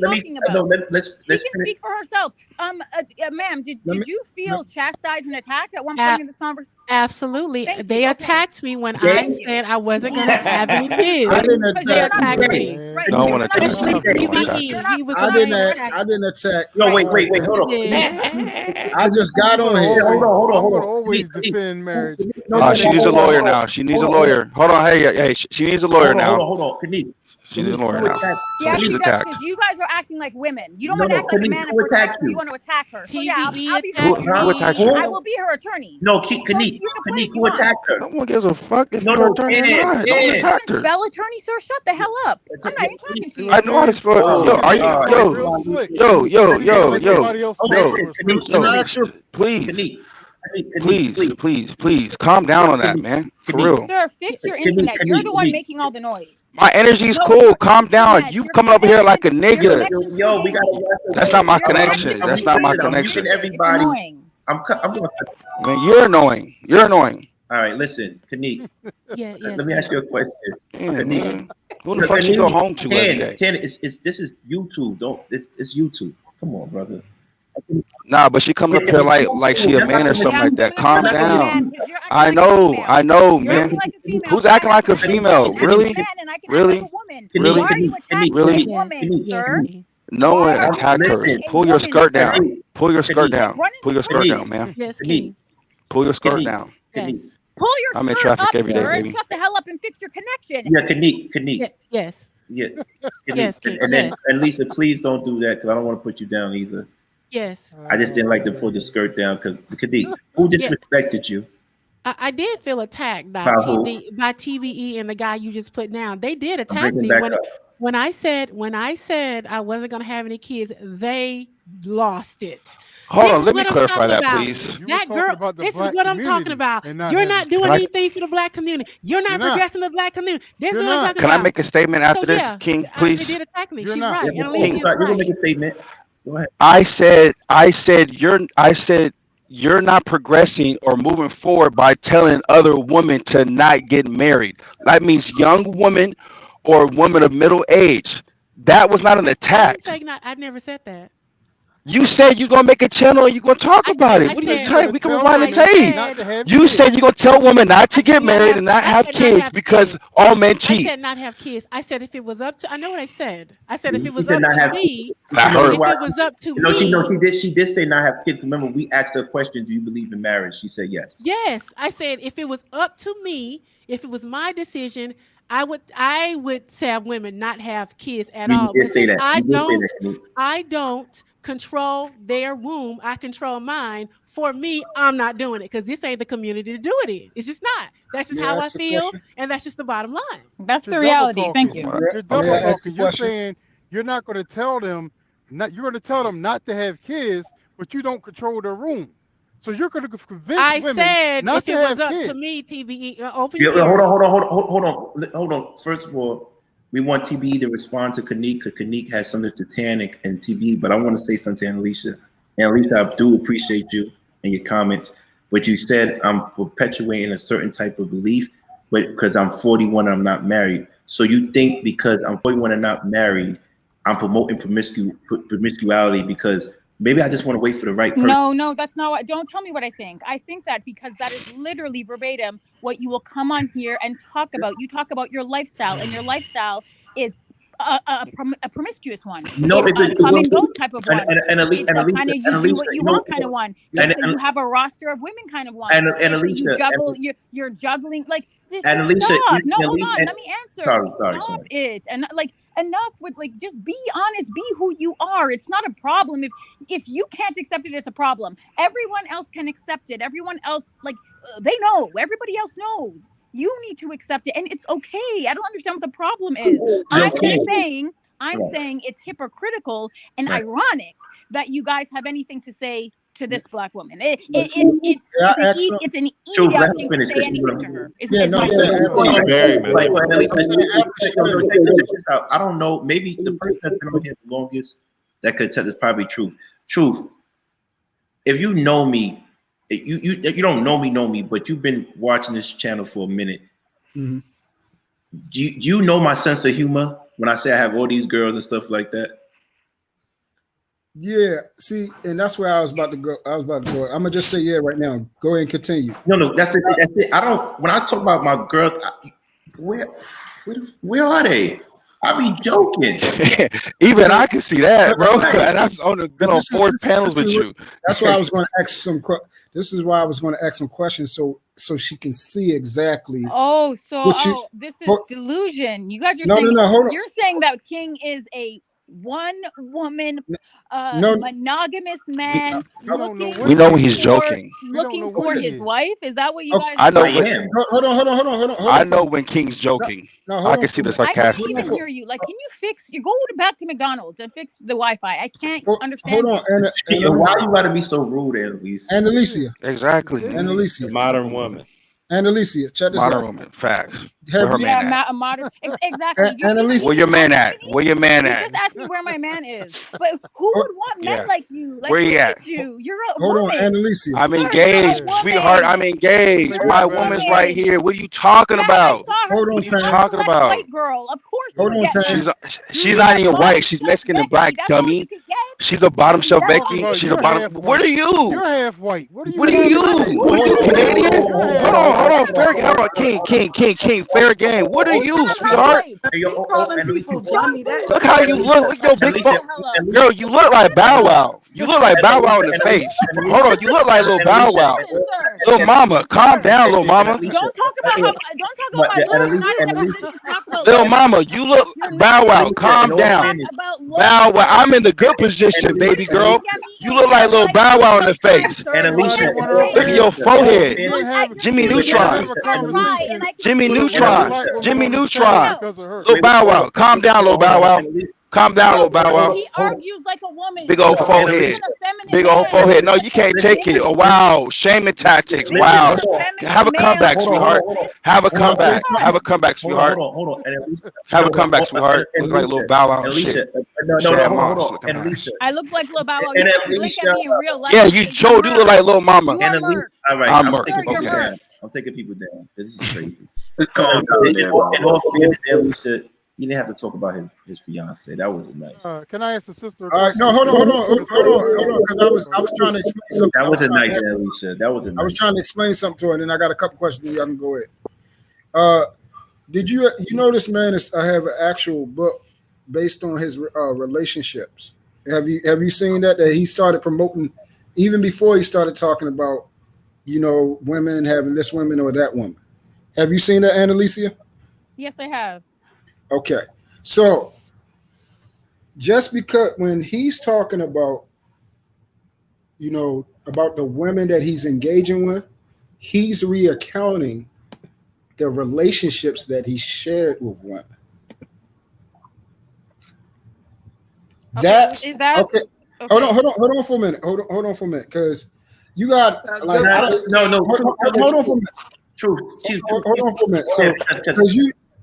Let's. She can speak for herself. Ma'am, did you feel chastised and attacked at one point in this conversation? Absolutely. They attacked me when I said I wasn't going to have any kids. They attacked me. No one attacked me. I didn't attack. No, wait. Hold on. I just got on here. Hold on. Always defend marriage. She needs a lawyer now. She needs a lawyer. Hold on. Hey. She needs a lawyer now. Hold on. She needs a lawyer now. Yeah, she does, because you guys are acting like women. You don't want to act like a man and protect her. You want to attack her. So yeah, I'll be her attorney. I will be her attorney. No, Kanique, who attacked her? No one gives a fuck if you're attorney or not. No one attacked her. Spell attorney, sir. Shut the hell up. I'm not even talking to you. I know how to spell Please, calm down on that, man. For real. Sir, fix your internet. You're the one making all the noise. My energy's cool. Calm down. You coming up here like a nigga. That's not my connection. That's not my connection. Everybody. Man, you're annoying. All right, listen, Kanique. Let me ask you a question. Kanique, who the fuck she go home to every day? This is YouTube. It's YouTube. Come on, brother. Nah, but she comes up here like she a man or something like that. Calm down. I know, man. Who's acting like a female? Really? Why are you attacking a woman, sir? No one attacked her. Pull your skirt down. Pull your skirt Kanique, down. Run Pull into your skirt traffic. down, man. Yes, Kanique, King. Pull your skirt Kanique, down. Kanique. Yes. Pull your I'm in skirt traffic up, every day, sir, and baby. shut the hell up and fix your connection. Yeah, Kanique. Yes. Yeah, Kanique. Yes, King. And then, Yes. and Lisa, please don't do that because I don't want to put you down either. Yes. I just didn't like to pull the skirt down because Kanique, who disrespected you? I did feel attacked by By who? TBE and the guy you just put down. They did I'm attack bringing me back when up. when I said I wasn't gonna have any kids. They lost it. Hold This on, is let me what I'm clarify talking that, about. please. You was That talking girl. about the This is black what I'm talking community about. and not You're having not doing Can I anything for the black community. You're not You're not. progressing the black community. This You're is what I'm not. talking Can I about. make a statement after this, yeah, King, they please? did attack me. You're She's not. right. Yeah, Annalise is you're gonna right. make a statement. Go ahead. I said you're not progressing or moving forward by telling other women to not get married. That means young women or women of middle age. That was not an I attack. didn't say not. I never said that. You said you're gonna make a channel and you're gonna talk I about said. it. I What are you said. You're tape? gonna We can tell rewind the I women tape. not to said. have You kids. said you're gonna tell women not I to get said not married have. and not I have said not kids have because kids. all men I cheat. said not have kids. I said if it was up to. I know what I said. I said if it She was did up not to have. me. That You know hurt. If why? it was up to You know, me. she did say not have kids. Remember, we asked her a question: do you believe in marriage? She said yes. Yes, I said if it was up to me, if it was my decision, I would have women not have kids at You all. did But say since that. You did say that. Kanique. I don't control their womb, I control mine. For me, I'm not doing it because this ain't the community to do it in. It's just not. That's just May I how I ask a feel, question? and that's just the bottom line. That's You're the double reality. Thank talking. you. Mm-hmm. You're May double I ask a talking. You're question? saying you're not going to tell them not. You're going to tell them not to have kids, but you don't control their room. So you're going to convince I women said not if to it was have up to kids. me, TBE, open Yeah, your ears. hold on. First of all, we want TBE to respond to Kanique because Kanique has something to Tanic and TBE, but I want to say something to Annalisa. And Annalisa, I do appreciate you and your comments, but you said I'm perpetuating a certain type of belief, but because I'm 41 and I'm not married. So you think because I'm 41 and not married, I'm promoting promiscuity because maybe I just want to wait for the right person. No, that's not what. Don't tell me what I think. I think that because that is literally verbatim what you will come on here and talk about. You talk about your lifestyle, and your lifestyle is a promiscuous one. No, It's a come and go type of one. and It's a kind Annalisa, of you do what you you know, want kind of one. It's a you have a roster of women kind of one. and It's a you Annalisa, juggle. You're juggling like just Annalisa, stop. No, hold Annalisa, on. Let me answer. sorry. Stop it. And like enough with like just be honest. Be who you are. It's not a problem if you can't accept it. It's a problem. Everyone else can accept it. Everyone else like they know. Everybody else knows. You need to accept it, and it's okay. I don't understand what the problem is. I'm just saying. I'm saying it's hypocritical and ironic that you guys have anything to say to this black woman. It's an idiot thing to say anything to her. Is my point. Very Like, much. I don't know. Maybe the person that's been on here the longest that could tell is probably Truth. Truth. If you know me, you don't know me, but you've been watching this channel for a minute. Mhm. Do you know my sense of humor when I say I have all these girls and stuff like that? Yeah, see, and that's where I was about to go. I'm gonna just say yeah right now. Go ahead and continue. No, that's it. I don't. When I talk about my girls, where are they? I be joking. Even I can see that, bro. And I've been on 4 panels with you. That's why I was going to ask some. This is why I was going to ask some questions, so she can see exactly. This is delusion. You guys are saying hold on. You're saying that King is a one-woman monogamous man we know he's joking. Looking for his wife. Is that what you guys? I know. Hold on. I know when King's joking. I can see the sarcasm. I can't even hear you. Like, can you fix? You go back to McDonald's and fix the Wi-Fi. I can't understand. Hold on, why you gotta be so rude, Annalise? Annalisa. Exactly. Annalisa. The modern woman. Annalisa, check this out. Modern woman. Facts. A modern. Exactly. Annalisa. Where your man at? Where your man You at? just asked me where my man is. But who would want men like you? Like, where you at? You're a Hold woman. on, Annalisa. I'm engaged, sweetheart. I'm engaged. My woman's right here. What are you talking about? Hold on, what are you talking about? White girl, of course. Hold on, she's not even white. She's Mexican and black, dummy. She's a bottom shelf Becky. She's a bottom. What are you? You're half white. What are you? What are you? What are you, Canadian? Hold on, fair game. Hold on, King, fair game. What are you, sweetheart? Hey, yo, Calling and people Alicia, dummy. That Look how you look. Look your big Alicia, girl. You look like Bow Wow. You look like Bow Wow in the and face. Alicia, Hold on, you look like little and Bow Alicia, Wow. Listen, sir. Little mama, calm down, little and mama. Alicia, Don't talk about my and look. You're Alicia, not in and a Alicia, position to talk about Little look. mama, you look You're Bow not in a Wow. Alicia, position Calm in all to down. talk fairness, about look, Bow Wow. sir. I'm in the good and position, Alicia, baby and girl. Alicia, You Polygamy look like is little like Bow Wow in the look time, face. sir. and Look Alicia, at Somebody your want in all to Look at face. your fairness, forehead. Look at your Jimmy we face. can't Neutron. have a That's right, conversation and I can Jimmy see with you. a Neutron. black Alicia. woman Jimmy on the stage Neutron. No, because of her. Little Bow Wow. Calm down, little Hold Bow on, Wow. and Alicia, Calm down, no, little Bow because Wow. he hold on, argues like a woman. Big old and He's forehead. an effeminate Big old man. and forehead. He's No, Alicia, you can't an take it. listen, Oh effeminate wow. Shaming tactics. This listen, is Wow. an hold on, effeminate Have a male. comeback, hold on, hold sweetheart. on, hold on. Have a Hold on, comeback. Alicia. Have a comeback, Hold on, sweetheart. hold on. And Alicia, Have no, a comeback, sweetheart. and Look like little Alicia, Bow Wow and and shit. Alicia, no, Shad hold Moss on. looking And ass. Alicia, I look like Lil Bow Wow. You and can't blink at Alicia, me in real life Yeah, you because you're sure do look murked. like little mama. You and are Alicia. murked. All right, I'm I'm murked. Sir, taking you're people Okay. down. murked. I'm taking people down. This is crazy. Just calm down there, In man. all fairness, Alicia, you didn't have to talk about his fiance. That wasn't nice. Can I ask the sister a All right, question? no, hold on, Because because I was trying to explain something. That wasn't nice, Alicia. That wasn't I was nice. trying to explain something to her, and then I got a couple questions. Y'all can go ahead. Did you know this man is? I have an actual book based on his relationships. Have you seen that he started promoting even before he started talking about women having this woman or that woman? Have you seen that, Annalicia? Yes, I have. Okay, so just because when he's talking about about the women that he's engaging with, he's reaccounting the relationships that he shared with women. That's is that okay. okay. Hold on for a minute. Hold on for a minute, because you got like No. hold on for a minute. Truth. Hold on for a minute. So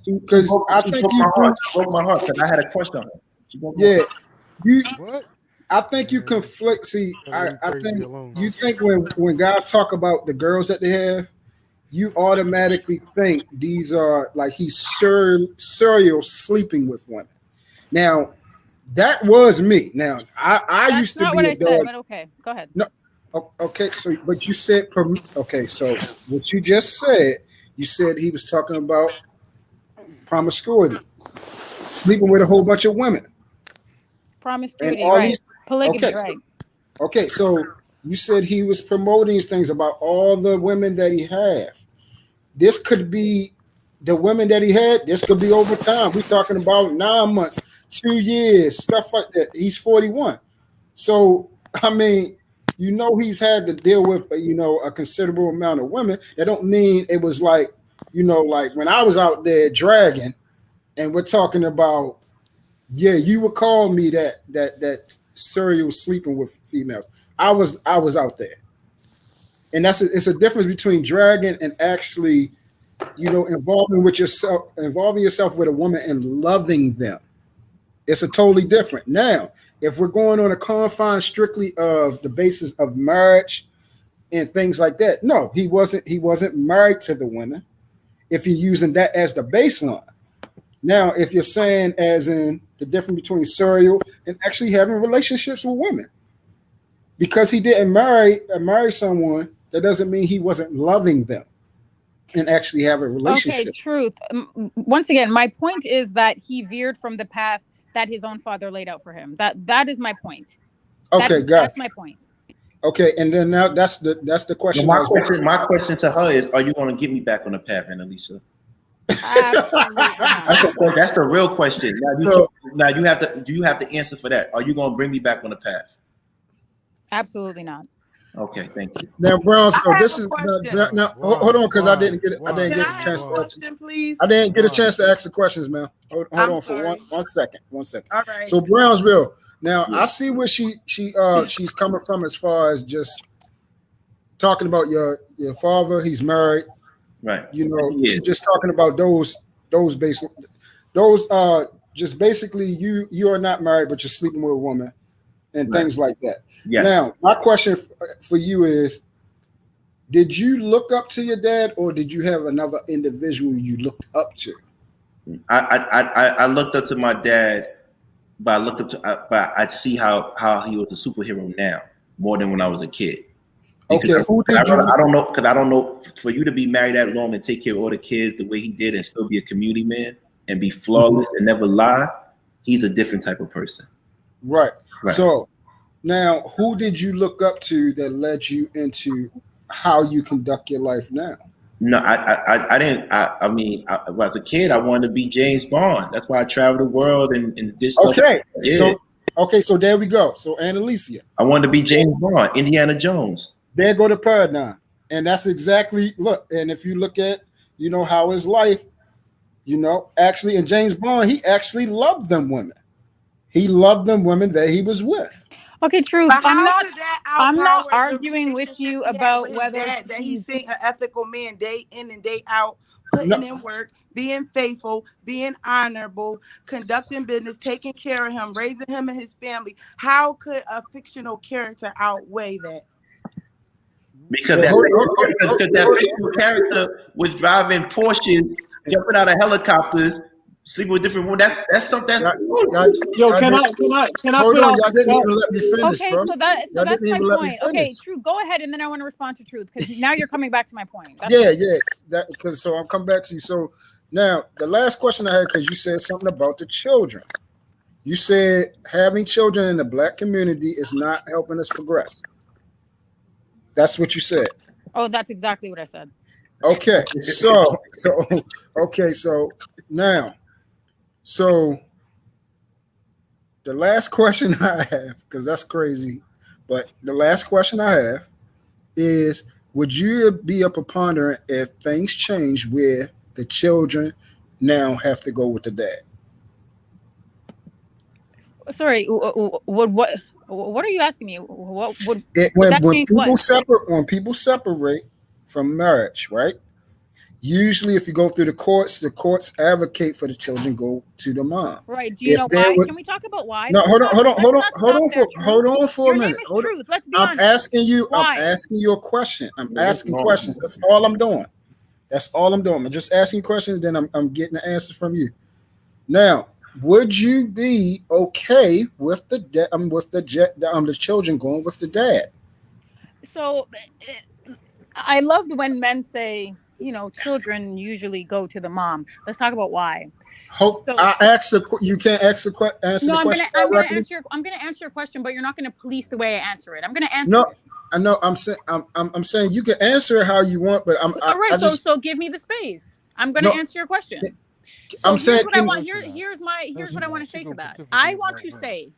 because I think you broke my heart because I had a crush on her. She broke my yeah heart. what? I think you conflict. See, I Leave think crazy alone. you think when guys talk about the girls that they have, you automatically think these are like he's serial sleeping with women. Now, that was me. Now, I That's used to not be what a I said, dog. but okay, go ahead. No, okay. So, but you said okay. So, what you just said, you said he was talking about promiscuity, sleeping with a whole bunch of women, and Promiscuity, all right? these. Polygamy, Okay, right? okay. So you said he was promoting these things about all the women that he had. This could be the women that he had. This could be over time. We're talking about 9 months, 2 years, stuff like that. He's 41. So, I mean, he's had to deal with, a considerable amount of women. That don't mean it was like, like when I was out there dragging and we're talking about, yeah, you would call me that serial sleeping with females. I was out there. And it's a difference between dragging and actually, involving yourself with a woman and loving them. It's a totally different. Now, if we're going on a confine strictly of the basis of marriage and things like that, no, he wasn't married to the women. If you're using that as the baseline. Now, if you're saying as in the difference between serial and actually having relationships with women, because he didn't marry someone, that doesn't mean he wasn't loving them and actually have a relationship. Okay, truth. Once again, my point is that he veered from the path that his own father laid out for him. That is my point. Okay, that's my point. Okay, and then now that's the question. Well, my question to her is: are you going to get me back on the path, Annalisa? Absolutely not. That's the real question. Now you have to. Do you have to answer for that? Are you going to bring me back on the path? Absolutely not. Okay, thank you. Now, Brown, so I this have is a question. now. Hold on, because I didn't get Can I have a question, please? I didn't get a chance to ask the questions, man. Hold on for one second. All right. So Brownsville. Now I see where she's coming from as far as just talking about your father. He's married, right? She's just talking about those just basically you are not married, but you're sleeping with a woman and things like that. Yeah. Now, my question for you is: did you look up to your dad, or did you have another individual you looked up to? I looked up to my dad, but I see how he was a superhero now more than when I was a kid. Because Okay, who did you? I don't know, because I don't know, for you to be married that long and take care of all the kids the way he did and still be a community man and be flawless and never lie, he's a different type of person. Right. Right. So now, who did you look up to that led you into how you conduct your life now? No, I didn't. I mean, as a kid, I wanted to be James Bond. That's why I traveled the world and did stuff. Okay. Yeah. So there we go. So Annalicia, I wanted to be James Bond, Indiana Jones. there go the paradigm. And that's exactly, look, and if you look at, how his life, actually, in James Bond, he actually loved them women. He loved them women that he was with. Okay, Truth. But I'm how not. could that I'm not outpower the arguing with relationship you he had about with his whether dad, that he's he's. seeing an ethical man day in and day out, putting No. in work, being faithful, being honorable, conducting business, taking care of him, raising him and his family? How could a fictional character outweigh that? Because Well, that fictional character was driving Porsches, jumping out of helicopters, sleeping with different women. That's something. That's Yo, can I hold put on, out? y'all didn't even let me finish, Okay, bro. so Y'all that's didn't my even let me point. Okay, finish. Truth. Go ahead, and then I want to respond to Truth because now you're coming back to my point. That's Yeah, fine. yeah. Because so I'll come back to you. So now the last question I had, because you said something about the children. You said having children in the Black community is not helping us progress. That's what you said. Oh, that's exactly what I said. Okay, so now, so the last question I have, because that's crazy, but the last question I have is: would you be a preponderant if things change where the children now have to go with the dad? Sorry, what are you asking me? What would When that change? What? when people separate from marriage, right? Usually, if you go through the courts advocate for the children go to the mom. Right. Do you know why? Can we talk about why? No, hold on for Your a name minute. is Truth. Let's be I'm honest. asking you. Why? I'm asking you a question. I'm asking questions. That's all I'm doing. That's all I'm doing. I'm just asking questions. Then I'm getting the answers from you. Now, would you be okay with the children going with the dad? So I love when men say, children usually go to the mom. Let's talk about why. I asked you can't answer the No, question I'm gonna directly. answer your question, but you're not gonna police the way I answer it. I'm gonna answer No, it. I know. I'm saying you can answer it how you want, but All right, so give me the space. I'm gonna answer your question. So I'm saying what I want. Here's what I want to say to that. I want to say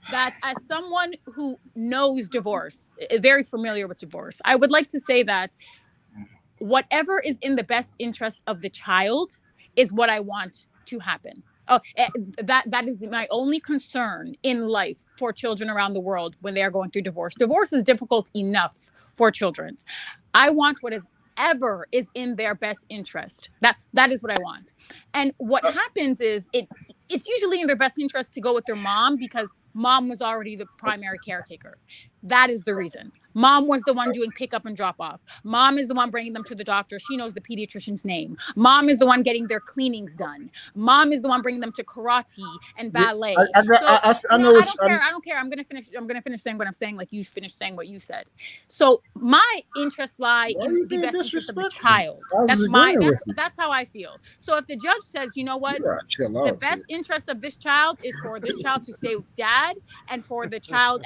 that as someone who knows divorce, very familiar with divorce, I would like to say that whatever is in the best interest of the child is what I want to happen. Oh, that is my only concern in life for children around the world when they are going through divorce. Divorce is difficult enough for children. I want what is ever is in their best interest. That is what I want. And what happens is it's usually in their best interest to go with their mom because mom was already the primary caretaker. That is the reason. Mom was the one doing pickup and drop off. Mom is the one bringing them to the doctor. She knows the pediatrician's name. Mom is the one getting their cleanings done. Mom is the one bringing them to karate and ballet. I know. I don't care. I'm gonna finish saying what I'm saying. Like you finished saying what you said. So my interests lie in the best interest of the child. That's how I feel. So if the judge says, you know what, the best interest of this child is for this child to stay with dad, and for the child,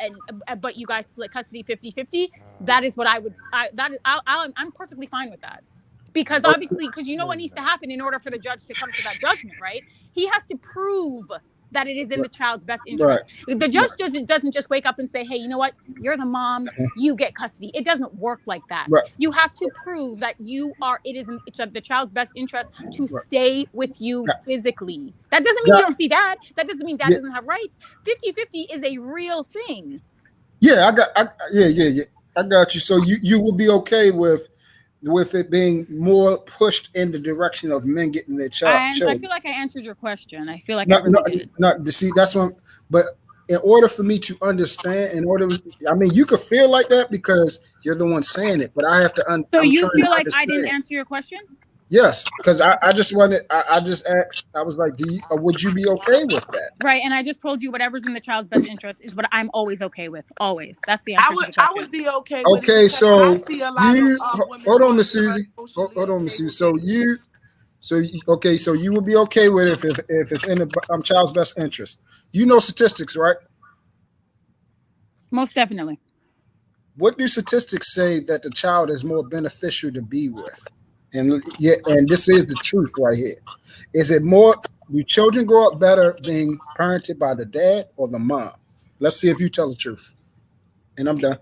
but you guys split custody 50-50. That is what I'm perfectly fine with that. Because obviously, because you know what needs to happen in order for the judge to come to that judgment, right? He has to prove that it is in the child's best interest. Right. The judge doesn't just wake up and say, hey, you know what? You're the mom, you get custody. It doesn't work like that. Right. You have to prove that it is in the child's best interest to stay with you physically. That doesn't mean you don't see dad. That doesn't mean dad doesn't have rights. 50-50 is a real thing. Yeah, I got you. So you will be okay with it being more pushed in the direction of men getting their children. I feel like I answered your question. I feel like I really did. See, that's one. But in order for me to understand, you could feel like that because you're the one saying it. But I have to. So you feel like I didn't answer your question? Yes, because I just wanted. I just asked. I was like, would you be okay with that? Right, and I just told you whatever's in the child's best interest is what I'm always okay with. Always. That's the answer to the I question. would be okay with it Okay, because I so see a lot you of women hold on, going Miss through Susie. emotionally Hold on, Miss unstable Susie. Okay, so you would be okay with it if it's in the child's best interest. You know statistics, right? Most definitely. What do statistics say that the child is more beneficial to be with? And this is the truth right here. Is it more? Do children grow up better being parented by the dad or the mom? Let's see if you tell the truth. And I'm done.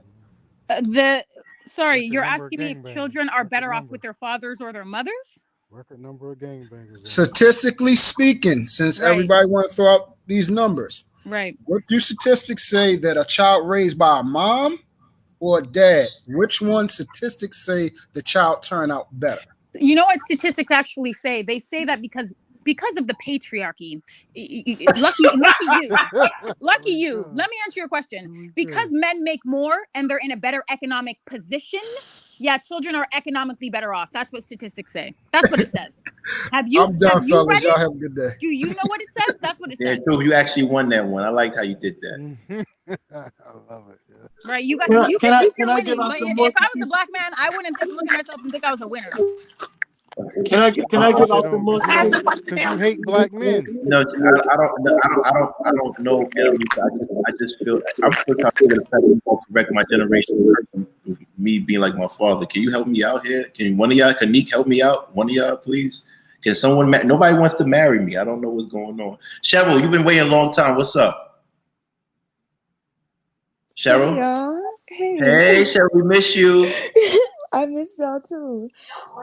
Sorry, Record you're number of asking me if gangbangers. children are Record better off number. with their fathers or their mothers? Record number of gangbangers. Statistically speaking, since Right. everybody want to throw out these numbers, Right. what do statistics say that a child raised by a mom or a dad? Which one statistics say the child turn out better? You know what statistics actually say? They say that because of the patriarchy. Lucky you. Lucky you. Let me answer your question. Because men make more and they're in a better economic position, yeah, children are economically better off. That's what statistics say. That's what it says. Have you I'm done, read fellas. Y'all it? have a good day. Do you know what it says? That's what it Yeah, says. true. You actually won that one. I liked how you did that. I love it. Yeah. Right? You got Can I- you can can I- think can you're I give winning, out but some more if I was a black man, I wouldn't look at myself and think I was a winner. Can I give out some more? Because you hate black men. No, I don't know. I just feel I'm still trying to get a better correct my generation. Me being like my father. Can you help me out here? Can one of y'all, Kanique, help me out? One of y'all, please. Can someone? Nobody wants to marry me. I don't know what's going on. Cheryl, you've been waiting a long time. What's up, Cheryl? Hey, y'all. Hey. Hey, Cheryl, we miss you. I miss y'all too.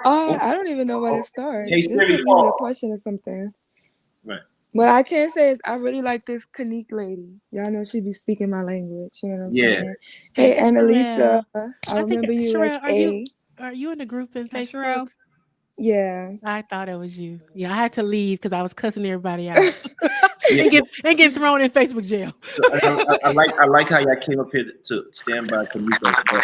I don't even know where to start. Hey, Just Siri, hit me with a question or something. Right. What I can say is I really like this Kanique lady. Y'all know she be speaking my language. You know what I'm Yeah. saying? Hey, Annalisa. Sherelle. I remember you as Sherelle, A. are you in the group in Hi, Facebook? Sherelle. Yeah. I thought it was you. Yeah, I had to leave because I was cussing everybody out Yeah. and get thrown in Facebook jail. I like how y'all came up here to stand by Kamiko.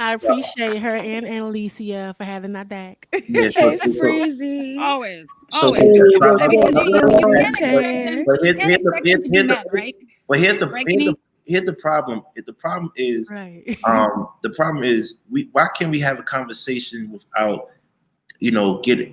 I appreciate her and Alicia for having my back. Yeah, Hey, Freezy. Always. So, Always. I mean, you can't expect them to be men, right? But here's Right, Kenny? the problem. The problem is Right. the problem is why can't we have a conversation without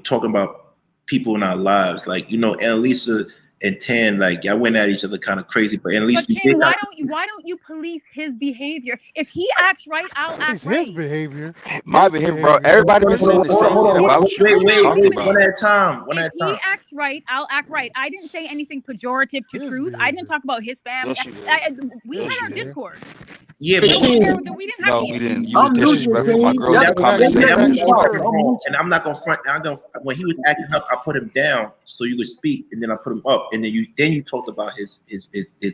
talking about people in our lives, like Annalisa and Tan, like y'all went at each other kind of crazy, but at least But King, why don't you police his behavior? If he acts right, I'll act right. His behavior. My behavior, bro. Everybody been saying the same thing about you. What are you talking about? One at a time. If he acts right, I'll act right. I didn't say anything pejorative to truth. I didn't talk about his family. Yes, you did. We Yes, had you our did. Discord. Yeah, we but didn't have No, any we issue. didn't. You was disrespectful. My girl in the that comment section. was wrong. And I'm not gonna front. When he was acting up, I put him down so you could speak, and then I put him up, and then you talked about his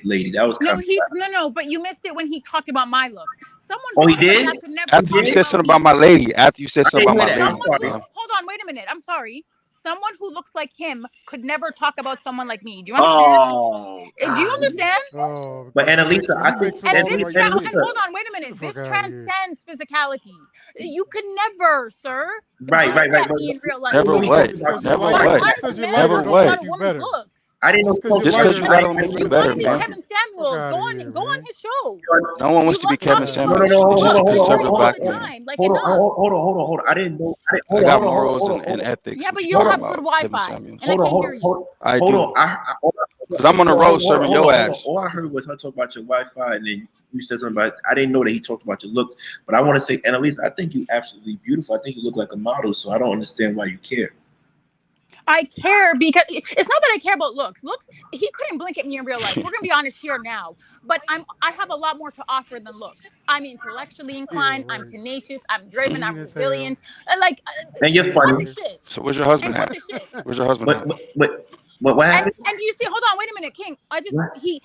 lady. That was kind of no, but you missed it when he talked about my looks. Someone Oh, he who looks like did? that could never After you talk said something about my lady. After you said something about my lady. Hold on, wait a minute. I'm sorry. Someone who looks like him could never talk about someone like me. Do you understand? Do you understand? But Annalisa, I think and hold on, wait a minute. This transcends physicality. You could never, sir. Right. Me in real life. Never what? Never what? Never what? Looks. I didn't know. Just because you lie don't make you better, man. Kevin Samuels, go on his show. No one wants to be Kevin Samuels. No, It's just a conservative hold black man. on. I didn't know. I got morals and ethics. Yeah, but you don't have good Wi-Fi, and I can't hear you. I do. Because I'm on the road serving your ass. All I heard was her talk about your Wi-Fi, and then you said something about. I didn't know that he talked about your looks, but I want to say, Annalisa, I think you absolutely beautiful. I think you look like a model, so I don't understand why you care. I care because it's not that I care about looks. He couldn't blink at me in real life. We're gonna be honest here now. But I have a lot more to offer than looks. I'm intellectually inclined. I'm tenacious. I'm driven. I'm resilient. And you're funny. So where's your husband at? Where's your husband at? What happened? And do you see? Hold on, wait a minute, King. I just he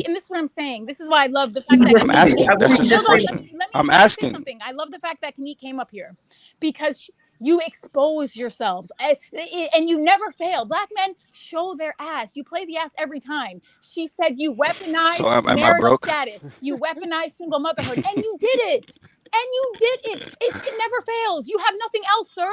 and this is what I'm saying. This is why I love the fact that I'm asking. That's just a question. I'm asking. Something. I love the fact that Kanique came up here because you expose yourselves and you never fail. Black men show their ass. You play the ass every time. She said you weaponize marital status. You weaponize single motherhood, and you did it. It never fails. You have nothing else, sir.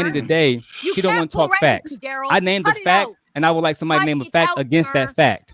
end of the day, You she don't can't want to talk berate facts. me, Daryl. I named Cut a it fact, out. and I would like somebody to Cut name a it fact out, against sir. that fact.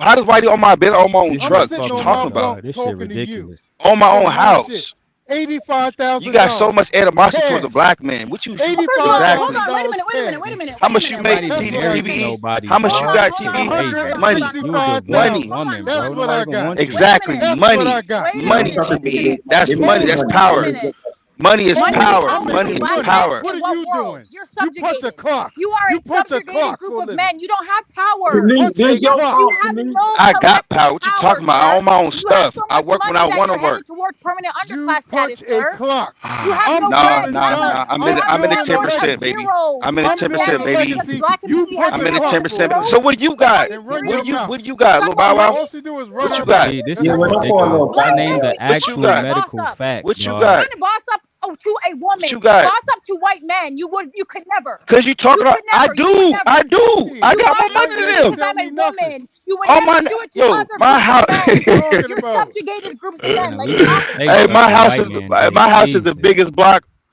How does Whitey on my bed on my own This I'm truck? nigga What sitting you talking on my talking about about? bunk this shit talking to you, ridiculous. On my own talking my shit. house. You got so $85,000 much animosity towards the cash. black man. What you Well, first of all, hold exactly? on. Wait a $85,000 minute. Wait a minute. Wait a cash. minute. How Wait a much you minute. make, Wait a Nobody That's be minute. what Wait I a married to minute. got. TBE? nobody, How much Hold you bro. on. got, That Hold shit on. TB? Hold on. crazy. Hold on. Hold on. Money. You a Money. divorced Hold on. woman, Hold $165,000. bro. on. That's what I Nobody gonna got. want you. Wait a Exactly. minute. That's what I Money. got. Wait a Money. minute. Wait a minute. That's money. Wait That's Total. a power. minute. Money is Money is power. I'm power Money to making is black money. men power. What in are what you world? doing? You're You punch a subjugated. clock. You are You a punch a subjugated clock group for a of living. men. You don't have power. Punch a This your You clock. fault, have Denise. no I got collective power. What you power, talking about? I sir. own my own You have stuff. so I much work when money I that want to you're work. headed towards permanent You underclass punch status, a sir. clock. You have I'm no Nah, plan. tearing You it nah, have a down. nah. I'm you in I'm the, have I'm in the net building a 10%, worth of legacy. baby. zero. I'm Do in you the I'm understand 10%, building a this? baby. Because the legacy. black You community has punch I'm a in the zero clock for a 10%. zero So living what do you what are got? you and run What your do serious? you mouth. what do you got, You got little more Bow Wow? money? All she do is run What What? you her got? mouth. See, this That's is Yeah, all we're she not do. going ridiculous. on What I black men named do man. the you What you actual trying to got? boss medical up? fact, What you You're dog. got? trying to boss up to a What woman, you got? boss up to white men. You could never. Cause you You talking about could I never. You would do. I never. do. I You Shit. got more boss up White to money me man than them. because tell I'm me a nothing. woman. You would All never my do it to yo, other my groups of house. What you men. talking You're about? subjugated groups of men. Man, Like, we stop should it. stay Hey, my fucking house white is man day. my house is the Jesus.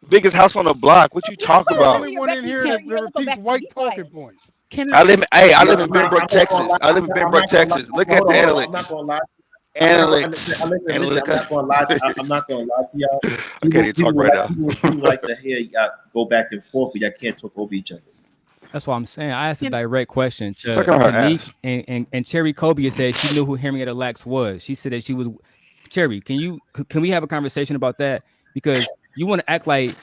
biggest house on the block. What you Let's talk go The about? listen only to your one in Becky. here Your that your little repeats Becky. white Be talking quiet. points. Can I live I live in I'm not, Benbrook, I'm not gonna Texas. lie. I live in I'm Benbrook, not gonna lie. Texas. Look at Hold the on, hold on. I'm not analytics. gonna lie. Analytics. Listen. I'm not Analytica. gonna lie. I'm not gonna lie to y'all. I can't even talk right now. People like to hear y'all go back and forth, but y'all can't talk over each other. That's what I'm saying. I asked a You know, direct question She's to talking on her Kanique, ass. and Cherry Cobia said she knew who Henrietta Lacks was. She said that she was Cherry. Can we have a conversation about that? Because you want to act like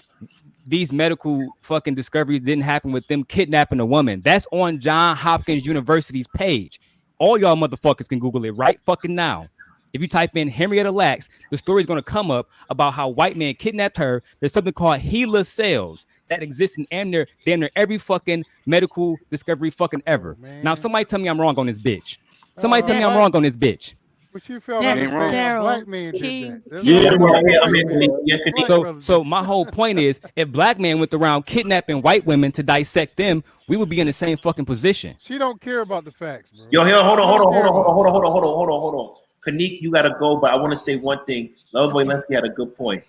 these medical fucking discoveries didn't happen with them kidnapping a woman. That's on John Hopkins University's page. All y'all motherfuckers can Google it right fucking now. If you type in Henrietta Lacks, the story is going to come up about how white men kidnapped her. There's something called HeLa cells that exist in damn near every fucking medical discovery fucking ever. Now, Man. somebody tell me I'm wrong on this bitch. Somebody tell me I'm Black, wrong on this bitch. but you fail to You ain't wrong. understand a black Daryl, man did that. King, There's Yeah, no King. right. I'm white here, man. Kanique. Yeah, Kanique. Black brother So did my that. whole point is, if black men went around kidnapping white women to dissect them, we would be in the same fucking position. She don't care about the facts, bro. Yo, here, hold She on, hold don't on, hold care on, hold on, about hold on, that. hold on, hold on, hold on, hold on. Kanique, you gotta go, but I want to say one thing. Loveboy Okay. Leslie had a good point.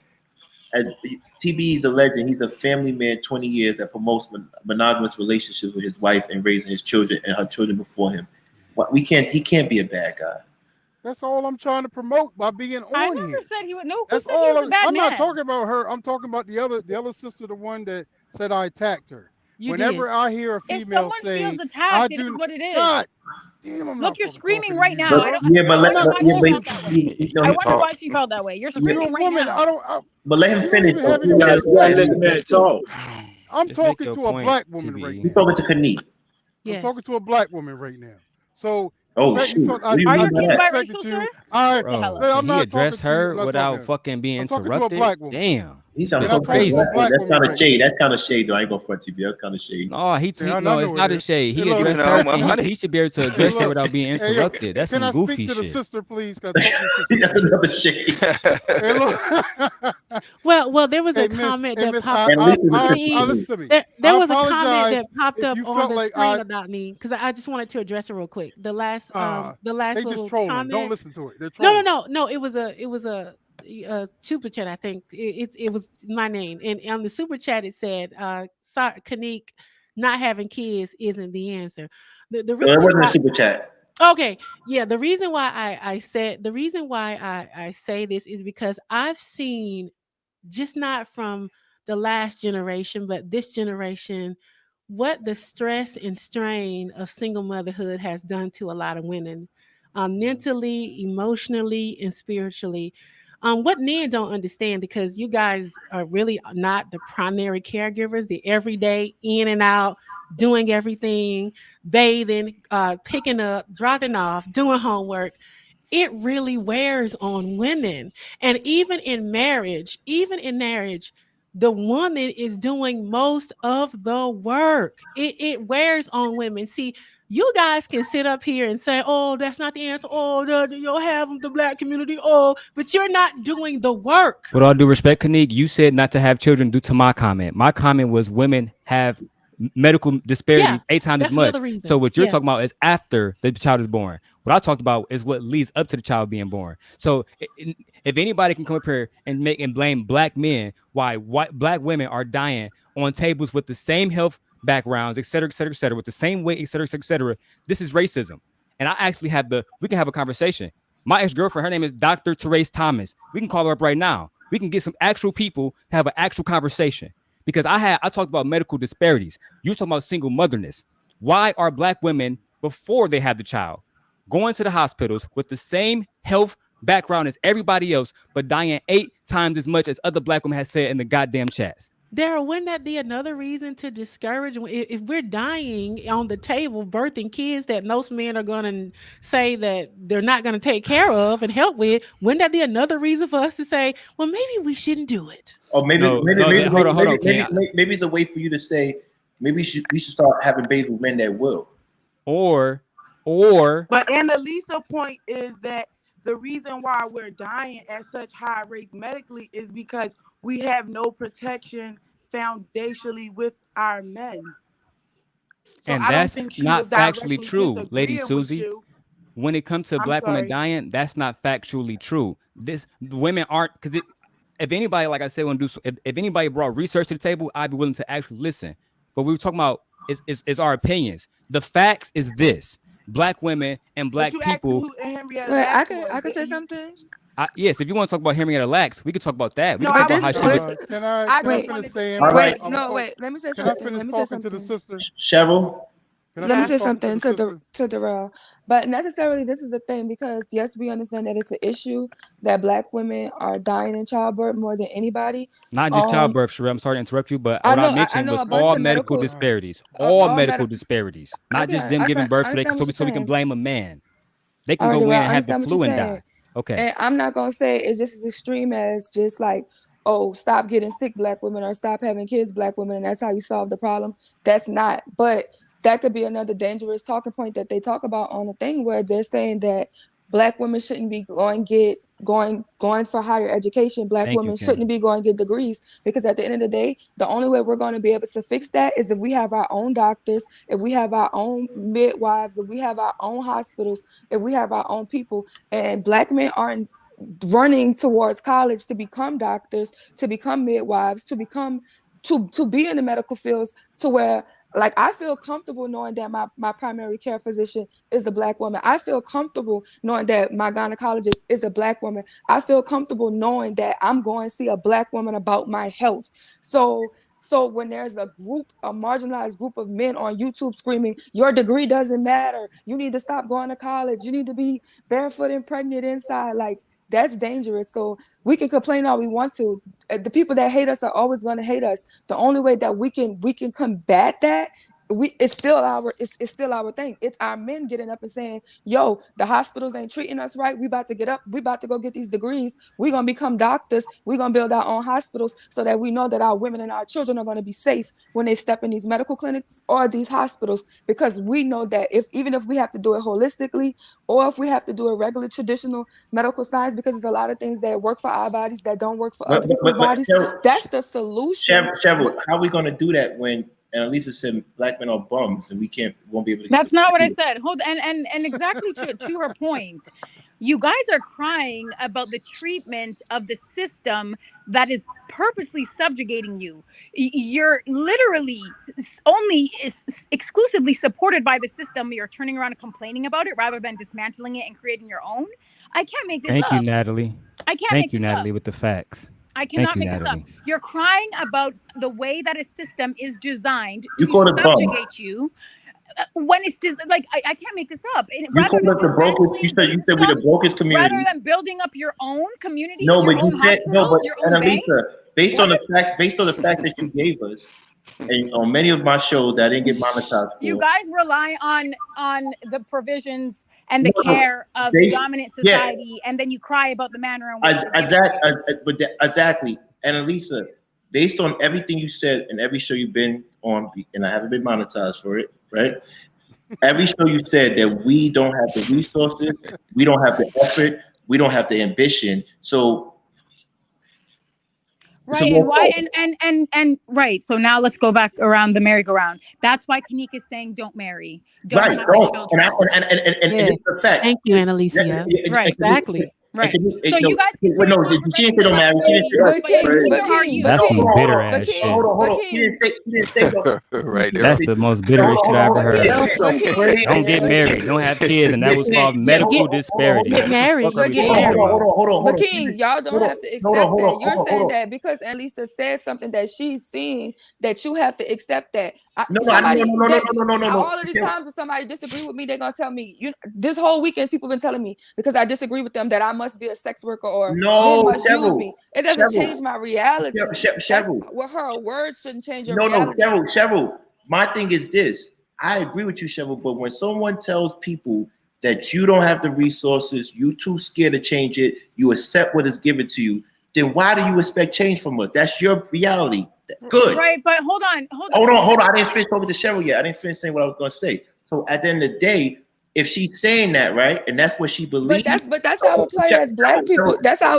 As TB is a legend. He's a family man, 20 years that promotes monogamous relationships with his wife and raising his children and her children before him. He can't be a bad guy. That's all I'm trying to promote by being I on never here. said he would. No, who That's said he was all. a bad I'm not man? talking about her. I'm talking about the other sister, the one that said I attacked her. You Whenever did. I hear a If female someone feels say I attacked, it is do what it is. God damn, I'm Look, not you're fucking talking screaming to right you, now. But I bro. don't. yeah, I wonder Not why she talking felt to that you. way. no, I She wonder why talk. she felt that way. You're Because you're screaming a right woman. now. but let him You don't finish even though. have any You gotta respect. let the man talk. I'm Just make talking your to a point, black woman right He's TBE. now. talking to Kanique. I'm talking Yes. to a black woman right now. So the Oh fact you shoot, talk, what do you Are I your mean by kids that? disrespected biracial, sir? you. Shut the hell Bro, up. can I'm he not address talking to. I'm her not talking to without her. fucking being I'm talking to a interrupted? black woman. Damn. He's And I'm I'm talking to a talking to a Crazy. black man. black That's woman kind of right shade. now. That's kind of shade though. I ain't gonna front TB. That's kind of shade. No, Yeah, I no, know it's what not it a is. shade. Hey, He look. addressed No her, and he, money. he should be able to Hey, address her look. without being Hey, yo, interrupted. That's can some I speak goofy to the shit. sister, please? Can I talk to the sister, That's please? another shade. Hey, look. Well, there was Hey, a Miss. comment Hey, that Miss. popped. And listen to TBE. me. Listen to me. There I was a comment apologize that popped if up you on felt the like screen about me because I just wanted to address it real quick. The last they just little trolling. Don't comment. listen to it. They're No, no, trolling. no. It was a super chat. I think it was my name, and on the super chat it said, "Sorry, Kanique, not having kids isn't the answer." The No, it reason wasn't a why. super chat. Okay, yeah. The reason why I say this is because I've seen, just not from the last generation, but this generation, what the stress and strain of single motherhood has done to a lot of women, mentally, emotionally, and spiritually. What men don't understand, because you guys are really not the primary caregivers, the everyday in and out, doing everything, bathing, picking up, dropping off, doing homework. It really wears on women. And even in marriage, the woman is doing most of the work. It wears on women. See, you guys can sit up here and say, oh, that's not the answer. Oh, you'll have the black community. Oh, but you're not doing the work. With all due respect, Kanique, you said not to have children due to my comment. My comment was women have medical Yeah, disparities 8 times as that's much. another reason. So what you're Yeah. talking about is after the child is born. What I talked about is what leads up to the child being born. So if anybody can come up here and make and blame black men why white black women are dying on tables with the same health backgrounds, et cetera, et cetera, et cetera, with the same weight, et cetera, et cetera, this is racism. And I actually have we can have a conversation. My ex-girlfriend, her name is Dr. Therese Thomas. We can call her up right now. We can get some actual people to have an actual conversation. Because I talked about medical disparities. You're talking about single motherness. Why are black women, before they have the child, going to the hospitals with the same health background as everybody else, but dying 8 times as much as other black women have said in the goddamn chats? Daryl, wouldn't that be another reason to discourage? If we're dying on the table, birthing kids that most men are going to say that they're not going to take care of and help with, wouldn't that be another reason for us to say, well, maybe we shouldn't do it? Or maybe No, maybe no, maybe hold maybe on, maybe, King. maybe it's a way for you to say maybe we should start having babies with men that will. Or But Annalisa's point is that the reason why we're dying at such high rates medically is because we have no protection foundationally with our men. So and I don't that's think she was not factually directly true, Lady disagreeing with Susie. you. When it comes to I'm black women sorry. dying, that's not factually true. This women aren't, because if anybody, like I said, want to do, if anybody brought research to the table, I'd be willing to actually listen. But we were talking about is our opinions. The facts is this: black women and But black you asked him people. who Henrietta Wait, Lacks I was, could say didn't you? something. Yes, if you want to talk about Henrietta Lacks, we could talk about that. We No, can I talk about was how she was. Can I I can I just finish wanted to saying? All say, right, wait, let me say Can I something. finish Let me say talking to the something. sister? Cheryl. Can I Let me finish say talking to something the sister? to Darrell. But necessarily, this is the thing, because yes, we understand that it's an issue that Black women are dying in childbirth more than anybody. Not just childbirth, Sheree. I'm sorry to interrupt you, but what I I mentioned know was a bunch all of medical medical, disparities. All all medical medical. disparities. Not Okay, just them I giving understand. I birth understand what you're so we can saying. blame a man. They can All right, go in Darrell, I and have the understand what you're flu and saying. die. Okay. And I'm not gonna say it's just as extreme as just like, oh, stop getting sick, Black women, or stop having kids, Black women, and that's how you solve the problem. That's not. But that could be another dangerous talking point that they talk about on the thing, where they're saying that Black women shouldn't be going for higher education. Black Thank you, women Kim. shouldn't be going to get degrees, because at the end of the day, the only way we're going to be able to fix that is if we have our own doctors, if we have our own midwives, if we have our own hospitals, if we have our own people. And Black men aren't running towards college to become doctors, to become midwives, to become to be in the medical fields, to where, like, I feel comfortable knowing that my primary care physician is a Black woman. I feel comfortable knowing that my gynecologist is a Black woman. I feel comfortable knowing that I'm going to see a Black woman about my health. So when there's a marginalized group of men on YouTube screaming, your degree doesn't matter, you need to stop going to college, you need to be barefoot and pregnant inside, like, that's dangerous. So we can complain all we want to. The people that hate us are always going to hate us. The only way that we can combat that, it's still our thing. It's our men getting up and saying, yo, the hospitals ain't treating us right. We about to get up. We about to go get these degrees. We're going to become doctors. We're going to build our own hospitals so that we know that our women and our children are going to be safe when they step in these medical clinics or these hospitals, because we know that even if we have to do it holistically, or if we have to do a regular traditional medical science, because there's a lot of things that work for our bodies that don't work for other people's bodies. That's the solution. Cheryl, how are we going to do that when Annalisa said Black men are bums and won't be able to? That's not what I said. Hold and exactly to her point. You guys are crying about the treatment of the system that is purposely subjugating you. You're literally only exclusively supported by the system. You're turning around and complaining about it rather than dismantling it and creating your own. I can't make this Thank up. you, Natalie. I can't Thank make you, this Natalie, up. with the facts. I cannot Thank you, make this up. Natalie. You're crying about the way that a system is designed You to call it bum. subjugate you. When it's like I can't make this up. You Rather call than us the brokest. You said we the brokest community. rather than building up your own communities, No, your but own you said hospitals, no, but your own banks. Annalisa, based on the fact that you gave us, and on many of my shows that I didn't get monetized for. You guys rely on the provisions and the care of the dominant society, and then you cry about the manner in which Exactly. Annalisa, based on everything you said in every show you've been on, and I haven't been monetized for it, right? Every show you said that we don't have the resources, we don't have the effort, we don't have the ambition. So right, and why and right. So now let's go back around the merry-go-round. That's why Kanique is saying don't marry, don't have children. And it's a fact. Thank you, Annalisa. Right, exactly. Right. So you guys can say no, she didn't say don't marry. She didn't say neither are you. That's some bitter ass shit. Hold on. She didn't say Right there. That's the most bitterest shit I ever heard. Don't get married, don't have kids, and that was called medical disparity. Get married. Hold on. But King, y'all don't have to accept that. You're saying that because Annalisa said something that she's seen, that you have to accept that. No. All of these times if somebody disagree with me, they're gonna tell me. This whole weekend, people been telling me because I disagree with them that I must be a sex worker or men must use me. It doesn't change my reality. With her words shouldn't change your reality. Cheryl. My thing is this. I agree with you, Cheryl, but when someone tells people that you don't have the resources, you too scared to change it, you accept what is given to you, then why do you expect change from us? That's your reality. Good. Right, but hold on. I didn't finish talking to Cheryl yet. I didn't finish saying what I was going to say. So at the end of the day, if she's saying that, right, and that's what she believes. But that's how we're played as Black people. That's how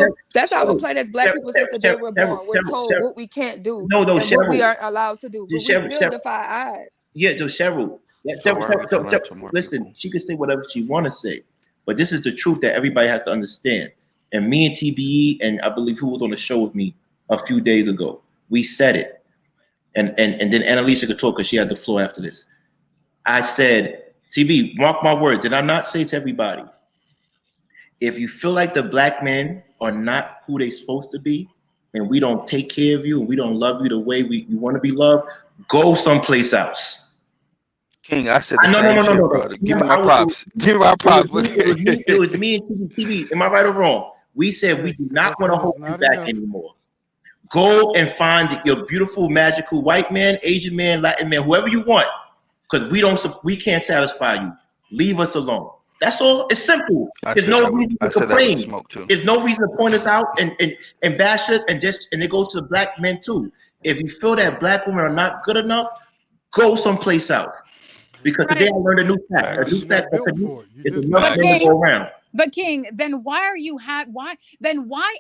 we're played as Black people since the day we're born. We're told what we can't do and what we aren't allowed to do, but we still defy odds. Yeah, so Cheryl. Listen, she can say whatever she want to say, but this is the truth that everybody has to understand. And me and TBE, and I believe who was on the show with me a few days ago, we said it. And then Annalisa could talk because she had the floor after this. I said, TB, mark my words. Did I not say to everybody, if you feel like the Black men are not who they're supposed to be, and we don't take care of you, and we don't love you the way you want to be loved, go someplace else. King, I said the No, no, same no, no, shit, no, no. brother. Give me my props. Give me my props. It was me and TV. Am I right or wrong? We said we do not want to hold you back anymore. Go and find your beautiful, magical white man, Asian man, Latin man, whoever you want, because we can't satisfy you. Leave us alone. That's all. It's simple. There's no reason to complain. There's no reason to point us out and bash it and it goes to the black men too. If you feel that black women are not good enough, go someplace else. Because today I learned a new fact. A new fact is enough men to go around. But King, then why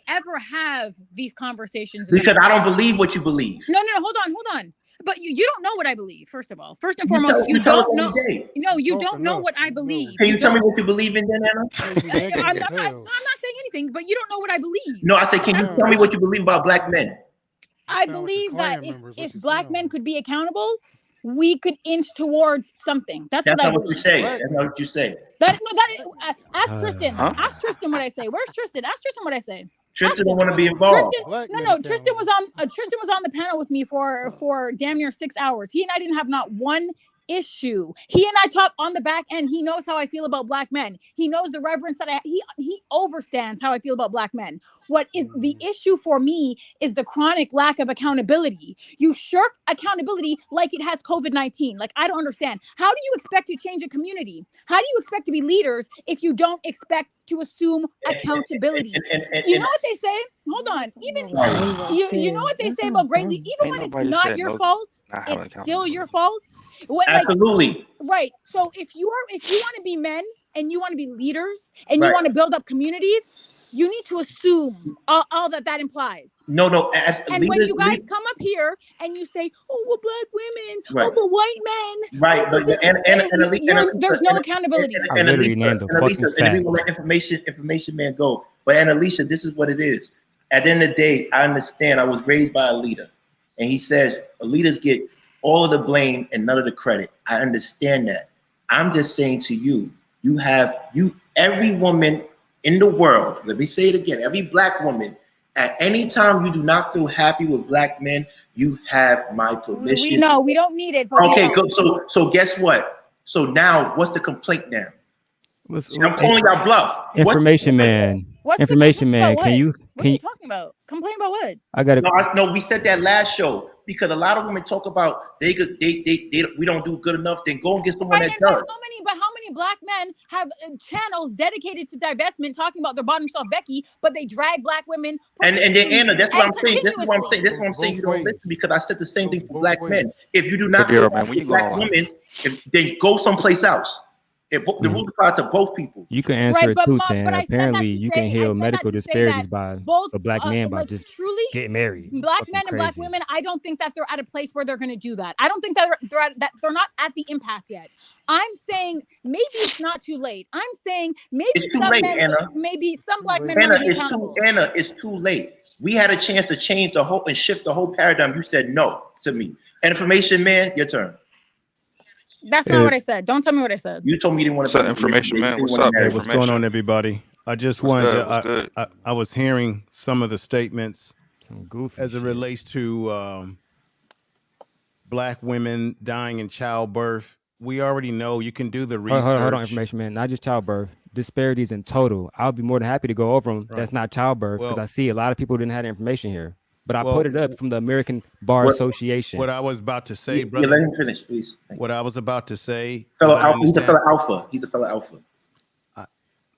ever have these conversations? Because I don't believe what you believe. No, hold on. But you don't know what I believe. First of all, first and foremost, you don't know. No, you don't know what I believe. Can you tell me what you believe in, then, Anna? I'm not saying anything, but you don't know what I believe. No, I said, can you tell me what you believe about black men? I believe that if black men could be accountable, we could inch towards something. That's what I believe. What you say. That's not what you say. Ask Tristan. Ask Tristan what I say. Where's Tristan? Ask Tristan what I say. Tristan don't want to be involved. Tristan was on the panel with me for damn near 6 hours. He and I didn't have not one issue. He and I talk on the back end. He knows how I feel about black men. He knows the reverence that he overstands how I feel about black men. What is the issue for me is the chronic lack of accountability. You shirk accountability like it has COVID-19. Like, I don't understand. How do you expect to change a community? How do you expect to be leaders if you don't expect to assume accountability? You know what they say? Hold on. Even you know what they say about great leaders? Even when it's not your fault, it's still your fault. Absolutely. Right. So if you want to be men and you want to be leaders and you want to build up communities, you need to assume all that implies. No. And when you guys come up here and you say, "Oh, well, black women, oh, but white men," right? But there's no accountability. And we will let information man go. But Alicia, this is what it is. At the end of the day, I understand. I was raised by a leader, and he says leaders get all of the blame and none of the credit. I understand that. I'm just saying to you, every woman in the world, let me say it again, every black woman, at any time you do not feel happy with black men, you have my permission. We don't need it. But okay, good. So guess what? So now what's the complaint now? I'm calling y'all bluff. Information man. Information man. What are you talking about? Complain about what? I got it. No, we said that last show because a lot of women talk about we don't do good enough. Then go and get someone that does. How many black men have channels dedicated to divestment talking about their bottom shelf Becky, but they drag black women? And then Anna, that's what I'm saying. That's what I'm saying. You don't listen because I said the same thing for black men. If you do not black women, then go someplace else. The rules apply to both people. You can answer it too, Tan. Apparently, you can heal medical disparities by a black man by just getting married. Black men and black women, I don't think that they're at a place where they're going to do that. I don't think that they're not at the impasse yet. I'm saying maybe it's not too late. I'm saying maybe some black men want to be accountable. Anna, it's too late. We had a chance to change the whole and shift the whole paradigm. You said no to me. Information man, your turn. That's not what I said. Don't tell me what I said. You told me you didn't want to. Information man. What's up? Hey, what's going on, everybody? I just wanted to. I was hearing some of the statements as it relates to black women dying in childbirth. We already know you can do the research. Hold on, information man. Not just childbirth. Disparities in total. I'll be more than happy to go over them. Right. That's not childbirth because I see a lot of people didn't have the information here. But I put it up from the American Bar Association. What I was about to say, brother. Let him finish, please. What I was about to say. He's a fellow alpha. He's a fellow alpha.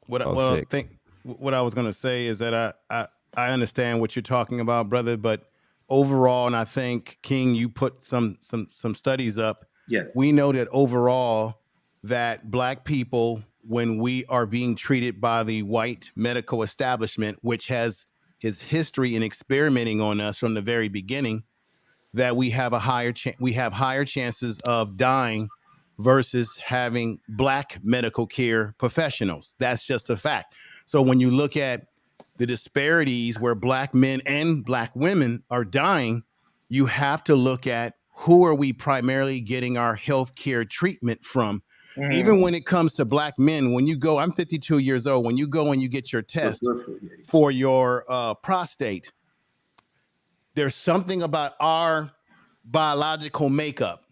What I was going to say is that I understand what you're talking about, brother. But overall, and I think King, you put some studies up. Yeah. We know that overall, that black people, when we are being treated by the white medical establishment, which has his history in experimenting on us from the very beginning, that we have higher chances of dying versus having black medical care professionals. That's just a fact. So when you look at the disparities where black men and black women are dying, you have to look at who are we primarily getting our health care treatment from. Even when it comes to black men, when you go, I'm 52 years old. When you go and you get your test for your prostate, there's something about our biological makeup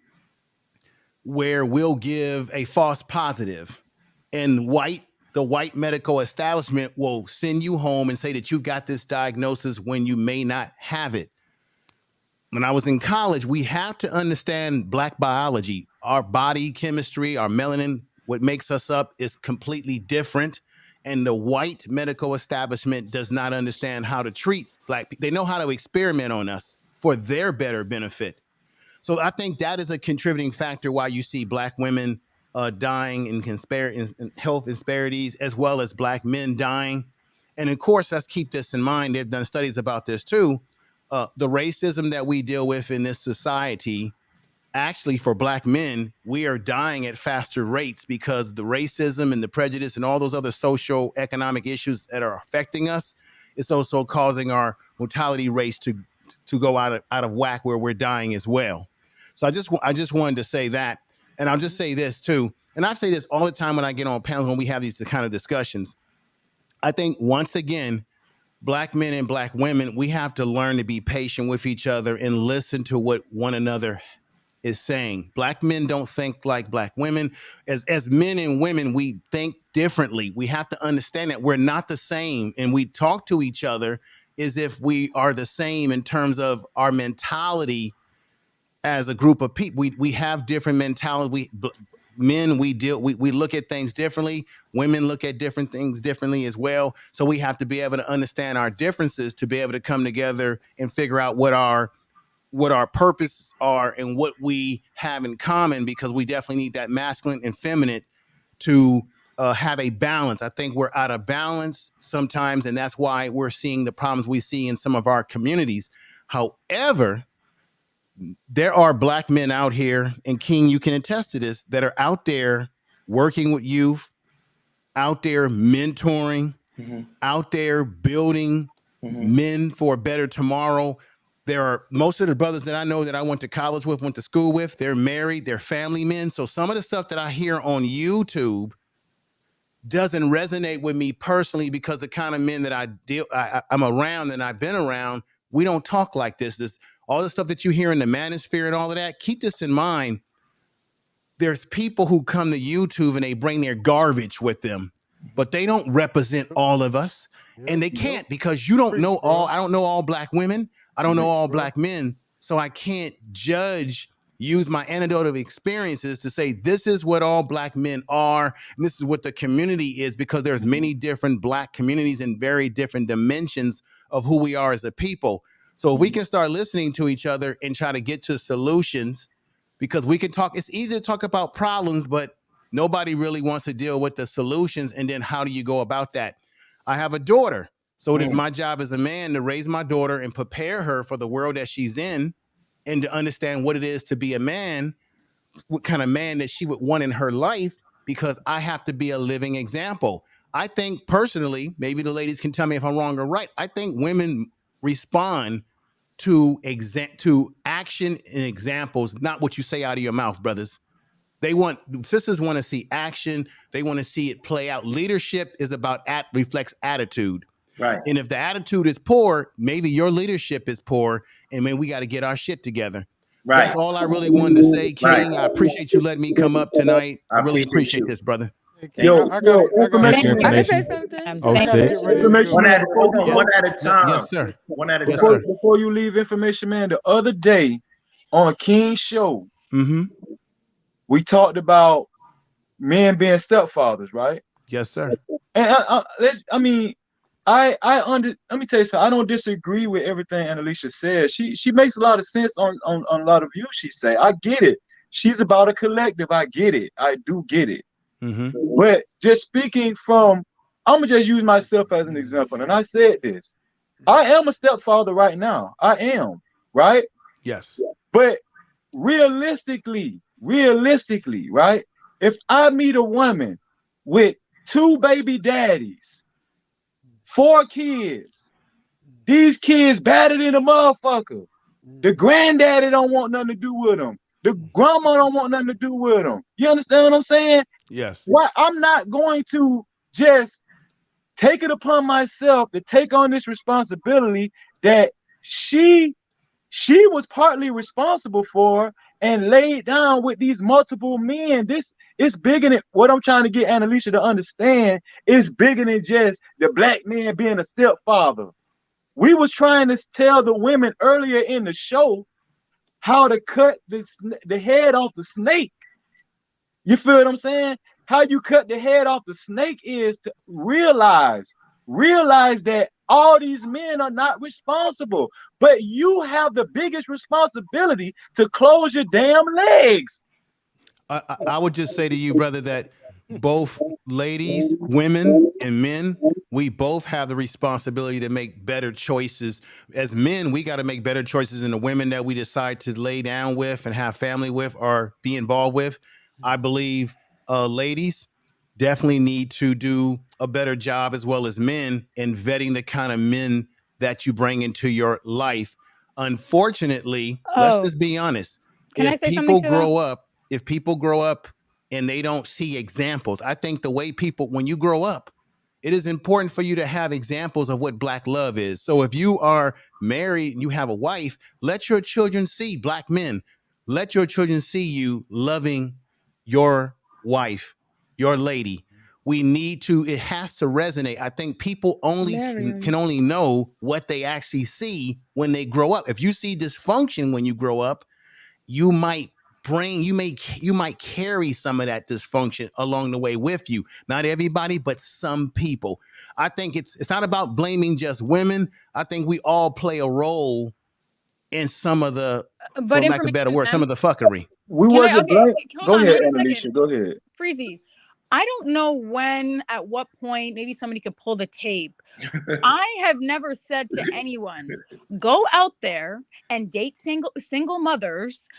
where we'll give a false positive, and the white medical establishment will send you home and say that you've got this diagnosis when you may not have it. When I was in college, we have to understand black biology. Our body chemistry, our melanin, what makes us up is completely different. And the white medical establishment does not understand how to treat black people. They know how to experiment on us for their better benefit. So I think that is a contributing factor why you see black women dying in health disparities, as well as black men dying. And of course, let's keep this in mind. They've done studies about this too. The racism that we deal with in this society, actually for black men, we are dying at faster rates because the racism and the prejudice and all those other social economic issues that are affecting us is also causing our mortality rates to go out of whack, where we're dying as well. So I just wanted to say that. And I'll just say this too. And I say this all the time when I get on panels, when we have these kind of discussions. I think once again, black men and black women, we have to learn to be patient with each other and listen to what one another is saying. Black men don't think like black women. As men and women, we think differently. We have to understand that we're not the same, and we talk to each other as if we are the same in terms of our mentality as a group of people. We have different mentality. Men, we look at things differently. Women look at different things differently as well. So we have to be able to understand our differences to be able to come together and figure out what our purposes are and what we have in common, because we definitely need that masculine and feminine to have a balance. I think we're out of balance sometimes, and that's why we're seeing the problems we see in some of our communities. However, there are black men out here, and King, you can attest to this, that are out there working with youth, out there mentoring, out there building men for a better tomorrow. There are most of the brothers that I know that I went to college with, went to school with, they're married, they're family men. So some of the stuff that I hear on YouTube doesn't resonate with me personally, because the kind of men that I'm around and I've been around, we don't talk like this. All the stuff that you hear in the manosphere and all of that, keep this in mind. There's people who come to YouTube and they bring their garbage with them, but they don't represent all of us. And they can't, because you don't know I don't know all black women. I don't know all black men. So I can't use my anecdotal experiences to say this is what all black men are, and this is what the community is, because there's many different black communities and very different dimensions of who we are as a people. So if we can start listening to each other and try to get to solutions, because we can talk, it's easy to talk about problems, but nobody really wants to deal with the solutions. And then how do you go about that? I have a daughter. So it is my job as a man to raise my daughter and prepare her for the world that she's in, and to understand what it is to be a man, what kind of man that she would want in her life, because I have to be a living example. I think personally, maybe the ladies can tell me if I'm wrong or right, I think women respond to action and examples, not what you say out of your mouth, brothers. Sisters want to see action. They want to see it play out. Leadership is about reflects attitude. Right. And if the attitude is poor, maybe your leadership is poor, and maybe we got to get our shit together. Right. That's all I really wanted to say, King. I appreciate you letting me come up tonight. I really appreciate this, brother. Hey, King, I got information. I can say something. Oh, Since shit. Bishop is- Information, man. One at a time. Yes, sir. One at a Yes, time. sir. Before you leave information, man, the other day on King's show, we talked about men being stepfathers, right? Yes, sir. And I mean, let me tell you something. I don't disagree with everything Annalisa says. She makes a lot of sense on a lot of views she say. I get it. She's about a collective. I get it. I do get it. But just speaking from, I'm gonna just use myself as an example. And I said this. I am a stepfather right now. I am, right? Yes. But realistically, right? If I meet a woman with 2 baby daddies, 4 kids, these kids better than a motherfucker. The granddaddy don't want nothing to do with them. The grandma don't want nothing to do with them. You understand what I'm saying? Yes. Why I'm not going to just take it upon myself to take on this responsibility that she was partly responsible for and laid down with these multiple men. This is bigger than what I'm trying to get Annalisa to understand. Is bigger than just the black man being a stepfather. We was trying to tell the women earlier in the show how to cut the head off the snake. You feel what I'm saying? How you cut the head off the snake is to realize that all these men are not responsible, but you have the biggest responsibility to close your damn legs. I would just say to you, brother, that both ladies, women, and men, we both have the responsibility to make better choices. As men, we got to make better choices in the women that we decide to lay down with and have family with or be involved with. I believe ladies definitely need to do a better job, as well as men, in vetting the kind of men that you bring into your life. Unfortunately, let's just be honest. Can I say something to that? If people grow up and they don't see examples, I think the way people, when you grow up, it is important for you to have examples of what black love is. So if you are married and you have a wife, let your children see black men. Let your children see you loving your wife, your lady. We need to, it has to resonate. I think people only can only know what they actually see when they grow up. If you see dysfunction when you grow up, you might carry some of that dysfunction along the way with you. Not everybody, but some people. I think it's not about blaming just women. I think we all play a role in some of the, for lack of a better word, some of the fuckery. We Can I? wasn't Okay, blank. hold Go on. ahead, Wait a Annalisa. second. Go ahead. Freezy. I don't know when, at what point, maybe somebody could pull the tape. I have never said to anyone, go out there and date single mothers.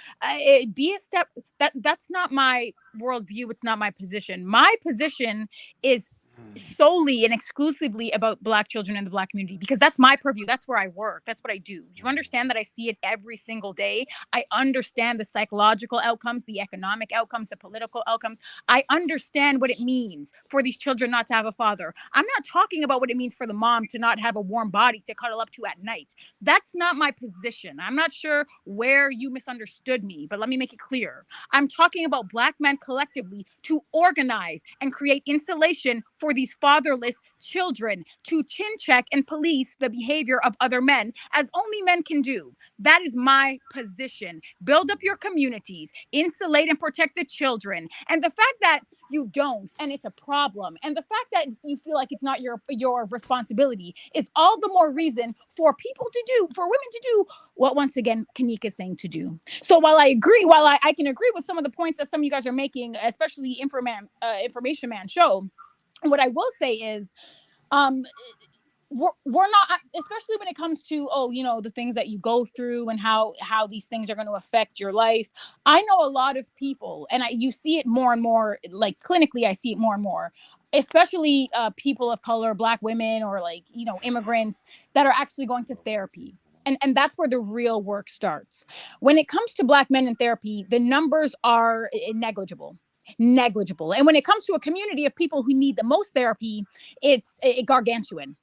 Be a step. That's not my worldview. It's not my position. My position is solely and exclusively about black children in the black community, because that's my purview. That's where I work. That's what I do. Do you understand that I see it every single day? I understand the psychological outcomes, the economic outcomes, the political outcomes. I understand what it means for these children not to have a father. I'm not talking about what it means for the mom to not have a warm body to cuddle up to at night. That's not my position. I'm not sure where you misunderstood me, but let me make it clear. I'm talking about black men collectively to organize and create insulation for these fatherless children, to chin check and police the behavior of other men, as only men can do. That is my position. Build up your communities, insulate and protect the children. And the fact that you don't, and it's a problem, and the fact that you feel like it's not your responsibility, is all the more reason for women to do what, once again, Kanika is saying to do. So while I can agree with some of the points that some of you guys are making, especially Information Man show, what I will say is, we're not, especially when it comes to the things that you go through and how these things are going to affect your life. I know a lot of people, and you see it more and more, like clinically I see it more and more, especially people of color, black women, or immigrants that are actually going to therapy. And that's where the real work starts. When it comes to black men in therapy, the numbers are negligible. And when it comes to a community of people who need the most therapy, it's gargantuan.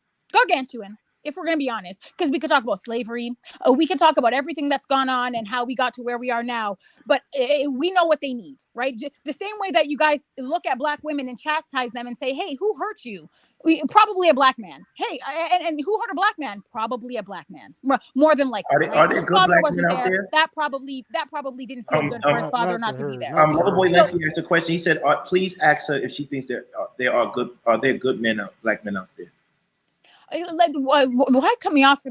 If we're going to be honest, because we could talk about slavery, we could talk about everything that's gone on and how we got to where we are now, but we know what they need, right? The same way that you guys look at black women and chastise them and say, hey, who hurt you? Probably a black man. Hey, and who hurt a black man? Probably a black man, more than likely. Are there His good father black wasn't men out there. there? That probably didn't feel good for his father not to be there. Loverboy Leslie asked the question. He said, "Please ask her if she thinks that there are good. Are there good men black men out there?" Why cut me off for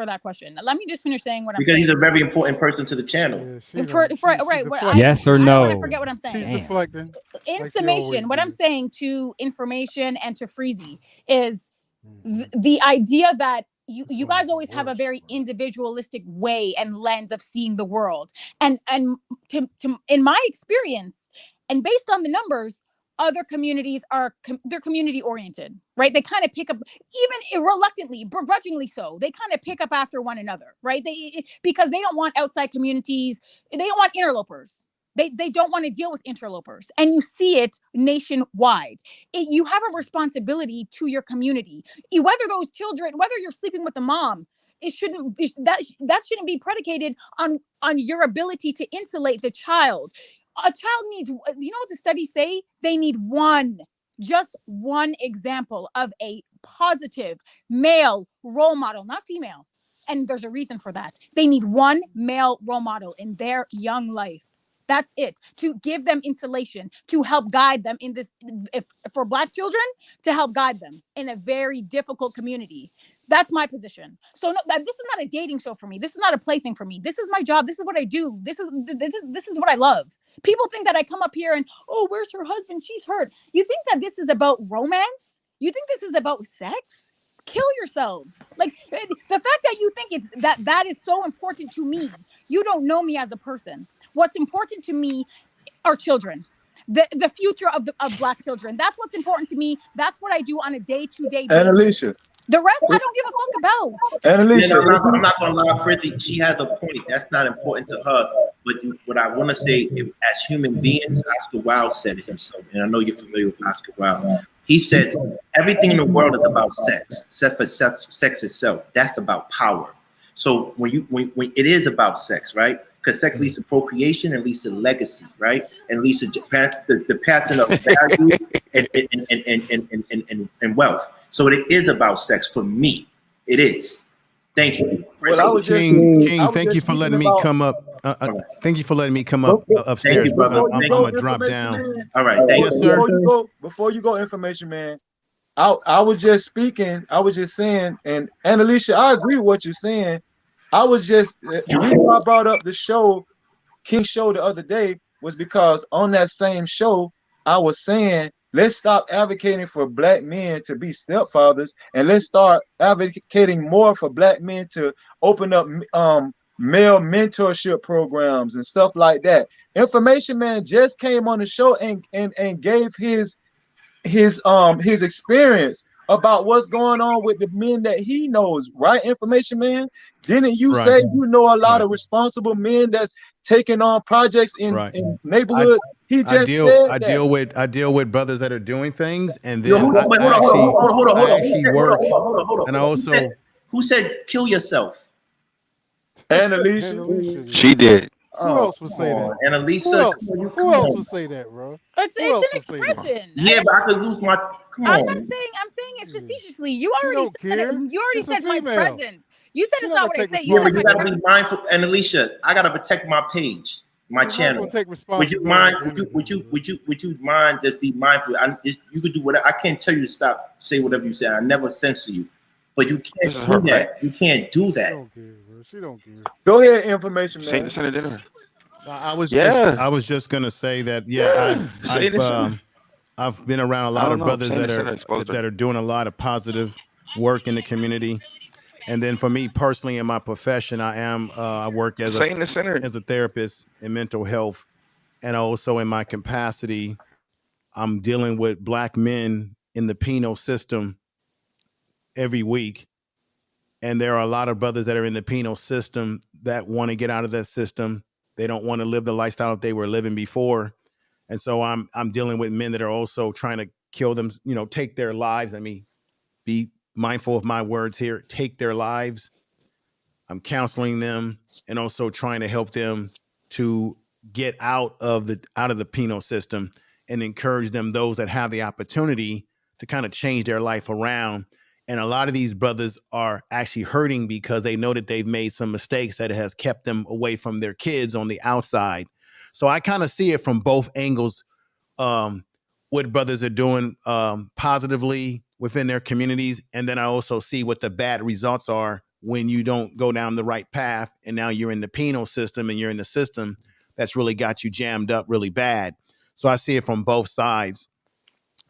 that question? Let me just finish saying what I'm saying. Because he's a very important person to the channel. Yes or no? I don't want to forget what I'm saying. She's deflecting. In summation, what I'm saying to Information and to Freezy is the idea that you guys always have a very individualistic way and lens of seeing the world, and in my experience, and based on the numbers, other communities are they're community oriented, right? They kind of pick up, even reluctantly, begrudgingly so. They kind of pick up after one another, right? Because they don't want outside communities. They don't want interlopers. They don't want to deal with interlopers, and you see it nationwide. You have a responsibility to your community. Whether those children, whether you're sleeping with the mom, that shouldn't be predicated on your ability to insulate the child. A child needs, you know what the studies say? They need just one example of a positive male role model, not female. And there's a reason for that. They need one male role model in their young life. That's it. To give them insulation, to help guide them in this, for Black children, to help guide them in a very difficult community. That's my position. So no, this is not a dating show for me. This is not a plaything for me. This is my job. This is what I do. This is what I love. People think that I come up here and, oh, where's her husband? She's hurt. You think that this is about romance? You think this is about sex? Kill yourselves. Like, the fact that you think it's that is so important to me, you don't know me as a person. What's important to me are children, the future of Black children. That's what's important to me. That's what I do on a day-to-day basis. And Alicia. The rest, I don't give a fuck about. And Alicia, I'm not gonna lie, Frizzy. She has a point. That's not important to her. But what I want to say, as human beings, Oscar Wilde said it himself, and I know you're familiar with Oscar Wilde. He says everything in the world is about sex, except for sex itself. That's about power. So when it is about sex, right? Because sex leads to procreation and leads to legacy, right? And leads to the passing of value and wealth. So it is about sex for me. It is. Thank you. Well, I was King, thank you for letting me come up. Thank you for letting me come up upstairs, brother. I'm gonna drop down. All right, thank you, sir. Before you go, information man. I was just speaking. I was just saying, and Alicia, I agree with what you're saying. I was just the reason I brought up the show, King Show, the other day was because on that same show, I was saying, let's stop advocating for Black men to be stepfathers, and let's start advocating more for Black men to open up male mentorship programs and stuff like that. Information man just came on the show and gave his experience about what's going on with the men that he knows, right? Information man, didn't you say you know a lot of responsible men that's taking on projects in neighborhoods? He just said I deal with brothers that are doing things, and then hold on. I actually work, and I also who said kill yourself? And Alicia. She did. Who else would say that? And Elisa, who else would say that, bro? It's an expression. Yeah, but I could lose my. I'm saying it facetiously. You already said it. You already said my presence. You said it's not what I said. Yeah, but you gotta be mindful. And Alicia, I gotta protect my page, my channel. Would you mind? Would you mind just be mindful? You could do whatever. I can't tell you to stop. Say whatever you say. I never censor you, but you can't do that. You can't do that. She don't care. Go ahead, information man. Send it in her. I was just gonna say that I've been around a lot of brothers that are doing a lot of positive work in the community, and then for me personally in my profession, I work as a therapist in mental health, and also in my capacity, I'm dealing with Black men in the penal system every week. And there are a lot of brothers that are in the penal system that want to get out of that system. They don't want to live the lifestyle that they were living before. And so I'm dealing with men that are also trying to kill them, take their lives. I mean, be mindful of my words here, take their lives. I'm counseling them and also trying to help them to get out of the penal system and encourage them, those that have the opportunity, to kind of change their life around. And a lot of these brothers are actually hurting because they know that they've made some mistakes that has kept them away from their kids on the outside. So I kind of see it from both angles, what brothers are doing positively within their communities. And then I also see what the bad results are when you don't go down the right path. And now you're in the penal system and you're in the system that's really got you jammed up really bad. So I see it from both sides.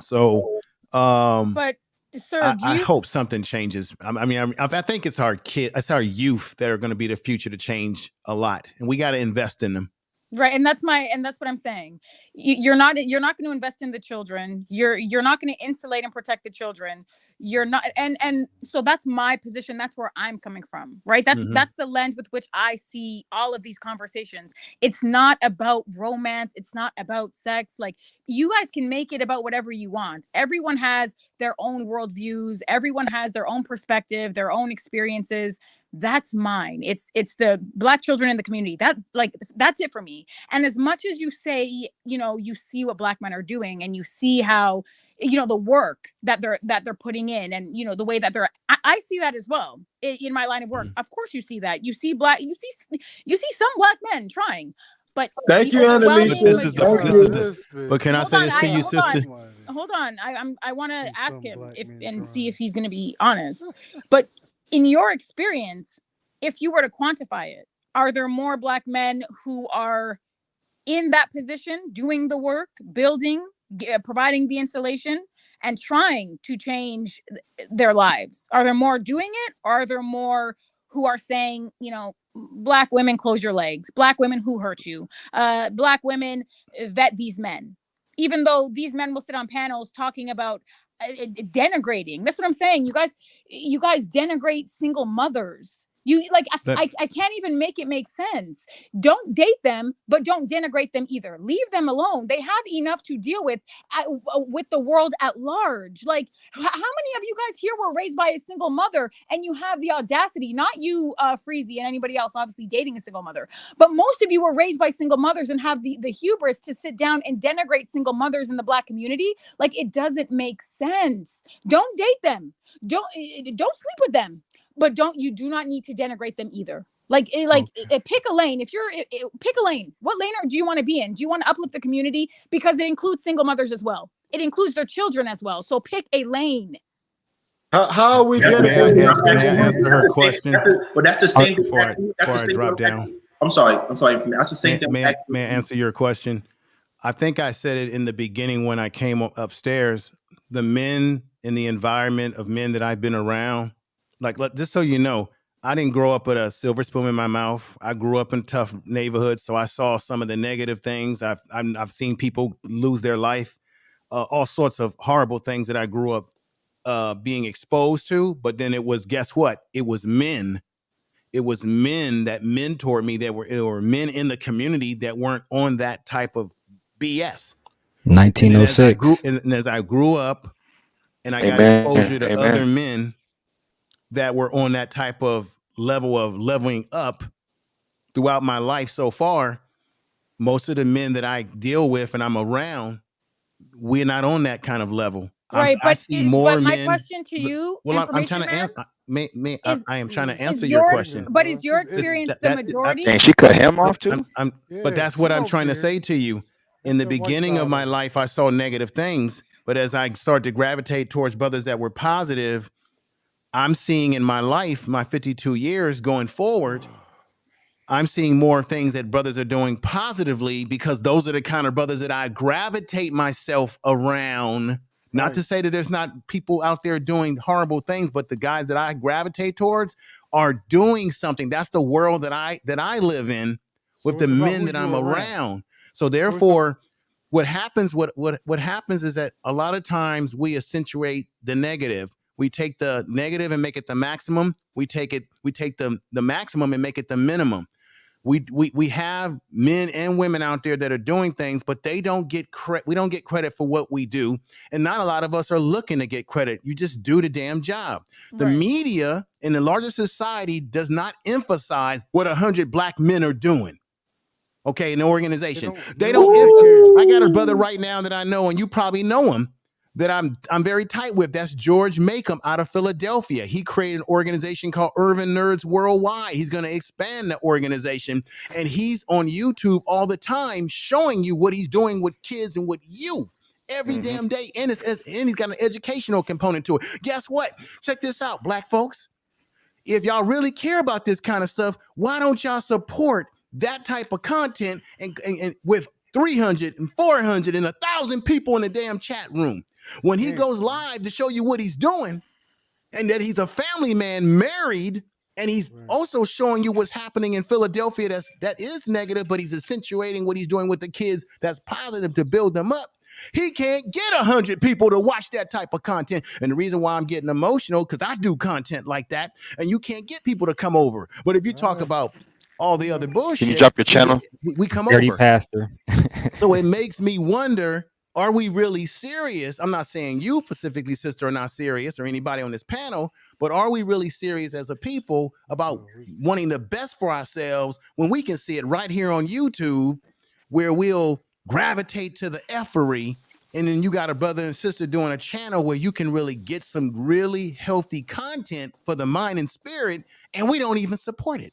So, but sir, I hope something changes. I think it's our youth that are going to be the future to change a lot, and we got to invest in them. Right, and that's what I'm saying. You're not going to invest in the children. You're not going to insulate and protect the children. You're not, and so that's my position. That's where I'm coming from. Right, that's the lens with which I see all of these conversations. It's not about romance. It's not about sex. Like, you guys can make it about whatever you want. Everyone has their own worldviews. Everyone has their own perspective, their own experiences. That's mine. It's the Black children in the community. That's it for me. And as much as you say, you see what Black men are doing, and you see how, the work that they're putting in, and the way that I see that as well in my line of work. Of course you see that. You see some Black men trying, but Thank the you, overwhelming majority. But can I say this to you, sister? Hold on. I want to ask him see trying. if he's going to be honest. But in your experience, if you were to quantify it, are there more Black men who are in that position, doing the work, building, providing the insulation, and trying to change their lives? Are there more doing it? Or are there more who are saying, Black women, close your legs. Black women, who hurt you? Black women, vet these men. Even though these men will sit on panels talking about denigrating. That's what I'm saying. You guys denigrate single mothers. I can't even make it make sense. Don't date them, but don't denigrate them either. Leave them alone. They have enough to deal with the world at large. Like, how many of you guys here were raised by a single mother, and you have the audacity, not you, Freezy, and anybody else obviously dating a single mother, but most of you were raised by single mothers and have the hubris to sit down and denigrate single mothers in the Black community? Like, it doesn't make sense. Don't date them. Don't sleep with them. But you do not need to denigrate them either. Pick a lane. Pick a lane. What lane do you want to be in? Do you want to uplift the community? Because it includes single mothers as well. It includes their children as well. So pick a lane. How are we May I denigrating? answer her question? But that's the same. Before I drop down. I'm sorry. That's the same thing. May I answer your question? I think I said it in the beginning when I came upstairs. The men in the environment of men that I've been around, just so you know, I didn't grow up with a silver spoon in my mouth. I grew up in tough neighborhoods, so I saw some of the negative things. I've seen people lose their life, all sorts of horrible things that I grew up being exposed to. But then guess what? It was men. It was men that mentored me. There were men in the community that weren't on that type of BS. 1906. And as I grew up, and I got exposure to other men that were on that type of level of leveling up throughout my life so far, most of the men that I deal with and I'm around, we're not on that kind of level. Right, I see more men. My question to you, I'm trying to answer. I am trying to answer your question. But is your experience the majority? And she cut him off too. But that's what I'm trying to say to you. In the beginning of my life, I saw negative things, but as I started to gravitate towards brothers that were positive, I'm seeing in my life, my 52 years going forward, I'm seeing more things that brothers are doing positively, because those are the kind of brothers that I gravitate myself around. Not to say that there's not people out there doing horrible things, but the guys that I gravitate towards are doing something. That's the world that I live in with the men that I'm around. So therefore, what happens is that a lot of times we accentuate the negative. We take the negative and make it the maximum. We take the maximum and make it the minimum. We have men and women out there that are doing things, but they don't get credit. We don't get credit for what we do. And not a lot of us are looking to get credit. You just do the damn job. Right. The media in the larger society does not emphasize what 100 Black men are doing. Okay, in the organization. They don't emphasize. I got a brother right now that I know, and you probably know him, that I'm very tight with. That's George Makem out of Philadelphia. He created an organization called Urban Nerds Worldwide. He's going to expand the organization, and he's on YouTube all the time showing you what he's doing with kids and with youth every damn day. And he's got an educational component to it. Guess what? Check this out, Black folks. If y'all really care about this kind of stuff, why don't y'all support that type of content and with 300 and 400 and 1,000 people in the damn chat room? When he goes live to show you what he's doing and that he's a family man married And he's also showing you what's happening in Philadelphia that is negative, but he's accentuating what he's doing with the kids that's positive to build them up. He can't get 100 people to watch that type of content. And the reason why I'm getting emotional, because I do content like that, and you can't get people to come over. But if you talk about all the other bullshit, Can you drop your channel? we come Dirty over. pastor. So it makes me wonder, are we really serious? I'm not saying you specifically, sister, are not serious, or anybody on this panel, but are we really serious as a people about wanting the best for ourselves when we can see it right here on YouTube, where we'll gravitate to the effery, and then you got a brother and sister doing a channel where you can really get some really healthy content for the mind and spirit, and we don't even support it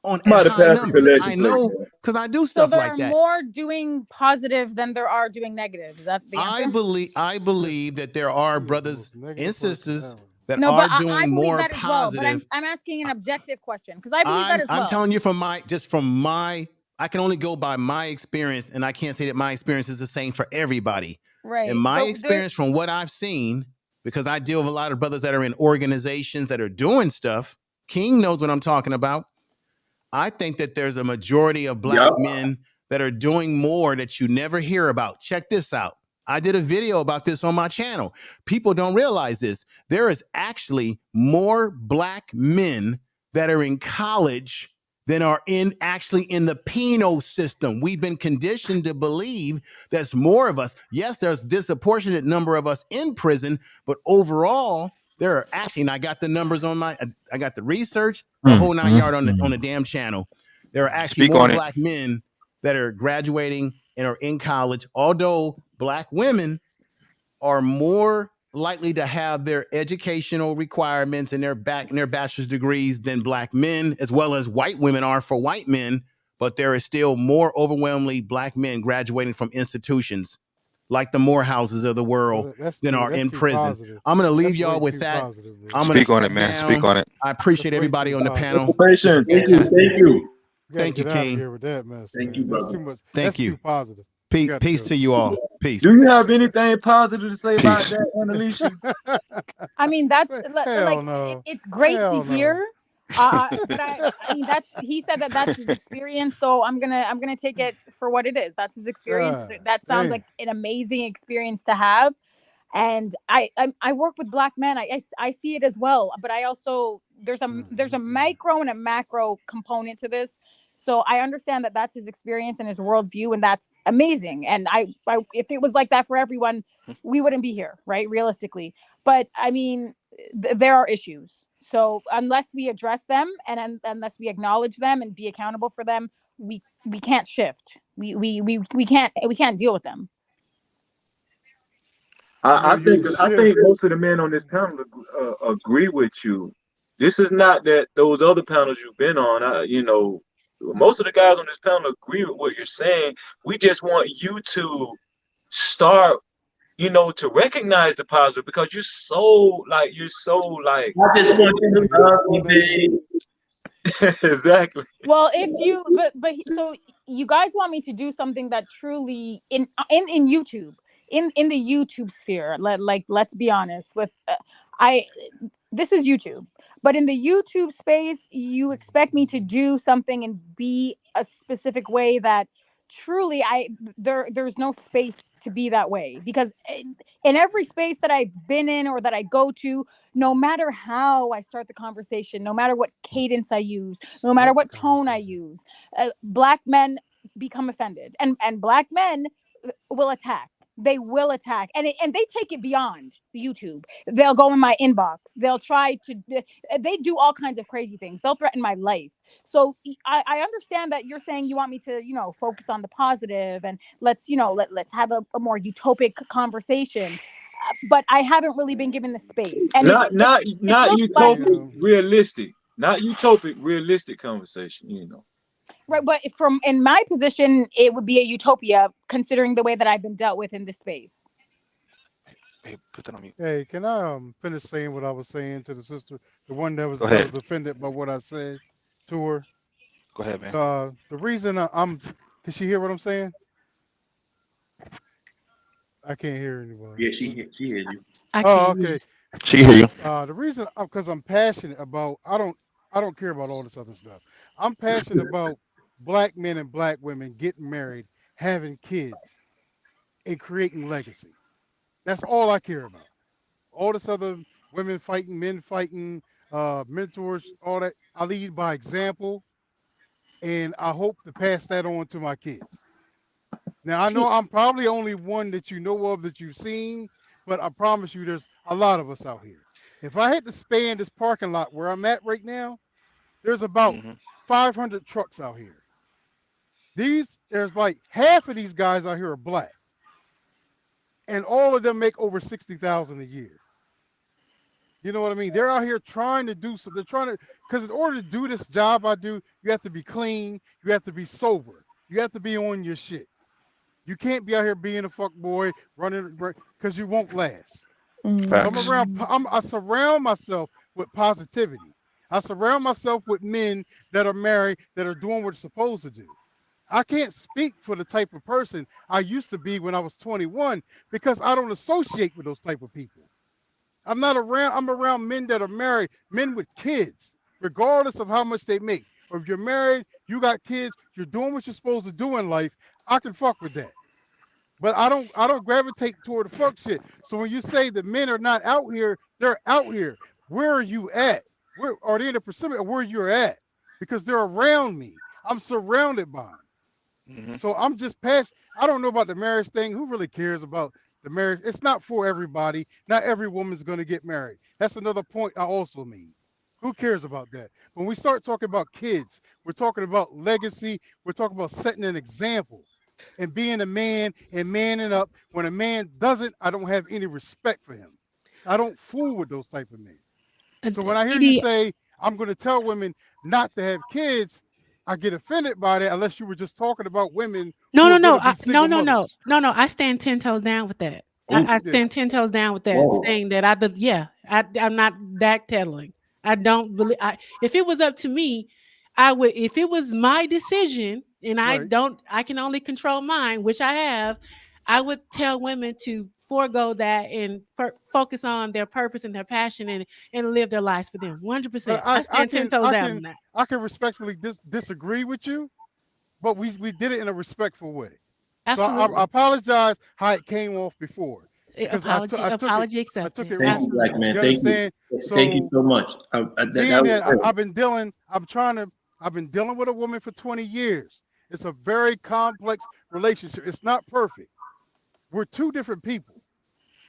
at high numbers. I know, because I do So stuff there like are that. more doing positive than there are doing negative. Is that the answer? I believe that there are brothers and sisters that No, are but I doing believe more that as well. But positive. I'm asking an objective question because I believe that as I'm well. telling you from my I can only go by my experience, and I can't say that my experience is the same for everybody. Right. And my experience from what I've seen, because I deal with a lot of brothers that are in organizations that are doing stuff. King knows what I'm talking about. I think that there's a majority of black men that are doing more that you never hear about. Check this out. I did a video about this on my channel. People don't realize this. There is actually more black men that are in college than are actually in the penal system. We've been conditioned to believe there's more of us. Yes, there's disproportionate number of us in prison, but overall, there are actually, and I got the numbers on I got the research, the whole 9 yard on the damn channel. There are actually more black men that are graduating and are in college, although black women are more likely to have their educational requirements and their bachelor's degrees than black men, as well as white women are for white men. But there is still more overwhelmingly black men graduating from institutions like the Morehouses of the world than are in prison. Positive. I'm going to leave That's y'all way with too that. positive, man. I'm going to Speak on it, man. Speak on it. I appreciate That's way everybody too on the positive. panel. This is fantastic. Thank you. You got to Thank you, get out of King. here with that mess. Thank man. you, That's brother. too much. Thank That's you. too positive. Peace to you all. Peace. Do you have anything positive to say about that, Annalisa? I mean, that's Hell like no. it's great Hell to no. hear. But I mean, he said that's his experience, so I'm gonna take it for what it is. That's his experience. God That sounds damn. like an amazing experience to have. And I work with black men. I see it as well, but I also there's a micro and a macro component to this. So I understand that that's his experience and his worldview, and that's amazing. And I if it was like that for everyone, we wouldn't be here, right? Realistically. But I mean, there are issues. So unless we address them and unless we acknowledge them and be accountable for them, we can't shift. We can't deal with them. I think most of the men on this panel agree with you. This is not that those other panels you've been on. Most of the guys on this panel agree with what you're saying. We just want you to start, to recognize the positive because you're so like. I just want you to love me, babe. Exactly. Well, if you so you guys want me to do something that truly in YouTube in the YouTube sphere, let's be honest with this is YouTube, but in the YouTube space, you expect me to do something and be a specific way that truly there's no space to be that way, because in every space that I've been in or that I go to, no matter how I start the conversation, no matter what cadence I use, no matter what tone I use, black men become offended, and black men will attack. They will attack, and they take it beyond YouTube. They'll go in my inbox. They'll try to. They do all kinds of crazy things. They'll threaten my life. So I understand that you're saying you want me to, focus on the positive and let's have a more utopic conversation. But I haven't really been given the space, and Not it's really utopic, realistic. Not utopic, realistic conversation. Right, but from in my position, it would be a utopia considering the way that I've been dealt with in this space. Hey, put that on mute. Hey, can I finish saying what I was saying to the sister, the one that was Go ahead. offended by what I said to her? Go ahead, man. The reason can she hear what I'm saying? I can't hear anybody. Yeah, she hears you. Oh, okay. She can hear you. The reason, because I'm passionate about, I I don't care about all this other stuff. I'm passionate about black men and black women getting married, having kids, and creating legacy. That's all I care about. All this other women fighting, men fighting, mentors, all that. I lead by example, and I hope to pass that on to my kids. Now I know I'm probably only one that you know of that you've seen, but I promise you, there's a lot of us out here. If I had to span this parking lot where I'm at right now, there's about 500 trucks out here. There's like half of these guys out here are black, and all of them make over 60,000 a year. You know what I mean? They're out here trying to do so. They're trying to, because in order to do this job I do, you have to be clean, you have to be sober, you have to be on your shit. You can't be out here being a fuck boy, running, because you won't last. So Facts. I surround myself with positivity. I surround myself with men that are married, that are doing what they're supposed to do. I can't speak for the type of person I used to be when I was 21 because I don't associate with those type of people. I'm around men that are married, men with kids, regardless of how much they make. Or if you're married, you got kids, you're doing what you're supposed to do in life, I can fuck with that. But I don't gravitate toward the fuck shit. So when you say the men are not out here, they're out here. Where are you at? Where are they in the proximity of where you're at? Because they're around me. I'm surrounded by them. So I'm just past. I don't know about the marriage thing. Who really cares about the marriage? It's not for everybody. Not every woman's going to get married. That's another point I also made. Who cares about that? When we start talking about kids, we're talking about legacy. We're talking about setting an example and being a man and manning up. When a man doesn't, I don't have any respect for him. I don't fool with those type of men. So when I hear you say I'm going to tell women not to have kids, I get offended by that. Unless you were just talking about women who are going to be single mothers. No. I stand 10 toes down with that. I Yeah. stand 10 toes down with that, Whoa. saying that I'm not backpedaling. I don't believe. If it was up to me, I would. If it was my decision, and Right. I can only control mine, which I have. I would tell women to forego that and focus on their purpose and their passion and live their lives for them. 100%. But I stand 10 toes down on that. I can respectfully disagree with you, but we did it in a respectful way. So I Absolutely. apologize how it came off before because Apology I took accepted. it Thank you, wrong. black man. You Thank you. understand? Thank you So so much. That being was that good. I've been dealing with a woman for 20 years. It's a very complex relationship. It's not perfect. We're two different people.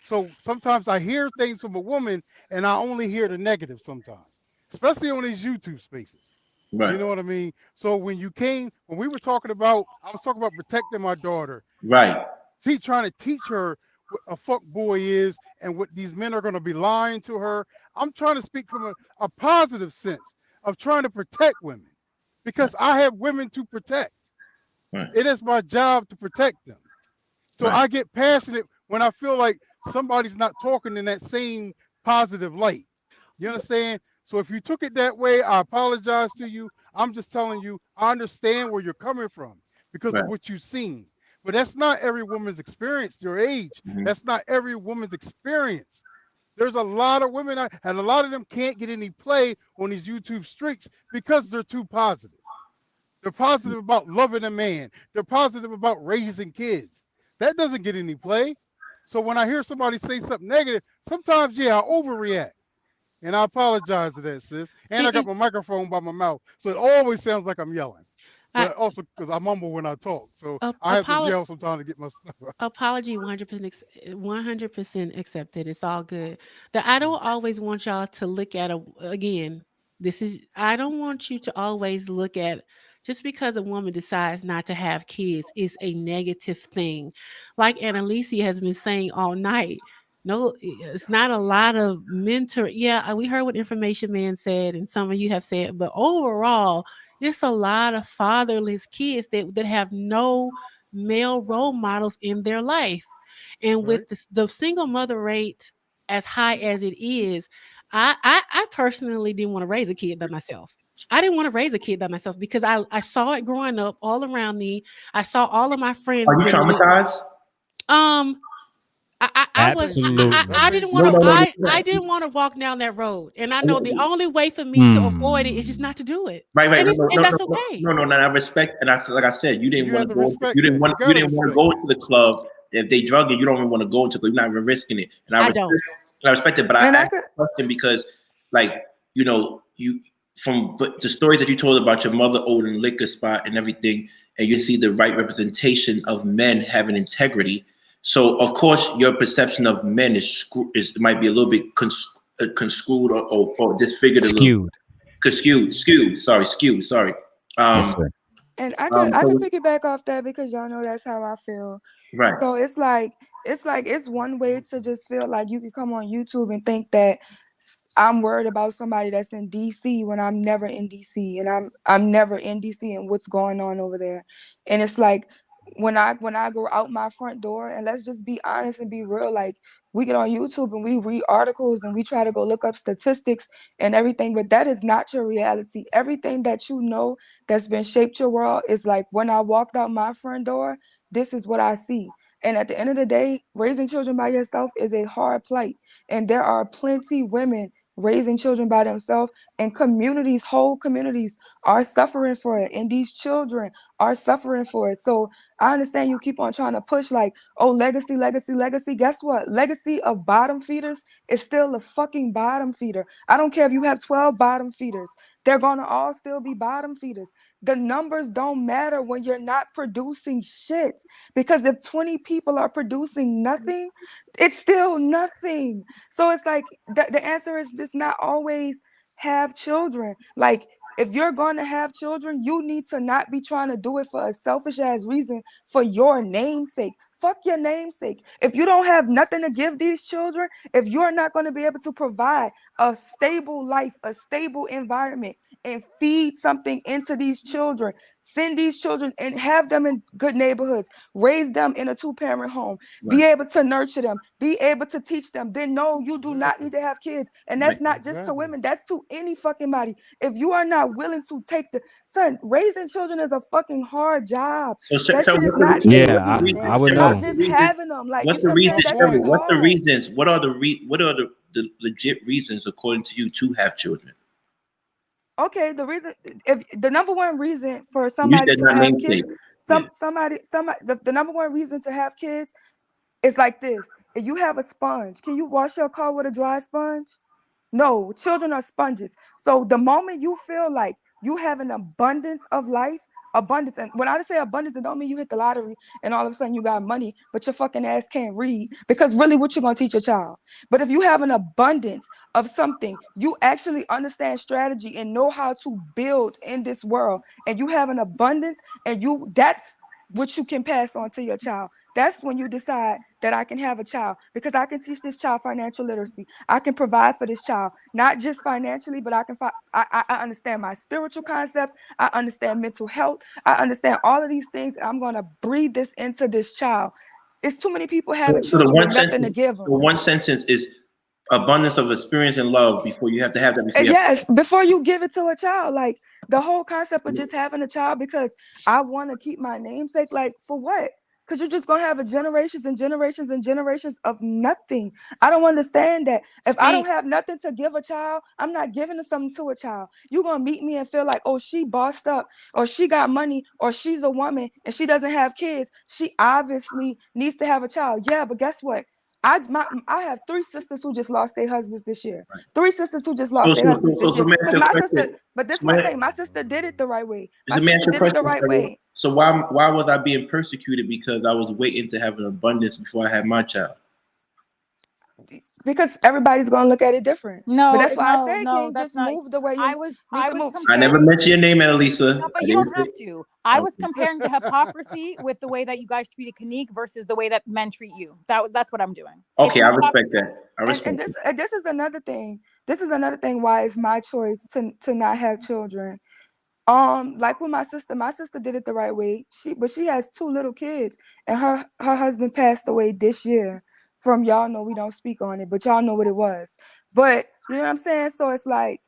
So sometimes I hear things from a woman and I only hear the negative sometimes, especially on these YouTube spaces. Right. You know what I mean? So when we were talking I was talking about protecting my daughter. Right. See, trying to teach her what a fuck boy is and what these men are going to be lying to her. I'm trying to speak from a positive sense of trying to protect women because I have women to protect. Right. It is my job to protect them. So Right. I get passionate when I feel like somebody's not talking in that same positive light. You understand? So if you took it that way, I apologize to you. I'm just telling you, I understand where you're coming from because of Right. what you've seen. But that's not every woman's experience, your age. That's not every woman's experience. There's a lot of women, and a lot of them can't get any play on these YouTube streaks because they're too positive. They're positive about loving a man. They're positive about raising kids. That doesn't get any play. So when I hear somebody say something negative, sometimes, I overreact. And I apologize to that, sis. And I got It's my microphone by my mouth. So it always sounds like I'm yelling. I, But also because I mumble when I talk. So a, I have to apolo- yell sometimes to get my stuff out. apology 100% accepted. It's all good. That I don't always want y'all to look at again. I don't want you to always look at just because a woman decides not to have kids is a negative thing. Like Annalisa has been saying all night. No, it's not a lot of mentor. Yeah, we heard what Information Man said, and some of you have said, but overall, it's a lot of fatherless kids that have no male role models in their life. And with the single mother rate as high as it is, I personally didn't want to raise a kid by myself. I didn't want to raise a kid by myself because I saw it growing up all around me. I saw all of my friends Are you dealing with traumatized? Absolutely. I didn't want to. I didn't want to walk down that road, and I know the only way for me to avoid it is just not to do it. Right. And that's okay. No. I respect, and like I said, you didn't You want have to to go. respect You that. didn't want. You You gotta didn't want to respect go that. to the club. If they drug you, you don't even want to go into. You're not even risking it, and I don't. I respect it. But I And I asked could, the question because, like, you know, you from the stories that you told about your mother owning a liquor spot and everything, and you see the right representation of men having integrity. So of course, your perception of men is might be a little bit construed or disfigured a little. Skewed. Skewed. Sorry. Yes, Um, sir. and I could so piggyback off that because y'all know that's how I feel. right. So it's one way to just feel like you can come on YouTube and think that I'm worried about somebody that's in DC when I'm never in DC, and I'm never in DC and what's going on over there. And it's like when I go out my front door, and let's just be honest and be real, like we get on YouTube and we read articles and we try to go look up statistics and everything, but that is not your reality. Everything that you know that's been shaped your world is like when I walked out my front door, this is what I see. And at the end of the day, raising children by yourself is a hard plight. And there are plenty women raising children by themselves, and communities, whole communities are suffering for it. And these children are suffering for it. So I understand you keep on trying to push like, oh, legacy, legacy, legacy. Guess what? Legacy of bottom feeders is still a fucking bottom feeder. I don't care if you have 12 bottom feeders. They're going to all still be bottom feeders. The numbers don't matter when you're not producing shit. Because if 20 people are producing nothing, it's still nothing. So it's like the answer is just not always have children. Like if you're going to have children, you need to not be trying to do it for a selfish ass reason for your namesake. Fuck your namesake. If you don't have nothing to give these children, if you're not going to be able to provide a stable life, a stable environment, and feed something into these children, send these children and have them in good neighborhoods, raise them in a 2-parent home, be able to nurture them, be able to teach them, then no, you do not need to have kids. And that's not just to women, that's to any fucking body. If you are not willing to take raising children is a fucking hard job. That shit is not easy. I would Stop know. just having them. Like, What's you the know what I'm reason? saying? That Tell shit me, is what's the hard. reasons? What are the legit reasons according to you to have children? Okay, the reason, if the number one reason for You somebody said to not have namesake. kids, somebody, the number one reason to have kids is like this. If you have a sponge, can you wash your car with a dry sponge? No, children are sponges. So the moment you feel like you have an abundance of life, abundance, and when I say abundance, it don't mean you hit the lottery and all of a sudden you got money, but your fucking ass can't read, because really what you gonna teach your child? But if you have an abundance of something, you actually understand strategy and know how to build in this world, and you have an abundance, and that's what you can pass on to your child. That's when you decide that I can have a child, because I can teach this child financial literacy. I can provide for this child, not just financially, but I understand my spiritual concepts. I understand mental health. I understand all of these things. And I'm going to breathe this into this child. It's too many people having So the children with one nothing to sentence, give them. the one sentence is abundance of experience and love before you have to have that. Before you have Yes, before you give it to a child, like the whole concept of just having a child because I want to keep my namesake, like for what? Because you're just gonna have a generations and generations and generations of nothing. I don't understand that. If I don't have nothing to give a child, I'm not giving something to a child. You're gonna meet me and feel like, oh, she bossed up, or she got money, or she's a woman and she doesn't have kids. She obviously needs to have a child. Yeah, but guess what? I have 3 sisters who just lost their husbands this year. 3 sisters who just lost their husbands this year. Because my sister, but this my thing, my sister did it the right way. My sister did it the right way. So why was I being persecuted because I was waiting to have an abundance before I had my child? Because everybody's gonna look at it different. No, but that's why I say, no, King, that's just not. move the way you I need was to move. I never comparing. mentioned your name, Annalisa. No, but you don't have to. I was comparing the hypocrisy with the way that you guys treated Kanique versus the way that men treat you. That's what I'm doing. Okay, I respect that. I respect and this is another thing. This is another thing why it's my choice to not have children. Like with my sister did it the right way. She has 2 little kids, and her husband passed away this year from, y'all know we don't speak on it, but y'all know what it was. But you know what I'm saying? So it's like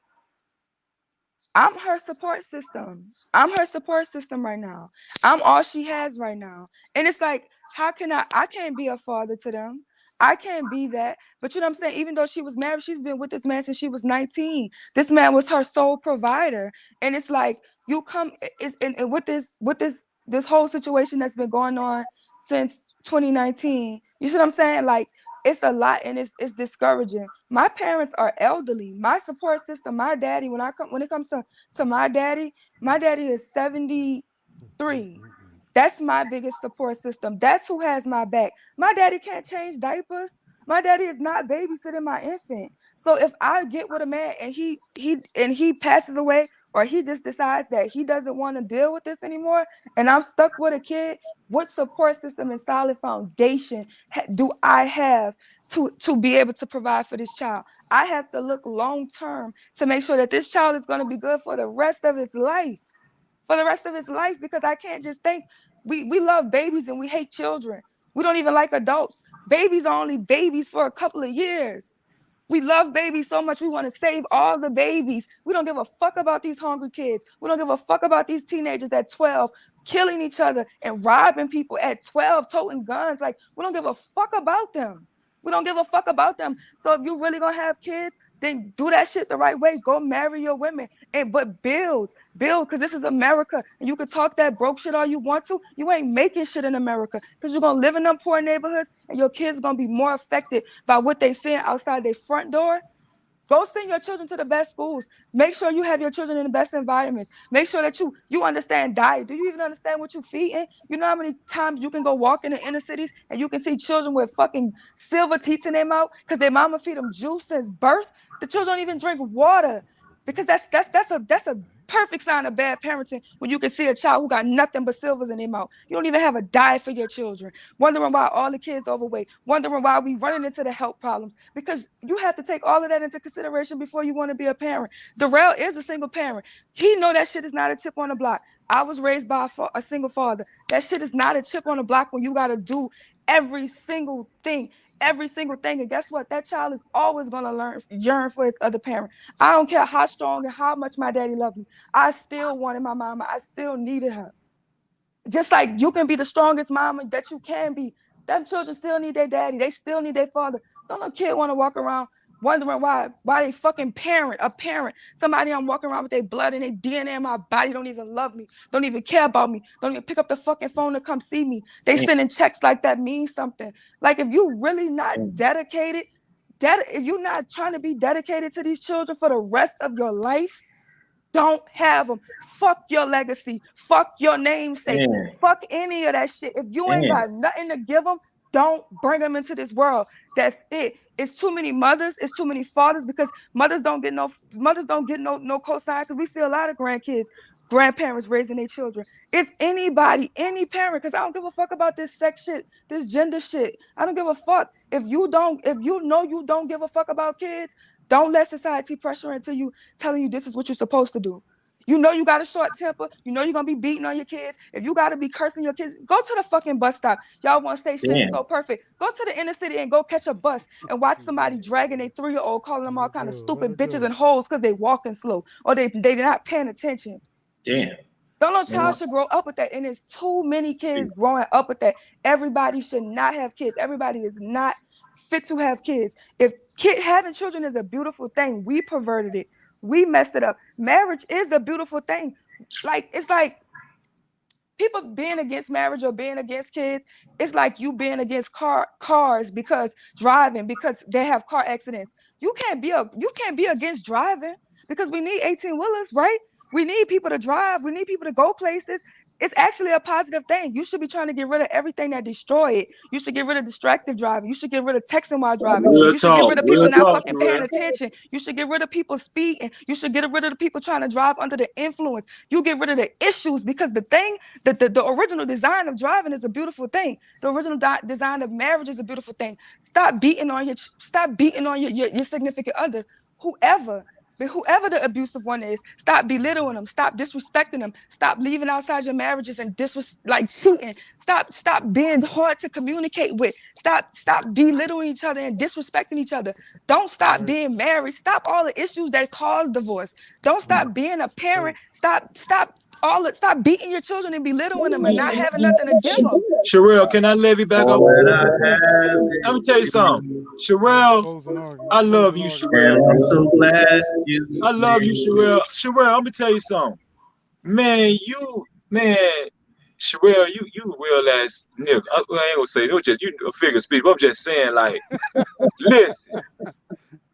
I'm her support system. I'm her support system right now. I'm all she has right now. And it's like, how can I can't be a father to them. I can't be that. But you know what I'm saying? Even though she was married, she's been with this man since she was 19. This man was her sole provider. And it's like you come and with this whole situation that's been going on since 2019. You see what I'm saying? Like it's a lot and it's discouraging. My parents are elderly. My support system, my daddy, when it comes to my daddy is 73. That's my biggest support system. That's who has my back. My daddy can't change diapers. My daddy is not babysitting my infant. So if I get with a man and he passes away or he just decides that he doesn't want to deal with this anymore and I'm stuck with a kid, what support system and solid foundation do I have to be able to provide for this child? I have to look long term to make sure that this child is going to be good for the rest of its life. For the rest of his life, because I can't just think we love babies and we hate children. We don't even like adults. Babies are only babies for a couple of years. We love babies so much we want to save all the babies. We don't give a fuck about these hungry kids. We don't give a fuck about these teenagers at 12 killing each other and robbing people at 12, toting guns. Like, we don't give a fuck about them. We don't give a fuck about them. So if you really gonna have kids, then do that shit the right way. Go marry your women. But build, because this is America. And you can talk that broke shit all you want to. You ain't making shit in America. Because you're gonna live in them poor neighborhoods and your kids gonna be more affected by what they seeing outside their front door. Go send your children to the best schools. Make sure you have your children in the best environments. Make sure that you understand diet. Do you even understand what you're feeding? You know how many times you can go walk in the inner cities and you can see children with fucking silver teeth in their mouth because their mama feed them juice since birth? The children don't even drink water because that's a perfect sign of bad parenting when you can see a child who got nothing but silvers in their mouth. You don't even have a diet for your children. Wondering why all the kids overweight. Wondering why we running into the health problems. Because you have to take all of that into consideration before you want to be a parent. Darrell is a single parent. He know that shit is not a chip on the block. I was raised by a single father. That shit is not a chip on the block when you got to do every single thing. And guess what? That child is always going to yearn for his other parent. I don't care how strong and how much my daddy loved me. I still wanted my mama. I still needed her. Just like you can be the strongest mama that you can be. Them children still need their daddy. They still need their father. Don't no kid want to walk around wondering why they fucking a parent, somebody I'm walking around with their blood and their DNA in my body don't even love me, don't even care about me, don't even pick up the fucking phone to come see me. They sending checks like that means something. Like if you really not dedicated, if you're not trying to be dedicated to these children for the rest of your life, don't have them. Fuck your legacy. Fuck your namesake. Fuck any of that shit. If you ain't got nothing to give them, don't bring them into this world. That's it. It's too many mothers. It's too many fathers because mothers don't get no cosign because we see a lot of grandparents raising their children. It's anybody, any parent, because I don't give a fuck about this sex shit, this gender shit. I don't give a fuck. If you know you don't give a fuck about kids, don't let society pressure into you, telling you this is what you're supposed to do. You know you got a short temper. You know you're going to be beating on your kids. If you got to be cursing your kids, go to the fucking bus stop. Y'all want to say shit is so perfect. Go to the inner city and go catch a bus and watch somebody dragging a 3-year-old, calling them all kind of stupid bitches and hoes because they walking slow or they're not paying attention. Damn. Don't know child should grow up with that. And there's too many kids growing up with that. Everybody should not have kids. Everybody is not fit to have kids. If having children is a beautiful thing, we perverted it. We messed it up. Marriage is a beautiful thing. Like, it's like people being against marriage or being against kids, it's like you being against cars because they have car accidents. You can't be against driving because we need 18-wheelers, right? We need people to drive. We need people to go places. It's actually a positive thing. You should be trying to get rid of everything that destroy it. You should get rid of distracted driving. You should get rid of texting while driving. You should get rid of people not fucking paying attention. You should get rid of people speeding. You should get rid of the people trying to drive under the influence. You get rid of the issues because the original design of driving is a beautiful thing. The original design of marriage is a beautiful thing. Stop beating on your significant other, whoever the abusive one is. Stop belittling them. Stop disrespecting them. Stop leaving outside your marriages and cheating. Stop being hard to communicate with. Stop belittling each other and disrespecting each other. Don't stop being married. Stop all the issues that cause divorce. Don't stop being a parent. Stop Stop beating your children and belittling them and not having nothing to give them. Sherelle, can I levy back All off? that I have Let me tell you is something. you. Sherelle, Closing argument. I love Closing you, argument. And Sherelle. I'm so glad you I love you, made Sherelle. Sherelle, I'm gonna tell you something. Man, Sherelle, you real ass nigga. I ain't gonna say it was just you a figure of speech, but I'm just saying, like, listen,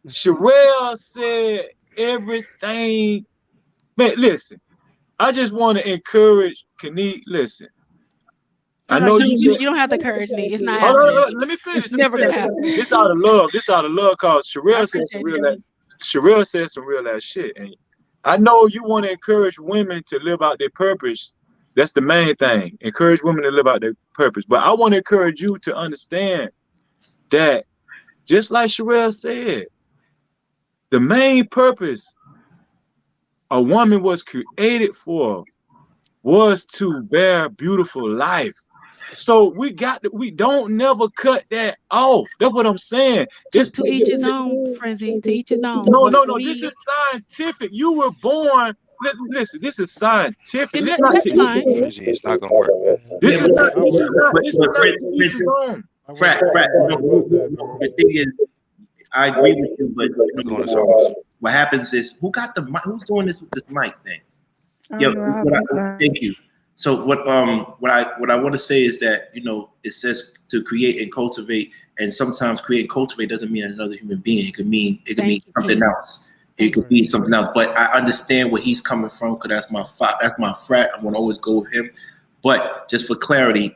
Sherelle said everything. Man, listen, I just want to encourage Kanique. Listen, I No, know you said. you don't have the courage, Nick. It's not Hold happening. on, let me finish. It's never gonna happen. This out of love. This out of love, cause I Sherelle said some appreciate it, real ass. Nick. Sherelle said some real ass shit, and I know you want to encourage women to live out their purpose. That's the main thing. Encourage women to live out their purpose. But I want to encourage you to understand that, just like Sherelle said, the main purpose a woman was created for was to bear beautiful life. So we don't never cut that off. That's what I'm saying. To each his own, Frenzy. To each his own. No, But no, for no. This me, is scientific. You were born. Listen, this is scientific. and It's not that's to each. fine. Frizzy, it's not gonna work, man. This Yeah, is not. I This wouldn't. is not. This is but not to each his own. I Frat, wouldn't you argue about that, know, bro. the thing is, I agree with you, but We're going in circles. what happens is, who got the mic? Who's doing this with this mic thing? I Yeah, don't know how thank you. So what I want to say is that, you know, it says to create and cultivate, and sometimes create and cultivate doesn't mean another human being. It could mean Thank you, something King. else. It could be something else. But I understand where he's coming from, because that's my frat. I'm gonna always go with him. But just for clarity,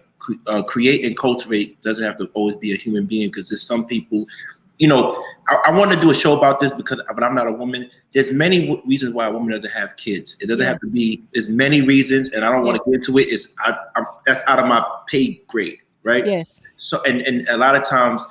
create and cultivate doesn't have to always be a human being, because there's some people, you know, I want to do a show about this but I'm not a woman. There's many reasons why a woman doesn't have kids. It doesn't have to be. There's many reasons, and I don't want to get into it. That's out of my pay grade, right? Yes. So and a lot of times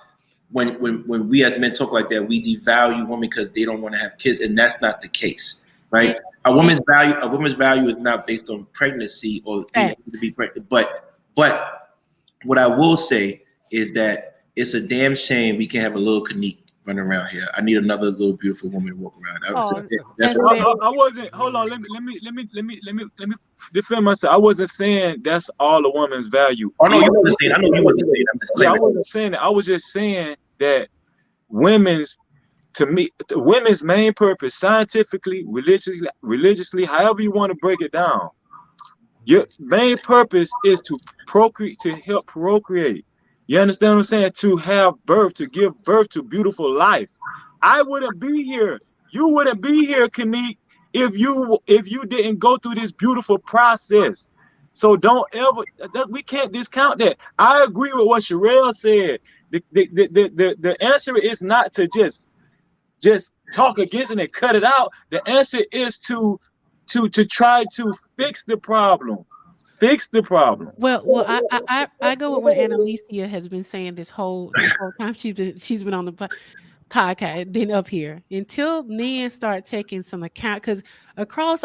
when we as men talk like that, we devalue women because they don't want to have kids, and that's not the case, right? A woman's value is not based on pregnancy or being able to be pregnant. But what I will say is that it's a damn shame we can't have a little Kanique running around here. I need another little beautiful woman to walk around. That's what I wasn't. Hold on. Let me defend myself. I wasn't saying that's all a woman's value. Oh no, you wasn't saying. I know you wasn't saying. I'm just Yeah, I claiming. wasn't saying that. I was just saying that women's main purpose, scientifically, religiously, however you want to break it down, your main purpose is to procreate, to help procreate. You understand what I'm saying? To have birth, to give birth to beautiful life. I wouldn't be here. You wouldn't be here, Kanique, if you didn't go through this beautiful process. So don't ever. We can't discount that. I agree with what Sherelle said. The answer is not to just talk against it and cut it out. The answer is to try to fix the problem. Fix the problem. Well, I go with what Annalicia has been saying this whole time she's been on the podcast, been up here, until men start taking some account, because across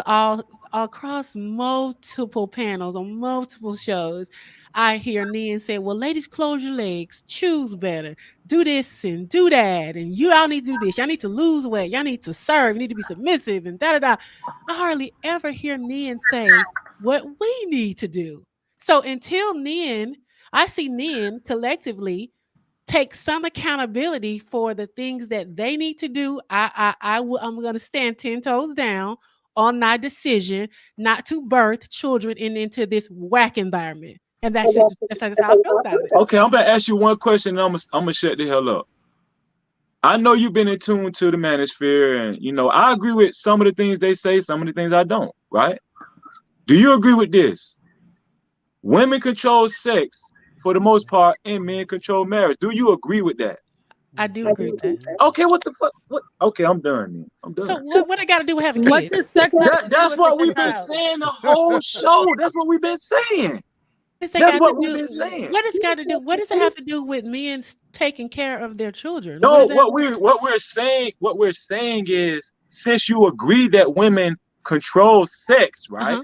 multiple panels on multiple shows, I hear Nen say, well, ladies, close your legs, choose better, do this and do that, and you all need to do this, y'all need to lose weight, y'all need to serve, you need to be submissive, and da. I hardly ever hear Nen say what we need to do. So until Nen, I see Nen collectively take some accountability for the things that they need to do. I'm going to stand 10 toes down on my decision not to birth children into this whack environment. And that's just how I feel about it. Okay, I'm gonna ask you one question, and I'm gonna shut the hell up. I know you've been in tune to the manosphere, and you know I agree with some of the things they say, some of the things I don't. Right? Do you agree with this? Women control sex for the most part, and men control marriage. Do you agree with that? I do agree with that. Okay, what the fuck? What? Okay, I'm done then. I'm done. So what I got to do with having kids? What does sex have to do That's with what the we've been child? saying the whole show. That's what we've been saying. That's what we've been saying. What it's got to do? What does it have to do with men taking care of their children? No, what we're saying is, since you agree that women control sex, right?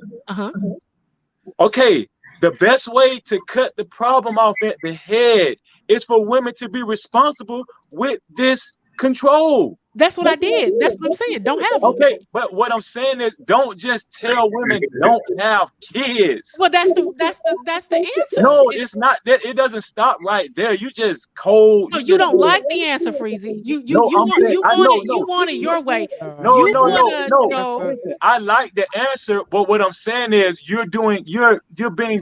Okay, the best way to cut the problem off at the head is for women to be responsible with this control. That's what I did. That's what I'm saying. Don't have them. Okay, but what I'm saying is, don't just tell women don't have kids. Well, that's the answer. No, it's not. It doesn't stop right there. You just cold. No, you don't like the answer, Freezy. You I'm want saying, you I want know, it. You want it your way. No, You no, no, wanna no. know. Listen, I like the answer, but what I'm saying is you're being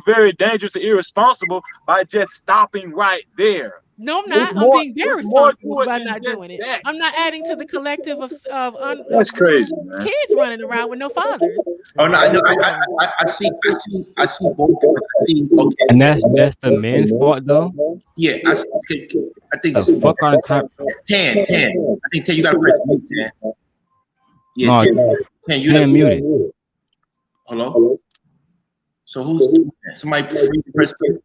very dangerous and irresponsible by just stopping right there. No, I'm It's not. I'm more, being very it's more responsible to it by than not just doing it. that. I'm not adding to the collective of That's crazy, man. kids running around with no fathers. Oh no, I see both. I see, okay. And that's the men's fault though. Yeah, I see, okay, I think The fuck on Tan. I think Tan, you gotta press mute, Tan. Yeah, no, Tan, you Tan muted. Hello. So who's somebody press mute?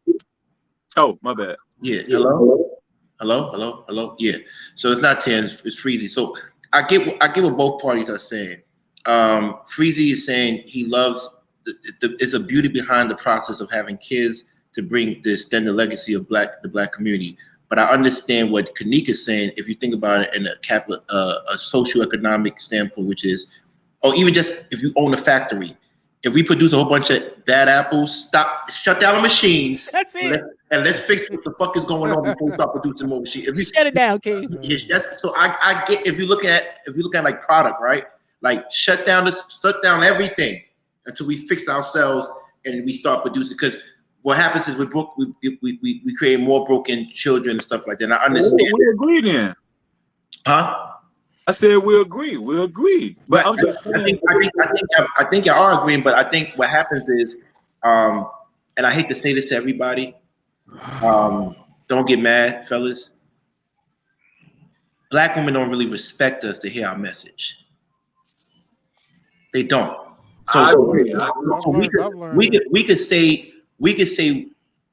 Oh, my bad. Yeah, hello. Yeah. So it's not Tan, it's Freezy. So I get what both parties are saying. Freezy is saying he loves it's a beauty behind the process of having kids to extend the legacy of the black community. But I understand what Kanika is saying if you think about it in a socioeconomic standpoint, which is, or even just if you own a factory. If we produce a whole bunch of bad apples, shut down the machines. That's it. And let's fix what the fuck is going on before we start producing more machines. Shut it down, King. So I get if you look at like product, right? Like shut down everything until we fix ourselves and we start producing. Because what happens is we create more broken children and stuff like that. And I understand. We agree then. Huh? I said we agree. But I'm just saying. I think y'all are agreeing, but I think what happens is, and I hate to say this to everybody, don't get mad, fellas. Black women don't really respect us to hear our message. They don't. So we could say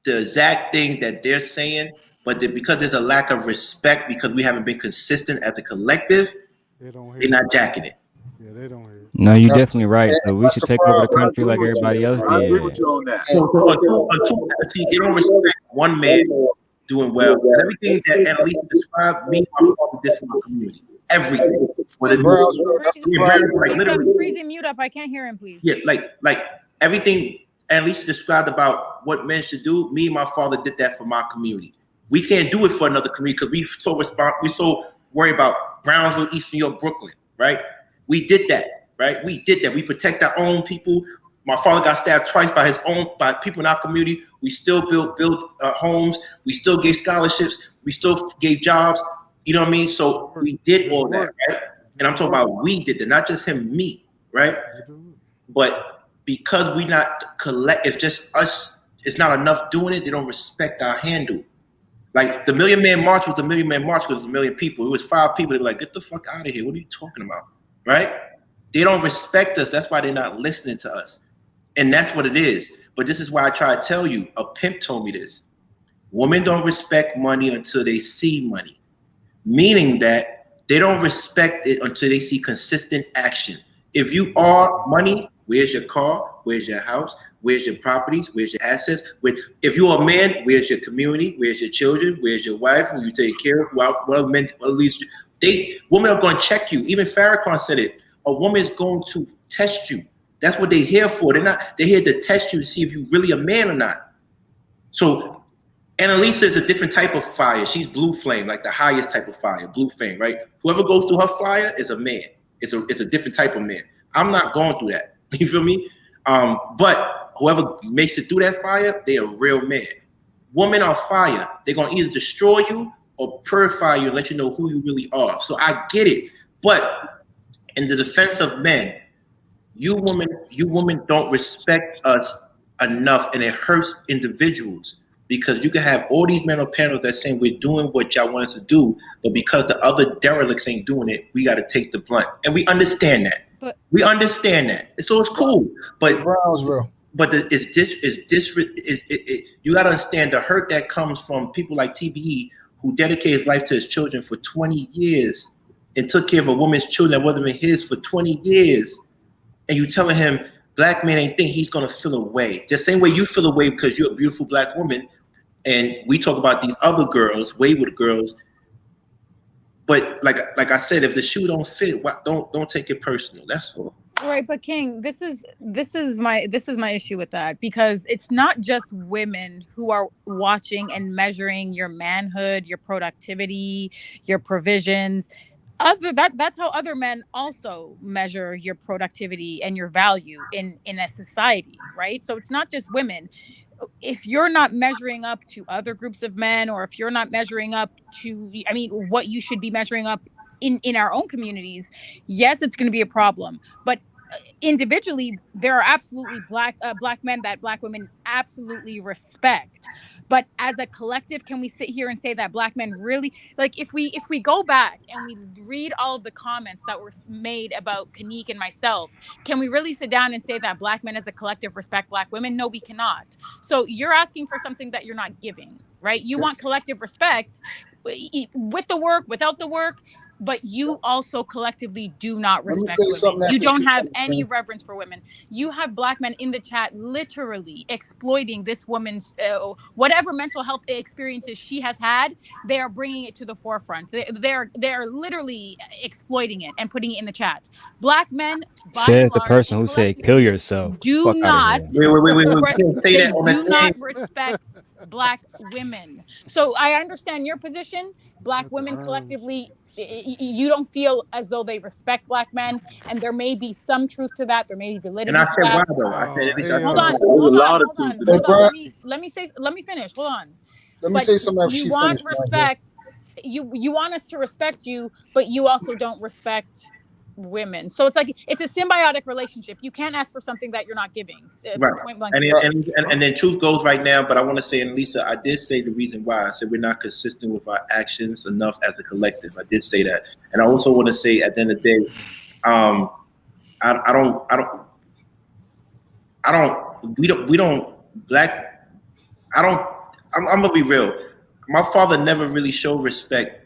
the exact thing that they're saying, but because there's a lack of respect because we haven't been consistent as a collective, they're not jacking it. Yeah, they don't hear it. No, you're definitely right. So we should take over the country like everybody else I agree did. with you on that. See, they don't respect one man doing well. Everything that Annalise described, me, my father did for my community. Everything. Freezy, mute up. I can't hear him, please. Yeah, like everything Annalise described about what men should do, me and my father did that for my community. We can't do it for another community because we so worried about Brownsville, East New York, Brooklyn, right? We did that, right? We did that. We protect our own people. My father got stabbed twice by people in our community. We still built homes. We still gave scholarships. We still gave jobs. You know what I mean? So we did all that, right? And I'm talking about we did that, not just him, me, right? But because we not collect, it's just us. It's not enough doing it. They don't respect our handle. Like the Million Man March was the Million Man March because it was 1 million people. It was 5 people. They were like, get the fuck out of here. What are you talking about? Right? They don't respect us. That's why they're not listening to us. And that's what it is. But this is why I try to tell you, a pimp told me this. Women don't respect money until they see money. Meaning that they don't respect it until they see consistent action. If you are money, where's your car? Where's your house? Where's your properties? Where's your assets? If you're a man, where's your community? Where's your children? Where's your wife? Who you take care of? Well, men, at least women are going to check you. Even Farrakhan said it. A woman is going to test you. That's what they're here for. They're here to test you to see if you're really a man or not. So Annalisa is a different type of fire. She's blue flame, like the highest type of fire, blue flame, right? Whoever goes through her fire is a man. It's a different type of man. I'm not going through that. You feel me? But whoever makes it through that fire, they're a real man. Women are fire. They're going to either destroy you or purify you and let you know who you really are. So I get it. But in the defense of men, you women don't respect us enough, and it hurts individuals because you can have all these men on panels that saying we're doing what y'all want us to do, but because the other derelicts ain't doing it, we got to take the blunt, and we understand that. We understand that, so it's cool. But Brownsville. But you got to understand the hurt that comes from people like TBE who dedicated his life to his children for 20 years and took care of a woman's children that wasn't even his for 20 years. And you telling him black men ain't think he's going to feel away. The same way you feel away because you're a beautiful black woman. And we talk about these other girls, wayward girls. But like I said, if the shoe don't fit, don't take it personal. That's all. Right, but King, this is my issue with that, because it's not just women who are watching and measuring your manhood, your productivity, your provisions. That's how other men also measure your productivity and your value in a society, right? So it's not just women. If you're not measuring up to other groups of men, or if you're not measuring up to, I mean, what you should be measuring up in our own communities, yes, it's going to be a problem. But individually, there are absolutely black men that black women absolutely respect. But as a collective, can we sit here and say that black men really, like, if we go back and we read all of the comments that were made about Kanique and myself, can we really sit down and say that black men as a collective respect black women? No, we cannot. So you're asking for something that you're not giving, right? You want collective respect with the work, without the work, but you also collectively do not Let me respect say women. something You after don't she have comes any in. reverence for women. You have black men in the chat literally exploiting this woman's whatever mental health experiences she has had. They are bringing it to the forefront. They're literally exploiting it and putting it in the chat. Black men, by and Says the large person and who said, "Kill collectively, yourself." Get the do fuck out of not here. Wait. We can't say they that on do the not thing. respect black women. So I understand your position. Black Got the women herbs. collectively, you don't feel as though they respect black men, and there may be some truth to that. There may be And I validity to said why that. though? I said at least I Hey, Hold said on, why. There's a hold on, lot of hold truth on, to Hey, hold that. on. Brian, Let me finish. Hold on. let me But say something after you she want finishes right here. respect. You want us to respect you, but you also don't respect women. So it's like it's a symbiotic relationship. You can't ask for something that you're not giving. Right. Point blank. And, Period. and then truth goes right now, but I want to say, and Lisa, I did say the reason why. I said we're not consistent with our actions enough as a collective. I did say that. And I also want to say at the end of the day, um, we don't, black, I'm gonna be real. My father never really showed respect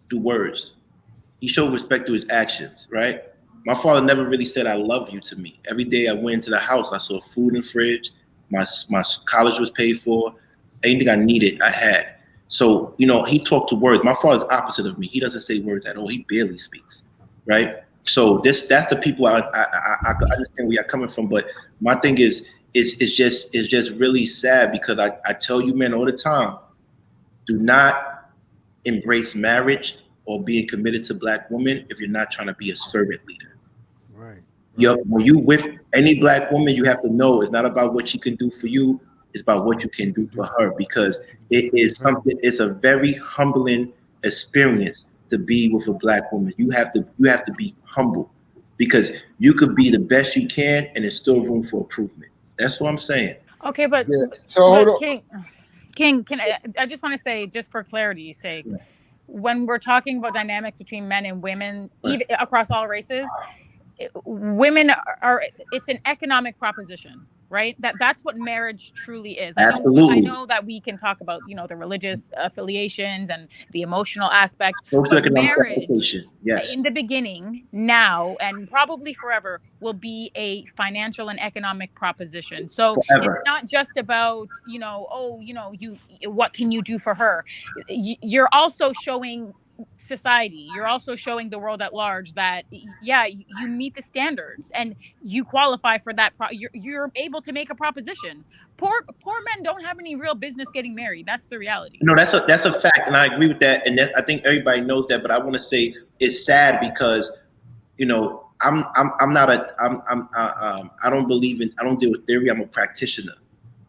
through words. He showed respect through his actions, right? My father never really said "I love you" to me. Every day I went into the house, I saw food in the fridge. My college was paid for. Anything I needed, I had. So he talked to words. My father's opposite of me. He doesn't say words at all. He barely speaks, right? So that's the people I understand where you're coming from. But my thing is, it's just really sad because I tell you men all the time, do not embrace marriage or being committed to black women if you're not trying to be a servant leader. Right. When you with any black woman, you have to know it's not about what she can do for you, it's about what you can do for her, because it is something, it's a very humbling experience to be with a black woman. You have to be humble, because you could be the best you can and there's still room for improvement. That's what I'm saying. Okay, but Yeah. So hold on. King, can I just want to say, just for clarity's sake, Yeah. when we're talking about dynamics between men and women, Right. even across all races, women are it's an economic proposition, right? That's what marriage truly is. I Absolutely. know that we can talk about the religious affiliations and the emotional aspect, but Socioeconomic marriage stratification. Yes. in the beginning, now and probably forever, will be a financial and economic proposition. So it's Forever. not just about you what can you do for her. You're also showing society, you're also showing the world at large that you meet the standards and you qualify for that you're able to make a proposition. Poor men don't have any real business getting married. That's the reality. No, that's a fact, and I agree with that, and I think everybody knows that. But I want to say it's sad because I'm not a I don't believe in, I don't deal with theory. I'm a practitioner.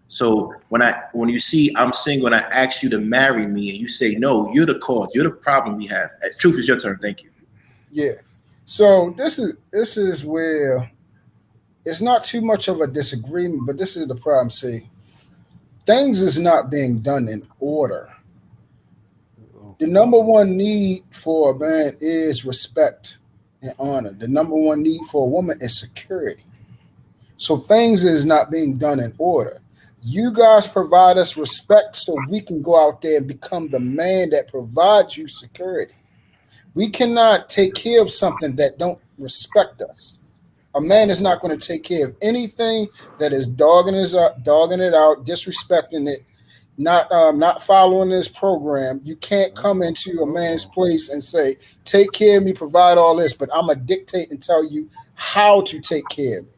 So when you see I'm single and I ask you to marry me and you say no, you're the cause, you're the problem we have. Truth is your turn. Thank you. Yeah. So this is where it's not too much of a disagreement, but this is the problem. See, things is not being done in order. The number one need for a man is respect and honor. The number one need for a woman is security. So things is not being done in order. You guys provide us respect so we can go out there and become the man that provides you security. We cannot take care of something that don't respect us. A man is not going to take care of anything that is dogging it out, disrespecting it, not following this program, you can't come into a man's place and say, take care of me, provide all this, but I'm gonna dictate and tell you how to take care of me,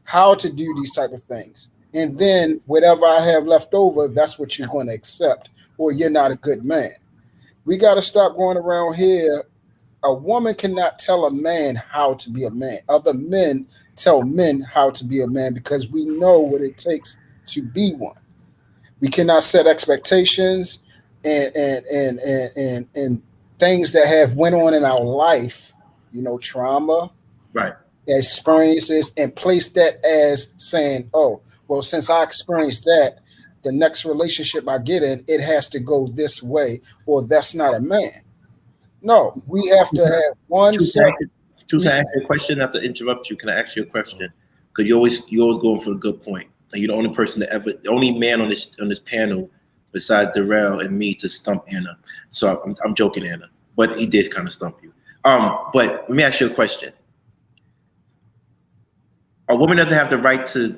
how to do these type of things. And then whatever I have left over, that's what you're going to accept, or you're not a good man. We got to stop going around here. A woman cannot tell a man how to be a man. Other men tell men how to be a man because we know what it takes to be one. We cannot set expectations and things that have went on in our life, trauma, Right. experiences, and place that as saying, oh, well, since I experienced that, the next relationship I get in, it has to go this way, or that's not a man. No, we have to have one Choose set. to answer your question. Not to interrupt you. Can I ask you a question? Because you always going for a good point. And you're the only person the only man on this panel besides Darrell and me to stump Anna. So I'm joking, Anna, but he did kind of stump you. But let me ask you a question. A woman doesn't have the right to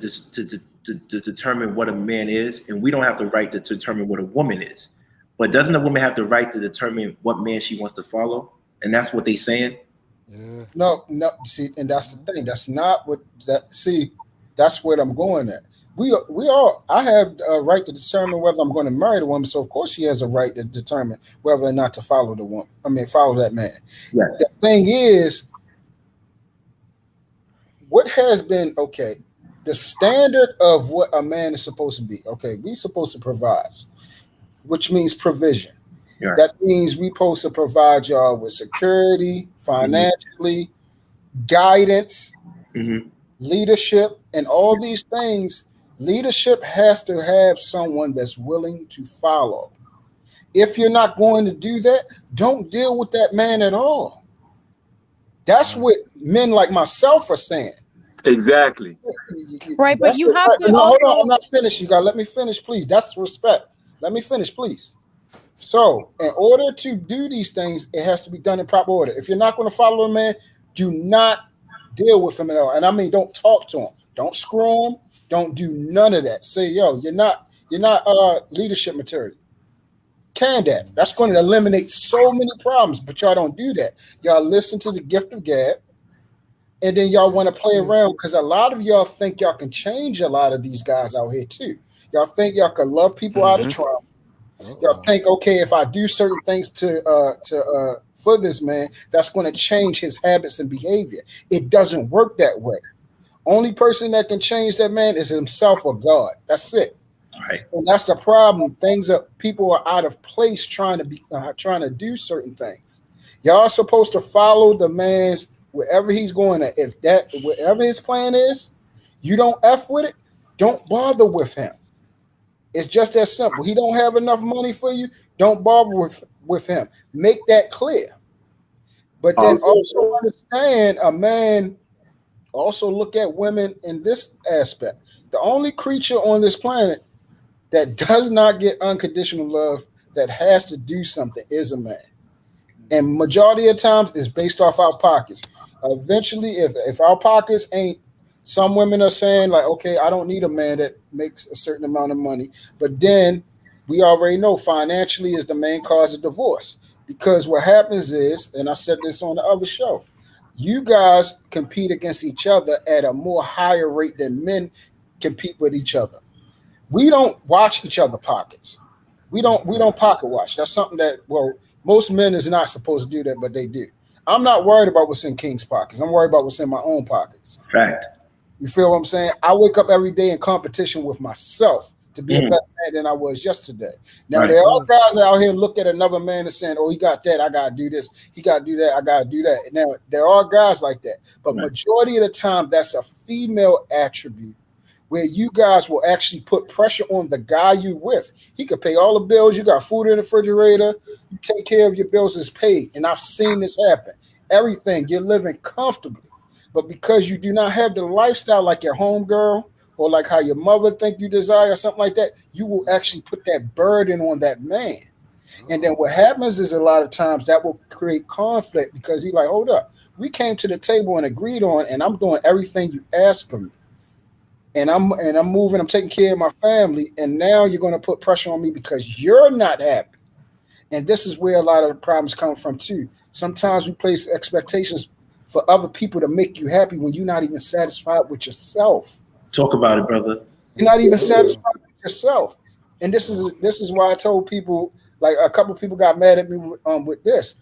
determine what a man is, and we don't have the right to determine what a woman is. But doesn't a woman have the right to determine what man she wants to follow? And that's what they saying. Yeah. No. See, and that's the thing. That's not what that. See, that's what I'm going at. We all. I have a right to determine whether I'm going to marry the woman. So of course she has a right to determine whether or not to follow the woman. I mean, follow that man. Yes. The thing is, what has been okay? The standard of what a man is supposed to be. Okay, we supposed to provide, which means provision. Right. That means we supposed to provide y'all with security, financially, guidance, leadership, and all these things. Leadership has to have someone that's willing to follow. If you're not going to do that, don't deal with that man at all. That's what men like myself are saying. Exactly. Right, but That's you what, have to no, hold on, also. I'm not finished. You got to let me finish, please. That's respect. Let me finish, please. So, in order to do these things, it has to be done in proper order. If you're not going to follow a man, do not deal with him at all. And I mean, don't talk to him. Don't screw him. Don't do none of that. Say, yo, you're not leadership material. Can that? That's going to eliminate so many problems, but y'all don't do that. Y'all listen to the gift of gab, and then y'all want to play around because a lot of y'all think y'all can change a lot of these guys out here too. Y'all think y'all can love people out of trauma. Y'all think, okay, if I do certain things for this man, that's going to change his habits and behavior. It doesn't work that way. Only person that can change that man is himself or God. That's it. Right. And that's the problem. People are out of place trying to do certain things. Y'all are supposed to follow the man's wherever he's going at. If that whatever his plan is, you don't F with it, don't bother with him. It's just that simple. He don't have enough money for you, don't bother with him. Make that clear. But then also understand a man also look at women in this aspect. The only creature on this planet that does not get unconditional love that has to do something is a man. And majority of times is based off our pockets. Eventually, if our pockets ain't, some women are saying like, okay, I don't need a man that makes a certain amount of money. But then we already know financially is the main cause of divorce. Because what happens is, and I said this on the other show, you guys compete against each other at a more higher rate than men compete with each other. We don't watch each other pockets. We don't pocket watch. That's something that most men is not supposed to do that, but they do. I'm not worried about what's in King's pockets. I'm worried about what's in my own pockets. Fact. You feel what I'm saying? I wake up every day in competition with myself to be a better man than I was yesterday. Now there are guys out here look at another man and saying, "Oh, he got that. I gotta do this. He gotta do that. I gotta do that." Now there are guys like that, but majority of the time, that's a female attribute where you guys will actually put pressure on the guy you with. He could pay all the bills. You got food in the refrigerator. You take care of your bills is paid. And I've seen this happen. Everything, you're living comfortably. But because you do not have the lifestyle like your homegirl or like how your mother think you desire or something like that, you will actually put that burden on that man. And then what happens is a lot of times that will create conflict because he's like, hold up, we came to the table and agreed on, and I'm doing everything you asked of me. and I'm moving, I'm taking care of my family, and now you're going to put pressure on me because you're not happy. And this is where a lot of the problems come from too. Sometimes we place expectations for other people to make you happy when you're not even satisfied with yourself. Talk about it, brother. You're not even Yeah. satisfied with yourself. And this is why I told people, like a couple of people got mad at me with this,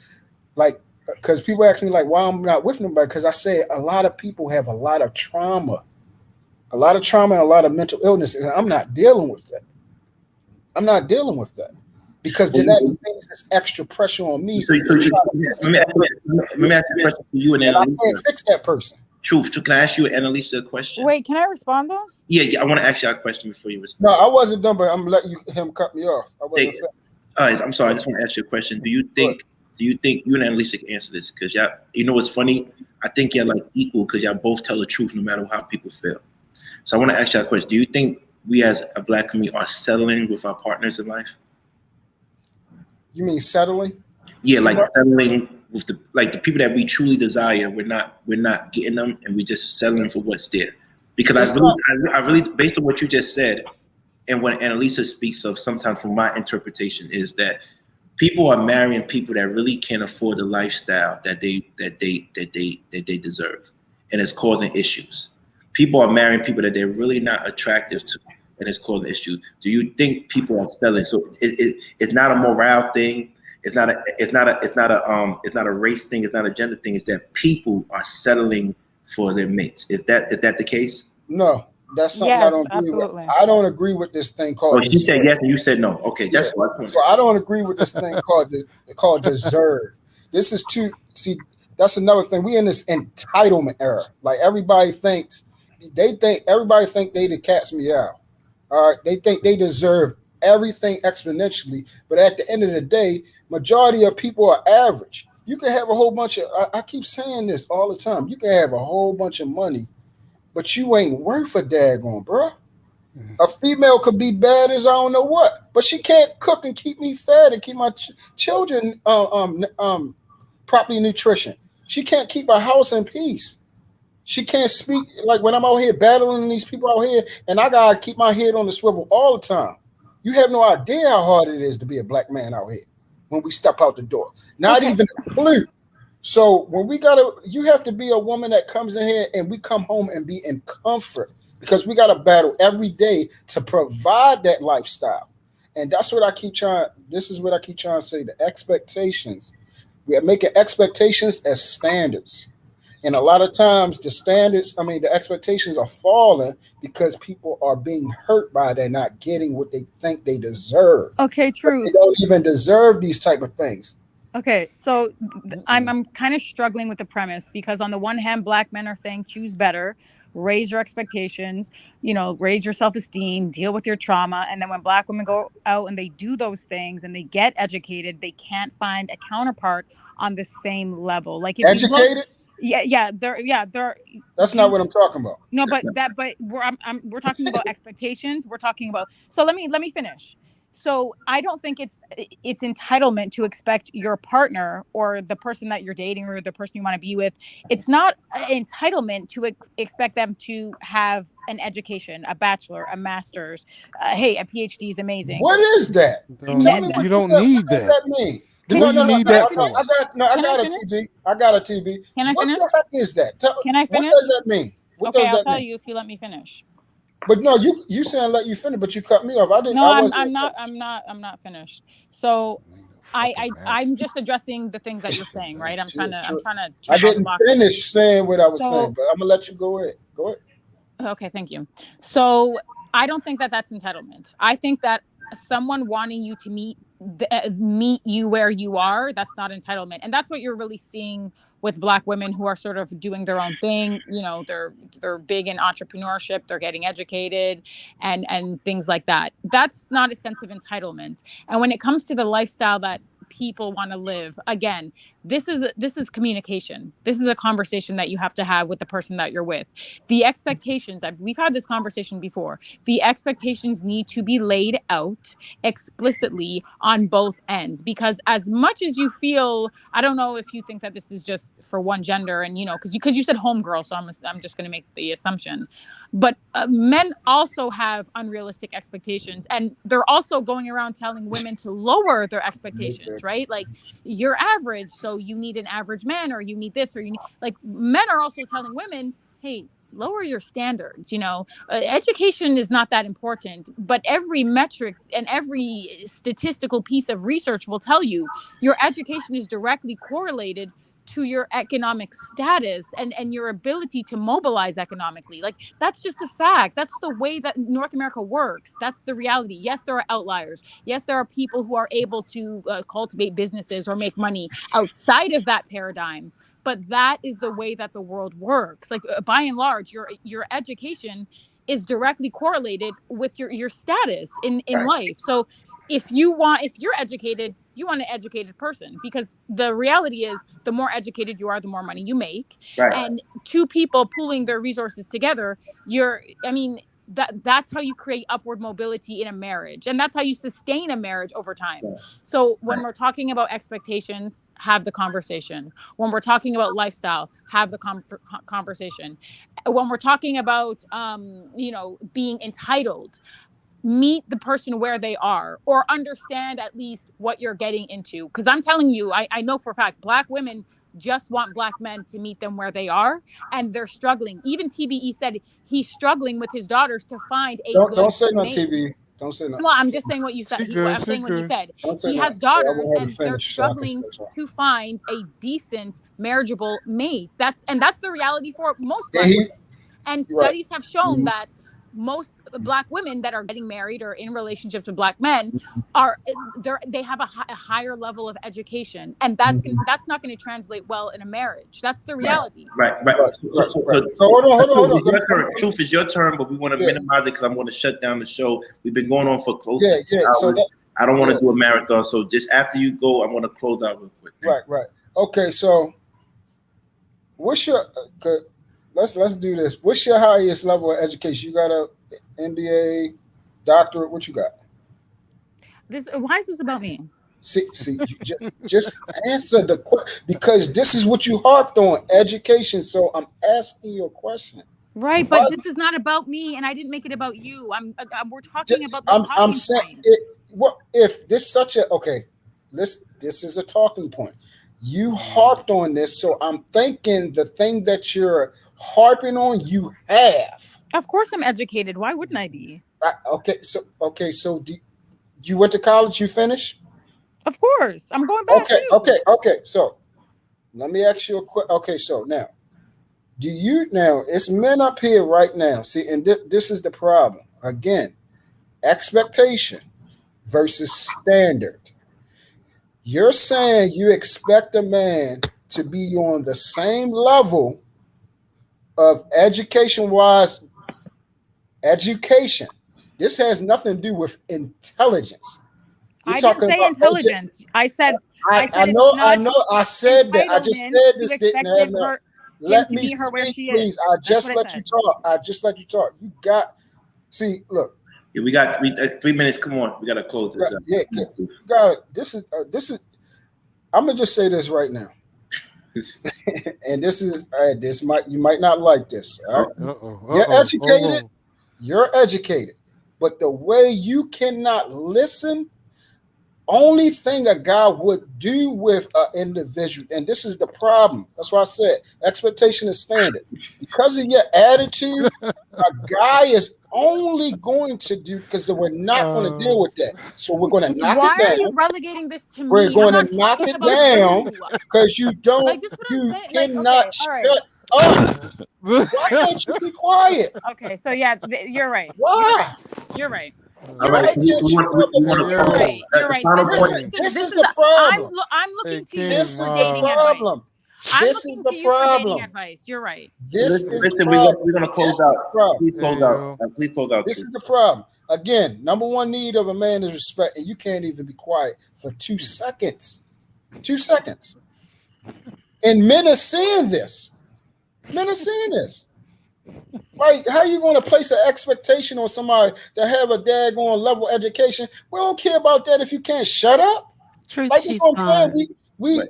like because people ask me like why I'm not with nobody, because I say a lot of people have a lot of trauma, and a lot of mental illness, and I'm not dealing with that. I'm not dealing with that because then that brings this extra pressure on me So, to try to fix let me that ask you, let me person, ask you a question for you and and I can't Annalisa. fix that person. Truth. So can I ask you and Annalisa a question? Wait, can I respond though? Yeah, I want to ask you a question before you No, respond. I wasn't done, but I'm letting him cut me off. I Hey, wasn't finished. all right, I'm sorry. I just want to ask you a question. Do you think you and Annalisa can answer this? Because y'all, you know what's funny? I think you're like equal because y'all both tell the truth no matter how people feel. So I want to ask you a question. Do you think we as a black community are settling with our partners in life? You mean settling? Yeah, Too like much? settling with the people that we truly desire. We're not getting them, and we're just settling for what's there. Because It's not. I really, based on what you just said, and when Annalisa speaks of, sometimes from my interpretation is that people are marrying people that really can't afford the lifestyle that they deserve, and it's causing issues. People are marrying people that they're really not attractive to, and it's causing issues. Do you think people are selling? So it's not a morale thing. It's not a race thing. It's not a gender thing. It's that people are settling for their mates. Is that the case? No, that's something I Yes, don't agree with. absolutely. I don't agree with this thing Oh, called she deserve. said yes, and you said no. Okay, Yeah. that's what. So I don't agree with this thing called deserve. This is too. See, that's another thing. We in this entitlement era. Like everybody think they the cat's meow. All right, they think they deserve everything exponentially, but at the end of the day, majority of people are average. You can have a whole bunch of. I keep saying this all the time. You can have a whole bunch of money, but you ain't worth a daggone, bro. A female could be bad as I don't know what, but she can't cook and keep me fed and keep my children properly nutrition. She can't keep her house in peace. She can't speak like when I'm out here battling these people out here, and I gotta keep my head on the swivel all the time. You have no idea how hard it is to be a black man out here when we step out the door. Not Okay. even a clue. So when you have to be a woman that comes in here and we come home and be in comfort because we got to battle every day to provide that lifestyle. And that's what I keep trying. This is what I keep trying to say. The expectations. We are making expectations as standards. And a lot of times the expectations are falling because people are being hurt by they're not getting what they think they deserve. Okay, But they truth. don't even deserve these type of things. Okay, so I'm kind of struggling with the premise because on the one hand, black men are saying choose better, raise your expectations, raise your self-esteem, deal with your trauma, and then when black women go out and they do those things and they get educated, they can't find a counterpart on the same level. Like if you look, Educated? they're That's not do what I'm talking about. no, but we're talking about expectations. We're talking about so let me finish. So I don't think it's entitlement to expect your partner or the person that you're dating or the person you want to be with. It's not entitlement to expect them to have an education, a bachelor, a master's. Hey, a PhD is amazing. What is that? Tell me You don't need what does that. that mean? Can, No, What do no, you no, need no. that can I for? finish? I Can I got a finish? TB. I got a TB. Can I What finish? the heck is that? Can I What finish? does that mean? What Okay, does I'll that tell mean? you if you let me finish. But no, you saying let you finish, but you cut me off. No, I I'm wasn't I'm not finished. I'm not I'm not finished. So Fucking I'm master. just addressing the things that you're saying, right? I'm trying True, to I'm true. trying to I check all the didn't boxes. finish saying what I was saying, So but I'm gonna let you go ahead. Go ahead. okay, thank you. So I don't think that that's entitlement. I think that someone wanting you to meet you where you are, that's not entitlement. And that's what you're really seeing with black women who are sort of doing their own thing. They're big in entrepreneurship, they're getting educated and things like that. That's not a sense of entitlement. And when it comes to the lifestyle that people want to live. Again, this is communication. This is a conversation that you have to have with the person that you're with. The expectations, we've had this conversation before. The expectations need to be laid out explicitly on both ends, because as much as you feel, I don't know if you think that this is just for one gender, and because you said homegirl, so I'm just going to make the assumption, but men also have unrealistic expectations, and they're also going around telling women to lower their expectations, right? Like, you're average, so you need an average man, or you need this, or you need, like, men are also telling women, hey, lower your standards. Education is not that important, but every metric and every statistical piece of research will tell you your education is directly correlated to your economic status and your ability to mobilize economically. Like, that's just a fact. That's the way that North America works. That's the reality. Yes, there are outliers. Yes, there are people who are able to cultivate businesses or make money outside of that paradigm. But that is the way that the world works. Like, by and large, your education is directly correlated with your status in life. So if you're educated, you want an educated person, because the reality is the more educated you are, the more money you make. Right. And two people pooling their resources together, that's how you create upward mobility in a marriage, and that's how you sustain a marriage over time. So when we're talking about expectations, have the conversation. When we're talking about lifestyle, have the conversation. When we're talking about being entitled, meet the person where they are, or understand at least what you're getting into. Because I'm telling you, I know for a fact, Black women just want Black men to meet them where they are, and they're struggling. Even TBE said he's struggling with his daughters to find a good Don't say no, mate. TBE. Don't say no. Well, I'm just saying what you said. I'm saying what he said. He has daughters, and they're struggling to find a decent marriageable mate. That's the reality for most Black women. And studies have shown that most Black women that are getting married or in relationships with Black men they have a higher level of education, and that's not going to translate well in a marriage. That's the reality. Right. So hold on. Truth is your turn, but we want to minimize it because I'm going to shut down the show. We've been going on for close to 2 hours. So I don't want to do a marathon, so just after you go, I want to close out real quick. Right. Okay, so what's your let's do this. What's your highest level of education? You got a MBA, doctorate? What you got? Why is this about me? See, just answer the question, because this is what you harped on, education. So I'm asking you a question. Right, but this is not about me, and I didn't make it about you. We're talking about the talking points. What if this such a this is a talking point. You harped on this, so I'm thinking the thing that you're harping on, you have. Of course, I'm educated. Why wouldn't I be? So you went to college? You finished? Of course, I'm going back. Okay. So let me ask you a question. Okay, so now, it's men up here right now. See, and this is the problem again: expectation versus standard. You're saying you expect a man to be on the same level of education-wise. Education. This has nothing to do with intelligence. I didn't say intelligence. I said I know. I said that. I just said this didn't have no. Let me speak, please. I just let you talk. You got. See, look. Yeah, we got 3 minutes. Come on, we gotta close this up. Yeah. Got it. This is. I'm gonna just say this right now, and you might not like this. All right? You're educated, but the way you cannot listen. Only thing a guy would do with an individual, and this is the problem. That's why I said expectation is standard. Because of your attitude, a guy is only going to do, because we're not going to deal with that. So we're going to knock it down. Why are you relegating this to me? We're going to knock it down because you don't. You cannot shut up. Why don't you be quiet? Okay, so yeah, you're right. Why? You're right. All right, you're right. You're right. This is the problem. I'm looking to you for dating advice. I'm This is looking the to you for dating problem. advice. You're right. This is Listen, the we're problem. gonna close This is out. the problem. Please close Hey, out. yo. Please close out. This Truth. is the problem. Again, number one need of a man is respect, and you can't even be quiet for 2 seconds. 2 seconds. And men are seeing this. Men are seeing this. Like, how you going to place an expectation on somebody that have a daggone level education? We don't care about that if you can't shut up. Truth, Like, that's she's what I'm saying. gone.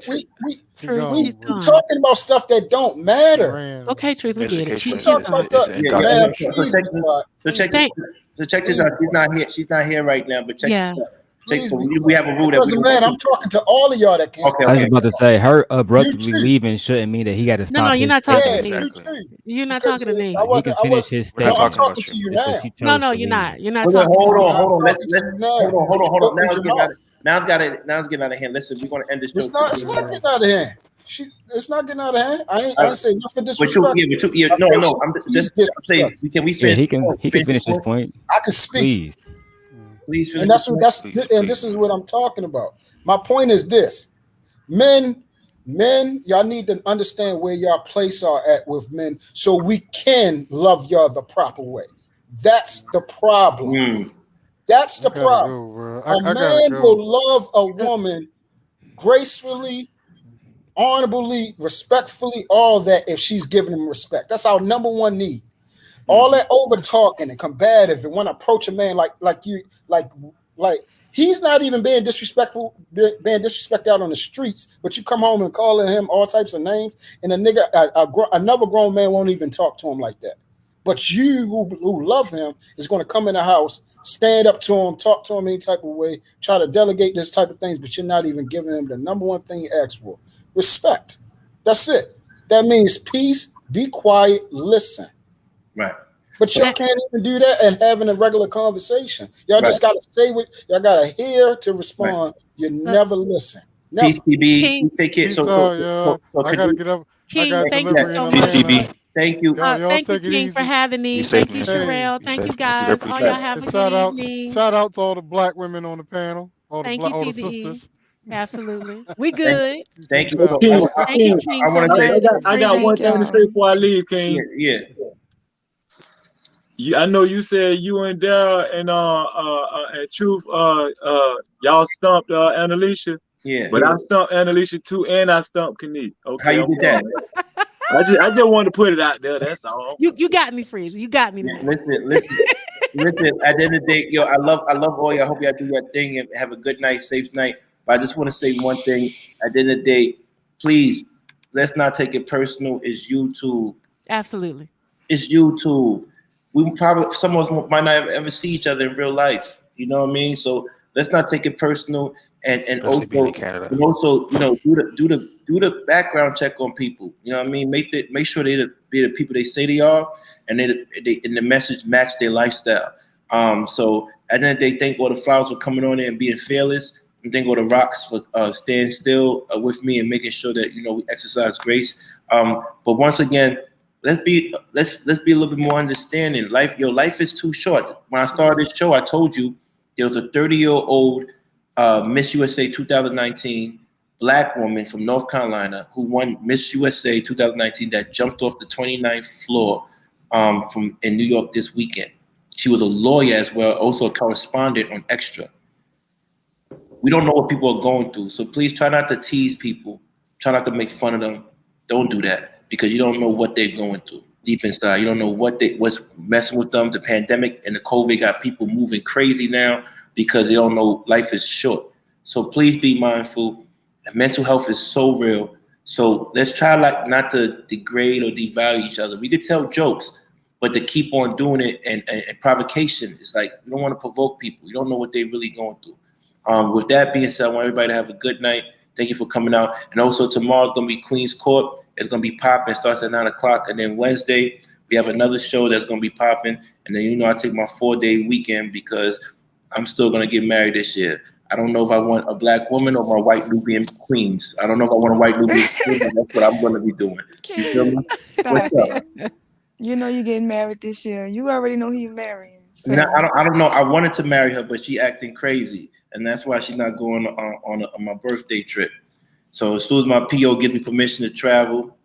She Truth, gone, she's bro. gone. Talking about stuff that don't She matter. ran. Okay, Truth, we get it. Education We're She's talking about gone. stuff. Yeah. Man, So please check be quiet. so check this out. She's not here. She's not here right now. But check Yeah. this out. Please So be we quiet. have a rule that we Because, don't. man, I'm talking to all of y'all that can't. Okay. I was about to say her You abruptly too. leaving shouldn't mean that he got to No, stop no, you're his not talking to statement. me. Exactly. You're not Because talking to me. I He can wasn't. finish his We're not No, I'm statement. talking talking about to you. you It's now. just she No, chose no, to you're leave. not. You're not Well, then, talking to hold me. on. I'm Let's talking to you now. hold on. Because you opened Now it's your getting out. mouth. Now it's getting out of hand. Listen, we're gonna end this show. It's not. It's not getting out of hand. It's not getting out of hand. I ain't say nothing But you, disrespectful. yeah, I no, said no. I'm she's just saying. disrespectful. Can we Yeah, finish? he can finish his point. I can speak, Please. Please finish. and that's what that's Please, and please. this is what I'm talking about. My point is this: men, y'all need to understand where y'all place are at with men, so we can love y'all the proper way. That's the problem. That's the I gotta problem. go, bro. A I gotta man go. will love a woman gracefully, honorably, respectfully, all that if she's giving him respect. That's our number one need. All that over talking and combative and want to approach a man like he's not even being disrespectful, being disrespected out on the streets, but you come home and calling him all types of names, and a nigga, another grown man won't even talk to him like that. But you who love him is going to come in the house, stand up to him, talk to him any type of way, try to delegate this type of things, but you're not even giving him the number one thing he asks for: respect. That's it. That means peace, be quiet, listen. Right. But y'all can't even do that and having a regular conversation. Y'all just gotta say what y'all gotta hear to respond. You never listen. Never. Peace, TB. King. Take it. Peace So, out, y'all. I gotta get up. I King, got thank you delivery in so Atlanta. much. Thank you. Y'all Thank you, take it King, for easy. having Be me. safe, Thank you, be safe. Sherelle. Be Thank safe. you, Be there guys. for each All other. y'all have And a good evening. shout out to all the black women on the panel, all Thank you, the TDE. sisters. Absolutely. We good. Thank you. Peace out. King, Thank you, King, King, I so want to say, much. I got one Appreciate thing to y'all. say before I leave, King. yeah. I know you said you and Dara and Truth y'all stumped Annalicia. Yeah. But I stumped Annalicia too, and I stumped Kanique. Okay, How you did that? I just wanted to put it out there. That's all. You got me, Freezy. You got me now. Listen. At the end of the day, yo, I love all y'all. I hope y'all do your thing and have a good night, safe night. But I just want to say one thing. At the end of the day, please, let's not take it personal. It's YouTube. Absolutely. It's YouTube. We probably some of us might not ever see each other in real life. You know what I mean? So let's not take it personal, and Especially being in also Canada. and also do the background check on people. You know what I mean? Make sure be the people they say they are, and they and the message match their lifestyle. So at the end of the day, thank all the flowers for coming on there and being fearless, and thank all the rocks for staying still with me and making sure that we exercise grace. But once again, let's be a little bit more understanding. Your life is too short. When I started this show, I told you there was a 30-year-old Miss USA 2019 Black woman from North Carolina who won Miss USA 2019 that jumped off the 29th floor in New York this weekend. She was a lawyer as well, also a correspondent on Extra. We don't know what people are going through, so please try not to tease people. Try not to make fun of them. Don't do that because you don't know what they're going through deep inside. You don't know what's messing with them. The pandemic and the COVID got people moving crazy now because they don't know life is short. So please be mindful. Mental health is so real. So let's try not to degrade or devalue each other. We could tell jokes, but to keep on doing it and provocation is like you don't want to provoke people. You don't know what they're really going through. With that being said, I want everybody to have a good night. Thank you for coming out. And also tomorrow's going to be Queen's Court. It's going to be popping. It starts at 9 o'clock. And then Wednesday, we have another show that's going to be popping. And then, I take my 4-day weekend because I'm still going to get married this year. I don't know if I want a Black woman or my white Nubian queens. I don't know if I want a white Nubian queen, but that's what I'm going to be doing. You feel me? Stop What's up? it. You know you're getting married this year. You already know who you're marrying. So. No, I don't know. I wanted to marry her, but she acting crazy. And that's why she's not going on my birthday trip. So as soon as my PO gives me permission to travel,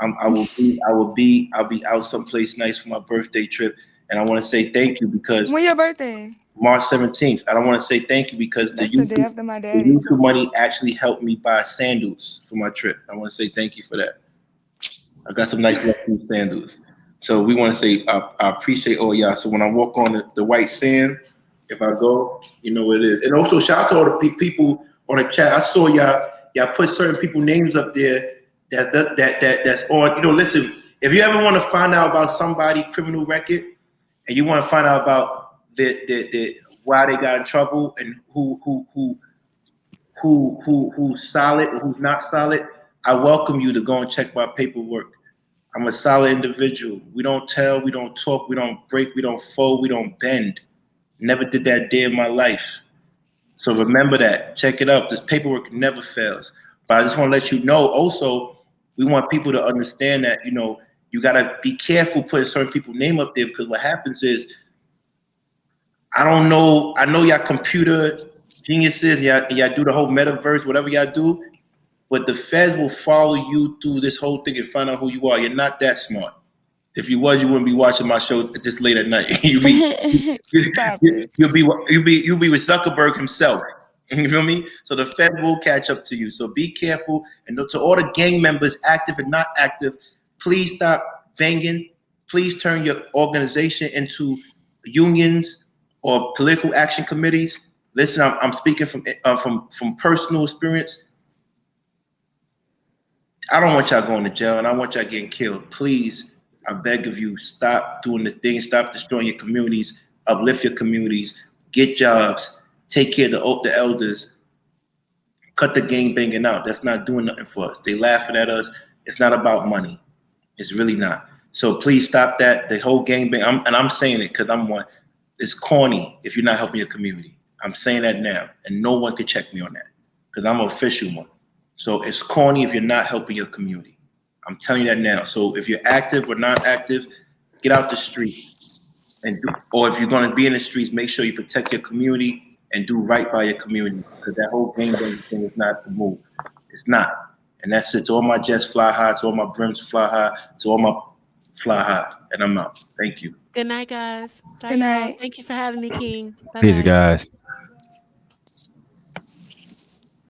I'll be out someplace nice for my birthday trip. And I want to say thank you because When your birthday? March 17th. And I want to say thank you because That's the day after my the daddy's. YouTube money actually helped me buy sandals for my trip. I want to say thank you for that. I got some nice luxury sandals. So we want to say I appreciate all y'all. So when I walk on the white sand, if I go, you know what it is. And also shout out to all the people on the chat. I saw y'all put certain people names up there that's on. You know, listen, if you ever want to find out about somebody criminal record and you want to find out about the why they got in trouble and who's solid or who's not solid, I welcome you to go and check my paperwork. I'm a solid individual. We don't tell, we don't talk, we don't break, we don't fold, we don't bend. Never did that day in my life. So remember that. Check it up. This paperwork never fails. But I just want to let you know also, we want people to understand that, you know, you got to be careful putting certain people's name up there because what happens is, I don't know, I know y'all computer geniuses, y'all do the whole metaverse, whatever y'all do, but the feds will follow you through this whole thing and find out who you are. You're not that smart. If you was, you wouldn't be watching my show this late at night. Stop it. You'll be with Zuckerberg himself. You feel me? So the Fed will catch up to you. So be careful. And to all the gang members, active and not active, please stop banging. Please turn your organization into unions or political action committees. Listen, I'm speaking from personal experience. I don't want y'all going to jail, and I want y'all getting killed. Please, I beg of you, stop doing the things, stop destroying your communities, uplift your communities, get jobs, take care of the elders, cut the gang banging out. That's not doing nothing for us. They laughing at us. It's not about money. It's really not. So please stop that. The whole gang bang, I'm saying it because I'm one. It's corny if you're not helping your community. I'm saying that now, and no one can check me on that because I'm an official one. So it's corny if you're not helping your community. I'm telling you that now. So if you're active or not active, get out the street or if you're going to be in the streets, make sure you protect your community and do right by your community because that whole gang bang thing is not the move. It's not. And that's it. To all my jets fly high, to all my brims fly high, to all my fly high. And I'm out. Thank you. Good night, guys. Bye, Good y'all. night. Thank you for having me, King. Peace, Bye-bye. guys.